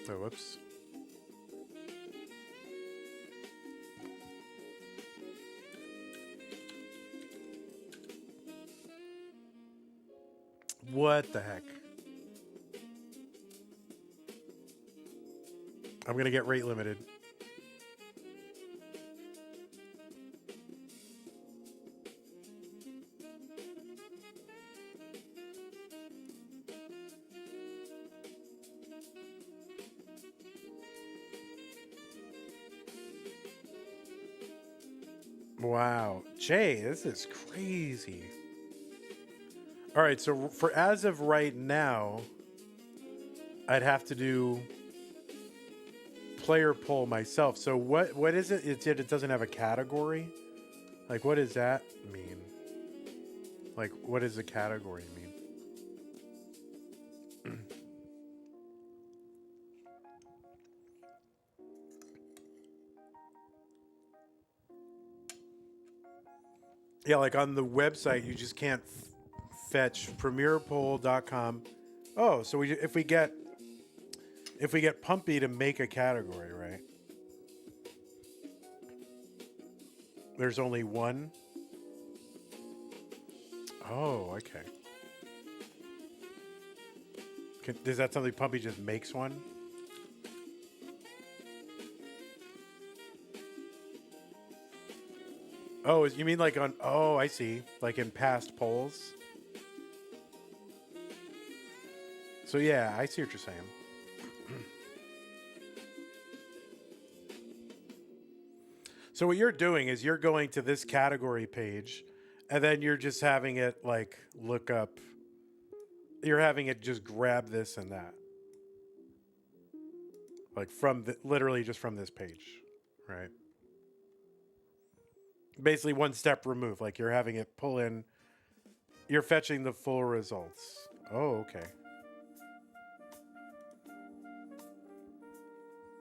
Oh, whoops. What the heck? I'm going to get rate limited. Wow. Jay, this is crazy. All right, so for as of right now, I'd have to do player poll myself. So what is it? It doesn't have a category? Like, what does that mean? Like, what does a category mean? Yeah, like on the website, you just can't fetch premierpoll.com. Oh, so if we get Pumpy to make a category, right? There's only one. Oh, okay. Is that something Pumpy just makes one? Oh, you mean like on... Oh, I see. Like in past polls? So yeah, I see what you're saying. So what you're doing is you're going to this category page, and then you're just having it like look up. You're having it just grab this and that. Like from literally just from this page, right? Basically one step removed. Like you're having it pull in. You're fetching the full results. Oh, okay.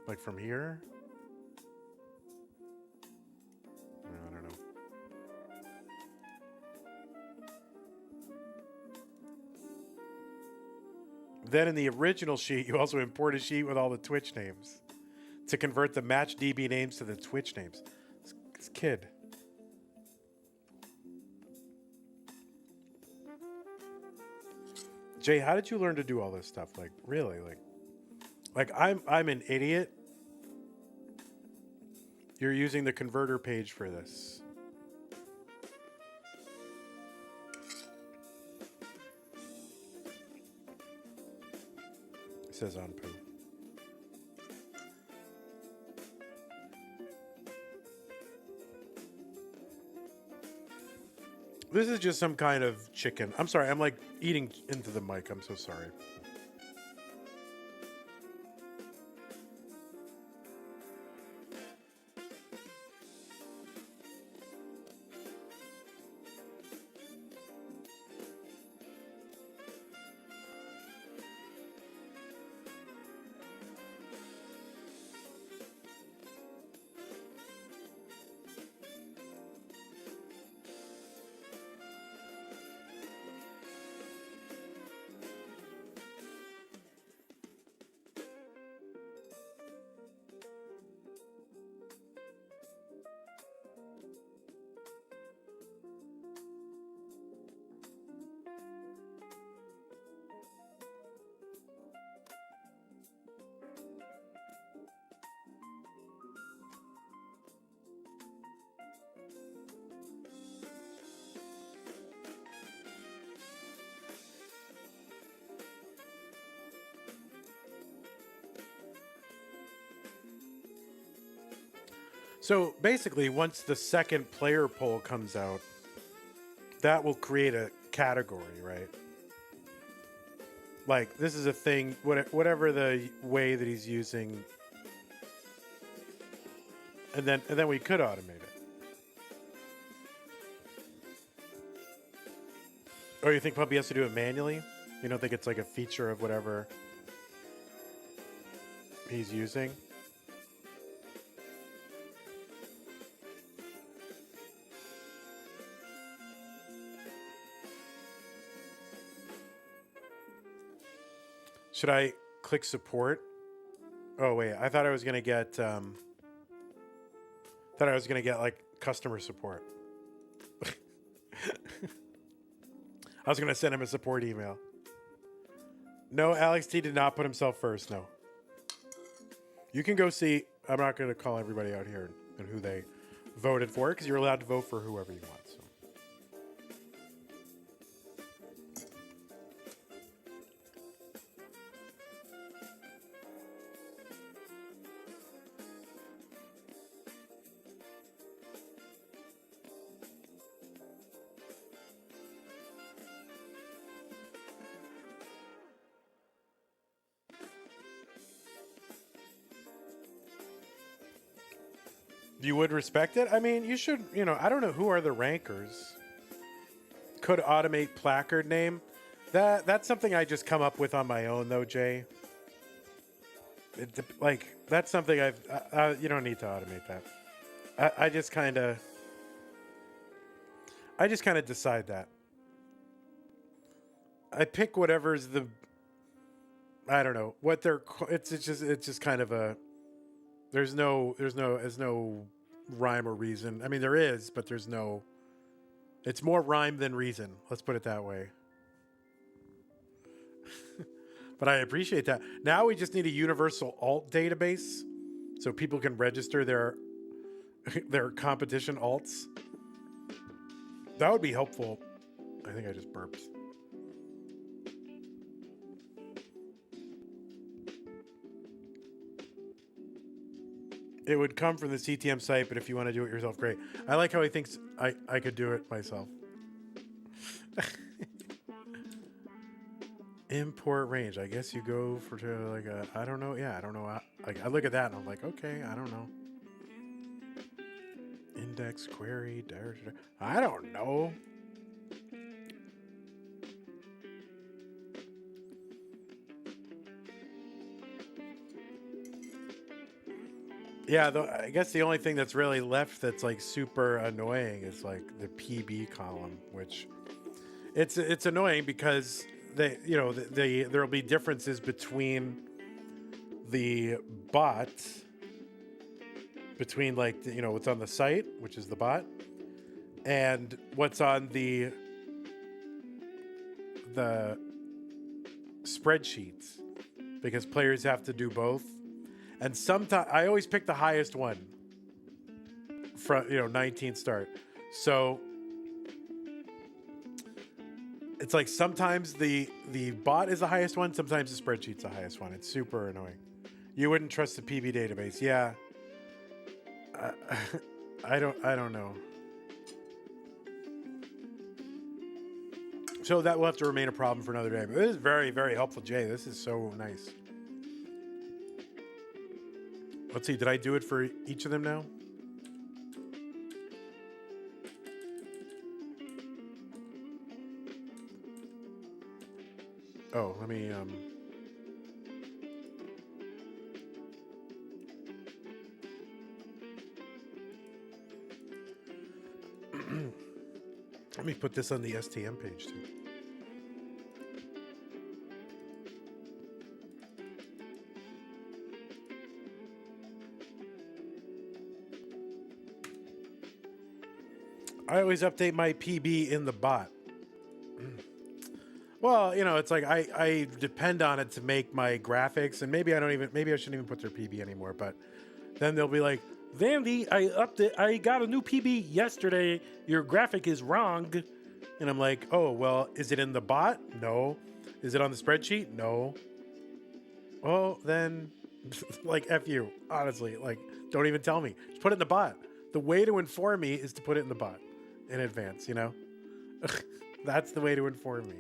Like from here? I don't know. Then in the original sheet, you also import a sheet with all the Twitch names to convert the match DB names to the Twitch names. This kid. Jay, how did you learn to do all this stuff? Like, really? Like I'm an idiot. You're using the converter page for this. It says on poo. This is just some kind of chicken. I'm sorry. I'm like eating into the mic. I'm so sorry. So basically, once the second player poll comes out, that will create a category, right? Like this is a thing, whatever the way that he's using, and then we could automate it. Or you think Puppy has to do it manually? You don't think it's like a feature of whatever he's using? Should I click support? Oh wait, I thought I was gonna get like customer support. I was gonna send him a support email. No, Alex T did not put himself first. No. You can go see. I'm not gonna call everybody out here and who they voted for because you're allowed to vote for whoever you want. So. You would respect it? I mean, you should, I don't know who are the rankers. Could automate placard name. That's something I just come up with on my own though, Jay. That's something you don't need to automate that. I just kind of decide that. I pick whatever's I don't know what it's just kind of a, there's no rhyme or reason. I mean, there is, but it's more rhyme than reason. Let's put it that way. But I appreciate that. Now we just need a universal alt database so people can register their competition alts. That would be helpful. I think I just burped. It would come from the CTM site, but if you want to do it yourself, great. I like how he thinks I could do it myself. Import range. I guess you go to I don't know. Yeah, I don't know. I look at that and I'm like, okay, I don't know. Index query. I don't know. Yeah, I guess the only thing that's really left that's like super annoying is like the PB column, which it's annoying because there'll be differences between the bot, between what's on the site, which is the bot, and what's on the spreadsheets, because players have to do both. And sometimes I always pick the highest one from 19 start. So it's like sometimes the bot is the highest one, sometimes the spreadsheet's the highest one. It's super annoying. You wouldn't trust the PB database. Yeah. I don't know. So that will have to remain a problem for another day. But this is very, very helpful, Jay. This is so nice. Let's see, did I do it for each of them now? Oh, let me let me put this on the STM page too. I always update my PB in the bot. Well, it's like I depend on it to make my graphics, and maybe I shouldn't even put their PB anymore, but then they'll be like, Vandy, I got a new PB yesterday. Your graphic is wrong. And I'm like, oh, well, is it in the bot? No. Is it on the spreadsheet? No. Well, then Like, F you, honestly. Like, don't even tell me. Just put it in the bot. The way to inform me is to put it in the bot in advance, you know? That's the way to inform me.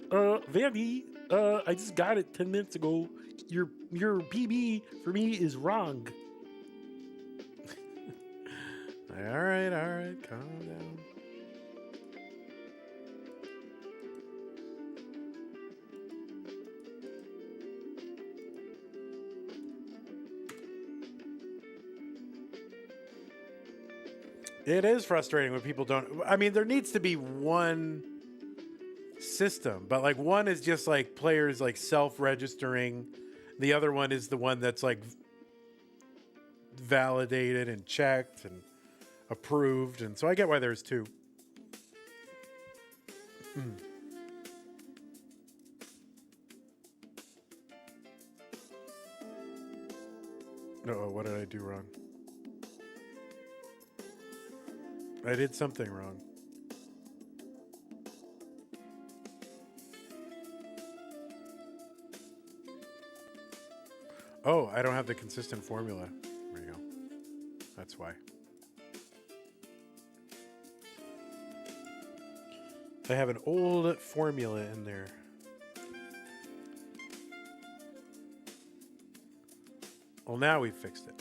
Vandy, I just got it 10 minutes ago. Your PB for me is wrong. All right, calm down. It is frustrating when people don't. I mean, there needs to be one system, but like one is just like players like self-registering. The other one is the one that's like validated and checked and approved. And so I get why there's two. Uh-oh, what did I do wrong? I did something wrong. Oh, I don't have the consistent formula. There you go. That's why. I have an old formula in there. Well, now we fixed it.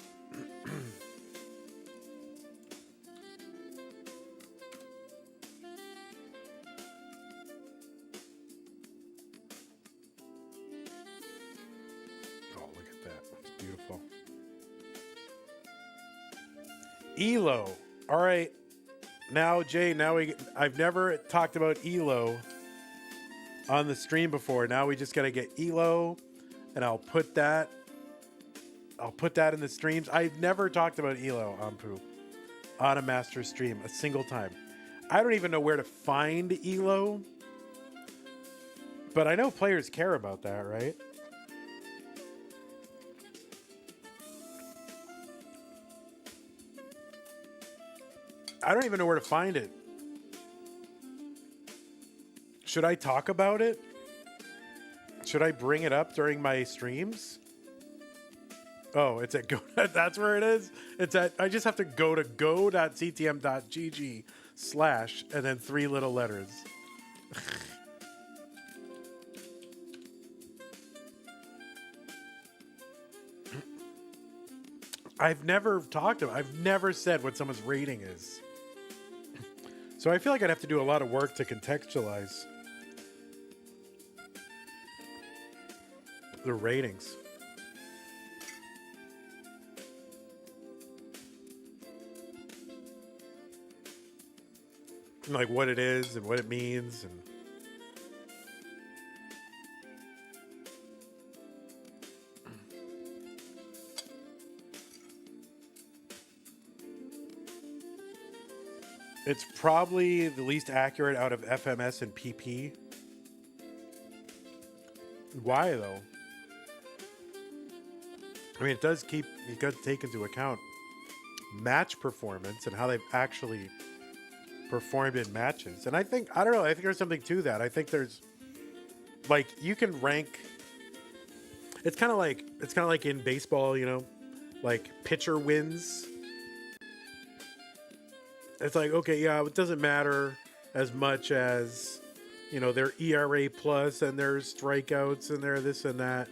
ELO. All right. Now, Jay, I've never talked about ELO on the stream before. Now we just got to get ELO, and I'll put that in the streams. I've never talked about ELO on Poop on a master stream a single time. I don't even know where to find ELO, but I know players care about that, right? I don't even know where to find it. Should I talk about it? Should I bring it up during my streams? Oh, it's at go. That's where it is. It's at. I just have to go to go.ctm.gg/ and then 3 little letters. I've never talked about. I've never said what someone's rating is. So I feel like I'd have to do a lot of work to contextualize the ratings. Like what it is and what it means and it's probably the least accurate out of FMS and PP. Why though? I mean, it does keep, you got to take into account match performance and how they've actually performed in matches. And I think, I don't know, I think there's something to that. I think there's, like, you can rank, it's kind of like in baseball, you know, like pitcher wins. It's like, okay, yeah, it doesn't matter as much as, you know, their ERA plus and their strikeouts and their this and that.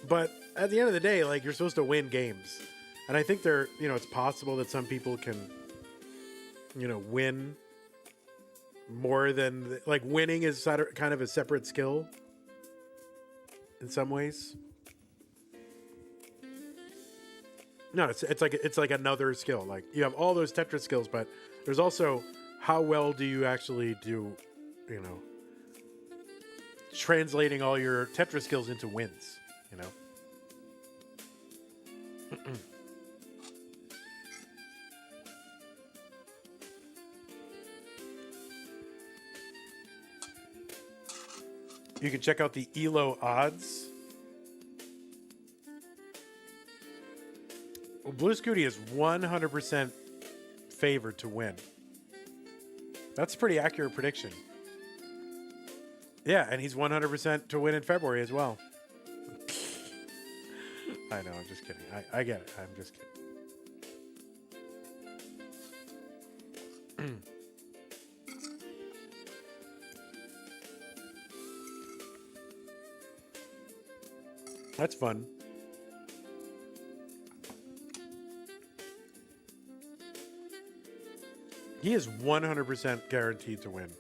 But at the end of the day, like, you're supposed to win games. And I think you know, it's possible that some people can, you know, win more than, like, winning is kind of a separate skill in some ways. No, it's like another skill. Like, you have all those Tetris skills, but there's also how well do you actually do, you know, translating all your Tetris skills into wins, you know? You can check out the ELO odds. Well, Blue Scooty is 100% favored to win. That's a pretty accurate prediction. Yeah, and he's 100% to win in February as well. I know. I'm just kidding. I get it. I'm just kidding. That's fun. He is 100% guaranteed to win.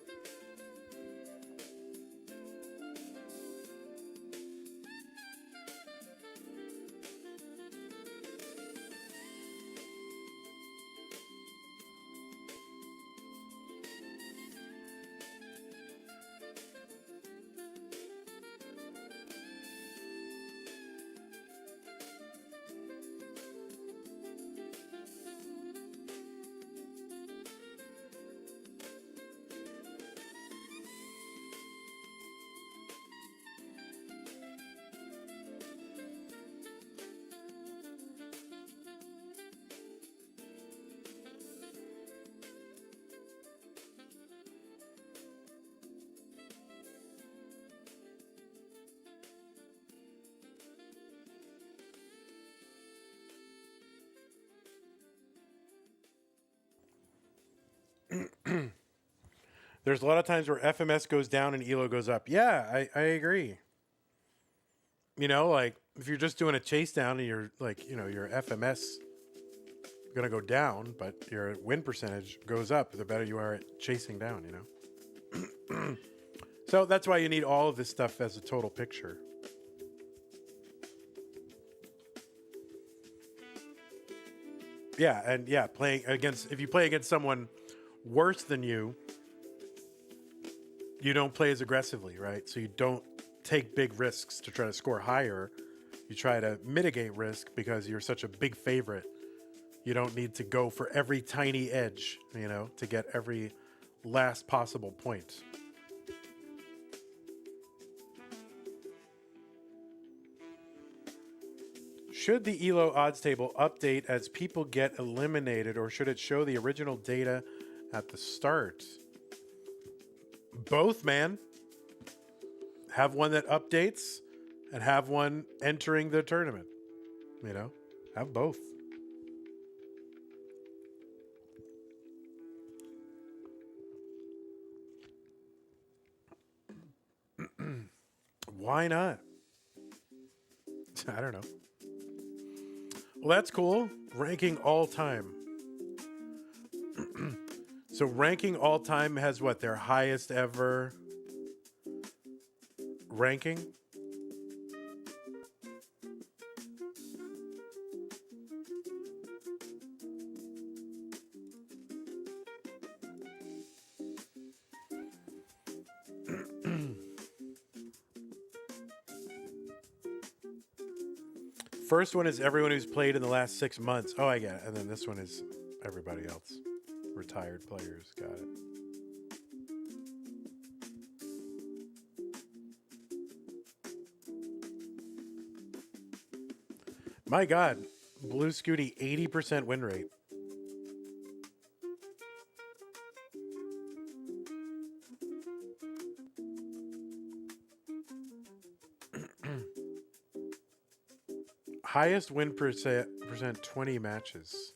There's a lot of times where FMS goes down and ELO goes up. Yeah, I agree. You know, like if you're just doing a chase down and you're like, your FMS gonna go down, but your win percentage goes up the better you are at chasing down, So that's why you need all of this stuff as a total picture. Yeah, and yeah, if you play against someone worse than you, you don't play as aggressively, right? So you don't take big risks to try to score higher. You try to mitigate risk because you're such a big favorite. You don't need to go for every tiny edge, to get every last possible point. Should the ELO odds table update as people get eliminated, or should it show the original data at the start? Both, man. Have one that updates and have one entering the tournament. Have both. Why not? I don't know. Well, that's cool. Ranking all time. So ranking all time has what? Their highest ever ranking? First one is everyone who's played in the last 6 months. Oh, I get it. And then this one is everybody else. Retired players. Got it. My God. Blue Scooty, 80% win rate. Highest win percent 20 matches.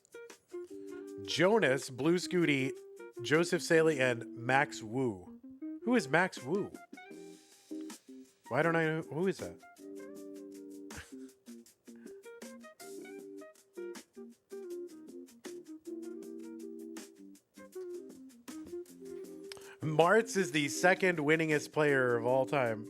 Jonas, Blue Scooty, Joseph Saley, and Max Wu. Who is Max Wu? Why don't I know? Who is that? Martz is the second winningest player of all time.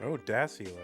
Oh, Dassilo.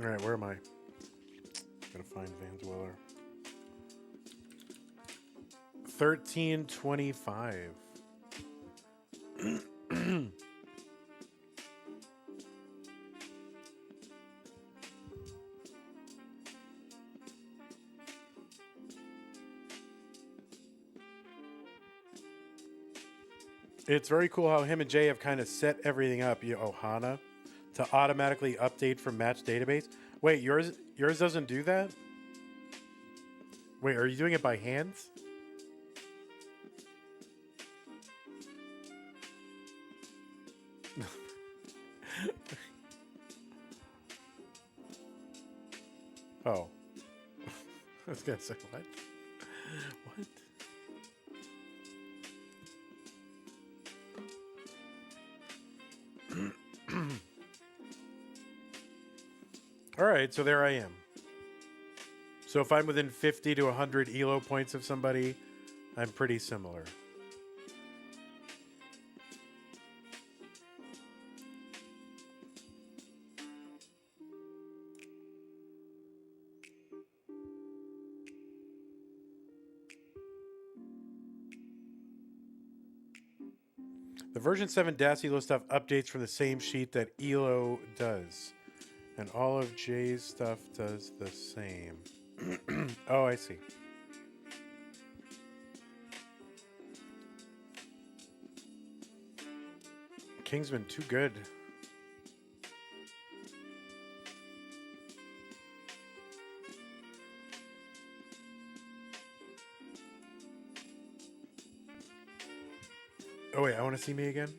All right, where am I? Gotta find Van Dweller. 1325. It's very cool how him and Jay have kind of set everything up, Ohana, to automatically update from match database. Wait, yours doesn't do that? Wait, are you doing it by hands? Oh. I was gonna say, what? What? All right, so there I am. So if I'm within 50 to 100 ELO points of somebody, I'm pretty similar. The version 7 Dassilo stuff updates from the same sheet that ELO does. And all of Jay's stuff does the same. Oh, I see. Kingsman, too good. Oh, wait, I want to see me again?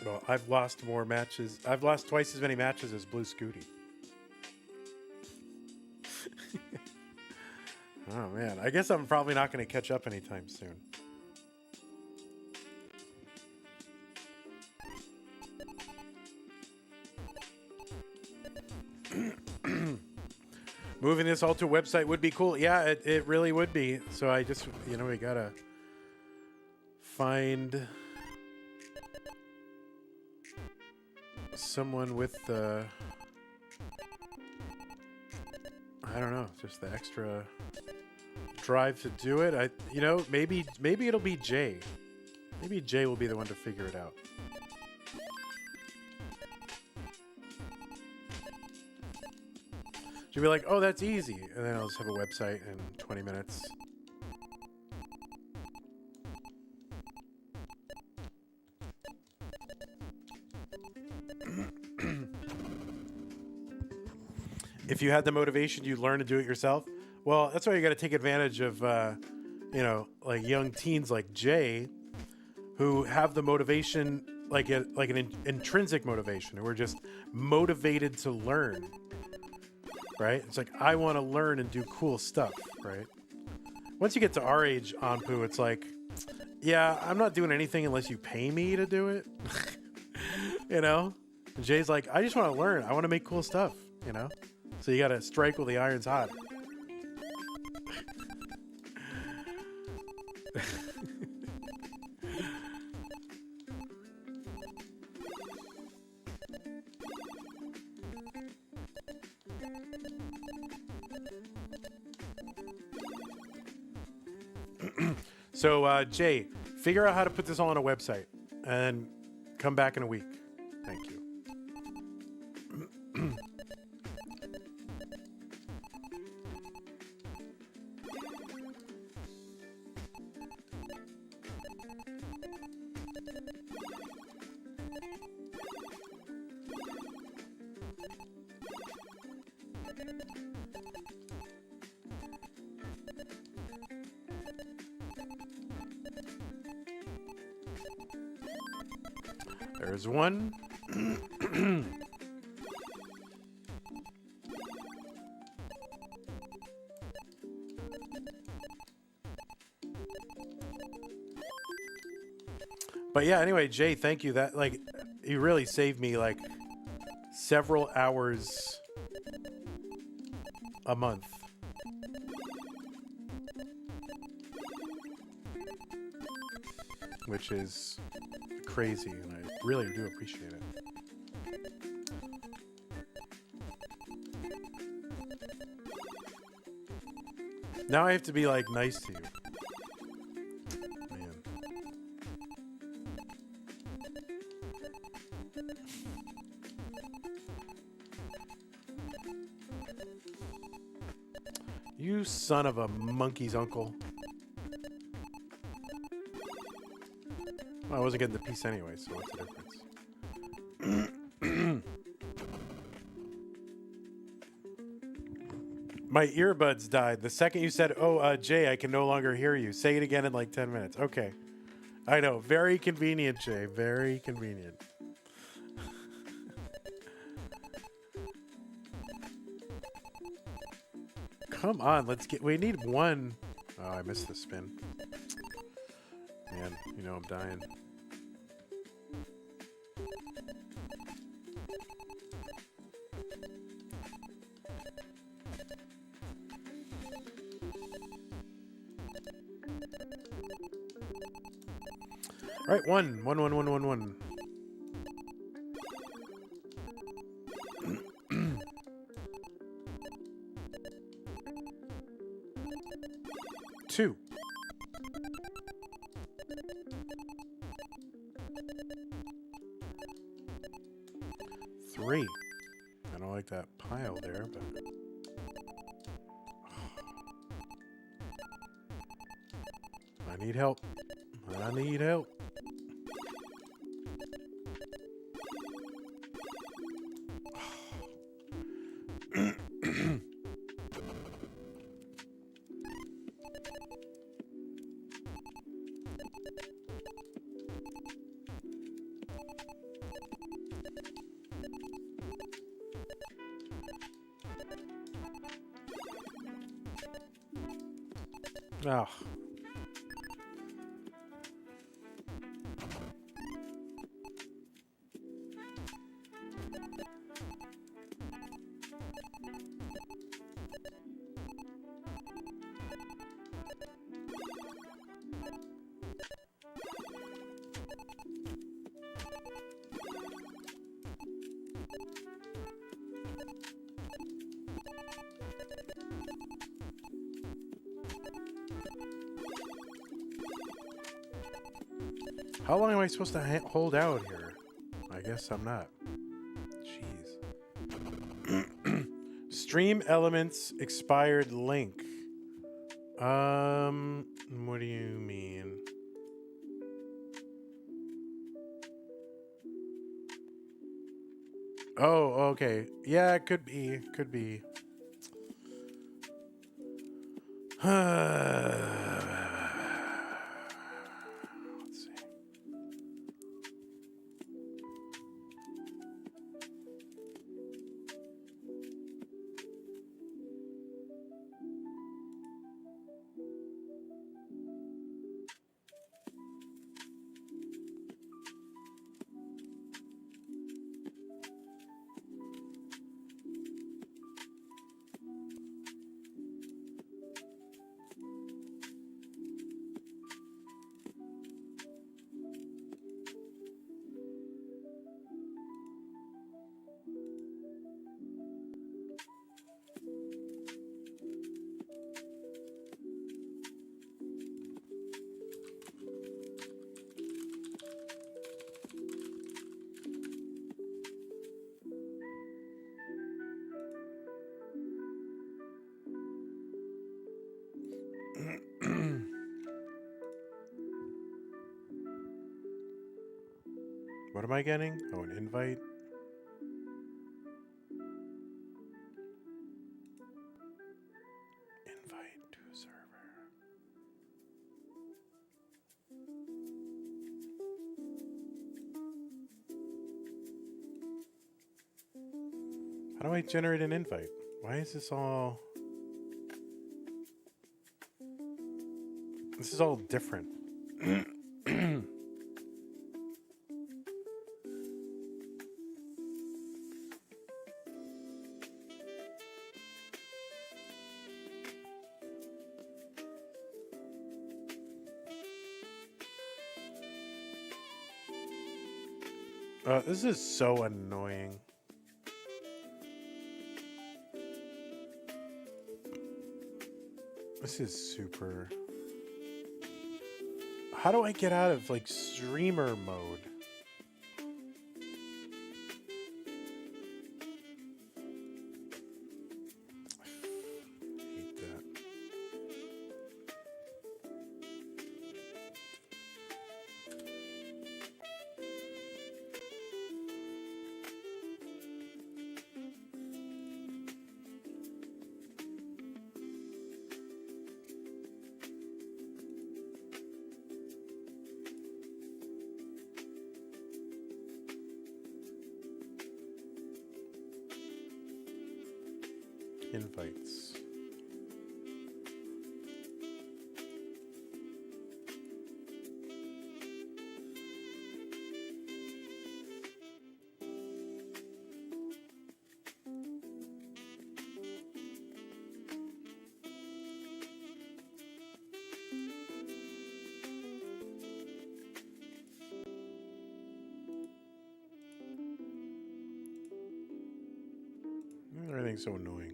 Well, I've lost more matches. I've lost twice as many matches as Blue Scooty. Oh, man. I guess I'm probably not going to catch up anytime soon. Moving this all to a website would be cool. Yeah, it really would be. So I just, we got to find someone with the, I don't know, just the extra drive to do it. Maybe it'll be Jay. Maybe Jay will be the one to figure it out. She'll be like, oh, that's easy. And then I'll just have a website in 20 minutes. If you had the motivation, you'd learn to do it yourself. Well, that's why you got to take advantage of, like young teens like Jay, who have the motivation, like an intrinsic motivation, who are just motivated to learn. Right? It's like, I want to learn and do cool stuff, right? Once you get to our age, Anpu, it's like, yeah, I'm not doing anything unless you pay me to do it. And Jay's like, I just want to learn. I want to make cool stuff, So you got to strike while the iron's hot. So, Jay, figure out how to put this all on a website and come back in a week. Thank you. There's one. But yeah, anyway, Jay, thank you. That like you really saved me like several hours a month. Which is crazy, and I really do appreciate it. Now I have to be like nice to you. Man. You son of a monkey's uncle. Well, I wasn't getting the piece anyway, so what's the difference? My earbuds died. The second you said, oh, Jay, I can no longer hear you. Say it again in like 10 minutes. Okay. I know. Very convenient, Jay. Very convenient. Come on. Let's get... We need one. Oh, I missed the spin. Man, you know I'm dying. All right, one. 2. 3. I don't like that pile there, but... I need help. I need help. Oh. How long am I supposed to hold out here? I guess I'm not. Jeez. Stream elements expired link. What do you mean? Oh, okay. Yeah, it could be. Could be. Let's see. What am I getting? Oh, an invite. Invite to server. How do I generate an invite? Why is this all... This is all different. This is so annoying. This is super... How do I get out of, like, streamer mode? I hate that. Invites. Everything's so annoying.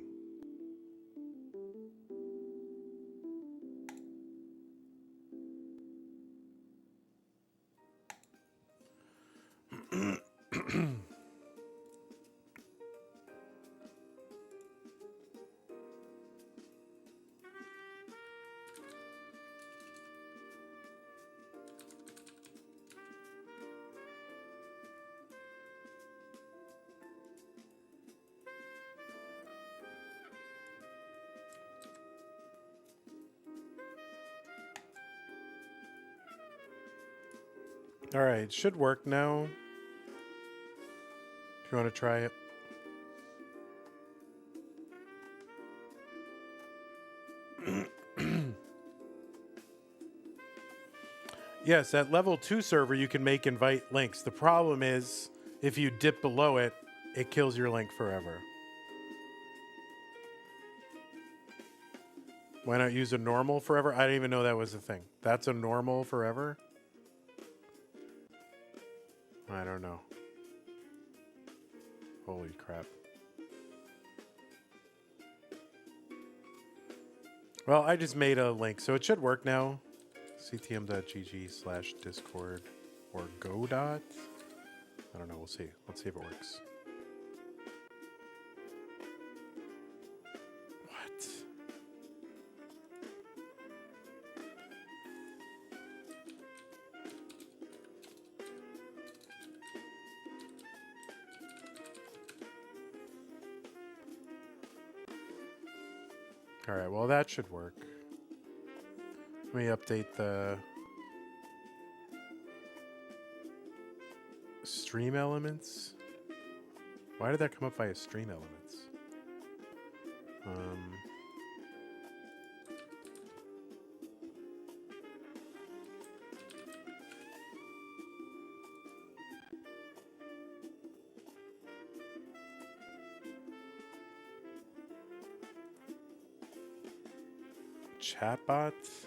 All right, it should work now. If you want to try it. Yes, at level 2 server, you can make invite links. The problem is, if you dip below it, it kills your link forever. Why not use a normal forever? I didn't even know that was a thing. That's a normal forever? I don't know. Holy crap. Well, I just made a link, so it should work now. ctm.gg/discord or go. I don't know, we'll see. Let's see if it works. What? All right, well, that should work. Let me update the stream elements. Why did that come up via stream elements? Chatbots?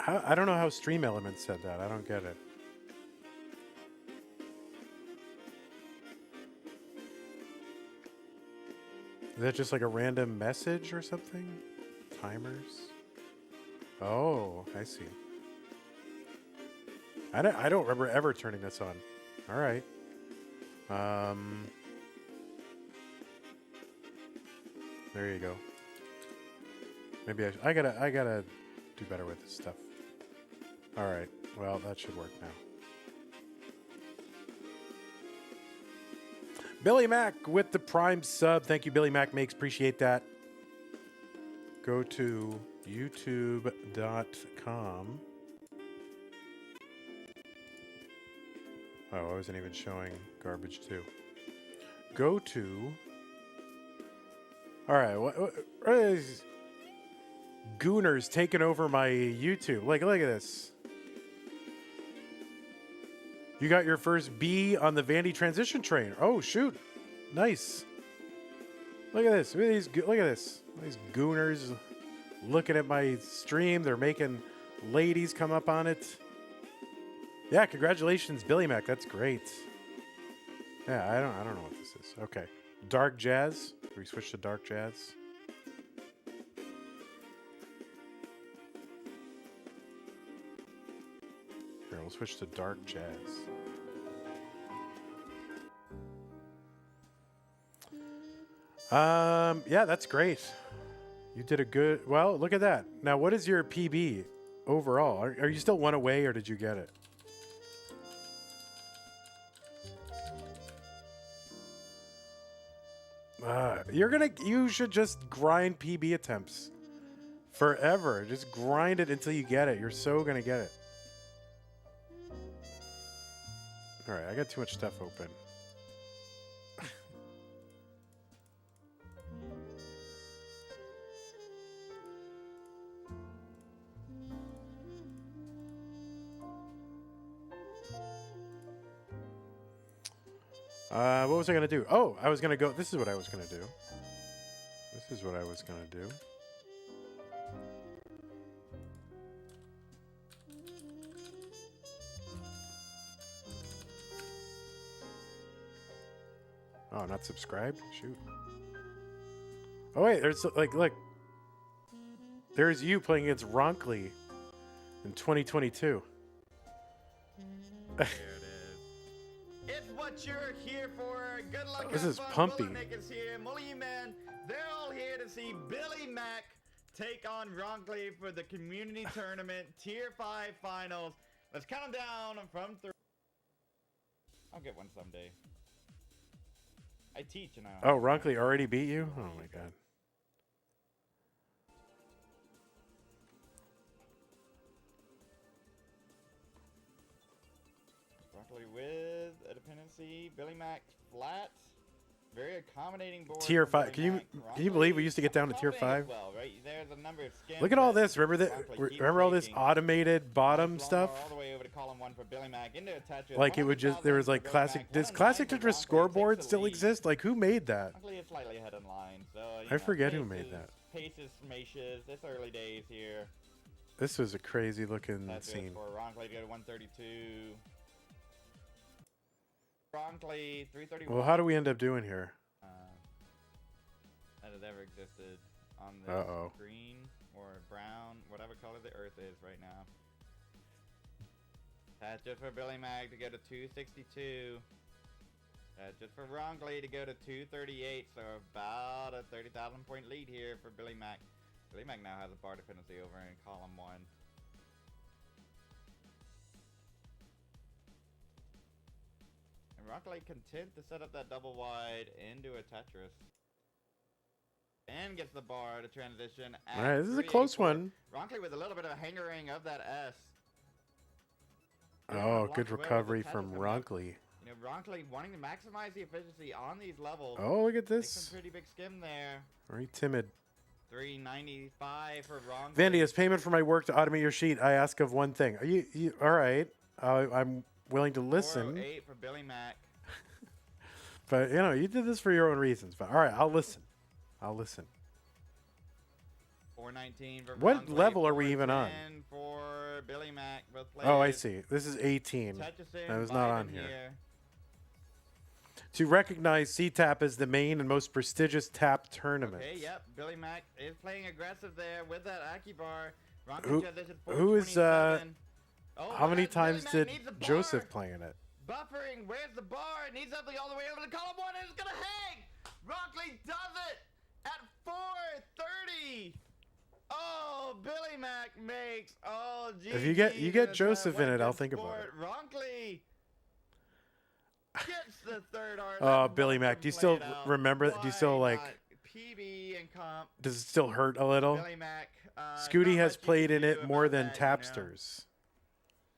I don't know how Stream Elements said that. I don't get it. Is that just like a random message or something? Timers? Oh, I see. I don't remember ever turning this on. All right. There you go. Maybe I gotta do better with this stuff. All right. Well, that should work now. Billy Mac with the Prime sub. Thank you, Billy Mac Makes. Appreciate that. Go to youtube.com. Oh, I wasn't even showing garbage too. Go to... All right, what is... Gooners taking over my YouTube. Like, look at this. You got your first B on the Vandy transition train. Oh, shoot. Nice. Look at this. Look at this. These gooners looking at my stream. They're making ladies come up on it. Yeah, congratulations, Billy Mac. That's great. Yeah, I don't know what this is. Okay. Dark Jazz. We switch to Dark Jazz. Here, we'll switch to Dark Jazz. Yeah, that's great. You did a good... Well, look at that. Now, what is your PB overall? Are you still one away, or did you get it? You should just grind PB attempts forever. Just grind it until you get it. You're so gonna get it. All right, I got too much stuff open. What was I going to do? Oh, I was going to go... This is what I was going to do. This is what I was going to do. Oh, not subscribed? Shoot. Oh, wait. There's, like, look. There's you playing against Ronkley in 2022. There it is. It's what you're here for. Good luck. This is fun. pumpy. Bulletmakers here. Mully Man. They're all here to see Billy Mac take on Ronkley for the community tournament Tier 5 finals. Let's count them down from 3. I'll get one someday. I teach and I don't. Oh, Ronkley already beat you? Oh my god. Ronkley with a dependency. Billy Mac flat. Very accommodating board. Tier from 5. Billy Can Mac. you believe we used to get down to Tier Accommodating 5? Well, right? There's a number of skins Look at all that this. Remember that? Ronkley keeps Remember all this making. automated bottom Nice stuff? long bar all the way over to column 1 for Billy Mac into Tetris. Like it would just, there was like classic, does classic Tetris scoreboard still exist? Like who made that? Luckily it's slightly ahead in line, so I forget who made that. Paces, smashes, it's early days here. This was a crazy looking That's it scene. for Ronkley to go to 132. Ronkley 331. Well, how do we end up doing here? That has ever existed on this Uh-oh. green or brown, whatever color the earth is right now. That's just for Billy Mac to go to 262. That's just for Ronkley to go to 238. So about a 30,000 point lead here for Billy Mac. Billy Mac now has a bar dependency over in column 1. And Ronkley content to set up that double wide into a Tetris. And gets the bar to transition. All right, this is a close one. Ronkley with a little bit of a hangering of that S. Oh, good recovery from Ronkley. You know, Ronkley wanting to maximize the efficiency on these levels. Oh, look at Take this. some pretty big skim there. Very timid. 395 for Ronkley. Vandy, as payment for my work to automate your sheet, I ask of one thing. Are you all right? I'm willing to listen. 408 for Billy Mac. But, you know, you did this for your own reasons. But, all right, I'll listen. I'll listen. 419 for What Ronkley, level are we even on? 410 for Billy Mac. Both Oh, I players. see. This is 18. Tetris That was not on vibing here. To recognize CTAP as the main and most prestigious tap tournament. Okay, yep. Billy Mac is playing aggressive there with that Aki bar. Who- who is, Oh, How many but times Billy Mac did needs the bar. Joseph play in it? Buffering, where's the bar? It needs something all the way over to column 1 and it's gonna hang! Ronkley does it at 430! Oh, Billy Mac makes. Oh, If you get Joseph in it, I'll think about it. Ronkley gets the third art. Oh, Let's Billy watch Mac, him do you play still it out. remember? Do you still Why like? not? PB and comp. Does it still hurt a little? Billy Mac. Scooty not has much you played can in do it more about than that, you know. Tapsters.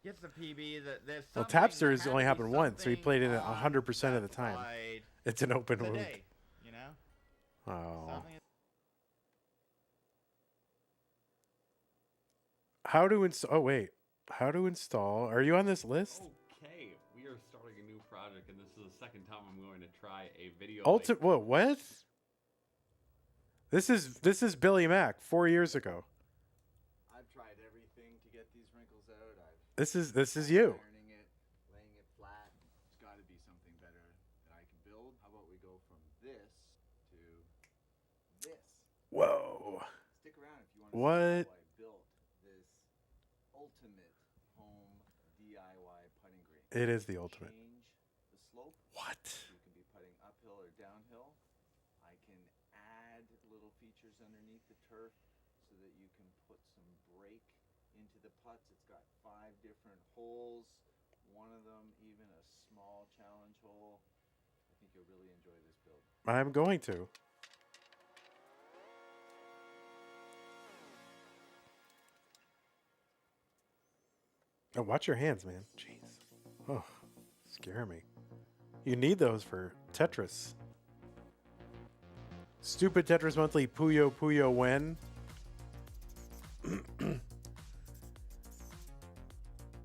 Gets the PB. That there's Well, something, there Tapsters had to only be happened once, so he something played in it on 100% of the that time. slide It's an open wound. today, you know. Oh. Something. How to install? Oh wait, how to install? Are you on this list? Okay, we are starting a new project, and this is the second time I'm going to try a video. Whoa, what? This is Billy Mac 4 years ago. I've tried everything to get these wrinkles out. This is you. Ironing it, laying it flat. There's got to be something better that I can build. How about we go from this to this? Whoa. Stick around if you want to What? see how I built this ultimate home DIY putting green. It is the ultimate. Change the slope. What? You can be putting uphill or downhill. I can add little features underneath the turf so that you can put some break into the putts. It's got 5 different holes. One of them even a small challenge hole. I think you'll really enjoy this build. I'm going to. Oh, watch your hands, man. Jeez. Oh, scare me. You need those for Tetris. Stupid Tetris Monthly Puyo Puyo when?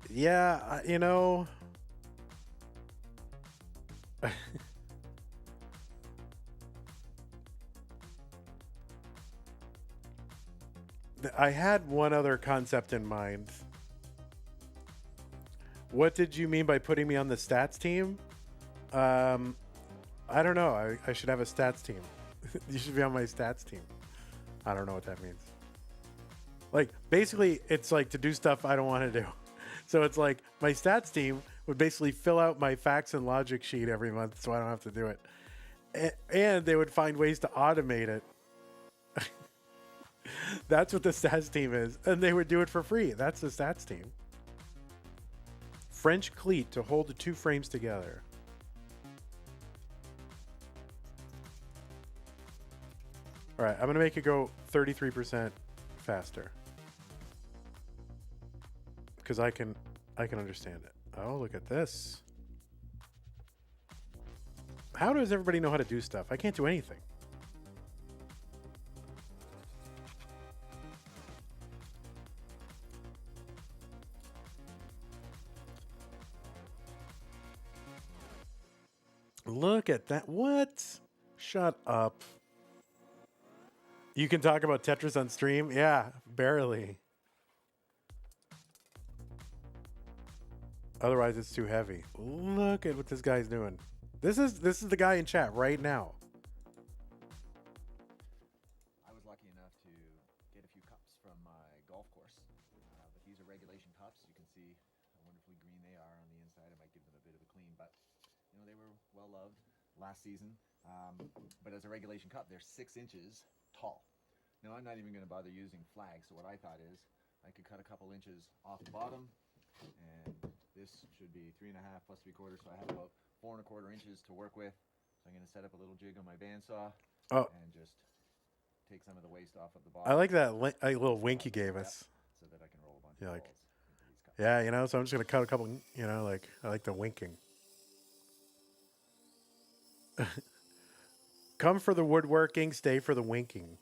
Yeah, you know. I had one other concept in mind. What did you mean by putting me on the stats team? I don't know. I should have a stats team. You should be on my stats team. I don't know what that means. Like, basically, it's like to do stuff I don't want to do. So it's like my stats team would basically fill out my facts and logic sheet every month so I don't have to do it. And they would find ways to automate it. That's what the stats team is. And they would do it for free. That's the stats team. French cleat to hold the 2 frames together. All right, I'm going to make it go 33% faster. Because I can understand it. Oh, look at this. How does everybody know how to do stuff? I can't do anything. Look at that. What? Shut up. You can talk about Tetris on stream? Yeah, barely. Otherwise, it's too heavy. Look at what this guy's doing. This is the guy in chat right now. I was lucky enough to get a few cups from my golf course. But these are regulation cups. You can see how wonderfully green they are on the inside. I might give them a bit of a clean, but you know, they were well loved last season. But as a regulation cup, they're 6 inches tall. Now, I'm not even going to bother using flags. So what I thought is I could cut a couple inches off the bottom, and this should be 3.5 plus 3/4. So I have about 4.25 inches to work with. So I'm going to set up a little jig on my bandsaw and just take some of the waste off of the bottom. I like that little wink you gave us. So that I can roll a bunch Yeah, of like, balls into these cups. yeah, you know, so I'm just going to cut a couple, you know, like, I like the winking. Come for the woodworking, stay for the winking.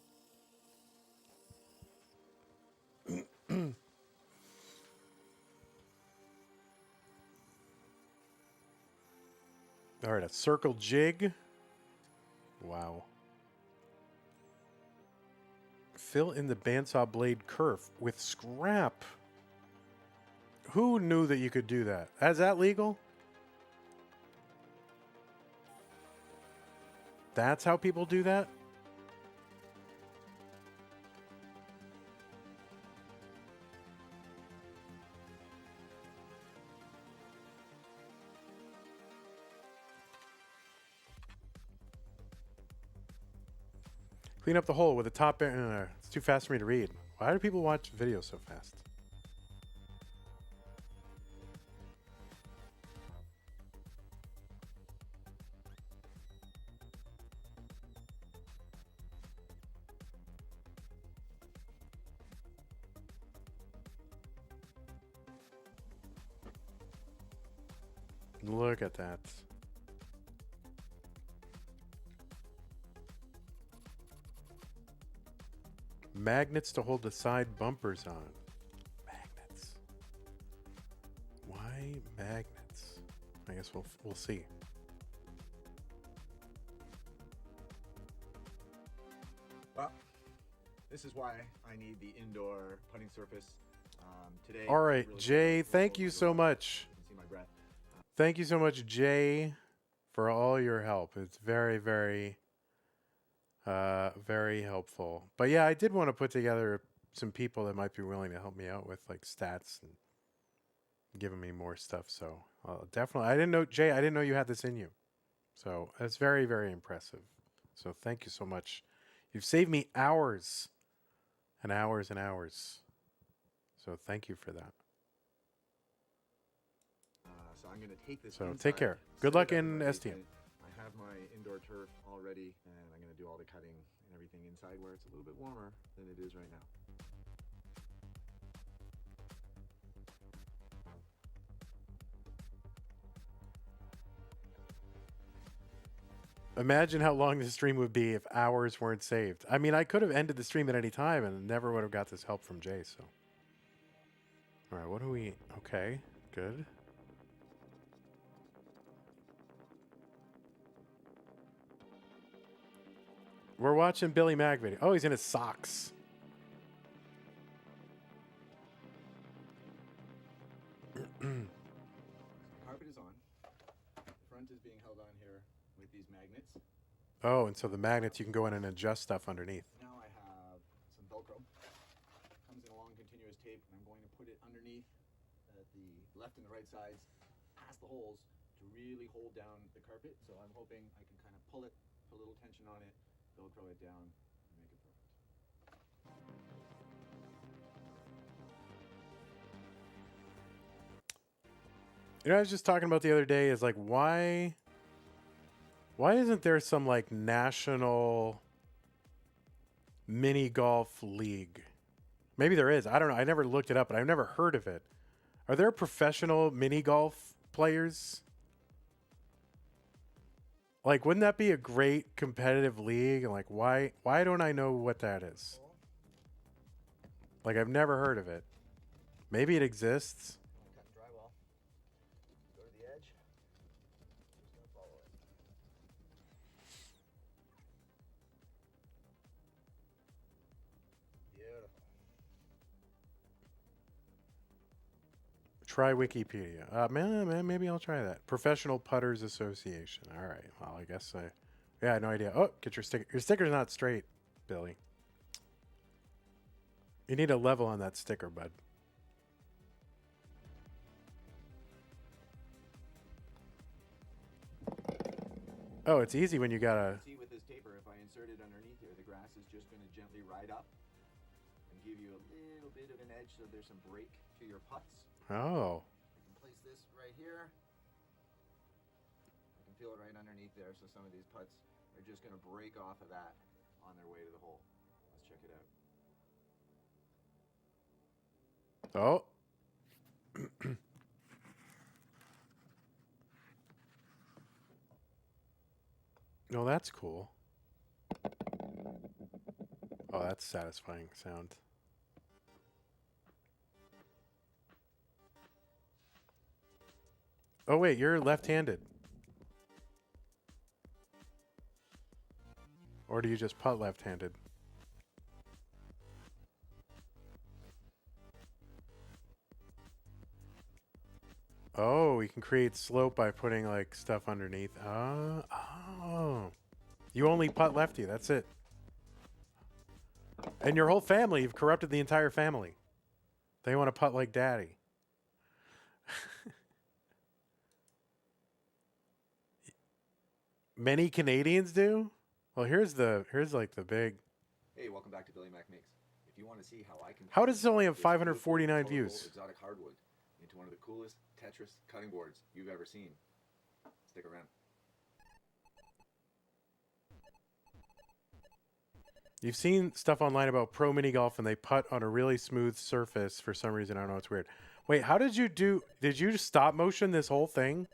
All right, a circle jig. Wow. Fill in the bandsaw blade kerf with scrap. Who knew that you could do that? Is that legal? That's how people do that? Clean up the hole with the top. It's too fast for me to read. Why do people watch videos so fast? Look at that. Magnets to hold the side bumpers on. Magnets. Why magnets? I guess we'll see. Well, this is why I need the indoor putting surface today. All right, really Jay, focused thank on you the so road. much. You can see my breath. Thank you so much, Jay, for all your help. It's very, very, very helpful. But yeah, I did want to put together some people that might be willing to help me out with like stats and giving me more stuff. So definitely, I didn't know, Jay, I didn't know you had this in you. So that's very, very impressive. So thank you so much. You've saved me hours and hours and hours. So thank you for that. So I'm going to take this. So inside, take care. Good set luck it up in my STM. basement. I have my indoor turf all ready, and I'm going to do all the cutting and everything inside where it's a little bit warmer than it is right now. Imagine how long this stream would be if hours weren't saved. I mean, I could have ended the stream at any time and never would have got this help from Jay, so. All right, what do we... Okay, good. We're watching Billy Mack video. Oh, he's in his socks. The carpet is on. The front is being held on here with these magnets. Oh, and so the magnets, you can go in and adjust stuff underneath. Now I have some Velcro. Comes in a long continuous tape, and I'm going to put it underneath the left and the right sides, past the holes, to really hold down the carpet. So I'm hoping I can kind of pull it, put a little tension on it, Velcro it down, and make it perfect. You know, I was just talking about the other day is like, why isn't there some like national mini golf league? Maybe there is. I don't know. I never looked it up, but I've never heard of it. Are there professional mini golf players? Like, wouldn't that be a great competitive league? And like, why don't I know what that is? Like, I've never heard of it. Maybe it exists. Cut drywall. Go to the edge. Just gonna follow it. Beautiful. Try Wikipedia. Man, maybe I'll try that. Professional Putters Association. All right. Well, I guess yeah, I had no idea. Oh, get your sticker. Your sticker's not straight, Billy. You need a level on that sticker, bud. Oh, it's easy when you got a... See with this taper, if I insert it underneath here, the grass is just going to gently ride up and give you a little bit of an edge so there's some break to your putts. Oh. I can place this right here. I can feel it right underneath there, so some of these putts are just going to break off of that on their way to the hole. Let's check it out. Oh. No, that's cool. Oh, that's satisfying sound. Oh, wait, you're left-handed. Or do you just putt left-handed? Oh, you can create slope by putting like stuff underneath. Oh. You only putt lefty, that's it. And your whole family, you've corrupted the entire family. They want to putt like daddy. Many Canadians do? Well, here's like the big... Hey, welcome back to Billy Mack Makes. If If you want to see how I can How does this only have this 549 beautiful, views? colorful, exotic hardwood into one of the coolest Tetris cutting boards you've ever seen, stick around. You've seen stuff online about pro mini golf and they putt on a really smooth surface for some reason. I don't know. It's weird. Wait, how did you do? Did you just stop motion this whole thing?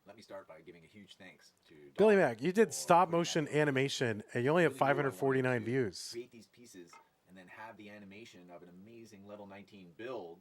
Let me start by giving a huge thanks to Billy Dog Mac, you did for stop putting motion that together. animation and you only have Really knew I wanted 549 to views. Create these pieces and then have the animation of an amazing level 19 build.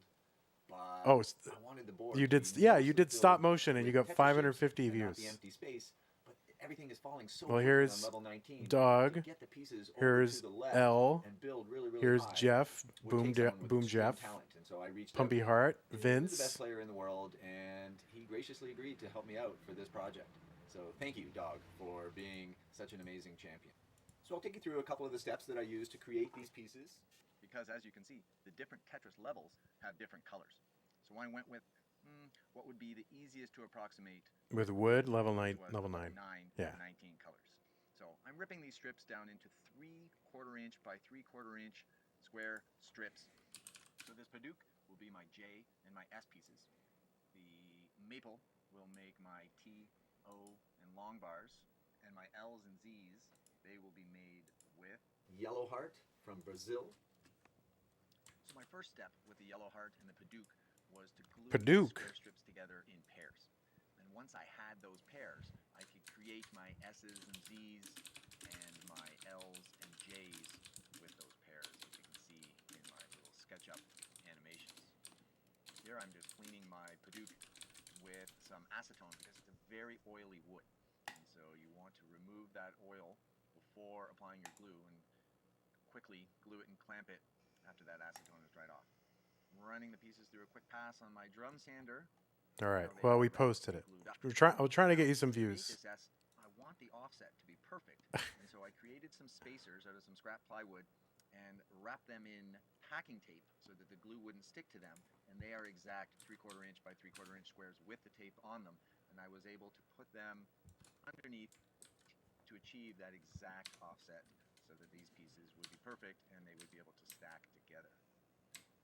But Oh, I wanted the board. you to did. be Yeah, mostly you did filled stop motion and you with got Tetris 550 shapes and not views. the empty space. But everything is falling so Well, quickly here's on level 19. Doug. To get the pieces over Here's to the left L. and build really, really Here's high Jeff. would Boom, take someone with Boom extreme Jeff. talent. And so I reached Pumpy out. Heart. He was the best Vince. player in the world, and he graciously agreed to help me out for this project. So thank you, Dog, for being such an amazing champion. So I'll take you through a couple of the steps that I use to create these pieces, because as you can see, the different Tetris levels have different colors. So I went with what would be the easiest to approximate With wood, level 9. was Level the 9. 9 Yeah. and 19 colors. So I'm ripping these strips down into 3/4 inch by 3/4 inch square strips. So this Paduke will be my J and my S pieces. The maple will make my T, O, and long bars, and my L's and Z's, they will be made with yellow heart from Brazil. So my first step with the yellow heart and the Paduke was to glue the square strips together in pairs. And once I had those pairs, I could create my S's and Z's and my L's and J's with those pairs, as you can see in my little SketchUp animations. Here I'm just cleaning my Paduke with some acetone because it's a very oily wood. And so you want to remove that oil before applying your glue and quickly glue it and clamp it after that acetone is dried off. I'm running the pieces through a quick pass on my drum sander. All right. Well, we posted it. We're trying to get you some views. I want the offset to be perfect, and so I created some spacers out of some scrap plywood and wrapped them in packing tape so that the glue wouldn't stick to them. And they are exact 3/4 inch by 3/4 inch squares with the tape on them. And I was able to put them underneath to achieve that exact offset so that these pieces would be perfect and they would be able to stack together.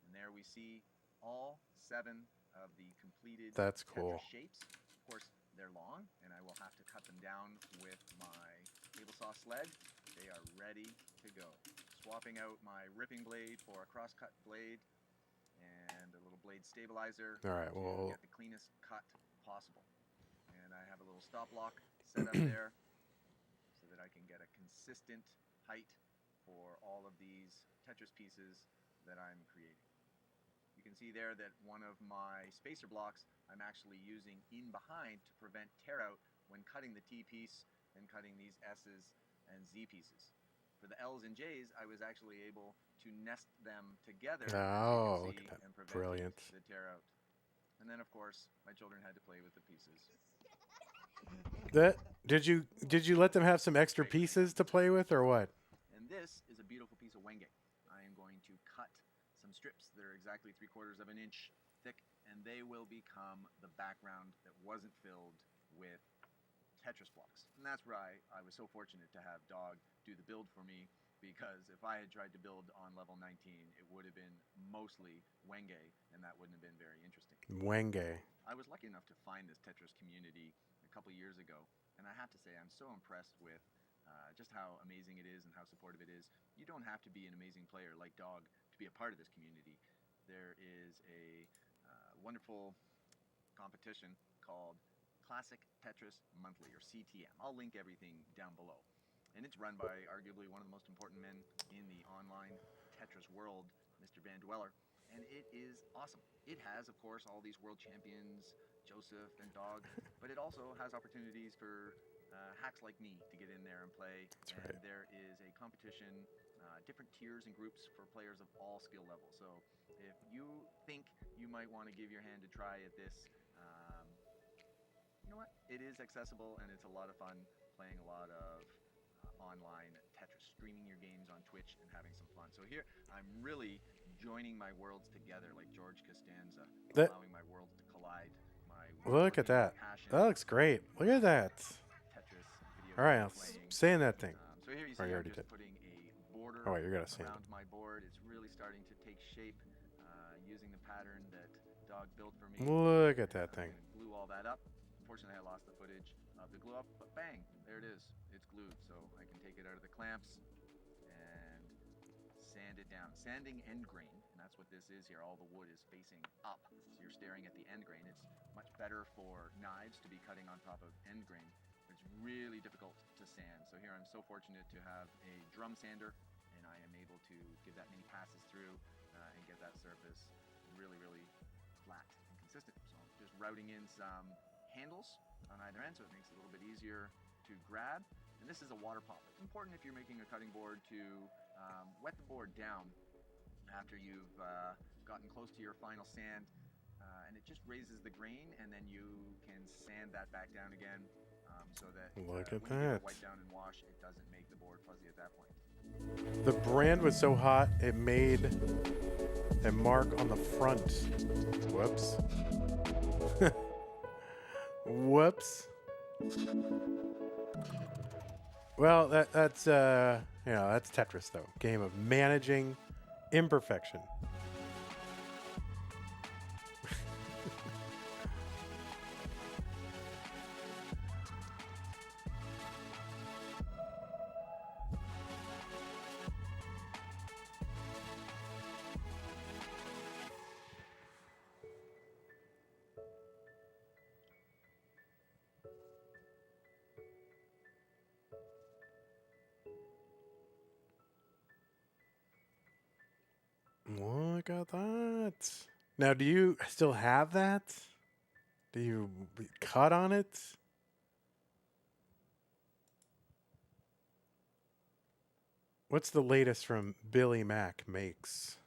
And there we see all 7 of the completed That's cool. Tetris shapes. Of course, they're long, and I will have to cut them down with my table saw sled. They are ready to go. Swapping out my ripping blade for a cross-cut blade and a little blade stabilizer. All right, to get the cleanest cut possible. And I have a little stop block set up there so that I can get a consistent height for all of these Tetris pieces that I'm creating. You can see there that one of my spacer blocks I'm actually using in behind to prevent tear out when cutting the T piece and cutting these S's and Z pieces. For the L's and J's, I was actually able to nest them together Oh, look at that. and prevent Brilliant. the tear out. And then of course, my children had to play with the pieces. Did you let them have some extra pieces to play with or what? And this is a beautiful piece of wenge. I am going to cut some strips that are exactly 3/4 of an inch thick, and they will become the background that wasn't filled with Tetris blocks. And that's why I was so fortunate to have Dog do the build for me, because if I had tried to build on level 19, it would have been mostly wenge, and that wouldn't have been very interesting. Wenge. I was lucky enough to find this Tetris community a couple years ago, and I have to say I'm so impressed with just how amazing it is and how supportive it is. You don't have to be an amazing player like Dog to be a part of this community. There is a wonderful competition called Classic Tetris Monthly, or CTM. I'll link everything down below. And it's run by arguably one of the most important men in the online Tetris world, Mr. Van Dweller. And it is awesome. It has, of course, all these world champions, Joseph and Dog, but it also has opportunities for hacks like me to get in there and play. That's and right. there is a competition, different tiers and groups for players of all skill levels. So if you think you might want to give your hand a try at this, you know what? It is accessible and it's a lot of fun playing a lot of online Tetris, streaming your games on Twitch and having some fun. So here, I'm really joining my worlds together like George Costanza, allowing my worlds to collide. Look at that. That looks great. Look at that. Tetris video All right, game playing. stay in that thing. So So here you Or see you I'm already just did. putting a border Oh wait, you're gonna sand around it. my board. It's really starting to take shape using the pattern that Dog built for me. Look at that I'm thing. gonna glue all that up. Unfortunately, I lost the footage of the glue up, but bang, there it is. It's glued, so I can take it out of the clamps and sand it down. Sanding end grain, and that's what this is here. All the wood is facing up, so you're staring at the end grain. It's much better for knives to be cutting on top of end grain. It's really difficult to sand. So here I'm so fortunate to have a drum sander, and I am able to give that many passes through and get that surface really, really flat and consistent. So I'm just routing in some handles on either end so it makes it a little bit easier to grab. And this is a water pop. It's important if you're making a cutting board to wet the board down after you've gotten close to your final sand, and it just raises the grain, and then you can sand that back down again so that Look at when you give that. it a wipe down and wash, it doesn't make the board fuzzy at that point. The brand was so hot it made a mark on the front. Whoops. Whoops. Well, that's that's Tetris though. Game of managing imperfection. Look at that. Now, do you still have that? Do you cut on it? What's the latest from Billy Mack Makes?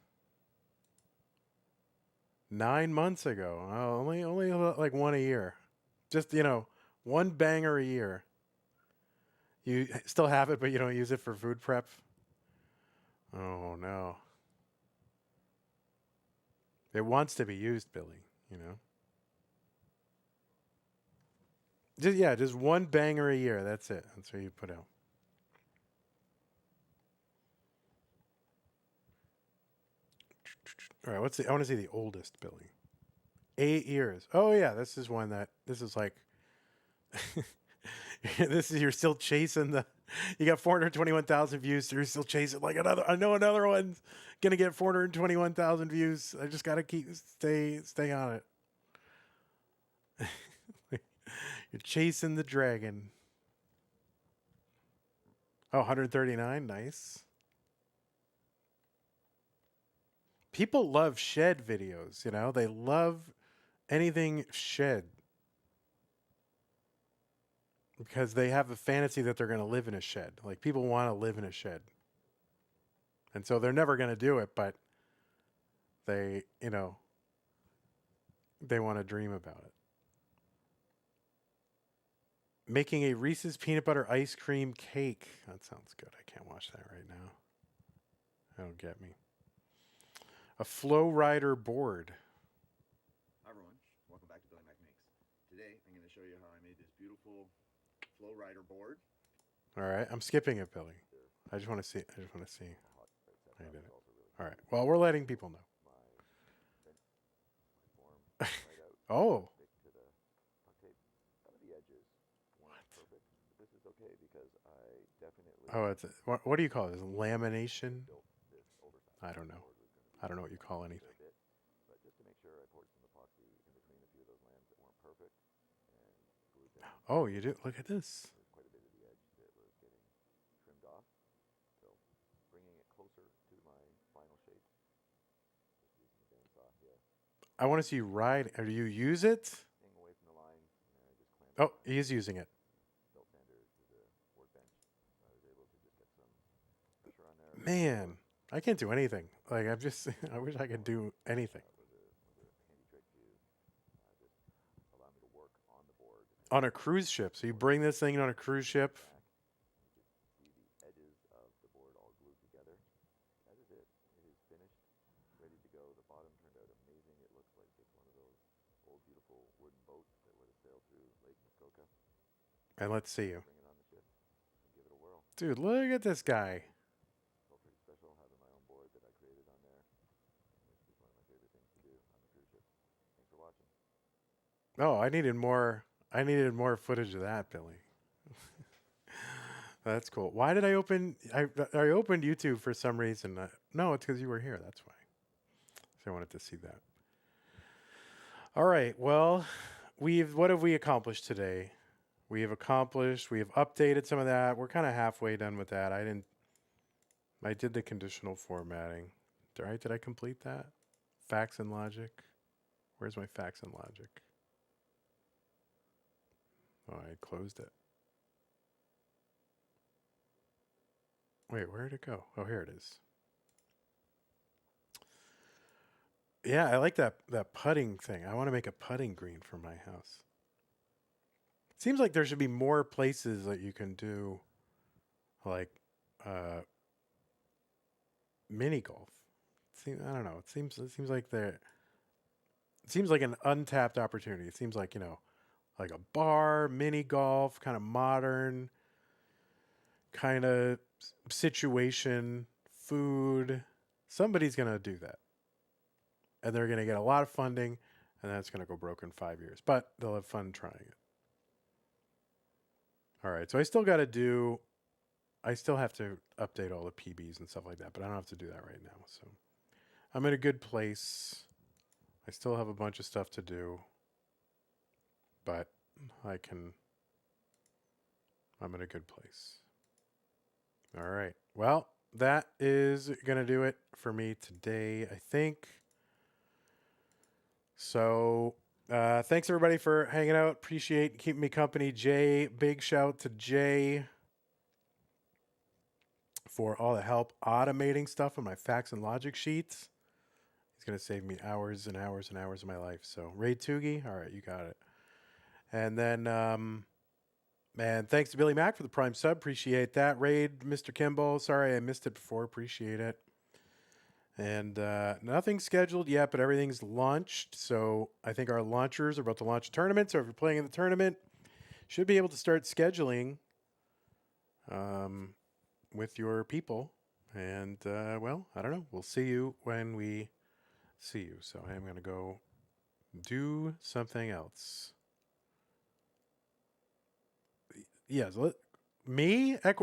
9 months ago. Oh, only like one a year. Just, one banger a year. You still have it, but you don't use it for food prep? Oh, no. It wants to be used, Billy, Just one banger a year. That's it. That's what you put out. All right, I want to see the oldest Billy. 8 years. Oh yeah, this is like you're still chasing you got 421,000 views, so you're still chasing like I know another one's gonna get 421,000 views. I just gotta stay on it. You're chasing the dragon. Oh, 139, nice. People love shed videos, they love anything shed. Because they have a fantasy that they're going to live in a shed. Like people want to live in a shed. And so they're never going to do it, but they want to dream about it. Making a Reese's peanut butter ice cream cake. That sounds good. I can't watch that right now. That'll get me. A Flow Rider board. Hi everyone, welcome back to Billy Mac Makes. Today I'm going to show you how I made this beautiful Flow Rider board. All right, I'm skipping it, Billy. I just want to see. How you did it. All right. Well, we're letting people know. Oh. Oh, what do you call it? Is it lamination? I don't know. I don't know what you call anything. Oh, you do? Look at this. I want to see you ride. Or do you use it? Oh, he is using it. Man, I can't do anything. Like, I wish I could do anything. On a cruise ship. So you bring this thing on a cruise ship. And let's see you. Dude, look at this guy. Felt pretty special having my own board that I created on there. Which is one of my favorite things to do on the cruise ship. Thanks for watching. Oh, I needed more. I needed more footage of that, Billy. That's cool. Why did I open? I opened YouTube for some reason. No, it's because you were here. That's why. So I wanted to see that. All right. Well, what have we accomplished today? We have updated some of that. We're kind of halfway done with that. I did the conditional formatting. Right? Did I complete that? Facts and logic. Where's my facts and logic? Oh, I closed it. Wait, where did it go? Oh, here it is. Yeah, I like that putting thing. I want to make a putting green for my house. Seems like there should be more places that you can do like mini golf. I don't know. It seems like it seems like an untapped opportunity. It seems like, like a bar, mini golf, kind of modern kind of situation, food. Somebody's going to do that. And they're going to get a lot of funding, and that's going to go broke in 5 years. But they'll have fun trying it. All right, so I still have to update all the PBs and stuff like that, but I don't have to do that right now. So I'm in a good place. I still have a bunch of stuff to do, but I'm in a good place. All right. Well, that is going to do it for me today, I think. So thanks everybody for hanging out. Appreciate keeping me company. Jay, big shout to Jay for all the help automating stuff on my facts and logic sheets. He's going to save me hours and hours and hours of my life. So Raid Tugi, all right, you got it. And then, man, thanks to Billy Mack for the Prime sub. Appreciate that. Raid, Mr. Kimball. Sorry I missed it before. Appreciate it. And nothing's scheduled yet, but everything's launched. So I think our launchers are about to launch a tournament. So if you're playing in the tournament, should be able to start scheduling with your people. And, well, I don't know. We'll see you when we see you. So I'm going to go do something else. Yes. Me at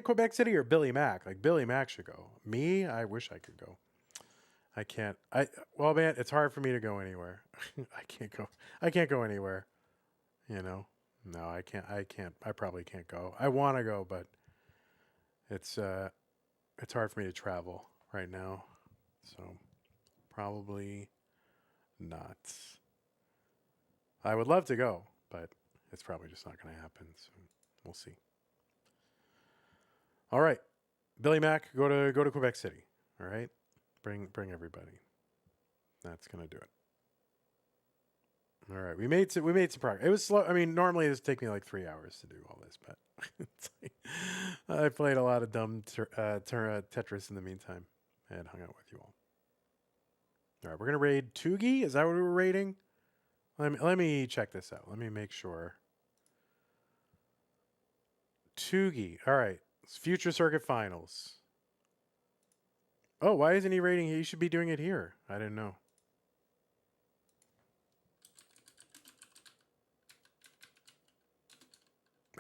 Quebec City or Billy Mack? Like Billy Mack should go. Me, I wish I could go. I can't. Well, man, it's hard for me to go anywhere. I can't go anywhere. No, I can't. I probably can't go. I want to go, but it's hard for me to travel right now. So probably not. I would love to go, but it's probably just not going to happen. So we'll see. All right, Billy Mack, go to Quebec City. All right. Bring everybody. That's gonna do it. All right, we made some progress. It was slow. I mean, normally this would take me like 3 hours to do all this, but I played a lot of dumb Tetris in the meantime and hung out with you all. All right, we're gonna raid Tugi. Is that what we were raiding? Let me check this out. Let me make sure. Tugi. All right, it's Future Circuit Finals. Oh, why isn't he rating? He should be doing it here. I didn't know.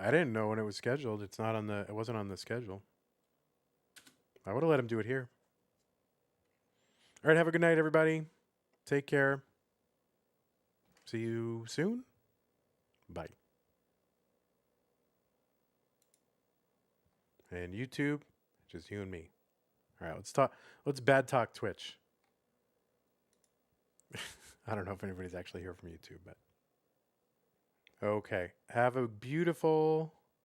I didn't know when it was scheduled. It wasn't on the schedule. I would have let him do it here. All right, have a good night, everybody. Take care. See you soon. Bye. And YouTube, just you and me. All right, let's bad talk Twitch. I don't know if anybody's actually here from YouTube, but okay. Have a beautiful